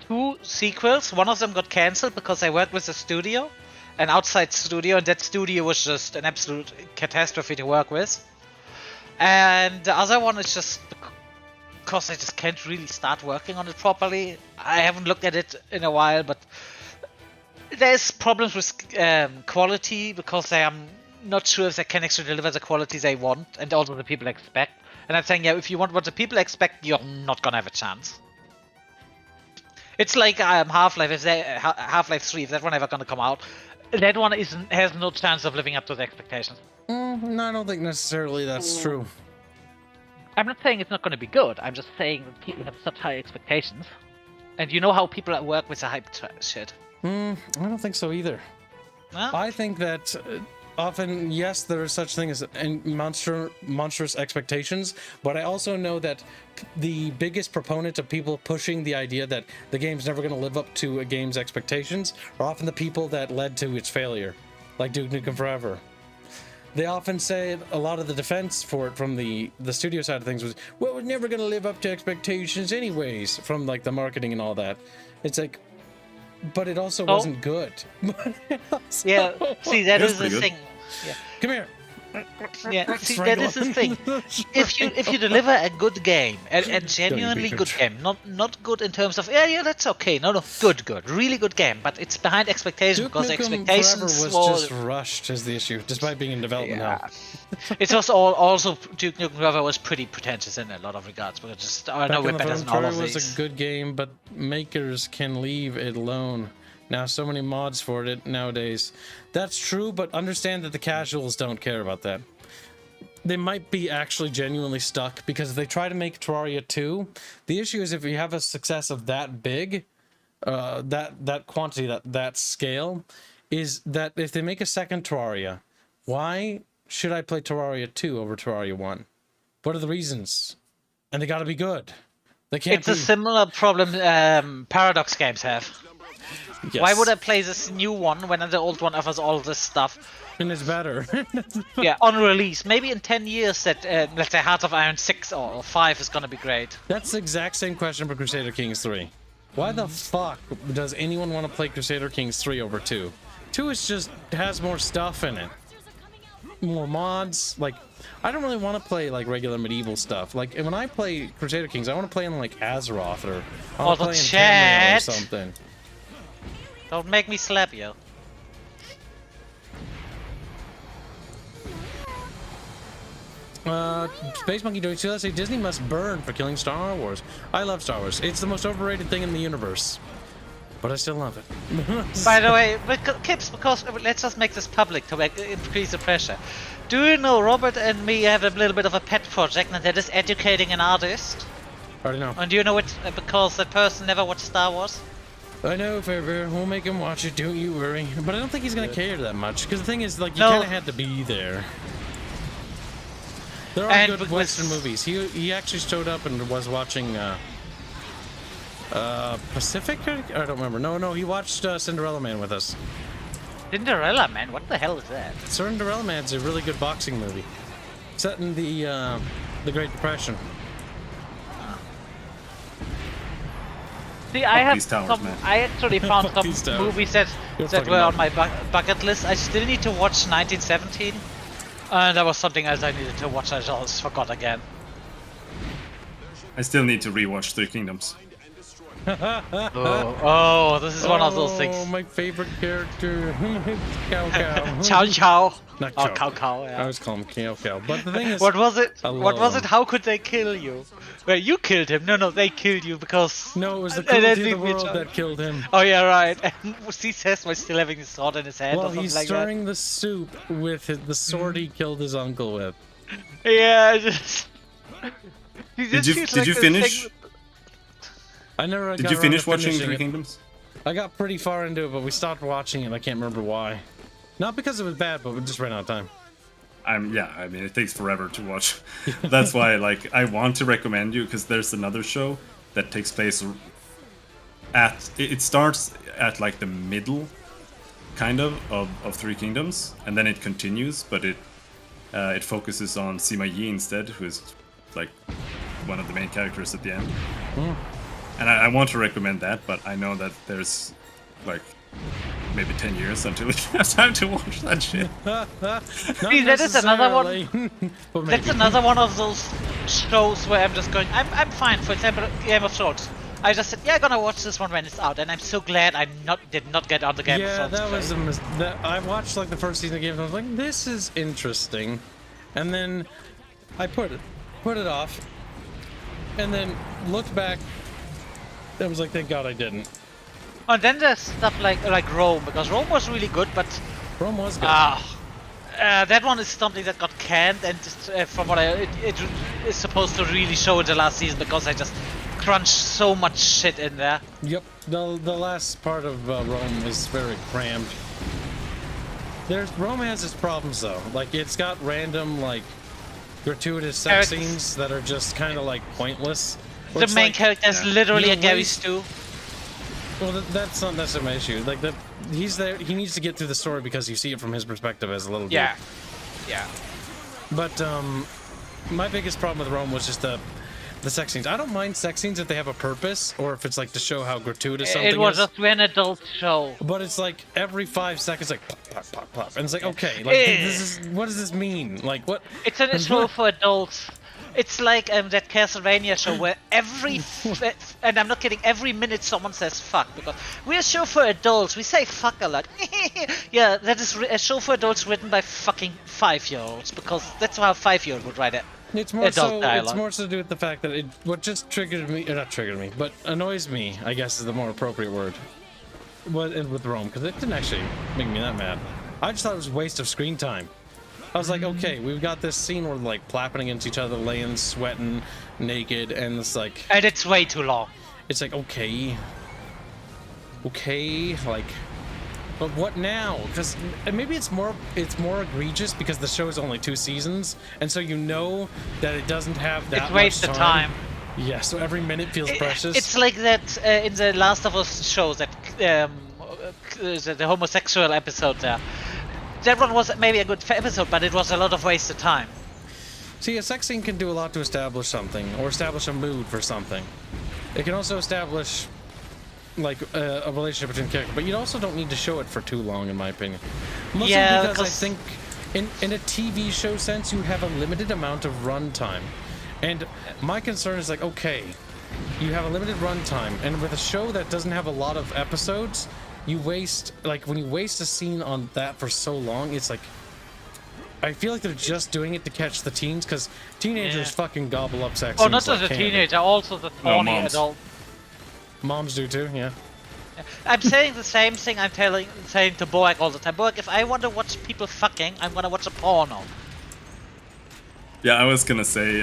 2 sequels. One of them got cancelled because I worked with a studio, an outside studio, and that studio was just an absolute catastrophe to work with. And the other one is just because I just can't really start working on it properly. I haven't looked at it in a while, but there's problems with quality because I'm not sure if they can actually deliver the quality they want and also the people expect. And I'm saying, yeah, if you want what the people expect, you're not gonna have a chance. It's like Half-Life. If Half-Life 3, if that one ever gonna come out, that one has no chance of living up to the expectations. No, I don't think necessarily that's true. I'm not saying it's not gonna be good. I'm just saying that people have such high expectations, and you know how people work with the hype shit. I don't think so either. Well, I think that often, yes, there is such thing as monstrous expectations, but I also know that the biggest proponent of people pushing the idea that the game's never going to live up to a game's expectations are often the people that led to its failure, like Duke Nukem Forever. They often say a lot of the defense for it from the studio side of things was, well, we're never going to live up to expectations anyways, from like the marketing and all that. It's like, but it also wasn't good. yeah, see, that That's is the pretty good. thing. Yeah. Come here. Yeah, see, that is the thing. If you deliver a good game, a genuinely good game, not good in terms of yeah, that's okay. No, good, really good game, but it's behind expectations Duke because Nukem expectations Forever was just rushed is the issue, despite being in development now. It was also Duke Nukem Forever was pretty pretentious in a lot of regards, but it just no, Back we're in the better than all of was these. a good game, but makers can leave it alone. Now so many mods for it nowadays. That's true, but understand that the casuals don't care about that. They might be actually genuinely stuck, because if they try to make Terraria 2, the issue is if you have a success of that big, that quantity, that scale, is that if they make a second Terraria, why should I play Terraria 2 over Terraria 1? What are the reasons? And they gotta be good. They can't It's a similar problem Paradox games have. Yes. Why would I play this new one when the old one offers all this stuff? And it's better. Yeah, on release. Maybe in 10 years that, let's say, Hearts of Iron 6 or 5 is gonna be great. That's the exact same question for Crusader Kings 3. Why the fuck does anyone want to play Crusader Kings 3 over 2? 2 is just has more stuff in it. More mods. Like, I don't really want to play like regular medieval stuff. Like, when I play Crusader Kings, I want to play in like Azeroth or I want to play in Tamriel or something. Don't make me slap you. Space Monkey doing so. Let's say Disney must burn for killing Star Wars. I love Star Wars. It's the most overrated thing in the universe. But I still love it. By the way, Kips, because let's just make this public to increase the pressure. Do you know Robert and me have a little bit of a pet project, and that is educating an artist? I already know. And do you know it because that person never watched Star Wars? I know, Fairbear. We'll make him watch it. Don't you worry. But I don't think he's gonna care that much. Because the thing is, like, you No. kind of had to be there. There are And good with- Western movies. He actually showed up and was watching Pacific? I don't remember. No, he watched Cinderella Man with us. Cinderella Man, what the hell is that? Cinderella Man's a really good boxing movie. Set in the Great Depression. See, I have these towers, some. man. I actually found Fuck some these towers. movies that You're that fucking were on up. my bucket list. I still need to watch 1917, and there was something else I needed to watch. I just forgot again. I still need to rewatch Three Kingdoms. Oh, this is one of those Oh, things. my favorite character. Cow Cow. Chow Chow. Not Oh, Chow. Cow Cow. I Yeah. always call him Cow Cow. But the thing is, What was it? I What love was him. it? How could they kill you? Well, you killed him. No, they killed you because. no, it was the And then cruelty of the leave each world other. that killed him. Oh yeah, right. And he says while still having his sword in his hand or Well, something he's like stirring the soup with the sword he killed his uncle with. that. Yeah. Just... He just Did feels you like this finish? thing- I never Did got you around finish to watching finishing Three it. Kingdoms? I got pretty far into it, but we stopped watching it. And I can't remember why. Not because it was bad, but we just ran out of time. Yeah, I mean, it takes forever to watch. That's why, like, I want to recommend you because there's another show that takes place at. It starts at like the middle, kind of Three Kingdoms, and then it continues, but it focuses on Sima Yi instead, who is like one of the main characters at the end. And I want to recommend that, but I know that there's like maybe 10 years until we have time to watch that shit. See, that is another one. necessarily, but That's maybe. another one of those shows where I'm just going. I'm fine. For example, Game of Thrones. I just said, yeah, I'm gonna watch this one when it's out, and I'm so glad I did not get on the Game of Yeah, Thrones. that was train. I watched like the first season of Game of Thrones. I was like, this is interesting, and then I put it off, and then looked back. I was like, thank God I didn't. Oh, and then there's stuff like Rome, because Rome was really good, but Rome was good. that one is something that got canned, and from what it is supposed to really show in the last season because I just crunched so much shit in there. Yep, the last part of Rome is very crammed. Rome has its problems though. Like it's got random like gratuitous sex Characters. scenes that are just kind of like pointless. Where The it's main like, character is literally you a Gary waste- Stu. Well, that's not my issue. Like he's there. He needs to get through the story because you see it from his perspective as a little Yeah. dude. Yeah. But my biggest problem with Rome was just the sex scenes. I don't mind sex scenes if they have a purpose or if it's like to show how gratuitous something It was is. just an adult show. But it's like every 5 seconds, like pop, pop, pop, pop, and it's like, okay, like what does this mean? Like what? It's a show for adults. It's like that Castlevania show where and I'm not kidding, every minute someone says fuck because we're a show for adults. We say fuck a lot. Yeah, that is a show for adults written by fucking 5-year-olds because that's how a 5-year-old would write it. It's more adult so. dialogue. It's more so to do with the fact that what just triggered me, or not triggered me, but annoys me, I guess is the more appropriate word. With Rome, because it didn't actually make me that mad. I just thought it was a waste of screen time. I was like, okay, we've got this scene where like flapping against each other, laying, sweating, naked, and it's like, And it's way too long. it's like okay, like, but what now? Because maybe it's more egregious because the show is only 2 seasons, and so you know that it doesn't have that It's much wasted time. Yeah, so every minute feels precious. It's like that in the Last of Us shows that the homosexual episode there. That one was maybe a good episode, but it was a lot of wasted time. See, a sex scene can do a lot to establish something, or establish a mood for something. It can also establish, like, a relationship between characters, but you also don't need to show it for too long, in my opinion. Mostly Yeah, because I because- think, in a TV show sense, you have a limited amount of runtime. And my concern is like, okay, you have a limited runtime, and with a show that doesn't have a lot of episodes, you waste, like, when you waste a scene on that for so long, it's like, I feel like they're just doing it to catch the teens, because teenagers fucking gobble up sex Oh, scenes not like just a candy. teenager, also the horny moms. adult. Moms do too, yeah. I'm saying the same thing I'm saying to Boak all the time. Boak, if I want to watch people fucking, I'm gonna watch a porno. Yeah, I was gonna say,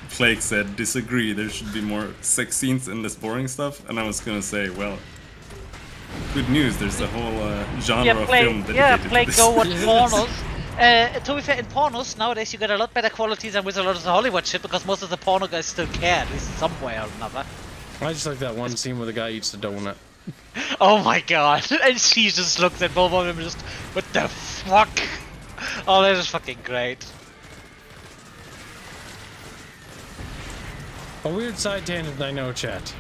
Flake said disagree, there should be more sex scenes and less boring stuff, and I was gonna say, well, good news, there's a whole genre of film dedicated to this. go watch pornos. To be fair, in pornos, nowadays you get a lot better quality than with a lot of the Hollywood shit because most of the porno guys still care, at least somewhere or another. I just like that one scene where the guy eats the donut. Oh my god! And she just looks at both of them and just, what the fuck? Oh, that is fucking great. A weird side tangent, I know, chat.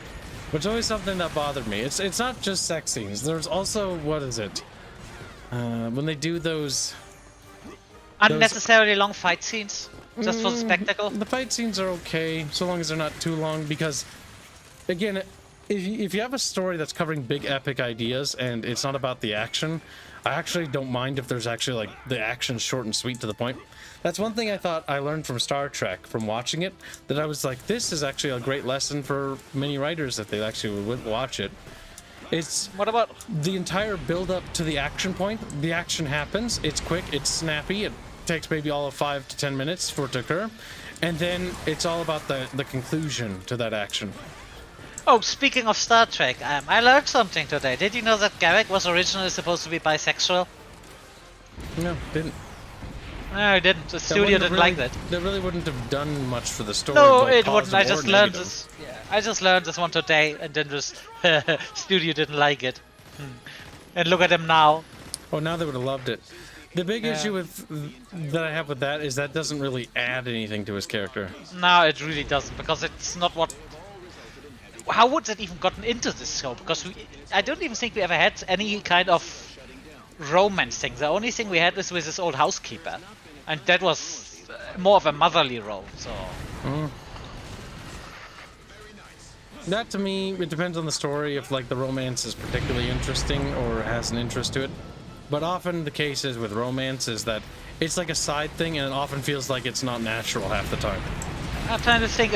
But it's always something that bothered me. It's not just sex scenes. There's also, what is it? When they do those... Unnecessarily long fight scenes, just for the spectacle. The fight scenes are okay, so long as they're not too long, because, again, if you have a story that's covering big epic ideas and it's not about the action, I actually don't mind if there's actually, like, the action's short and sweet to the point. That's one thing I thought I learned from Star Trek, from watching it, that I was like, this is actually a great lesson for many writers if they actually would watch it. It's What about the entire build-up to the action point. The action happens, it's quick, it's snappy, it takes maybe all of 5 to 10 minutes for it to occur, and then it's all about the conclusion to that action. Oh, speaking of Star Trek, I learned something today. Did you know that Garrick was originally supposed to be bisexual? No, didn't. No, I didn't. The studio didn't like that. That really wouldn't have done much for the story. No, both it wouldn't. I positive just or learned negative. this. Yeah, I just learned this one today, and then just studio didn't like it. And look at him now. Oh, now they would have loved it. The big issue with that I have with that is that doesn't really add anything to his character. No, it really doesn't, because it's not what. How would that even gotten into this show? Because I don't even think we ever had any kind of romance thing. The only thing we had was with this old housekeeper, and that was more of a motherly role. So. That to me, it depends on the story. If like the romance is particularly interesting or has an interest to it. But often the case is with romance is that it's like a side thing, and it often feels like it's not natural half the time. I'm trying to think,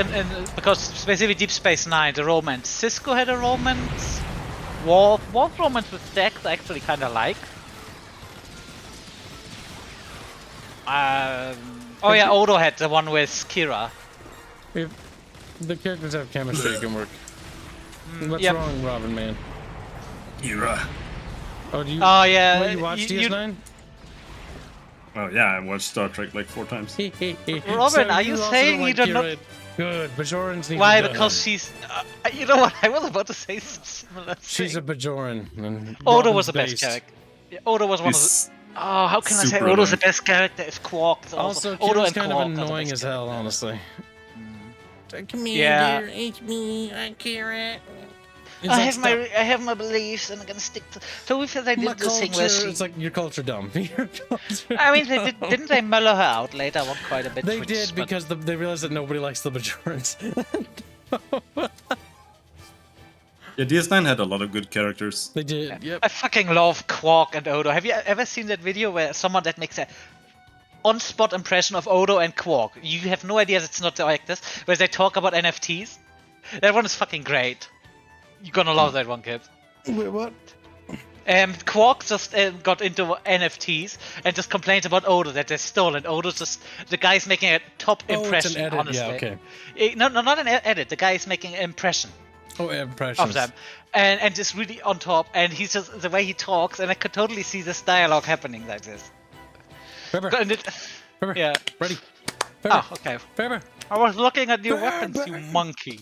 because specifically Deep Space Nine, the romance. Cisco had a romance. Worf romance with Dex I actually kind of like. Oh yeah, Odo had the one with Kira. If the characters have chemistry, it can work. What's yep. wrong, Robin, man? Era. Oh, do you? Oh yeah, Well, you watched DS9? Oh yeah, I watched Star Trek like 4 times. Robin, are you also saying don't you like don't know? Kira? Good, Bajoran's need Why? to die. Because she's. You know what? I was about to say similar. She's thing. a Bajoran. And Odo Robin's was the best based. character. Yeah, Odo was one of the. He's Oh, how can I say super Odo's the annoying. best character if Quark is Also, Odo Kira's and kind Quark of are the annoying best as hell, honestly. Come here, Yeah. dear, it's me, I'm Kira. I have my beliefs and I'm gonna stick to. So we feel they did My this thing culture, where she. it's like your culture dumb. Your culture. I mean, didn't they mellow her out later on quite a bit? They which- did but- because they realized that nobody likes the Bajorans. Yeah, DS9 had a lot of good characters. They did. Yep. I fucking love Quark and Odo. Have you ever seen that video where someone that makes a on-spot impression of Odo and Quark? You have no idea it's not like this, where they talk about NFTs. That one is fucking great. You're gonna love that one, kid. Wait, what? Quark just got into NFTs and just complains about Odo that they're stolen. Odo's just the guy's making a top Oh, it's impression. an edit. Honestly, Yeah, okay. No, not an edit. The guy is making an impression Oh, impressions. of them, and just really on top. And he's just the way he talks, and I could totally see this dialogue happening like this. Pepper, And Pepper, yeah. ready. Pepper, Oh, okay. Pepper. I was looking at your weapons, you monkey.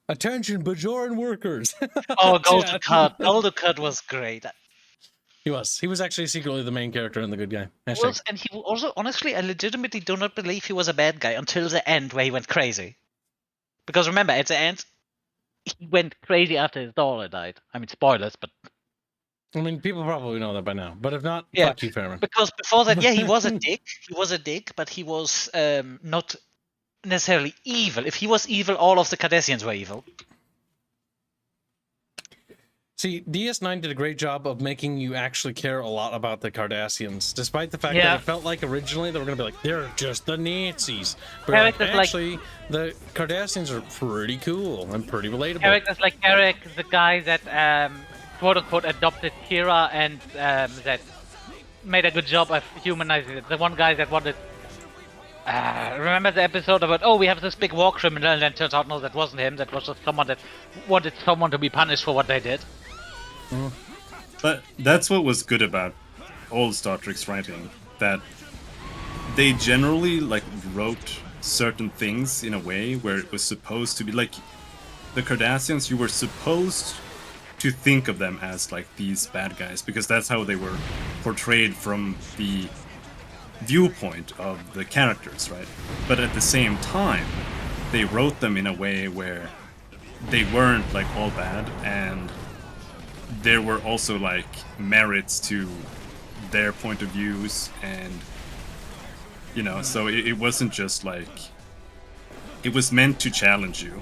Attention, Bajoran workers. Oh, Golden Chat. Cut. Golden Cut was great. He was. He was actually secretly the main character and the good guy. Hashtag. And he also, honestly, I legitimately do not believe he was a bad guy until the end where he went crazy. Because remember, at the end, he went crazy after his daughter died. I mean, spoilers, but... I mean, people probably know that by now. But if not, Yeah, fuck you, Fairman. because before that, yeah, he was a dick. He was a dick, but he was not necessarily evil. If he was evil, all of the Cardassians were evil. See, DS9 did a great job of making you actually care a lot about the Cardassians, despite the fact Yeah. that it felt like originally they were going to be like, they're just the Nazis. But Characters like- actually, the Cardassians are pretty cool and pretty relatable. Characters like Eric, the guy that quote-unquote adopted Kira and that made a good job of humanizing it. The one guy that wanted... remember the episode about, oh, we have this big war criminal, and then turns out, no, that wasn't him. That was just someone that wanted someone to be punished for what they did. But that's what was good about old Star Trek's writing, that they generally like wrote certain things in a way where it was supposed to be like the Cardassians, you were supposed to think of them as like these bad guys because that's how they were portrayed from the viewpoint of the characters, right? But at the same time, they wrote them in a way where they weren't like all bad, and there were also like merits to their point of views, and you know, so it wasn't just like, it was meant to challenge you.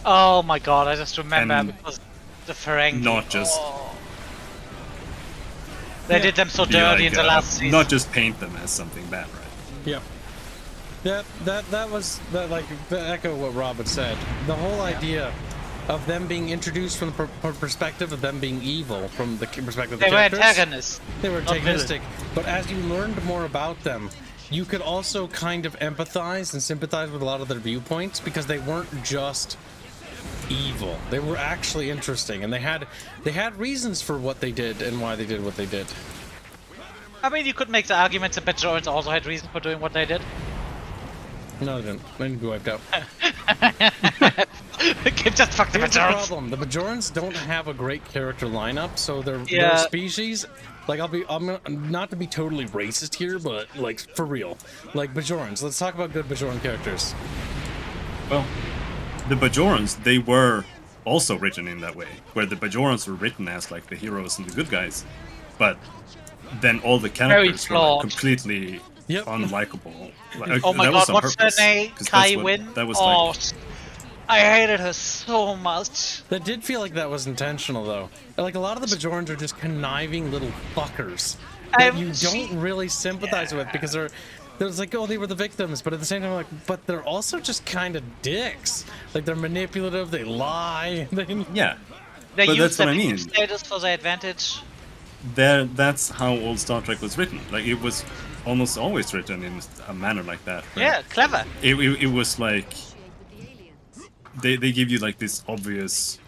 Oh my god, I just remember And because the Ferengi. not just They did them so be dirty like, in the last season. not just paint them as something bad, right? Yep. That was that, like, to echo what Rob had said. The whole idea of them being introduced from the perspective of them being evil, from the perspective of the They were characters. antagonists. They were not antagonistic. But as you learned more about them, you could also kind of empathize and sympathize with a lot of their viewpoints because they weren't just evil. They were actually interesting, and they had reasons for what they did and why they did what they did. I mean, you could make the argument that Bajorans also had reason for doing what they did. No, they didn't. They didn't be wiped out. Just fuck the Here's the Bajorans. problem: the Bajorans don't have a great character lineup, so their Yeah. species. Like, I'm not to be totally racist here, but like for real, like Bajorans. Let's talk about good Bajoran characters. Well, the Bajorans, they were also written in that way, where the Bajorans were written as like the heroes and the good guys, but then all the characters were like, flawed. completely Yep. unlikable. Like, Oh my that was god, on what's her purpose, name? 'cause Kai that's what- Wynn? That was Oh, like, I hated her so much. That did feel like that was intentional, though. Like, a lot of the Bajorans are just conniving little fuckers that you don't really sympathize with because there's like, oh, they were the victims, but at the same time, like, but they're also just kind of dicks. Like, they're manipulative, they lie. yeah. They But used that's what their I mean. status for their advantage. That's how old Star Trek was written. Like, it was almost always written in a manner like that. where Yeah, clever. It was like, they give you like this obvious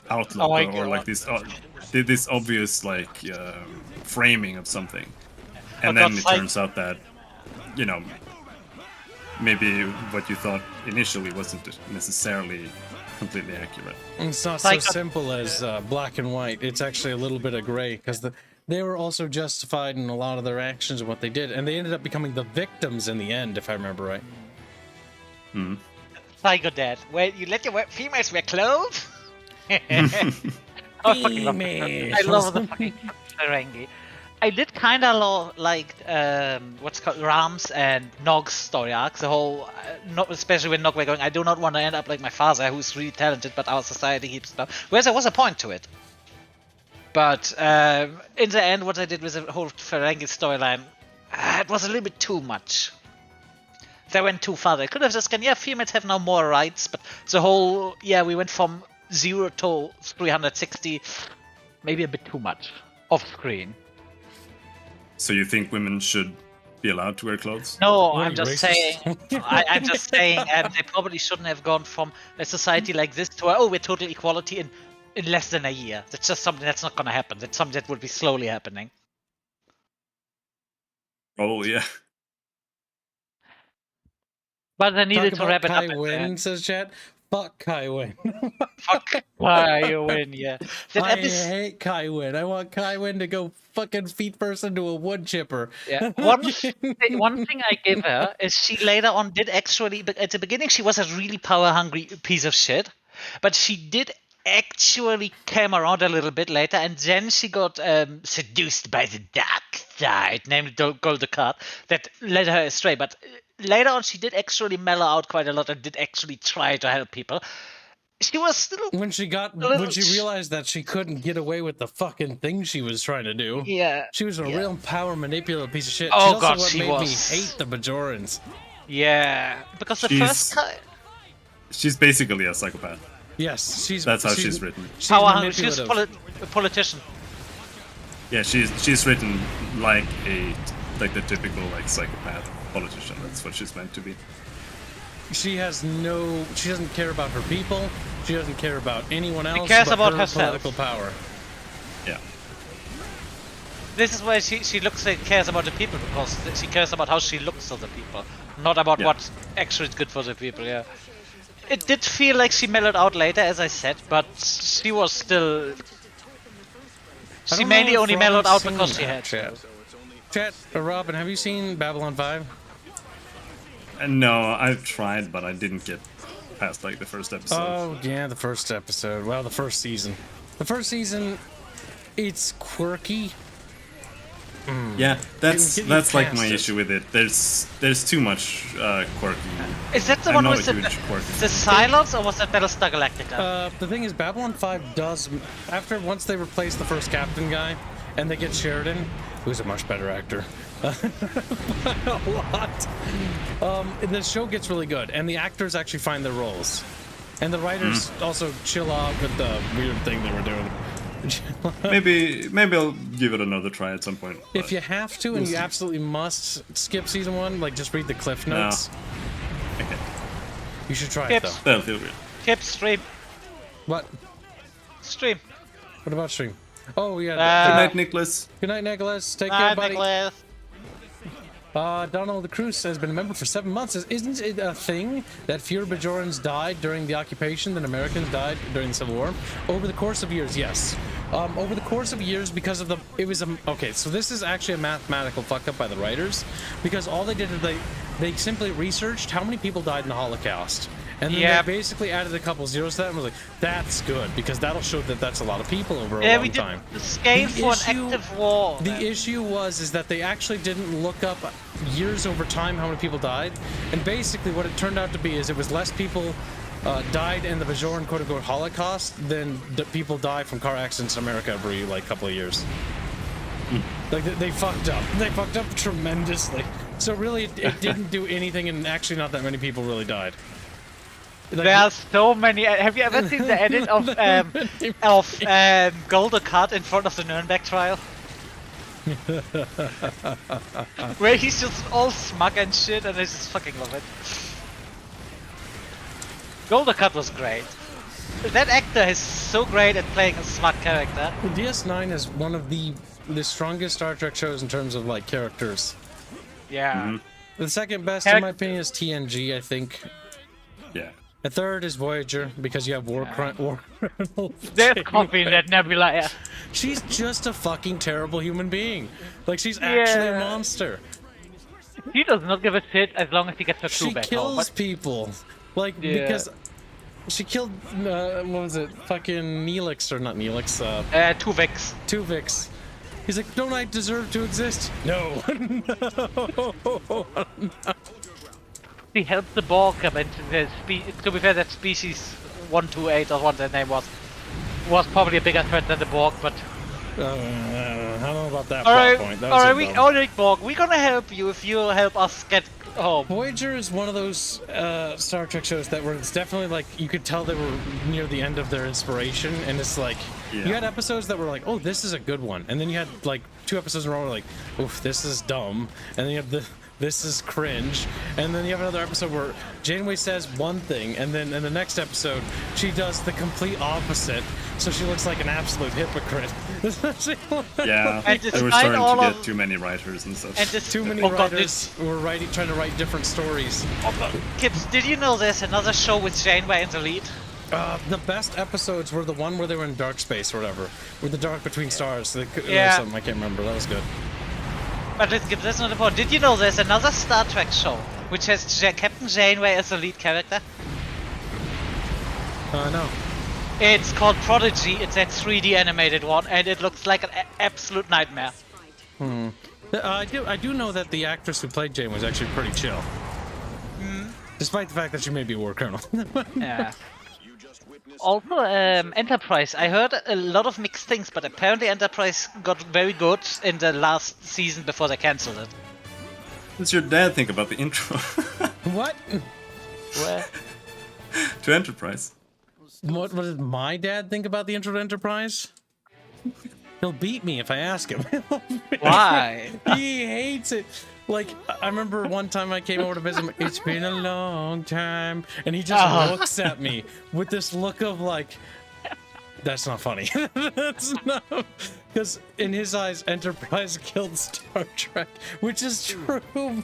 outlook, Oh my or like God. this obvious like framing of something, and Oh then God, it like- turns out that, you know, maybe what you thought initially wasn't necessarily completely accurate. It's not Like so a- simple as black and white. It's actually a little bit of gray because they were also justified in a lot of their actions and what they did, and they ended up becoming the victims in the end, if I remember right. Psycho Dad. Well, you let your females wear clothes? I fucking love it. I love the fucking Ferengi. I did kind of like what's called Rams and Nog's story arcs. The whole, especially when Nog were going, I do not want to end up like my father, who's really talented, but our society keeps stuff. Whereas there was a point to it. But in the end, what I did with the whole Ferengi storyline, it was a little bit too much. They went too far. They could have just gone, yeah, females have now more rights, but the whole, yeah, we went from 0 to 360, maybe a bit too much off screen. So you think women should be allowed to wear clothes? No, What, I'm you just racist? saying. I'm just saying they probably shouldn't have gone from a society like this to we're total equality in less than a year. That's just something that's not going to happen. That's something that will be slowly happening. Oh yeah. But I needed Talk to about wrap it Kai up. Wynn, says chat. Fuck Kai Wynn. Fuck Kai Wynn, yeah. That I episode, hate Kai Wynn. I want Kai Wynn to go fucking feet first into a wood chipper. yeah. One thing I give her is she later on did actually, but at the beginning she was a really power hungry piece of shit, but she did actually came around a little bit later, and then she got seduced by the dark side, named Gul Dukat, that led her astray. But later on, she did actually mellow out quite a lot and did actually try to help people. She was still, When she realized that she couldn't get away with the fucking thing she was trying to do. yeah, She was a yeah. real power manipulative piece of shit. Oh, She's also God, what she made was. me hate the Bajorans. yeah, because the first She's basically a psychopath. Yes, That's how she's written. She's power hungry, she was manipulative. a politician. Yeah, she's written like the typical like psychopath politician. That's what she's meant to be. She doesn't care about her people. She doesn't care about anyone else. cares but about her herself. political power. Yeah. This is why she looks like cares about the people, because she cares about how she looks to the people, not about Yeah. what actually is good for the people. Yeah. it did feel like she mellowed out later, as I said, but she was still. I She don't know mainly if only Robin's mellowed out seen because she that, had. Chat, Robin, have you seen Babylon 5? No, I've tried, but I didn't get past like the first episode. Oh, yeah, the first episode. Well, the first season. The first season, it's quirky. Yeah, that's Get you like past my it. issue with it. There's too much quirky. Is that the I'm one not with a huge quirky the fan. Cylons, or was that Battlestar Galactica? The thing is, Babylon 5 does, once they replace the first captain guy, and they get Sheridan, who's a much better actor, a lot. The show gets really good, and the actors actually find their roles. And the writers also chill out with the weird thing they were doing. Maybe I'll give it another try at some point. If but you have to, and we'll you see. absolutely must skip season 1, like just read the cliff notes. Okay, You should try it Tips. though. that'll feel good. Kip, stream. What? Stream. What about stream? Oh yeah. Good night, Nicholas. Good night, Nicholas. Take care, buddy. Nicholas. Donald the Cruz has been a member for 7 months. Isn't it a thing that fewer Bajorans died during the occupation than Americans died during the Civil War? Over the course of years, yes. Over the course of years, because of okay, so this is actually a mathematical fuck up by the writers, because all they did is they simply researched how many people died in the Holocaust. And then Yep. they basically added a couple zeros to that and was like, that's good, because that'll show that that's a lot of people over a Yeah, long we did time. the scale The for issue- an active war. The issue is that they actually didn't look up years over time how many people died, and basically what it turned out to be is it was less people died in the Bajoran quote-unquote Holocaust than people die from car accidents in America every like couple of years. Like they fucked up. They fucked up tremendously. So really, it didn't do anything, and actually not that many people really died. Like, There are so many. Have you ever seen the edit of Golda Cut in front of the Nuremberg trial? Where he's just all smug and shit, and I just fucking love it. Golda Cut was great. That actor is so great at playing a smug character. DS9 is one of the strongest Star Trek shows in terms of like characters. Yeah. The second best, in my opinion, is TNG. I think. Yeah. The third is Voyager, because you have War Criminals. There's coffee in that nebula. Yeah. She's just a fucking terrible human being. Like, she's actually a monster. He does not give a shit as long as he gets her crew She back home. kills people. Like, Yeah. because she killed, what was it? Fucking Neelix, or not Neelix, Tuvix. Tuvix. He's like, don't I deserve to exist? No. No. He helped the Borg come into the to be fair, that species 128 or what their name was probably a bigger threat than the Borg, but I don't know about that alright, plot point. That was dumb. alright Borg, we're gonna help you if you help us get home. Voyager is one of those Star Trek shows that were, it's definitely like, you could tell they were near the end of their inspiration, and it's like, Yeah. you had episodes that were like, oh, this is a good one, and then you had like 2 episodes in a row where like, oof, this is dumb, and then you have this is cringe, and then you have another episode where Janeway says one thing, and then in the next episode she does the complete opposite, so she looks like an absolute hypocrite. Yeah, And they were despite starting all to of- get too many writers and stuff. And this, Too many oh God, writers were trying to write different stories. Kids, did you know there's another show with Janeway in the lead? The best episodes were the one where they were in dark space or whatever, with the dark between stars. Or Yeah. something, I can't remember. That was good. But that's not important. Did you know there's another Star Trek show which has Captain Janeway as the lead character? No. It's called Prodigy. It's a 3D animated one, and it looks like an absolute nightmare. I do know that the actress who played Jane was actually pretty chill. Despite the fact that she may be a war colonel. Yeah. Also, Enterprise. I heard a lot of mixed things, but apparently Enterprise got very good in the last season before they cancelled it. What does your dad think about the intro What? Where? to Enterprise? What does my dad think about the intro to Enterprise? He'll beat me if I ask him. Why? He hates it. Like, I remember one time I came over to visit him, it's been a long time, and he just looks at me with this look of like, that's not funny. That's not, because in his eyes, Enterprise killed Star Trek, which is true.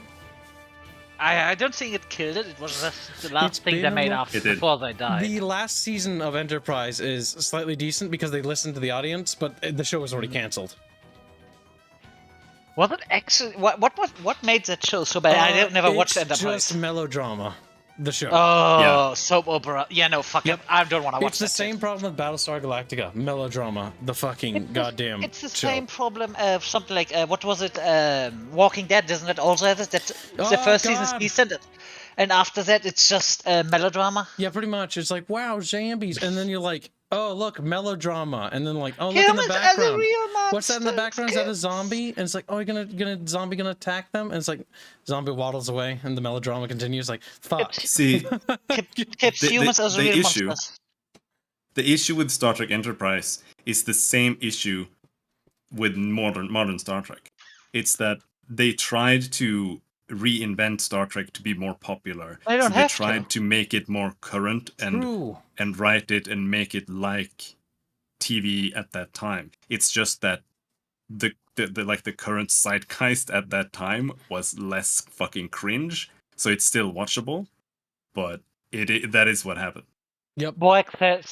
I don't think it killed it. It was just the last It's thing they been made a- after It did. before they died. The last season of Enterprise is slightly decent because they listened to the audience, but the show was already cancelled. Was it actually what made that show so bad? I never watched It's Enterprise. just melodrama, the show. Oh, Yeah. soap opera. Yeah, no, fuck Yep. it. I don't want to watch It's the that same shit. problem with Battlestar Galactica, melodrama, the fucking goddamn It's the show. same problem of something like what was it? Walking Dead, doesn't it also have it? That the Oh, first season is God. decent, and after that it's just melodrama. Yeah, pretty much. It's like, wow, zombies, and then you're like, oh, look, melodrama, and then like, oh, look in the Humans are the background. real What's that in the monsters, background? Is that a kids. zombie? And it's like, oh, you're gonna attack them? And it's like, zombie waddles away, and the melodrama continues. Like, fuck. See, Kids, humans are the real issue, monsters. the issue with Star Trek Enterprise is the same issue with modern Star Trek. It's that they tried to reinvent Star Trek to be more popular. They don't so they have tried to make it more current True. and write it and make it like TV at that time. It's just that the current zeitgeist at that time was less fucking cringe, so it's still watchable, but that is what happened. Yep. Boy,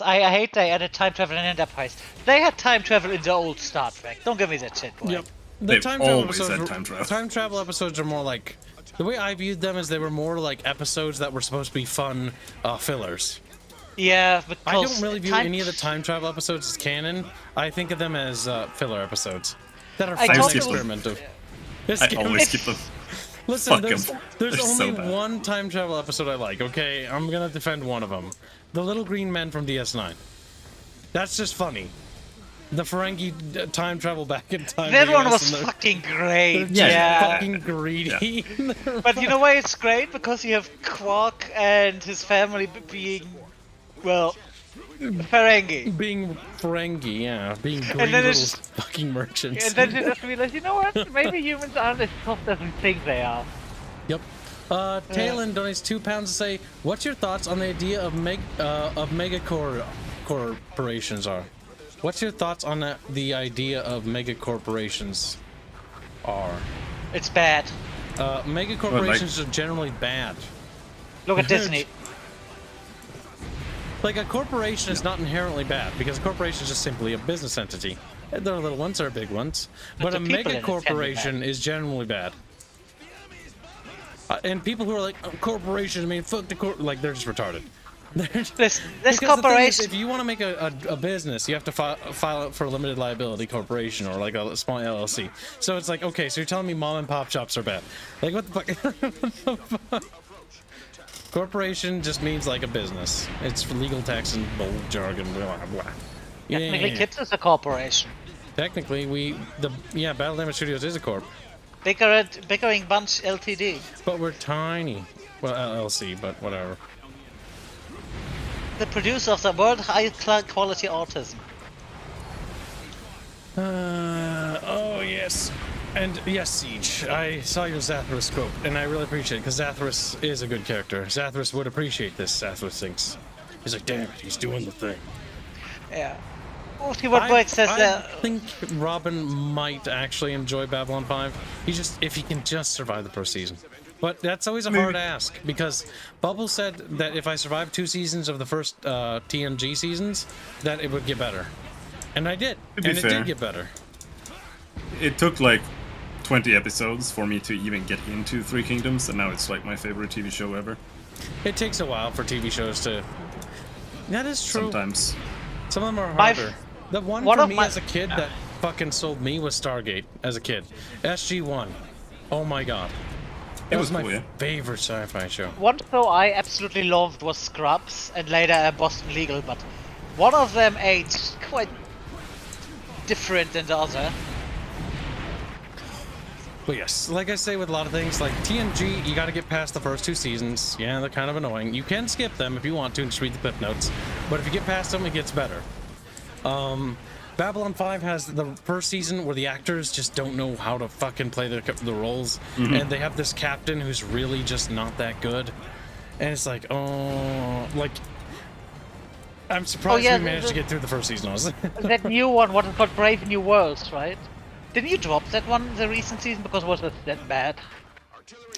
I hate they added time travel in Enterprise. They had time travel in the old Star Trek. Don't give me that shit, boy. Yep. The They've time travel always episodes. had time travel. Time travel episodes are more like, the way I viewed them is they were more like episodes that were supposed to be fun fillers. Yeah, because I don't really view time- any of the time travel episodes as canon. I think of them as filler episodes that are I fun and totally- experimental. I always skip them. Listen, Fuck 'em. there's They're so only bad. one time travel episode I like, okay? I'm gonna defend one of them. The Little Green Men from DS9. That's just funny. The Ferengi time travel back in time. That one DS, was and they're- fucking great. they're Yeah. just fucking greedy. But you know why it's great? Because you have Quark and his family being, well, Ferengi. Being Ferengi, yeah. Being greedy then little it's- fucking merchants. And then you just realize, you know what? Maybe humans aren't as soft as we think they are. Yep. Talon donates £2 to say, what's your thoughts on the idea of mega corporations are? What's your thoughts on the idea of mega corporations are? It's bad. Mega corporations are generally bad. Look at Disney. Like, a corporation is not inherently bad, because a corporation is just simply a business entity. There are little ones, there are big ones. But the a people in mega it can be corporation is generally bad. And people who are like, oh, corporation, I mean, fuck the like, they're just retarded. This Because the thing is, corporation. if you want to make a business, you have to file it for a limited liability corporation or like a small LLC. So it's like, okay, so you're telling me mom and pop shops are bad. Like, what the fuck? Corporation just means like a business. It's for legal tax and bold jargon, blah, blah. Technically, Yeah. Kids is a corporation. Technically, Battle Damage Studios is a corp, Bickering Bunch Ltd. but we're tiny. Well, LLC, but whatever. The producer of the world high quality autism. Oh yes. And yes, Siege, I saw your Zathras quote, and I really appreciate it, because Zathras is a good character. Zathras would appreciate this, Zathras thinks. He's like, damn it, he's doing the thing. Yeah. We'll see what Blake says I there. think Robin might actually enjoy Babylon 5. If he can just survive the first season. But that's always a hard ask, because Bubble said that if I survived 2 seasons of the first TNG seasons, that it would get better. And I did. To be And it fair. did get better. It took like 20 episodes for me to even get into Three Kingdoms, and now it's like my favorite TV show ever. It takes a while for TV shows to... That is true. Sometimes. Some of them are My harder. The one one for of me my- as a kid that fucking sold me was Stargate as a kid. SG-1. Oh my god. That It was was my cool, yeah. favorite sci-fi show. One show I absolutely loved was Scrubs and later Boston Legal, but one of them aged quite different than the other. But yes, like I say with a lot of things, like TNG, you gotta get past the first 2 seasons. Yeah, they're kind of annoying. You can skip them if you want to and just read the clip notes. But if you get past them, it gets better. Babylon 5 has the first season where the actors just don't know how to fucking play the roles. And they have this captain who's really just not that good. And it's like, oh, like... I'm surprised yeah, we managed to get through the first season. That new one, what is called Brave New Worlds, right? Didn't you drop that one the recent season because it was that bad?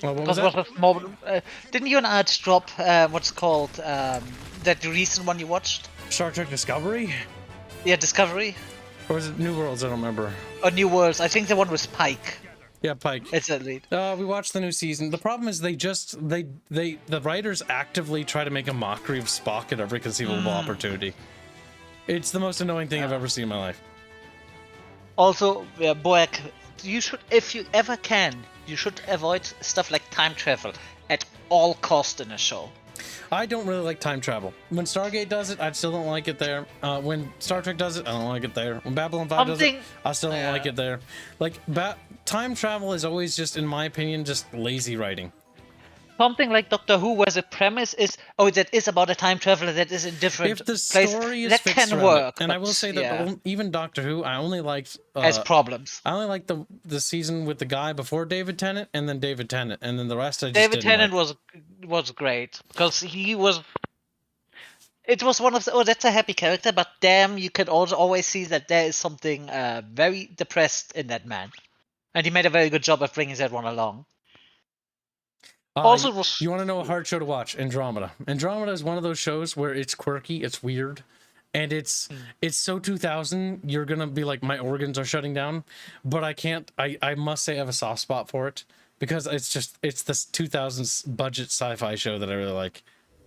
Oh, what was Because that? was a small. Didn't you and Art drop what's called that recent one you watched? Star Trek Discovery? Yeah, Discovery Or was it New Worlds? I don't remember. or New Worlds. I think the one with Pike. Yeah, Pike. It's a lead. We watched the new season. The problem is the writers actively try to make a mockery of Spock at every conceivable opportunity. It's the most annoying thing I've ever seen in my life. Also, Boyak, you should, if you ever can, you should avoid stuff like time travel at all cost in a show. I don't really like time travel. When Stargate does it, I still don't like it there. When Star Trek does it, I don't like it there. When Babylon 5 does it, I still don't like it there. Like, time travel is always just, in my opinion, just lazy writing. Something like Doctor Who, where the premise is, oh, that is about a time traveler that is in different If the place, story is that fixed can around work. it. And I will say that yeah, even Doctor Who, I only liked has problems. I only liked the season with the guy before David Tennant, and then David Tennant, and then the rest I just David didn't Tennant like. was great because he was. It was one of the, oh, that's a happy character, but damn, you could also always see that there is something very depressed in that man, and he made a very good job of bringing that one along. Also, you want to know a hard show to watch? Andromeda. Andromeda is one of those shows where it's quirky, it's weird, and it's so 2000. You're gonna be like, my organs are shutting down, but I can't. I must say I have a soft spot for it because it's this 2000s budget sci-fi show that I really like.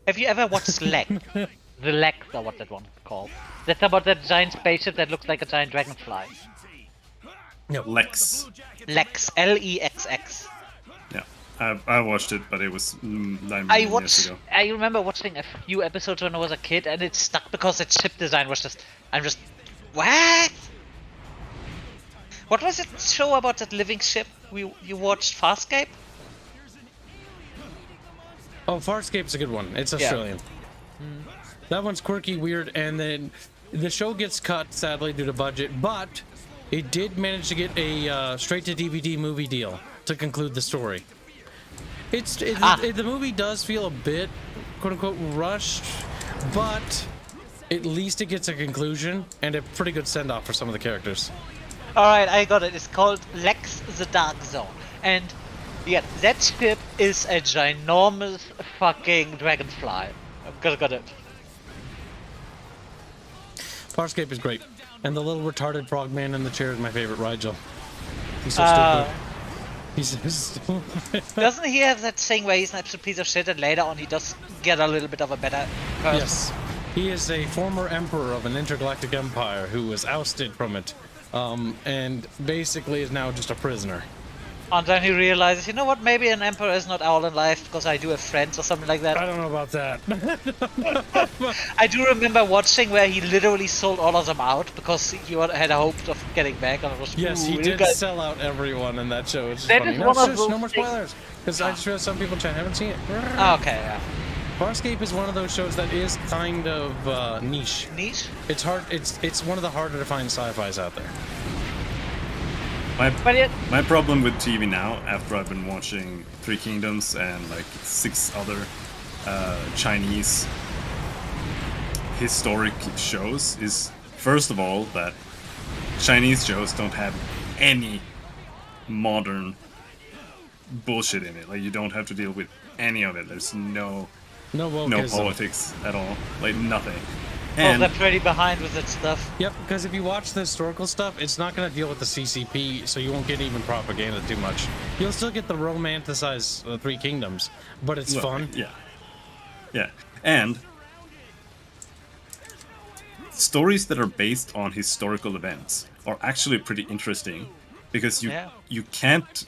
Have you ever watched Lex? The Lex, or what that one's called. That's about that giant spaceship that looks like a giant dragonfly. No, Lex. Lex, Lexx. Yeah, I watched it, but it was 9 million years ago. I remember watching a few episodes when I was a kid, and it stuck because its ship design was just. I'm just. What? What was it show about that living ship you watched? Farscape? Oh, Farscape's a good one. It's Australian. That one's quirky, weird, and then the show gets cut, sadly, due to budget, but it did manage to get a straight-to-DVD movie deal to conclude the story. The movie does feel a bit, quote-unquote, rushed, but at least it gets a conclusion and a pretty good send-off for some of the characters. Alright, I got it. It's called Lex the Dark Zone. And yeah, that ship is a ginormous fucking dragonfly. I've got it. Farscape is great. And the little retarded frogman in the chair is my favorite, Rigel. He's so stupid. He's so stupid. Doesn't he have that thing where he's an absolute piece of shit and later on he does get a little bit of a better person? Yes. He is a former emperor of an intergalactic empire who was ousted from it. And basically is now just a prisoner. And then he realizes, you know what, maybe an emperor is not all in life because I do have friends or something like that. I don't know about that. I do remember watching where he literally sold all of them out because he had a hope of getting back. And it was, yes, he did sell out everyone in that show. It's just funny. No more spoilers, because I just realized some people haven't seen it. Okay, yeah. Farscape is one of those shows that is kind of niche. Niche? It's hard. It's one of the harder to find sci-fis out there. My problem with TV now, after I've been watching Three Kingdoms and like 6 other Chinese historic shows, is first of all that Chinese shows don't have any modern bullshit in it. Like, you don't have to deal with any of it. There's no politics at all. Like, nothing. And they're pretty behind with that stuff. Yep, because if you watch the historical stuff, it's not going to deal with the CCP, so you won't get even propaganda too much. You'll still get the romanticized Three Kingdoms, but it's fun. Yeah. And stories that are based on historical events are actually pretty interesting, because you can't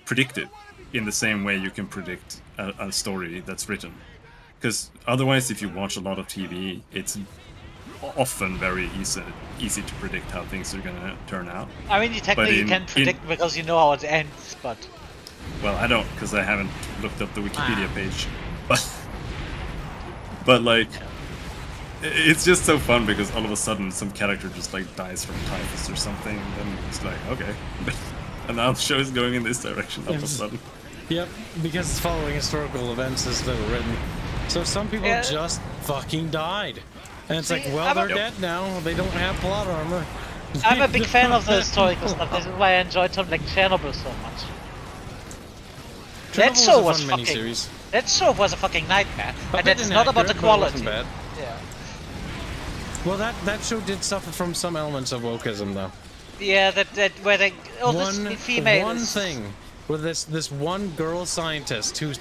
predict it in the same way you can predict a story that's written. Because otherwise, if you watch a lot of TV, it's often very easy to predict how things are gonna turn out. I mean, you technically can predict because you know how it ends, but... Well, I don't, because I haven't looked up the Wikipedia page. But like, it's just so fun because all of a sudden some character just like dies from typhus or something, and then it's like, okay. And now the show is going in this direction all of a sudden. Yep, because it's following historical events as they were written. So some people just fucking died. And it's like, well, they're dead now. They don't have plot armor. I'm a big fan of the historical stuff. This is why I enjoyed something like Chernobyl so much. That Chernobyl show was was a fun fucking. miniseries. That show was a fucking nightmare, A and bit it's not about the inaccurate, but it wasn't quality. bad. Yeah. Well, that show did suffer from some elements of wokeism, though. Yeah, that where they all this female One is- thing with this one girl scientist who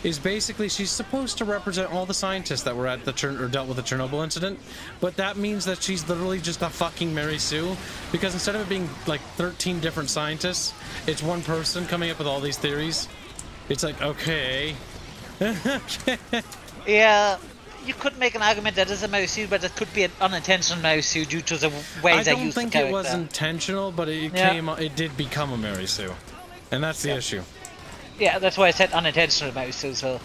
is basically, she's supposed to represent all the scientists that were at the or dealt with the Chernobyl incident, but that means that she's literally just a fucking Mary Sue, because instead of it being like 13 different scientists, it's one person coming up with all these theories. It's like, okay. Yeah, you could make an argument that is a Mary Sue, but it could be an unintentional Mary Sue due to the way I they don't use the think character. it was intentional, but it did become a Mary Sue, and that's the issue. Yeah, that's why I said unintentional Mary Sue. So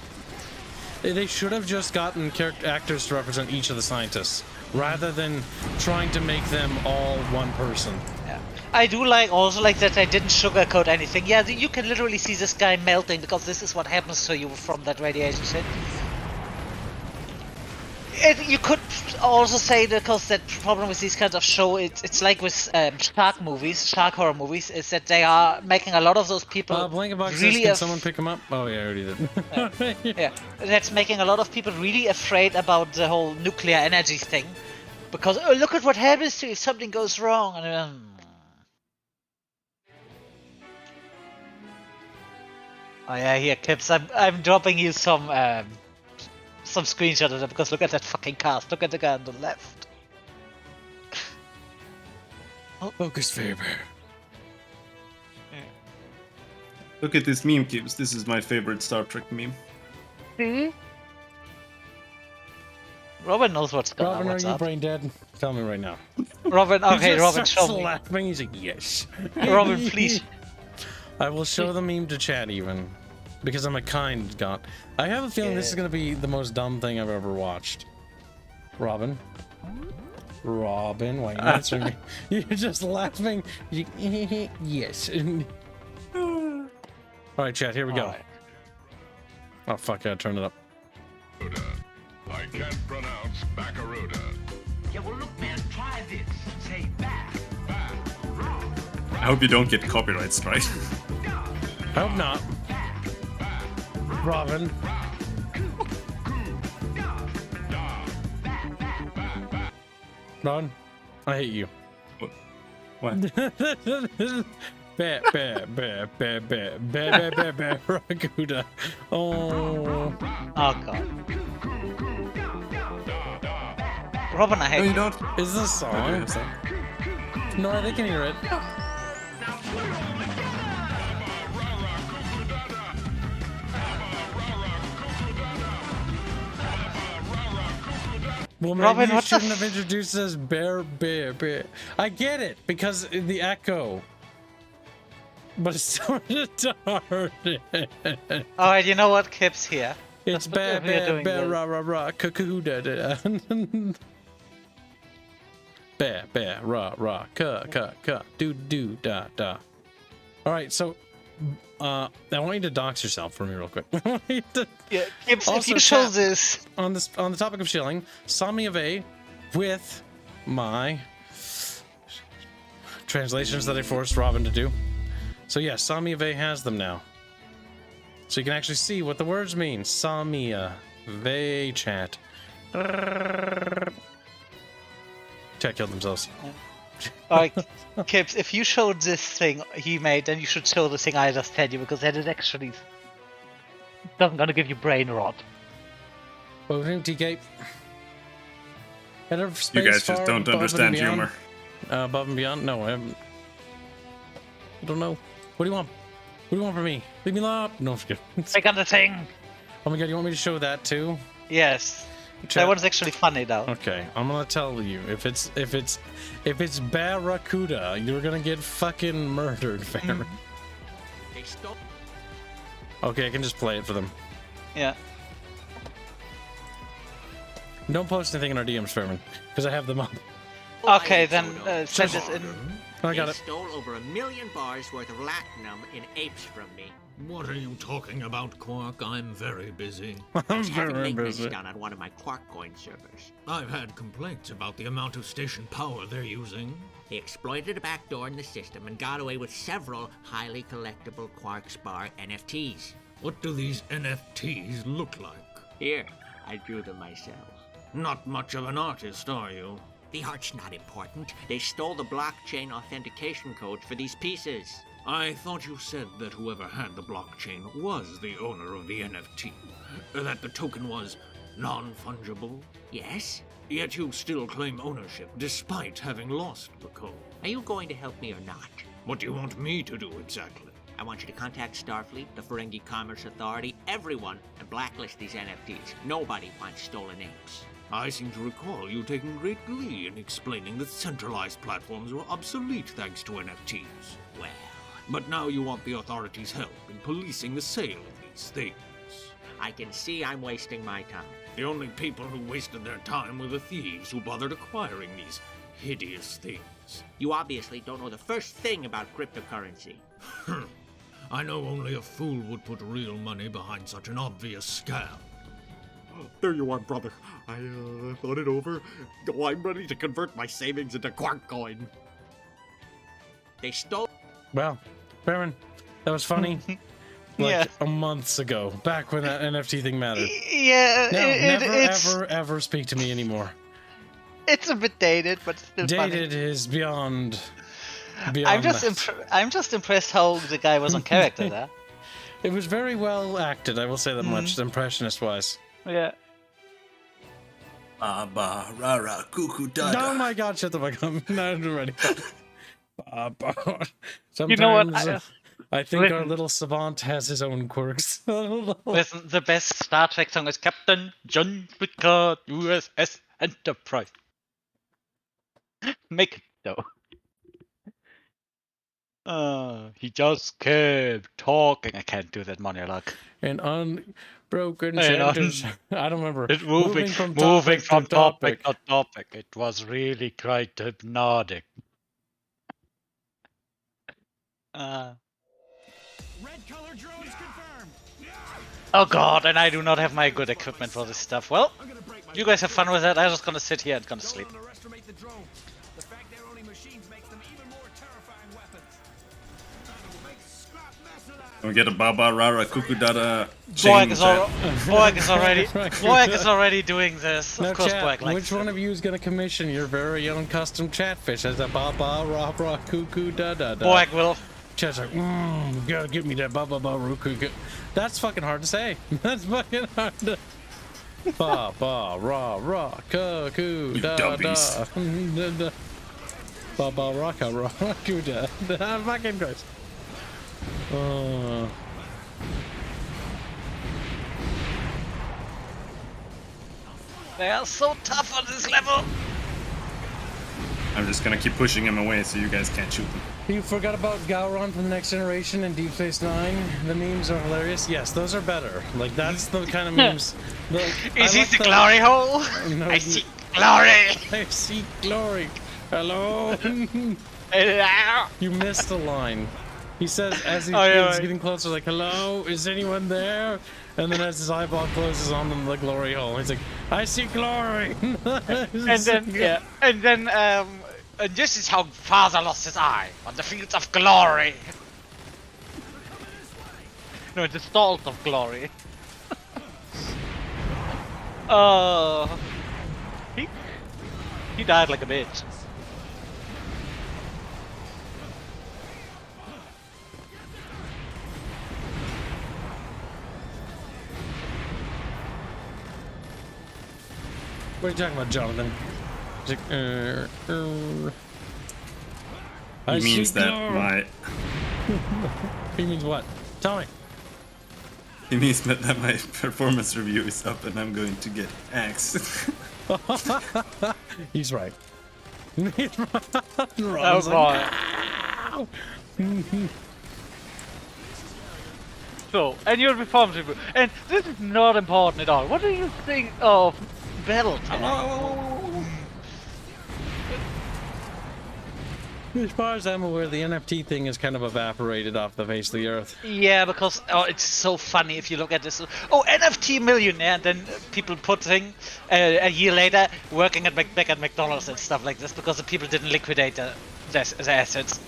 They should have just gotten actors to represent each of the scientists, rather than trying to make them all one person. yeah, I do also like that they didn't sugarcoat anything. Yeah, you can literally see this guy melting because this is what happens to you from that radiation shit. You could also say that because that problem with these kinds of show, it's like with shark horror movies, is that they are making a lot of those people Blankenbox really says, can someone pick him up? Oh yeah, I already did. yeah, that's making a lot of people really afraid about the whole nuclear energy thing, because oh, look at what happens to you if something goes wrong. And oh yeah, here, Kips, I'm dropping you some screenshot of that, because look at that fucking cast. Look at the guy on the left. Focus Faber. Look at this meme, Gibbs. This is my favorite Star Trek meme. See? Robin knows what's going on. Robin, What's are you up. brain dead? Tell me right now. Robin, okay, He just Robin, starts show me. laughing. He's like, yes. Robin, please. I will show the meme to chat even, because I'm a kind god. I have a feeling this is gonna be the most dumb thing I've ever watched. Robin, why are you answering me? You're just laughing. Yes. All right, chat. Here we go. Alright. Oh fuck! I turned it up. I can't pronounce Baccaruda. Yeah, well, look, man, try this. Say back. I hope you don't get copyright strike. I hope not. Robin. Robin, I hate you. What? Raguda. Oh. Oh god. Robin, I hate No, you. you don't. Is this a Okay, song? I'm sorry. No, they can hear it. Well, maybe Robin, you what the shouldn't have introduced us bear. I get it, because the echo. But it's so retarded. Alright, you know what? Kip's here. It's what bear, we are doing bear, then. rah, rah, rah, cuckoo, da, da, da. Bear, rah, rah, do, da, da. Alright, so, I want you to dox yourself for me real quick. Yeah, Kip's, if Also, you show chat. this... on the topic of shilling, Sami of A with my translations that I forced Robin to do. So yes, Sami of A has them now. So you can actually see what the words mean. Samia Ve chat. Chat killed themselves. Alright, Kips, if you showed this thing he made, then you should show the thing I just said you, because that is actually... doesn't gonna give you brain rot. Voting TK. Head of You space guys just far don't above and understand beyond. humor. Above and beyond? No, I haven't. I don't know. What do you want? What do you want from me? Leave me alone. No, I'm just kidding. Click on the thing! Oh my god, you want me to show that too? Yes. Chat. That one's actually funny though. Okay, I'm gonna tell you, if it's Barracuda, you're gonna get fucking murdered, fam. Okay, I can just play it for them. Yeah. Don't post anything in our DMs, Fairman, because I have them up. Okay, then send this in. I got They it. stole over 1 million bars worth of latinum in apes from me. What are you talking about, Quark? I'm very busy. I'm I was having very maintenance busy. done on one of my Quark coin servers. I've had complaints about the amount of station power they're using. He exploited a backdoor in the system and got away with several highly collectible Quark Spar NFTs. What do these NFTs look like? Here, I drew them myself. Not much of an artist, are you? The art's not important. They stole the blockchain authentication codes for these pieces. I thought you said that whoever had the blockchain was the owner of the NFT. That the token was non-fungible. Yes? Yet you still claim ownership despite having lost the code. Are you going to help me or not? What do you want me to do exactly? I want you to contact Starfleet, the Ferengi Commerce Authority, everyone, and blacklist these NFTs. Nobody wants stolen apes. I seem to recall you taking great glee in explaining that centralized platforms were obsolete thanks to NFTs. Well, but now you want the authorities' help in policing the sale of these things. I can see I'm wasting my time. The only people who wasted their time were the thieves who bothered acquiring these hideous things. You obviously don't know the first thing about cryptocurrency. I know only a fool would put real money behind such an obvious scam. There you are, brother. I thought it over. Oh, I'm ready to convert my savings into Quark coin. They stole... Well, Baron, that was funny. Like a months ago, back when that NFT thing mattered. Yeah, Never, ever speak to me anymore. It's a bit dated, but still dated funny. Is beyond I'm just impressed how the guy was on character there. It was very well acted, I will say that much, impressionist-wise. Yeah. Ba rara cuckoo dada. Oh my god, shut the fuck up. No, I'm ready. Sometimes, You know what? I think our little savant has his own quirks. Listen, the best Star Trek song is Captain John Picard, USS Enterprise. Make it though. He just kept talking. I can't do that monologue. And unbroken sentence. I don't remember. It's moving from topic to topic. It was really quite hypnotic. Red color drones confirmed. Oh god, and I do not have my good equipment for this stuff. Well, you guys have fun with that. I'm just gonna sit here and gonna sleep. Underestimate the drones. The fact they're only machines makes them even more terrifying weapons. Make scrap mess of that. We get a Baba Rara Cuckoo Dada Boyk chain is already doing this. Now, Of course, chat, Boyk likes which one of you is going to commission your very own custom chatfish as a Baba Rara Cuckoo Dada? Boyk will. Chat's like, you gotta get me that Baba Rara Cuckoo. That's fucking hard to say. That's fucking hard to... Baba Rara Cuckoo Dada. Baba Raka Rara Cuckoo Dada. Fucking Christ. They are so tough on this level. I'm just gonna keep pushing him away so you guys can't shoot them. You forgot about Gowron from the Next Generation and Deep Space Nine? The memes are hilarious. Yes, those are better. Like, that's the kind of memes... Is he the glory hole? No, I see glory! I see glory. Hello? You missed a line. He says as he's getting closer, like, hello, is anyone there? And then as his eyeball closes on them, the glory hole, he's like, I see glory! and then, and this is how Father lost his eye, on the fields of glory. No, the stalls of glory. He died like a bitch. What are you talking about, Jonathan? He's like, He means that my... He means what? Tell me. He means that my performance review is up and I'm going to get axed. He's right. He's right. So, and your performance review. And this is not important at all. What do you think of Battletech? As far as I'm aware, the NFT thing is kind of evaporated off the face of the earth. Yeah, because it's so funny if you look at this. Oh, NFT millionaire, and then people putting a year later working back at McDonald's and stuff like this because the people didn't liquidate the assets.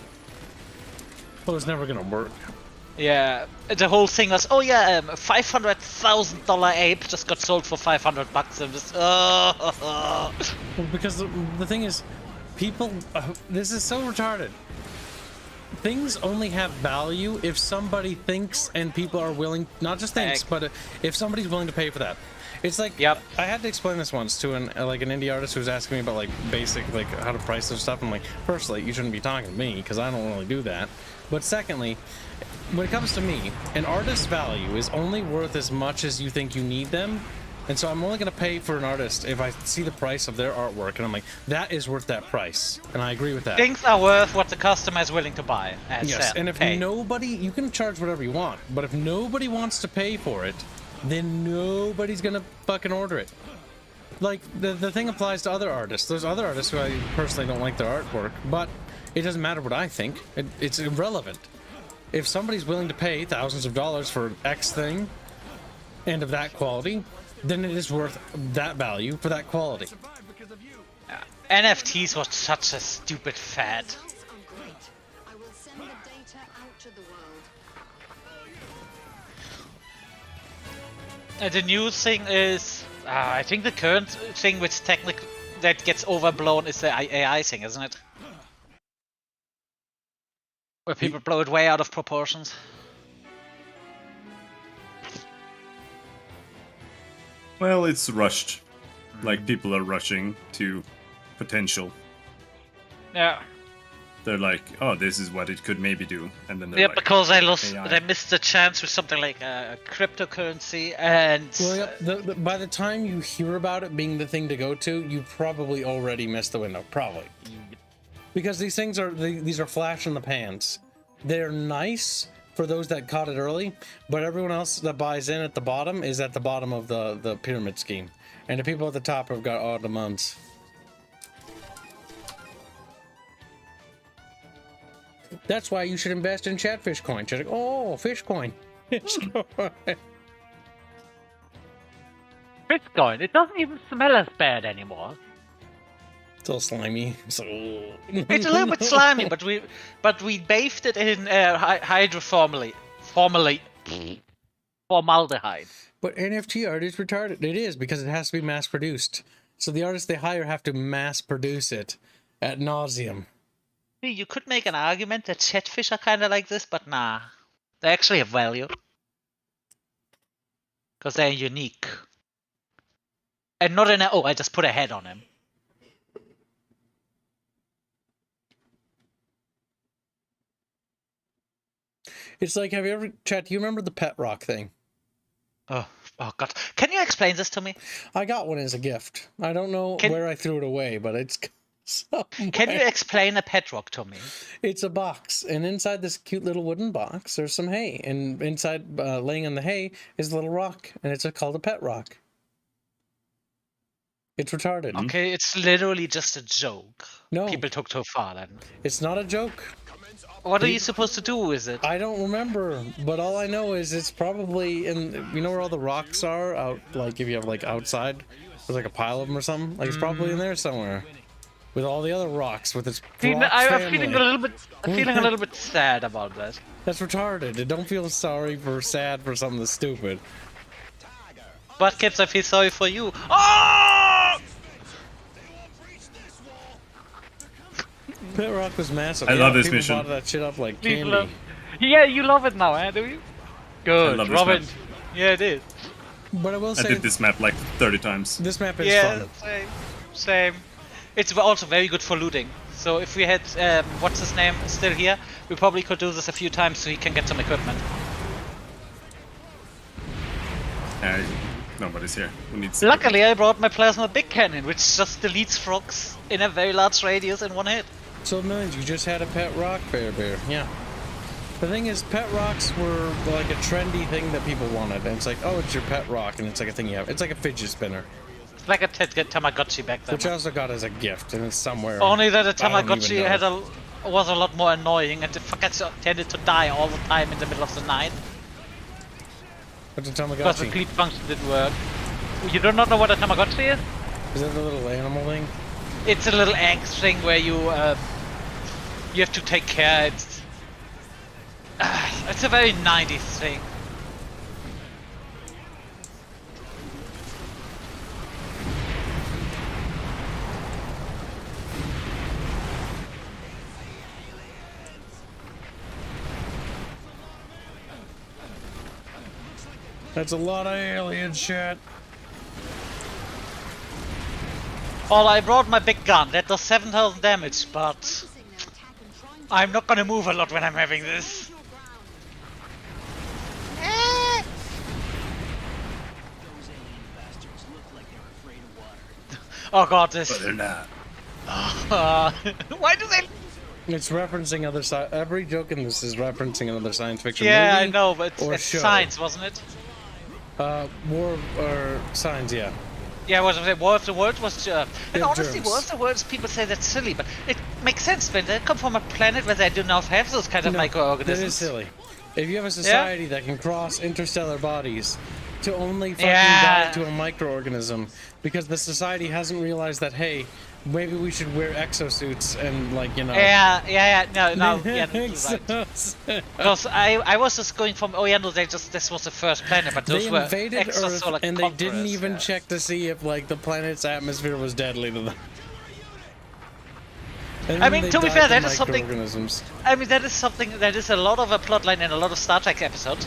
Well, it's never gonna work. Yeah, the whole thing was, oh yeah, $500,000 ape just got sold for $500 and just, Well, because the thing is, people, this is so retarded. Things only have value if somebody thinks and people are willing, not just thinks, but if somebody's willing to pay for that. It's like, Yep. I had to explain this once to an indie artist who was asking me about like basic, like how to price their stuff. I'm like, firstly, you shouldn't be talking to me because I don't really do that. But secondly, when it comes to me, an artist's value is only worth as much as you think you need them. And so I'm only going to pay for an artist if I see the price of their artwork and I'm like, that is worth that price. And I agree with that. things are worth what the customer is willing to buy. Yes, and if nobody, you can charge whatever you want, but if nobody wants to pay for it, then nobody's going to fucking order it. Like, the thing applies to other artists. There's other artists who I personally don't like their artwork, but it doesn't matter what I think. It's irrelevant. If somebody's willing to pay thousands of dollars for X thing, and of that quality, then it is worth that value for that quality. NFTs was such a stupid fad. are great. I will send the data out to the world. The new thing is, I think the current thing which technically that gets overblown is the AI thing, isn't it? Where people blow it way out of proportions. Well, it's rushed. Like, people are rushing to potential. Yeah. They're like, oh, this is what it could maybe do. And then they're Yeah, like, because AI. I missed the chance with something like cryptocurrency and... Well, yeah, by the time you hear about it being the thing to go to, you probably already missed the window. Probably. Because these things are, these are flash in the pans. They're nice for those that caught it early, but everyone else that buys in at the bottom is at the bottom of the pyramid scheme. And the people at the top have got all the months. That's why you should invest in Chatfish coin. You're like, oh, fish coin. Fish coin. Fish coin. It doesn't even smell as bad anymore. It's all slimy. So It's a little bit slimy, but we bathed it in hydroformaldehyde. Formaldehyde. But NFT art is retarded. It is, because it has to be mass produced. So the artists they hire have to mass produce it ad nauseum. See, you could make an argument that Chatfish are kind of like this, but nah. They actually have value. Because they're unique. And not in a... Oh, I just put a head on him. It's like, have you ever, Chat, do you remember the pet rock thing? Oh God. Can you explain this to me? I got one as a gift. I don't know where I threw it away, but it's somewhere. Can you explain a pet rock to me? It's a box, and inside this cute little wooden box, there's some hay, and inside, laying on the hay, is a little rock, and it's called a pet rock. It's retarded. Okay, it's literally just a joke. No. People took too far then. It's not a joke. What are you supposed to do with it? I don't remember, but all I know is it's probably in, you know where all the rocks are out, like if you have like outside, there's like a pile of them or something, like it's probably in there somewhere, with all the other rocks with its rock I'm feeling a little bit sad about that. That's retarded. Don't feel sorry for sad for something that's stupid. But kids, I feel sorry for you. Oh! Pet rock was massive. I love this people mission. Bought that shit up like candy. Yeah, you love it now, do you? Good, love this Robin. map. Yeah, it is. But I will I say, did this map like 30 times. this map is Yeah, fun. same. It's also very good for looting. So if we had, what's his name, still here, we probably could do this a few times so he can get some equipment. Nobody's here. Who needs Luckily, I brought my plasma big cannon, which just deletes frogs in a very large radius in one hit. So millions, you just had a pet rock, Bear. Yeah. The thing is, pet rocks were like a trendy thing that people wanted, and it's like, oh, it's your pet rock, and it's like a thing you have. It's like a fidget spinner, It's like a Tamagotchi back then. which I also got as a gift, and it's somewhere. Only that a I don't even Tamagotchi know. was a lot more annoying, and the fuckers tended to die all the time in the middle of the night. What's a Because the Tamagotchi? sleep function didn't work. You do not know what a Tamagotchi is? Is that the little animal thing? It's a little angst thing where you have to take care. It's a very 90s thing. That's a lot of alien shit. Well, I brought my big gun. That does 7,000 damage, but I'm not gonna move a lot when I'm having this. Oh god, this. But they're not. Why do they? It's referencing other every joke in this is referencing another science fiction Yeah, movie. I know, but or it's show. science, wasn't it? War or Signs, yeah. Yeah, was it War of the Worlds was and Yeah, honestly, germs. War of the Worlds, people say that's silly, but it makes sense when they come from a planet where they do not have those kind of microorganisms. That is silly. If you have a society that can cross interstellar bodies to only fucking dive to a microorganism because the society hasn't realized that, hey, maybe we should wear exosuits and, like, you know. Yeah, because I was just going from, oh yeah, no, this was the first planet, but those They were invaded Earth extrasolar and they didn't conquerors, even yeah. check to see if, like, the planet's atmosphere was deadly to them. And I then mean, they to be died fair, that is something. microorganisms. I mean, that is something. That is a lot of a plotline in a lot of Star Trek episodes.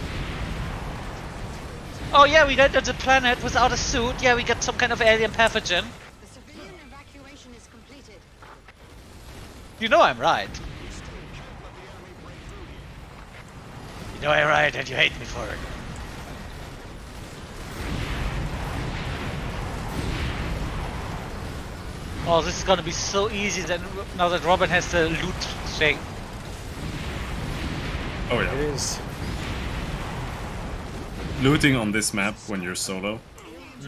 Oh yeah, we landed the planet without a suit. Yeah, we got some kind of alien pathogen. The civilian evacuation is completed. You know I'm right. You know I'm right, and you hate me for it. Oh, this is gonna be so easy then now that Robin has the loot thing. Oh yeah. It is. Looting on this map when you're solo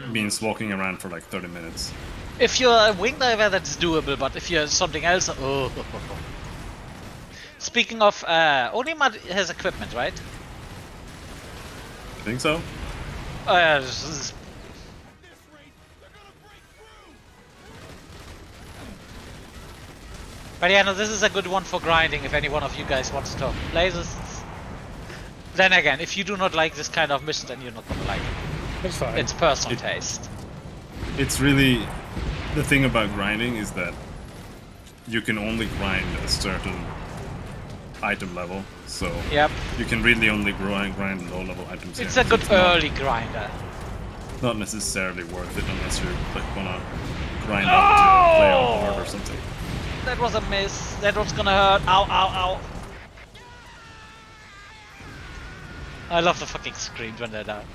means walking around for like 30 minutes. If you're a wing diver, that's doable, but if you're something else, oh. Speaking of, Onimad has equipment, right? I think so. This is... But yeah, no, this is a good one for grinding if any one of you guys wants to play this. Then again, if you do not like this kind of mission, then you're not gonna like it. It's fine. It's personal taste. It's really the thing about grinding is that you can only grind a certain item level, so Yep. you can really only grind low-level items. It's here. a good So it's early grinder. not necessarily worth it unless you like wanna grind up to play on hard or something. That was a miss. That was gonna hurt. Ow, ow, ow. I love the fucking screams when they're down.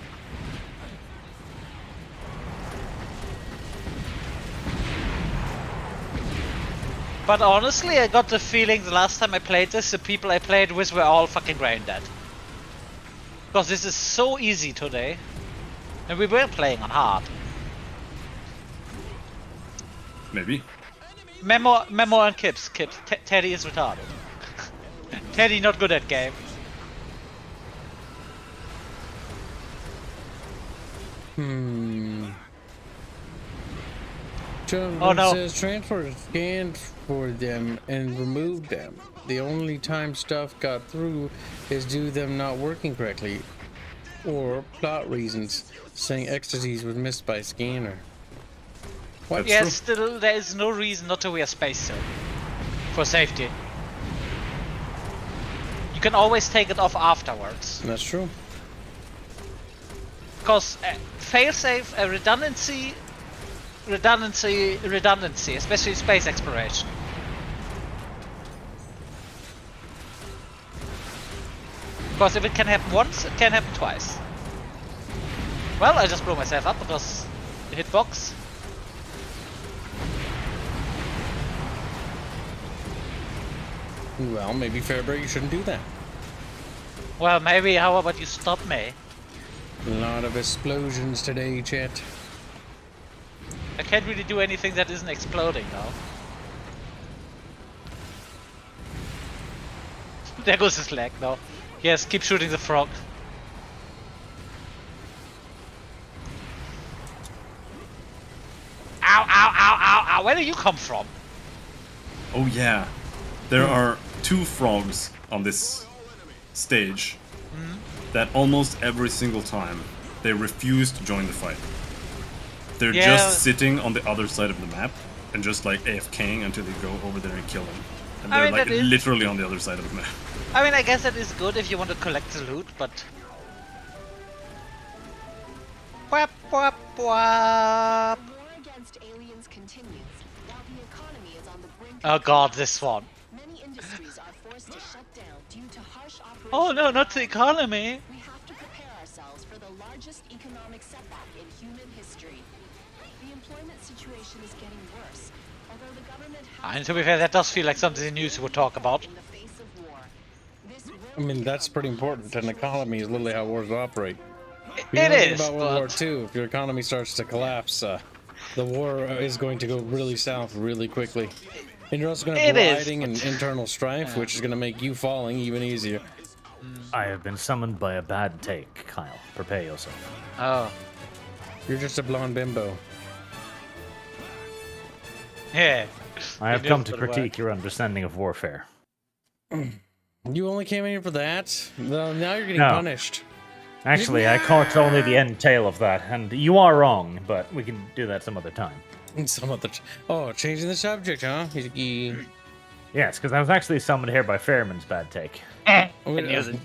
But honestly, I got the feeling the last time I played this, the people I played with were all fucking brain dead. Because this is so easy today. And we were playing on hard. Maybe. Memo and Kips. Teddy is retarded. Teddy not good at game. Oh no. Says transfer scanned for them and removed them. The only time stuff got through is due to them not working correctly, or plot reasons, saying ecstasies was missed by scanner. What? Yeah, still there is no reason not to wear spacesuit for safety. You can always take it off afterwards. That's true. Because failsafe, redundancy, especially space exploration. Because if it can happen once, it can happen twice. Well, I just blew myself up because the hitbox. Well, maybe Fairbury, you shouldn't do that. Well, maybe how about you stop me? A lot of explosions today, chat. I can't really do anything that isn't exploding now. There goes his leg now. Yes, keep shooting the frog. Ow, ow, ow, ow, ow. Where do you come from? Oh yeah. There are 2 frogs on this stage that almost every single time they refuse to join the fight. They're Yeah. just sitting on the other side of the map and just like AFKing until they go over there and kill them. And I they're mean, like that is- literally on the other side of the map. I mean, I guess that is good if you want to collect the loot, but... Wap, wap, wap. The war against aliens continues, while the economy is on the brink Oh of god, collapse. this one. Many industries are forced to shut down due to harsh operations. Oh no, not the economy. We have to prepare ourselves for the largest economic setback in human history. The employment situation is getting worse, although the government has And to be fair, that does feel like something the news would talk about. in the face of war. This will I mean, that's become pretty important. An economy is literally how wars operate. It You know is, about World War but... II. If your economy starts to collapse, the war is going to go really south really quickly. And you're also going to have It is, rioting and internal strife, which is going to make you falling even easier. I have been summoned by a bad take, Kyle. Prepare yourself. Oh. You're just a blonde bimbo. Yeah. I have It come is to for the critique your understanding of warfare. You only came in here for that? Well, now you're getting No. punished. Actually, I caught only the end tail of that, and you are wrong, but we can do that some other time. Some other. Oh, changing the subject, huh? Yes, because I was actually summoned here by Fairman's bad take.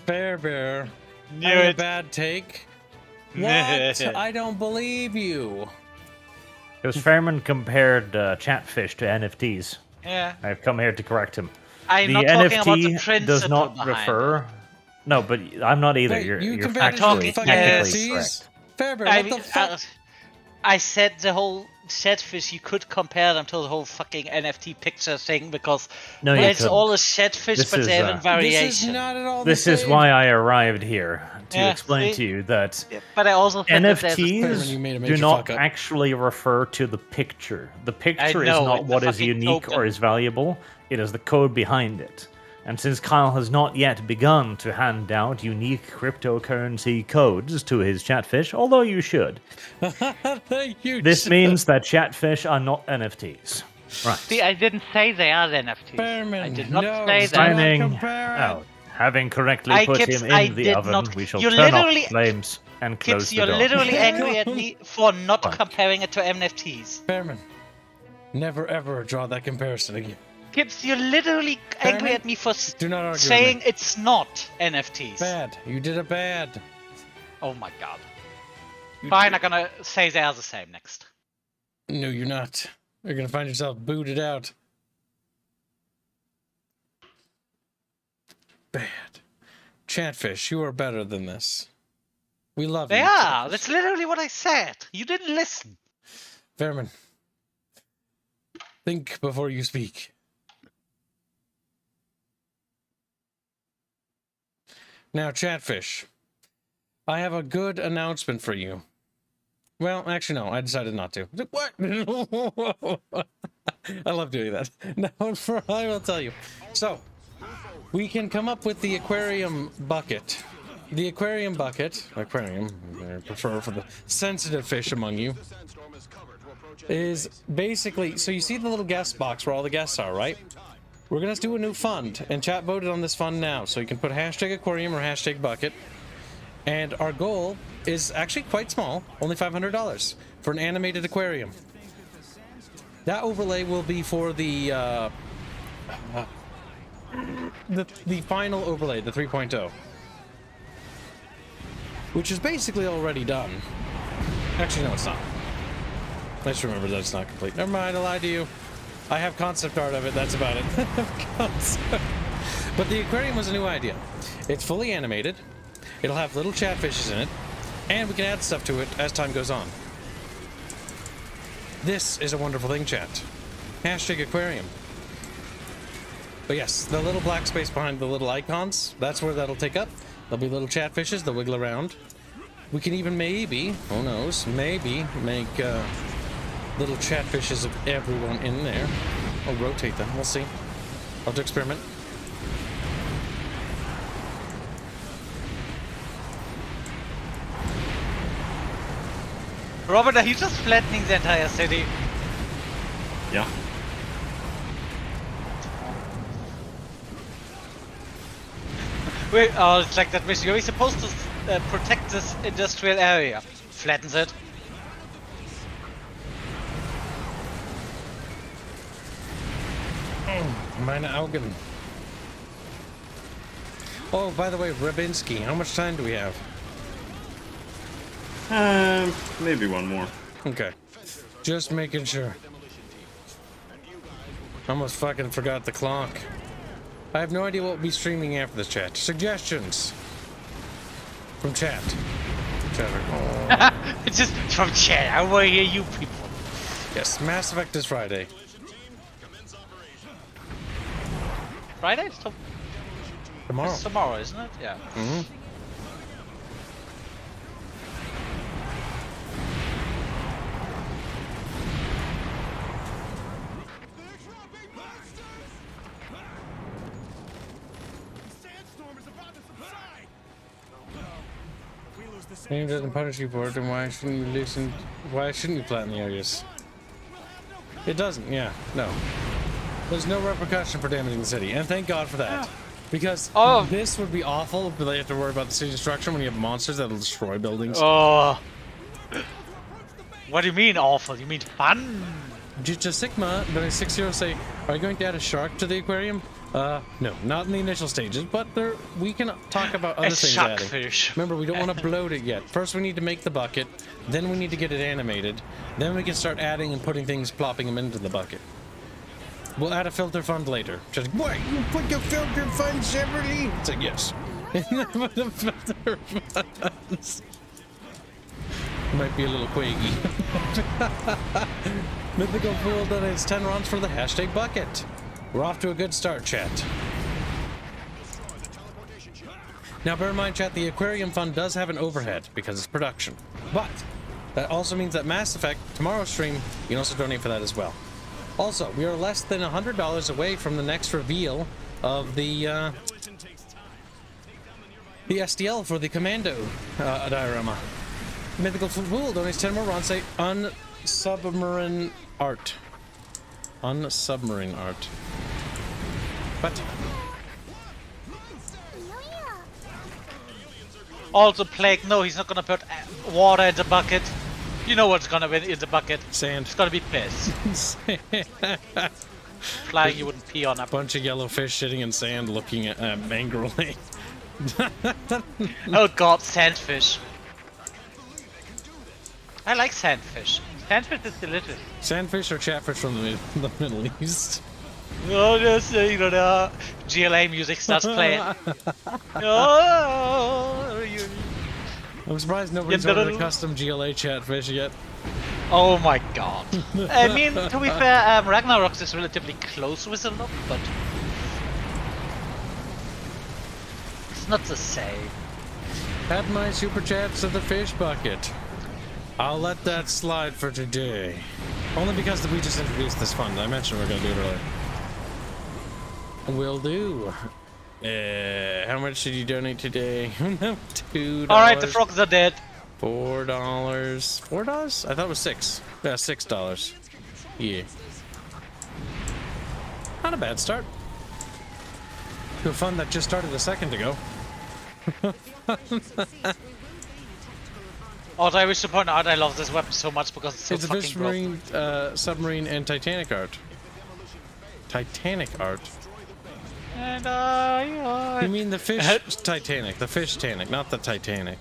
Bear Bear. Knew I have a it. bad take. What? I don't believe you. Because Fairman compared Chatfish to NFTs. Yeah. I've come here to correct him. I'm the not talking NFT about the principle does not behind refer. No, but I'm not either. Wait, you're you you're compared it to factually fucking technically NFTs? correct. Fair Bear, I what mean, the fuck? I said the whole Chatfish, you could compare them to the whole fucking NFT picture thing because No, well, you it's couldn't. all a Chatfish, This but is, they have a this is variation. This is not at all the This is same. why I arrived here to Yeah, explain see? to you that But I also think that there's Fairman, you made a NFTs major do not fuck up. actually refer to the picture. The picture is know, not it's what a is fucking unique or token. is valuable. It is the code behind it. And since Kyle has not yet begun to hand out unique cryptocurrency codes to his Chatfish, although you should, Thank you. this means that Chatfish are not NFTs. Right. See, I didn't say they are NFTs. Fairman, I did not no, say stop that. Timing compare it. out. Having correctly I put Kips, him I in the did oven, not- we shall you turn literally- off flames and close Kips, the you're door. literally angry at me for not Fine. comparing it to NFTs. Fairman, never ever draw that comparison again. Kips, you're literally angry Fairman, at me for do not argue with saying me. it's not NFTs. Bad. You did a bad. Oh my god. Fine, I'm gonna say they are the same next. No, you're not. You're gonna find yourself booted out. Bad. Chatfish, you are better than this. We love They you. are. Chatfish. That's literally what I said. You didn't listen. Fairman, think before you speak. Now, Chatfish, I have a good announcement for you. Well, actually, no, I decided not to. What? I love doing that. No, I will tell you. So, we can come up with the aquarium bucket. The aquarium bucket, I prefer for the sensitive fish among you, is basically, so you see the little guest box where all the guests are, right? We're gonna do a new fund, and chat voted on this fund now, so you can put hashtag aquarium or hashtag bucket. And our goal is actually quite small, only $500 for an animated aquarium. That overlay will be for the final overlay, the 3.0, which is basically already done. Actually, no, it's not. Let's remember that it's not complete. Never mind, I lied to you. I have concept art of it, that's about it. But the aquarium was a new idea. It's fully animated, it'll have little chatfishes in it, and we can add stuff to it as time goes on. This is a wonderful thing, chat. Hashtag aquarium. But yes, the little black space behind the little icons, that's where that'll take up. There'll be little chatfishes, they'll wiggle around. We can even maybe, who knows, maybe make little chatfishes of everyone in there. I'll rotate them, we'll see. I'll have to experiment. Robert, are you just flattening the entire city? Yeah. Wait, oh, it's like that mission. You're supposed to protect this industrial area. Flattens it. Meine Augen. Oh, by the way, Rabinski, how much time do we have? Maybe one more. Okay. Just making sure. Almost fucking forgot the clock. I have no idea what we'll be streaming after this chat. Suggestions from chat. It's just from chat. I want to hear you people. Yes, Mass Effect is Friday. Friday? Tomorrow. It's tomorrow, isn't it? Yeah. Mm-hmm. Game doesn't punish you for it, then why shouldn't you listen? Why shouldn't you plant the areas? It doesn't, yeah, no. There's no repercussion for damaging the city, and thank God for that. Because this would be awful if they have to worry about the city destruction when you have monsters that'll destroy buildings. Oh. What do you mean awful? You mean fun? Jita Sigma, during 6 years say, are you going to add a shark to the aquarium? No, not in the initial stages, but we can talk about other things adding. Fish. Remember, we don't want to bloat it yet. First we need to make the bucket, then we need to get it animated, then we can start adding and putting things, plopping them into the bucket. We'll add a filter fund later. Just like, what? You put the filter fund separately? It's like, yes. The filter funds. Might be a little quaggy. Mythical Fool donates 10 runs for the hashtag bucket. We're off to a good start, chat. Now, bear in mind, chat, the Aquarium Fund does have an overhead because it's production. But that also means that Mass Effect, tomorrow's stream, you can also donate for that as well. Also, we are less than $100 away from the next reveal of the STL for the Commando diorama. Mythical Fool donates 10 more runs, say unsubmarine art. Unsubmarine art. What? Also, Plague, no, he's not gonna put water in the bucket. You know what's gonna be in the bucket? Sand. It's gonna be piss. Flying, you wouldn't pee on a bunch of yellow fish sitting in sand looking at angrily. Oh god, sandfish. I like sandfish. Sandfish is delicious. Sandfish or chatfish from the Middle East? Oh, just you know, the GLA music starts playing. Oh, I'm surprised nobody's ordered a custom GLA chatfish yet. Oh my god. I mean, to be fair, Ragnarok is relatively close with a lot, but it's not the same. Add my super chats to the fish bucket. I'll let that slide for today. Only because we just introduced this fund. I mentioned we're gonna do it earlier. Will do. How much did you donate today? $2. Alright, the frogs are dead. $4. $4? I thought it was $6. Yeah, $6. Yeah. Not a bad start. To a fund that just started a second ago. Also, I wish to point out I love this weapon so much because it's so it's fucking a fish marine, submarine, and Titanic art. Titanic art? And you mean the fish Titanic, the fish Titanic, not the Titanic.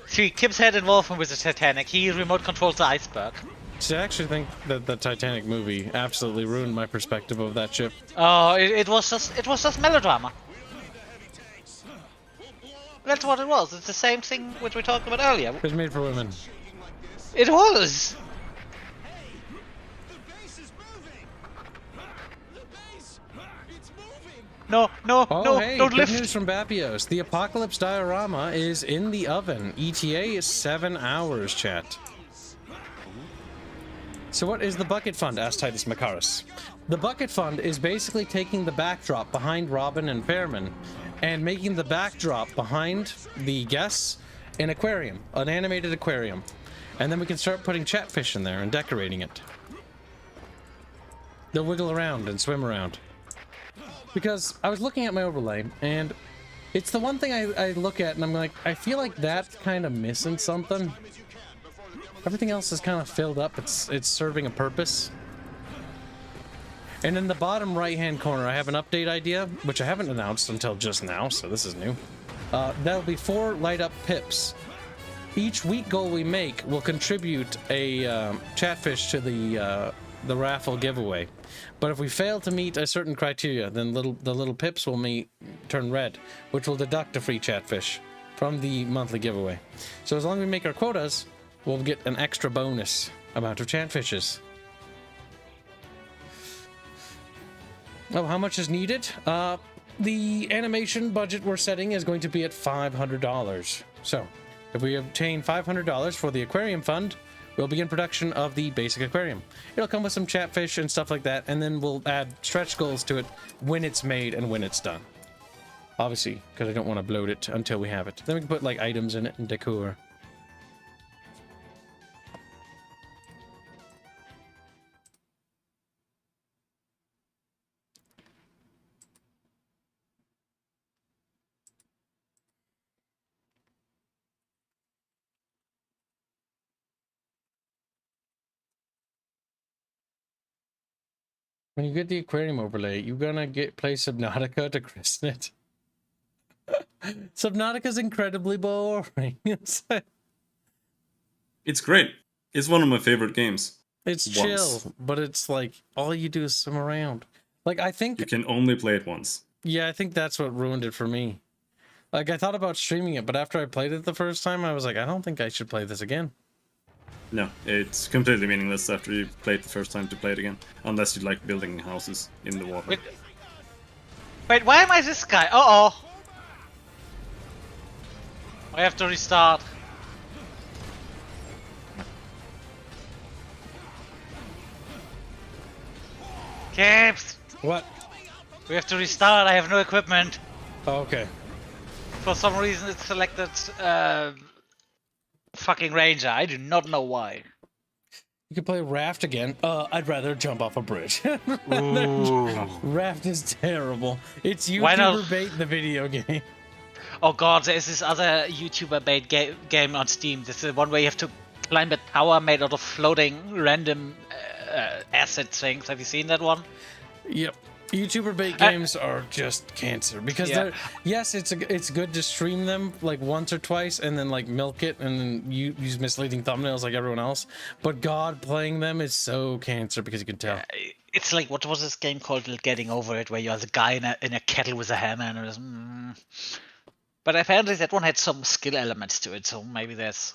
See, Kim's had involvement with the Titanic. He remote controls the iceberg. See, I actually think that the Titanic movie absolutely ruined my perspective of that ship. Oh, it was just melodrama. That's what it was. It's the same thing which we talked about earlier. It was made for women. It was. No, hey, don't good lift. news from Bapios. The Apocalypse diorama is in the oven. ETA is 7 hours, chat. So what is the Bucket Fund? Asked Titus Macaris. The Bucket Fund is basically taking the backdrop behind Robin and Fairman and making the backdrop behind the guests an aquarium, an animated aquarium. And then we can start putting chatfish in there and decorating it. They'll wiggle around and swim around. Because I was looking at my overlay, and it's the one thing I look at, and I'm like, I feel like that's kind of missing something. Everything else is kind of filled up. It's serving a purpose. And in the bottom right-hand corner, I have an update idea, which I haven't announced until just now, so this is new. That'll be 4 light-up pips. Each week goal we make will contribute a chatfish to the raffle giveaway. But if we fail to meet a certain criteria, then the little pips will turn red, which will deduct a free chatfish from the monthly giveaway. So as long as we make our quotas, we'll get an extra bonus amount of chatfishes. Oh, how much is needed? The animation budget we're setting is going to be at $500. So, if we obtain $500 for the aquarium fund, we'll begin production of the basic aquarium. It'll come with some chatfish and stuff like that, and then we'll add stretch goals to it when it's made and when it's done. Obviously, because I don't want to bloat it until we have it. Then we can put like items in it and decor. When you get the aquarium overlay, you're gonna play Subnautica to christen it. Subnautica's incredibly boring. It's great. It's one of my favorite games. It's chill, but it's like all you do is swim around. Like I think you can only play it once. Yeah, I think that's what ruined it for me. Like I thought about streaming it, but after I played it the first time, I was like, I don't think I should play this again. No, it's completely meaningless after you play it the first time to play it again. Unless you like building houses in the water. Wait, why am I this guy? Uh-oh. I have to restart. Caps! What? We have to restart, I have no equipment. Oh, okay. For some reason it's selected fucking ranger. I do not know why. You could play raft again. I'd rather jump off a bridge. Raft is terrible. It's YouTuber bait, the video game. Oh god, there's this other YouTuber bait game on Steam. This is one where you have to climb a tower made out of floating random acid things. Have you seen that one? Yep. YouTuber bait games are just cancer because they're it's good to stream them like once or twice and then like milk it and then use misleading thumbnails like everyone else. But God, playing them is so cancer because you can tell. It's like, what was this game called? Getting Over It, where you're the guy in a kettle with a hammer and it was, But apparently that one had some skill elements to it, so maybe there's...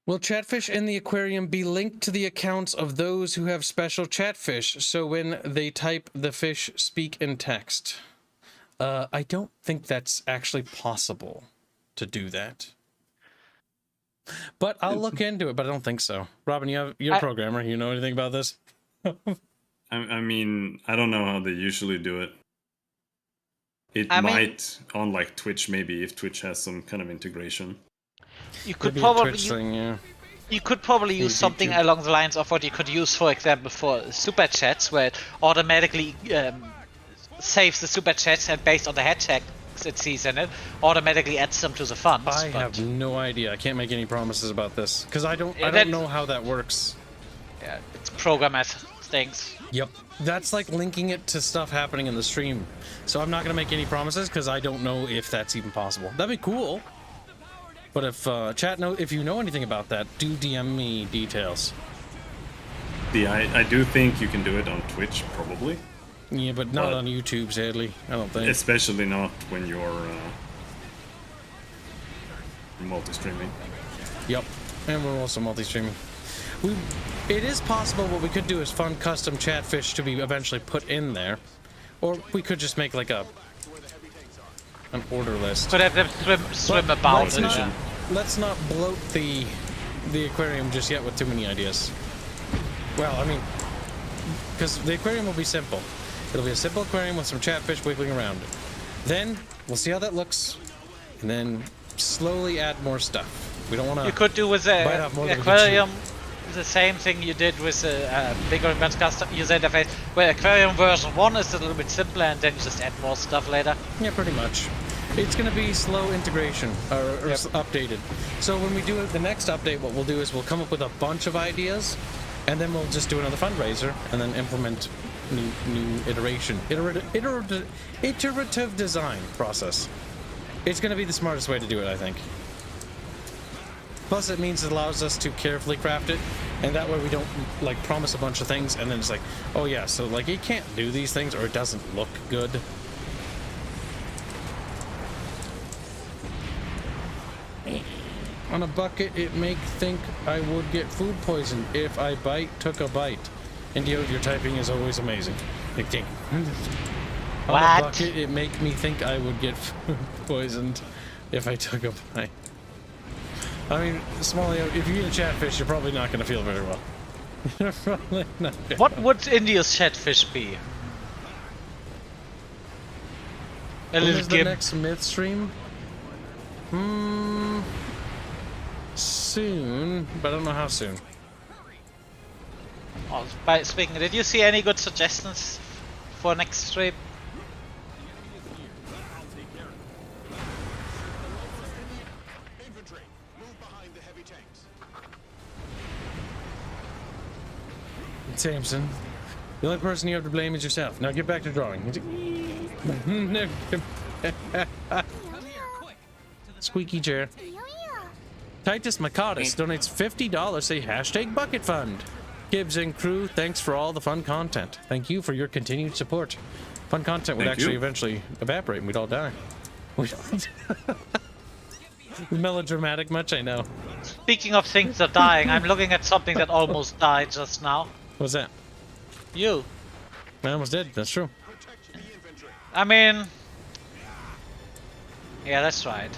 Will chatfish in the aquarium be linked to the accounts of those who have special chatfish, so when they type, the fish speak in text? I don't think that's actually possible to do that. But I'll look into it, but I don't think so. Robin, you're a programmer. You know anything about this? I mean, I don't know how they usually do it. It might on like Twitch, maybe, if Twitch has some kind of integration. You could probably you could probably use something along the lines of what you could use, for example, for super chats, where it automatically saves the super chats and based on the hashtags it sees in it, automatically adds them to the funds. I have no idea. I can't make any promises about this because I don't know how that works. Yeah, it's programmed things. Yep, that's like linking it to stuff happening in the stream. So I'm not gonna make any promises because I don't know if that's even possible. That'd be cool. But if if you know anything about that, do DM me details. Yeah, I do think you can do it on Twitch, probably. Yeah, but not on YouTube, sadly. I don't think. Especially not when you're multi-streaming. Yep, and we're also multi-streaming. It is possible what we could do is fund custom chatfish to be eventually put in there. Or we could just make like an order list. Could have them swim about. Let's not bloat the aquarium just yet with too many ideas. Well, I mean, because the aquarium will be simple. It'll be a simple aquarium with some chatfish wiggling around it. Then we'll see how that looks, and then slowly add more stuff. We don't want to. You could do with the aquarium the same thing you did with Bickering custom user interface, where Aquarium version 1 is a little bit simpler and then you just add more stuff later. Yeah, pretty much. It's going to be slow integration, or updated. So when we do the next update, what we'll do is we'll come up with a bunch of ideas, and then we'll just do another fundraiser, and then implement new iterative design process. It's going to be the smartest way to do it, I think. Plus, it means it allows us to carefully craft it, and that way we don't, like, promise a bunch of things, and then it's like, oh yeah, so, like, it can't do these things, or it doesn't look good. On a bucket, it make think I would get food poisoned if I took a bite. Indio, your typing is always amazing. On a bucket, it make me think I would get food poisoned if I took a bite. I mean, Smallio, if you eat a chatfish, you're probably not going to feel very well. You're probably not. What would India's chatfish be? When is the next myth stream? Soon, but I don't know how soon. Oh, speaking, did you see any good suggestions for next stream? Infantry, move behind the heavy tanks. Samson, the only person you have to blame is yourself. Now get back to drawing. Squeaky chair. Titus Makatis donates $50. Say hashtag bucket fund. Gibbs and crew, thanks for all the fun content. Thank you for your continued support. Fun content would actually eventually evaporate and we'd all die. Melodramatic much, I know. Speaking of things that are dying, I'm looking at something that almost died just now. What's that? You. I almost did, that's true. I mean... yeah, that's right.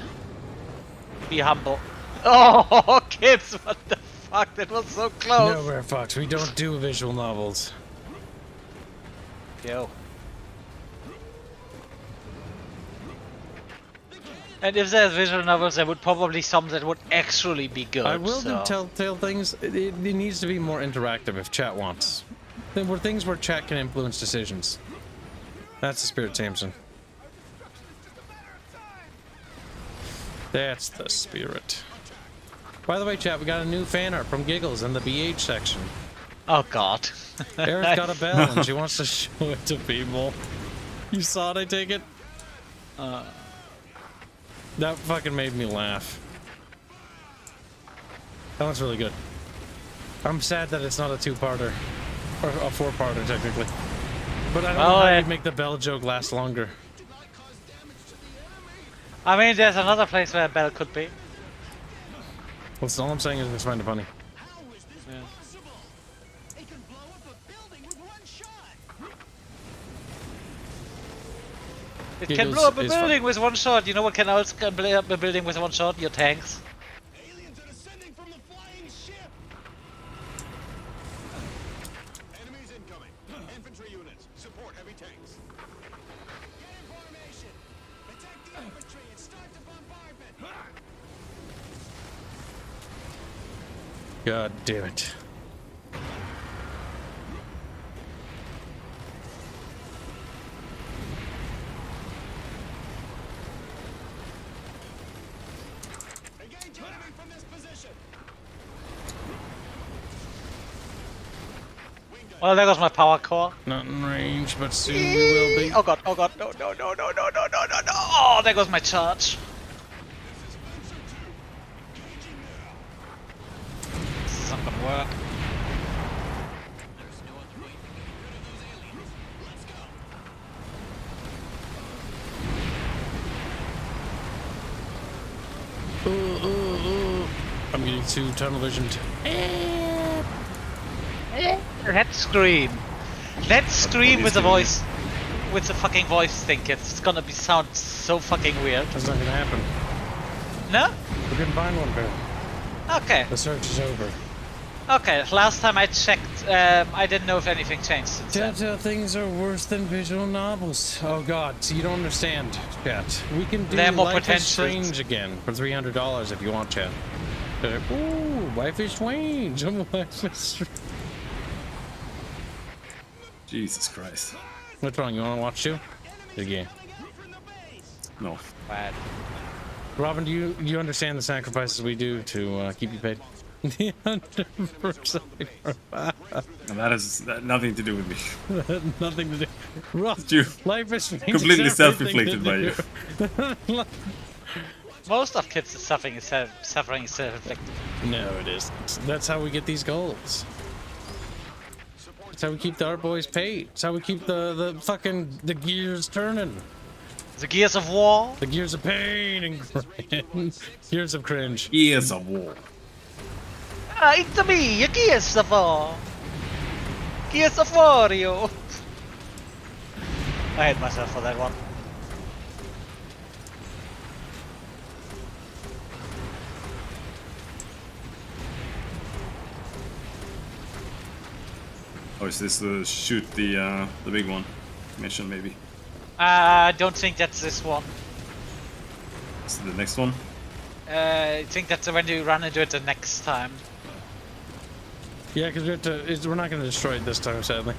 Be humble. Oh, kids, what the fuck? That was so close. Nowhere, Fox. We don't do visual novels. Yo. And if there's visual novels, there would probably some that would actually be good. I will do telltale things. It needs to be more interactive if chat wants. There were things where chat can influence decisions. That's the spirit, Samson. That's the spirit. By the way, chat, we got a new fan art from Giggles in the BH section. Oh, God. Eric got a bell and she wants to show it to people. You saw it, I take it? That fucking made me laugh. That one's really good. I'm sad that it's not a two-parter. Or a four-parter, technically. But I don't know how you'd make the bell joke last longer. I mean, there's another place where a bell could be. Well, all I'm saying is it's kind of funny. It can blow up a building with one shot. You know what can also blow up a building with one shot? Your tanks. Aliens are descending from the flying ship. Enemies incoming. Infantry units, support heavy tanks. Get in formation. Attack the infantry and start the bombardment. God damn it. Engage enemy from this position. Well, there goes my power core. Not in range, but soon we will be. Oh god, no, no, no, no, no, no, no, no, no, no. Oh, there goes my charge. This isn't gonna work. I'm getting too tunnel visioned. Let's scream. Let's scream with the voice. With the fucking voice thing. It's gonna be sound so fucking weird. That's not gonna happen. No? We couldn't find one, Bill. Okay. The search is over. Okay, last time I checked, I didn't know if anything changed since then. Telltale things are worse than visual novels. Oh god, so you don't understand, chat. We can do They're more Life is potential. Strange again for $300 if you want, chat. Ooh, Whitefish Twain. Whitefish. Jesus Christ. What's wrong? You want to watch too? The game. No. Bad. Robin, do you understand the sacrifices we do to keep you paid? 100%. And that has nothing to do with me. Nothing to do. Rob, You life is completely self-inflicted by you. Most of kids' suffering is self-inflicted. No, it isn't. That's how we get these goals. That's how we keep the art boys paid. That's how we keep the fucking the gears turning. The gears of war. The gears of pain and cringe. Gears of cringe. Gears of war. Ah, it's me, your Gears of War. Gears of Wario. I hate myself for that one. Or is this the shoot the big one mission maybe? I don't think that's this one. Is it the next one? I think that's when you run into it the next time. Yeah, because we're not going to destroy it this time, sadly.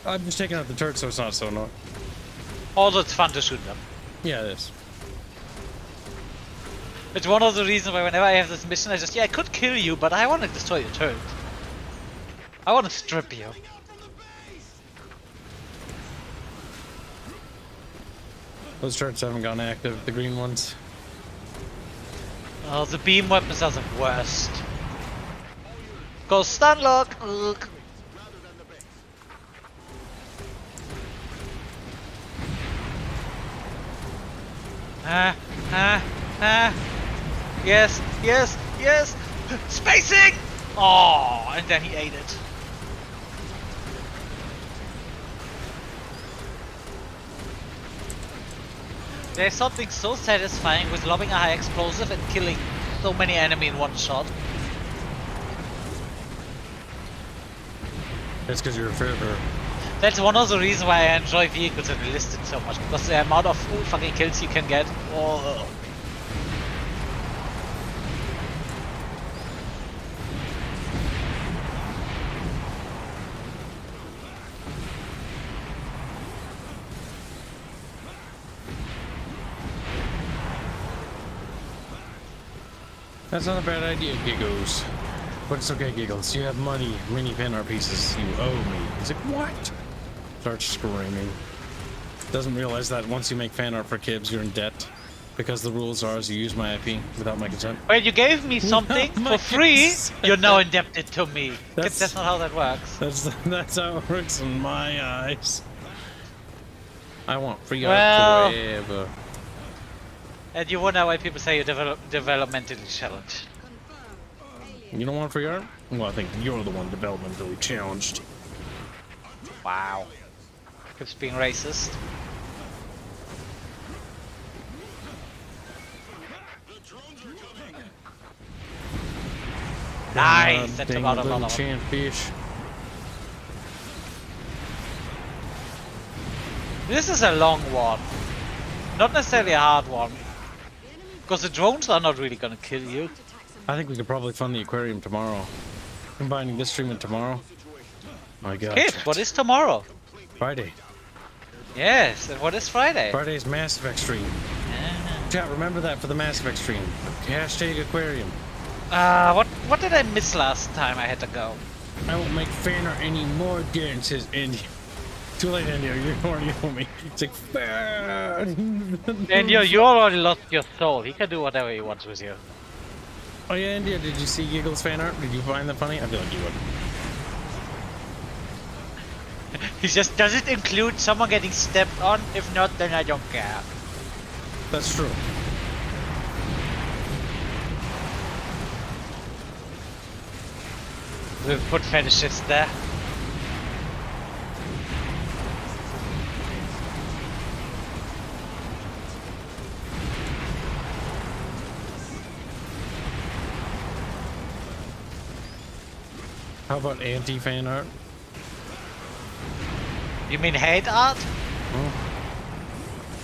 I'm just taking out the turret so it's not so annoying. Although it's fun to shoot them. Yeah, it is. It's one of the reasons why whenever I have this mission, I just, I could kill you, but I want to destroy your turret. I want to strip you. Those turrets haven't gone active, the green ones. Oh, the beam weapons are the worst. Go stun lock! Ugh. Yes, yes, yes! Spacing! Oh, and then he ate it. There's something so satisfying with lobbing a high explosive and killing so many enemy in one shot. That's because you're a fair. That's one of the reasons why I enjoy vehicles and enlisted so much, because the amount of fucking kills you can get. Oh. That's not a bad idea, Giggles. But it's okay, Giggles. You have money, mini fan art pieces. You owe me. He's like, what? Starts screaming. Doesn't realize that once you make fan art for Kibbs, you're in debt. Because the rules are, you use my IP without my consent. Wait, you gave me something for free? consent. You're now indebted to me. That's not how that works. That's how it works in my eyes. I want free Well, art forever. And you wonder why people say you're developmentally challenged. You don't want free art? Well, I think you're the one developmentally challenged. Wow. Keeps being racist. Nice! That's about a lot of Chatfish. This is a long one. Not necessarily a hard one. Because the drones are not really gonna kill you. I think we could probably fund the aquarium tomorrow. Combining this stream with tomorrow. My god. Kid, what is tomorrow? Friday. Yes, and what is Friday? Friday's Mass Effect stream. Chat, remember that for the Mass Effect stream. Hashtag aquarium. What did I miss last time I had to go? I won't make fan art any more dances, India. Too late, India. You already owe me. It's like, And you already lost your soul. He can do whatever he wants with you. Oh yeah, India, did you see Giggles fan art? Did you find that funny? I feel like you would. He just, does it include someone getting stepped on? If not, then I don't care. That's true. We'll put fetishes there. How about anti-fan art? You mean hate art?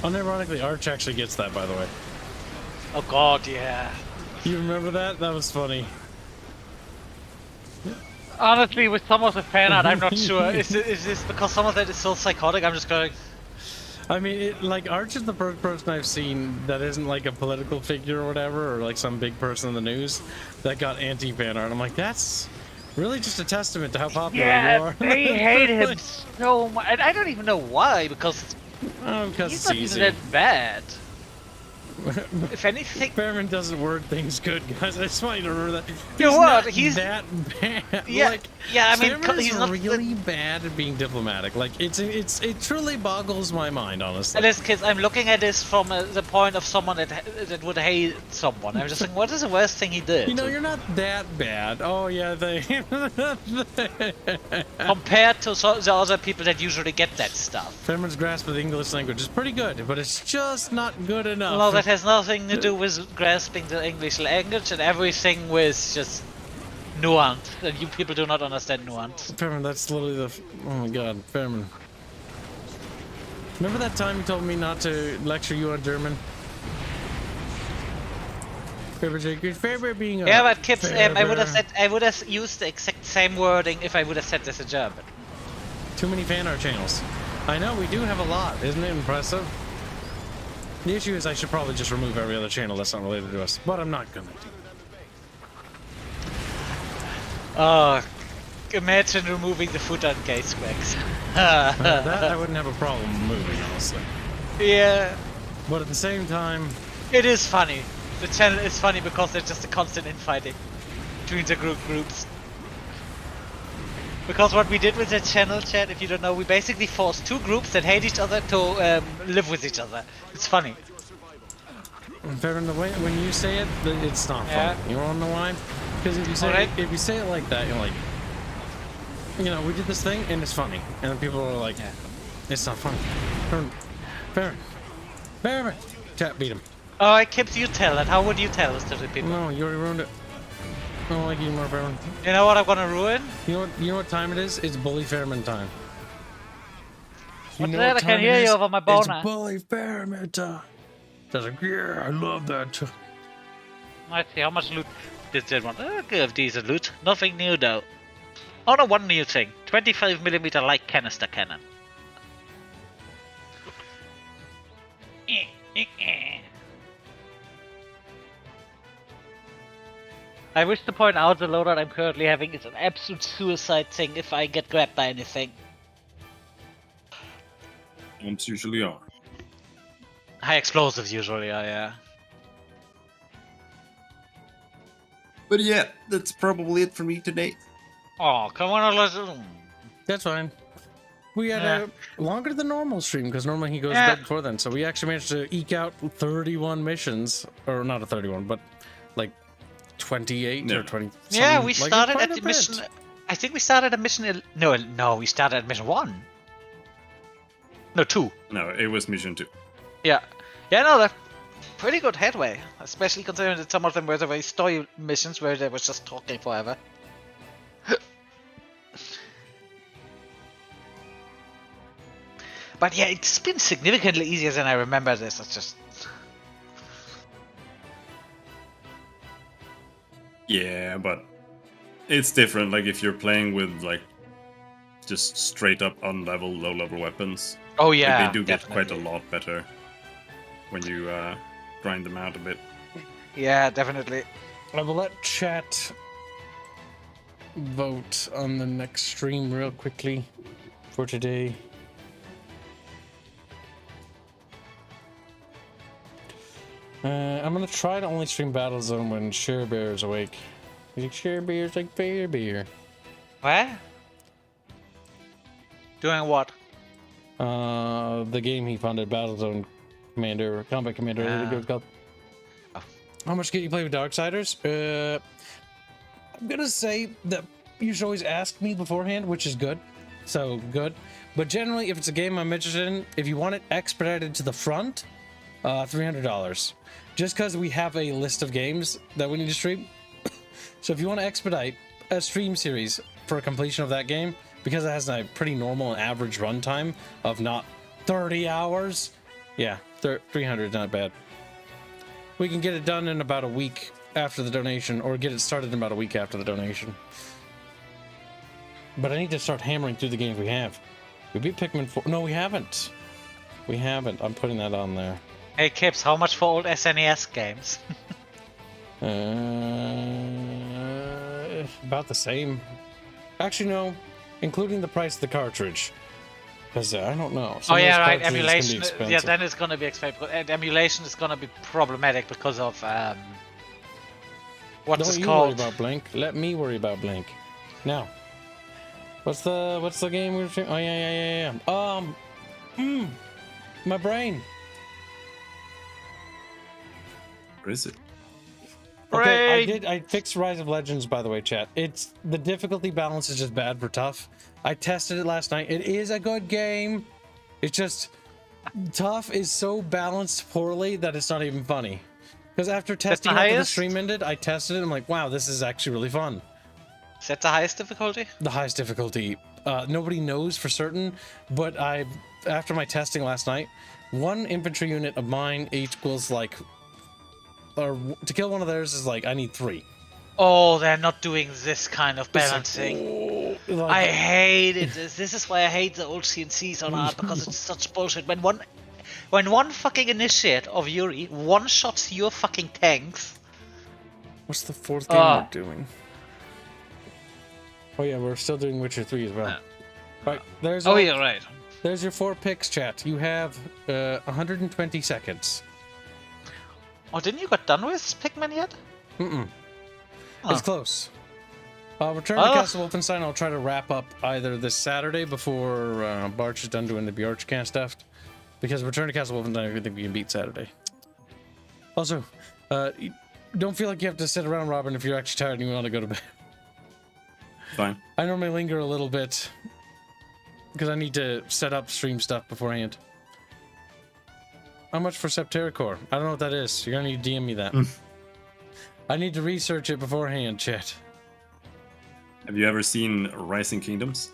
Unironically, Arch actually gets that, by the way. Oh god, yeah. You remember that? That was funny. Honestly, with some of the fan art, I'm not sure. Is this because some of that is so psychotic? I'm just going. I mean, like, Arch is the first person I've seen that isn't like a political figure or whatever, or like some big person in the news that got anti-fan art. I'm like, that's really just a testament to how popular you are. They hate him so much. And I don't even know why, because because he's it's not easy. even that bad. If anything, Fairman doesn't word things good, guys. I just want you to remember that. You know what? Not He's that bad. Yeah, like, yeah. I mean, Fairman he's is not really bad at being diplomatic. Like, it truly boggles my mind, honestly. Listen, kids, I'm looking at this from the point of someone that would hate someone. I'm just like, what is the worst thing he did? You know, you're not that bad. Oh yeah, they. Compared to the other people that usually get that stuff. Fairman's grasp of the English language is pretty good, but it's just not good enough. Well, that has nothing to do with grasping the English language and everything with just nuance. And you people do not understand nuance. Fairman, that's literally the. Oh my God, Fairman. Remember that time you told me not to lecture you on German? Fairman being a. Yeah, but kids, I would have used the exact same wording if I would have said this in German. Too many fan art channels. I know, we do have a lot. Isn't it impressive? The issue is I should probably just remove every other channel that's not related to us, but I'm not gonna do. Imagine removing the foot on gay specs. That I wouldn't have a problem removing, honestly. Yeah. But at the same time... It is funny. The channel is funny because there's just a constant infighting between the groups. Because what we did with the channel, chat, if you don't know, we basically forced two groups that hate each other to live with each other. It's funny. Fairman, the way when you say it, it's not funny. You wanna know why? Because if you say it like that, you're like, you know, we did this thing and it's funny, and then people are like, it's not funny. Fairman, chat, beat him. Oh, I kept you tell it. How would you tell this to the people? No, you already ruined it. I don't like you more, Fairman. You know what I'm gonna ruin? You know what time it is? It's Bully Fairman time. What's that? I can hear you over my boner. It's Bully Fairman time. That's like, yeah, I love that. Let's see, how much loot did that one? Give decent loot. Nothing new though. Oh no, one new thing. 25mm light canister cannon. I wish to point out the loadout I'm currently having is an absolute suicide thing if I get grabbed by anything. Bombs usually are. High explosives usually are, yeah. But yeah, that's probably it for me today. Oh, come on, that's fine. We had a longer than normal stream because normally he goes to bed before then. So we actually managed to eke out 31 missions, or not a 31, but like 28 or 20. Yeah, we started at the mission. I think we started at mission. No, we started at mission 1. No, 2. No, it was mission 2. Yeah, no, that's pretty good headway, especially considering that some of them were the very story missions where they was just talking forever. But yeah, it's been significantly easier than I remember this. It's just... Yeah, but it's different. Like if you're playing with like just straight up on-level, low-level weapons. Oh yeah, like, they do get quite a lot better when you grind them out a bit. Yeah, definitely. I will let chat vote on the next stream real quickly for today. I'm gonna try to only stream Battlezone when Share Bear is awake. Share Bear's like Fair Bear. What? Doing what? The game he funded, Battlezone Commander, Combat Commander, whatever it's called. Oh. How much get you play with Darksiders? I'm gonna say that you should always ask me beforehand, which is good. So good. But generally, if it's a game I'm interested in, if you want it expedited to the front, $300. Just because we have a list of games that we need to stream. So if you want to expedite a stream series for a completion of that game, because it has a pretty normal and average runtime of not 30 hours, yeah, 300 is not bad. We can get it done in about a week after the donation, or get it started in about a week after the donation. But I need to start hammering through the games we have. We beat Pikmin 4. No, we haven't. We haven't. I'm putting that on there. Hey Kips, how much for old SNES games? About the same. Actually, no. Including the price of the cartridge. Because I don't know. Oh yeah, right. Emulation. Yeah, then it's gonna be expensive. And emulation is gonna be problematic because of what's Don't it you called? worry about Blink. Let me worry about Blink. Now, what's the game we were saying? Oh yeah. My brain. Where is it? Okay, I fixed Rise of Legends, by the way, chat. It's the difficulty balance is just bad for tough. I tested it last night. It is a good game. It's just tough is so balanced poorly that it's not even funny. Because after testing it, the stream ended, I tested it. And I'm like, wow, this is actually really fun. Is that the highest difficulty? The highest difficulty. Nobody knows for certain, but after my testing last night, one infantry unit of mine equals like, or to kill one of theirs is like I need 3. Oh, they're not doing this kind of balancing. I hated this. This is why I hate the old CNCs on art, because it's such bullshit. When one fucking initiate of Yuri one-shots your fucking tanks. What's the 4th game we're doing? Oh yeah, we're still doing Witcher 3 as well. Right, there's. Oh yeah, right. There's your 4 picks, chat. You have 120 seconds. Oh, didn't you get done with Pikmin yet? It's close. Return to Castle Wolfenstein, I'll try to wrap up either this Saturday before Barch is done doing the Bjorchcan stuff. Because Return to Castle Wolfenstein, I think we can beat Saturday. Also, don't feel like you have to sit around, Robin, if you're actually tired and you want to go to bed. Fine. I normally linger a little bit because I need to set up stream stuff beforehand. How much for Septericor? I don't know what that is. You're gonna need to DM me that. I need to research it beforehand, chat. Have you ever seen Rising Kingdoms?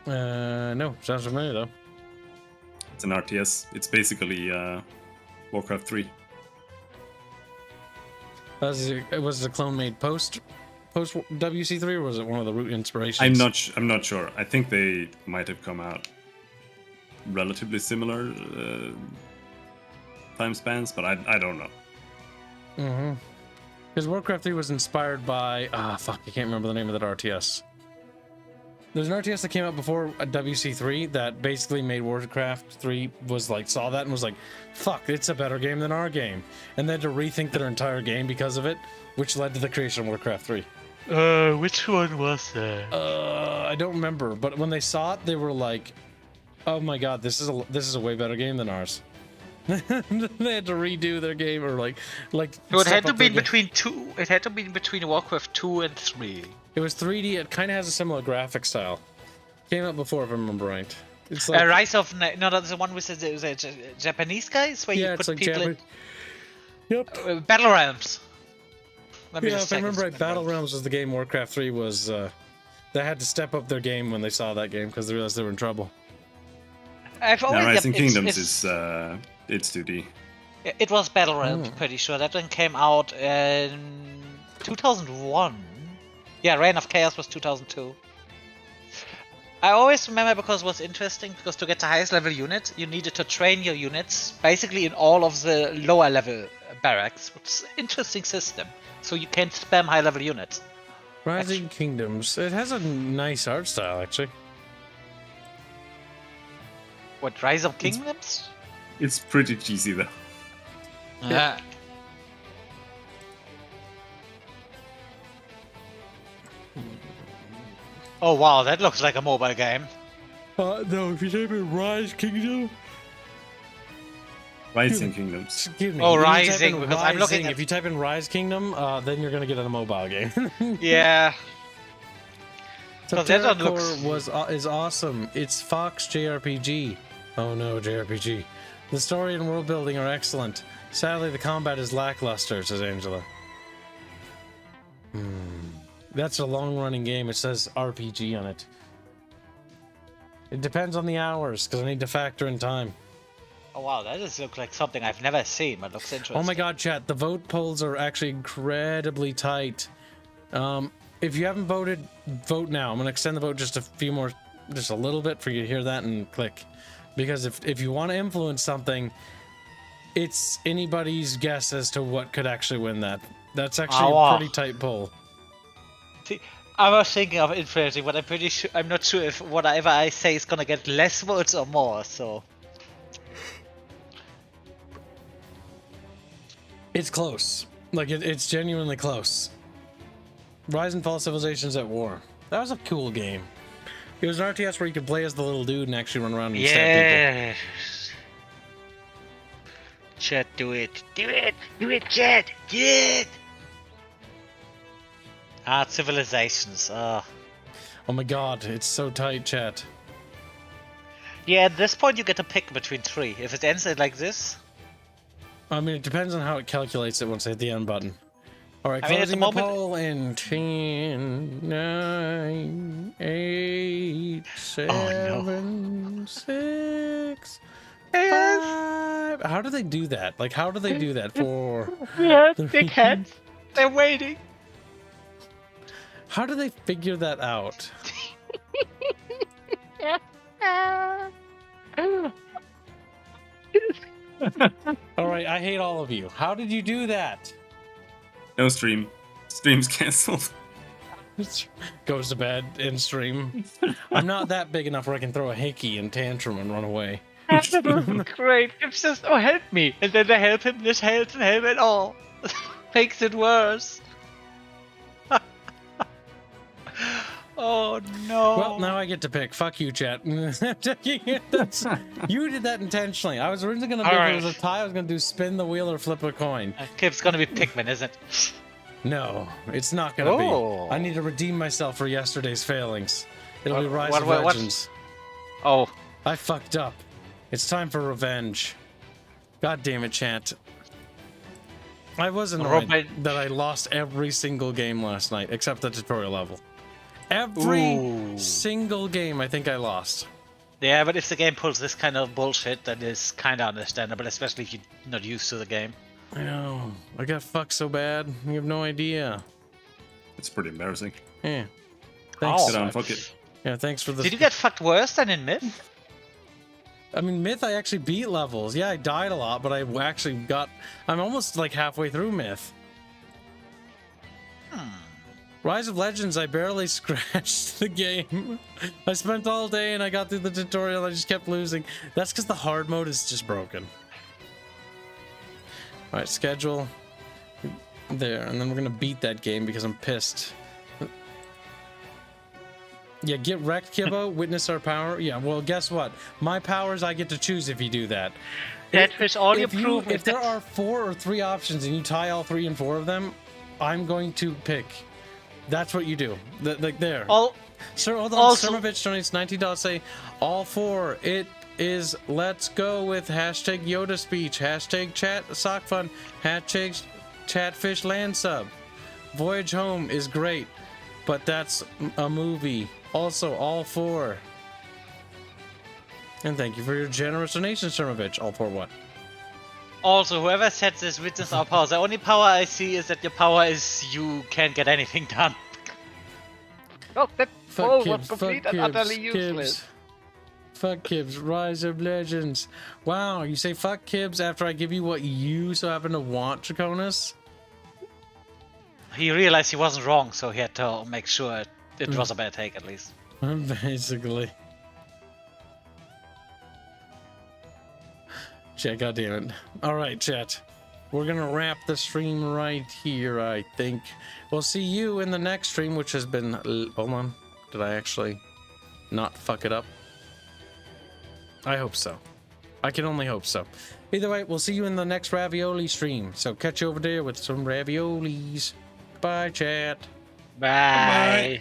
No. Sounds familiar though. It's an RTS. It's basically Warcraft 3. Was it a clone made post WC3, or was it one of the root inspirations? I'm not sure. I think they might have come out relatively similar time spans, but I don't know. Because Warcraft 3 was inspired by I can't remember the name of that RTS. There's an RTS that came out before WC3 that basically made Warcraft 3 saw that and was like, fuck, it's a better game than our game, and they had to rethink their entire game because of it, which led to the creation of Warcraft 3. Which one was that? I don't remember, but when they saw it, they were like, "Oh my god, this is a way better game than ours." They had to redo their game, or like. So it had to be between two. It had to be between Warcraft 2 and 3. It was 3D. It kind of has a similar graphic style. Came out before, if I remember right. It's like Rise of that's the one with the Japanese guys where you put people in. Yep. Battle Realms. If I remember right, Battle Realms was the game. Warcraft 3 was. They had to step up their game when they saw that game because they realized they were in trouble. Rising Kingdoms is it's 2D. It was Battle Realms, pretty sure. That one came out in 2001. Yeah, Reign of Chaos was 2002. I always remember because it was interesting, because to get the highest level unit, you needed to train your units basically in all of the lower level barracks, which is an interesting system. So you can't spam high level units. Rising Kingdoms. It has a nice art style, actually. What, Rise of Kingdoms? It's pretty cheesy though. Yeah. Oh wow, that looks like a mobile game. No, if you type in Rise Kingdom. Rising Kingdoms. Excuse me. Oh, Rising, because I'm looking at... If you type in Rise Kingdom, then you're gonna get a mobile game. Yeah. So Terracore is awesome. It's Fox JRPG. Oh no, JRPG. The story and world building are excellent. Sadly, the combat is lackluster, says Angela. That's a long-running game. It says RPG on it. It depends on the hours, because I need to factor in time. Oh wow, that does look like something I've never seen, but looks interesting. Oh my god, chat, the vote polls are actually incredibly tight. If you haven't voted, vote now. I'm gonna extend the vote just a few more, just a little bit for you to hear that and click. Because if you want to influence something, it's anybody's guess as to what could actually win that. That's actually a pretty tight poll. See, I was thinking of influencing, but I'm not sure if whatever I say is gonna get less votes or more, so... It's close. Like, it's genuinely close. Rise and Fall Civilizations at War. That was a cool game. It was an RTS where you could play as the little dude and actually run around and stab people. Chat, do it. Do it! Do it, chat! Do it! Civilizations. Oh my god, it's so tight, chat. Yeah, at this point you get to pick between 3. If it ends like this... I mean, it depends on how it calculates it once I hit the end button. Alright, closing the poll in 10, 9, 8, 7, 6, 5... How do they do that? Like, how do they do that for... Yeah, they can't. They're waiting. How do they figure that out? Alright, I hate all of you. How did you do that? No stream. Stream's cancelled. Goes to bed in stream. I'm not that big enough where I can throw a hickey and tantrum and run away. Great. It's just, oh, help me. And then they help him. This helps and help at all. Makes it worse. Oh no. Well, now I get to pick. Fuck you, chat. You did that intentionally. I was originally gonna do if it was a tie, I was gonna do spin the wheel or flip a coin. Okay, it's gonna be Pikmin, isn't it? No, it's not gonna be. I need to redeem myself for yesterday's failings. It'll be Rise of Legends. Oh. I fucked up. It's time for revenge. God damn it, chat. I was annoyed that I lost every single game last night, except the tutorial level. Every single game I think I lost. Yeah, but if the game pulls this kind of bullshit, then it's kind of understandable, especially if you're not used to the game. I know. I got fucked so bad. You have no idea. It's pretty embarrassing. Yeah. Thanks. Sit down, fuck it. Yeah, thanks for the... Did you get fucked worse than in Myth? I mean, Myth, I actually beat levels. Yeah, I died a lot, but I actually got... I'm almost like halfway through Myth. Rise of Legends, I barely scratched the game. I spent all day and I got through the tutorial, I just kept losing. That's because the hard mode is just broken. Alright, schedule. There, and then we're gonna beat that game because I'm pissed. Yeah, get wrecked, Kibbo. Witness our power. Yeah, well, guess what? My powers, I get to choose if you do that. If there are 4 or 3 options and you tie all 3 and 4 of them, I'm going to pick. That's what you do. Like there. Sir, hold on. Sermovich donates $19. Say all 4. It is let's go with hashtag Yoda speech, hashtag chat sock fun, hashtag chatfish land sub. Voyage home is great, but that's a movie. Also, all 4. And thank you for your generous donation, Sermovich. All 4 what? Also, whoever said this witness our power, the only power I see is that your power is you can't get anything done. Oh, that Fuck was Kibbs, complete fuck and Kibbs, utterly useless. Kibbs. Fuck Kibbs, Rise of Legends. Wow, you say fuck Kibbs after I give you what you so happen to want, Draconis? He realized he wasn't wrong, so he had to make sure it was a bad take at least. Basically. Chat, goddammit. Alright, chat. We're gonna wrap the stream right here, I think. We'll see you in the next stream, which has been... Hold on. Did I actually not fuck it up? I hope so. I can only hope so. Either way, we'll see you in the next ravioli stream. So catch you over there with some raviolis. Bye, chat. Bye. Bye.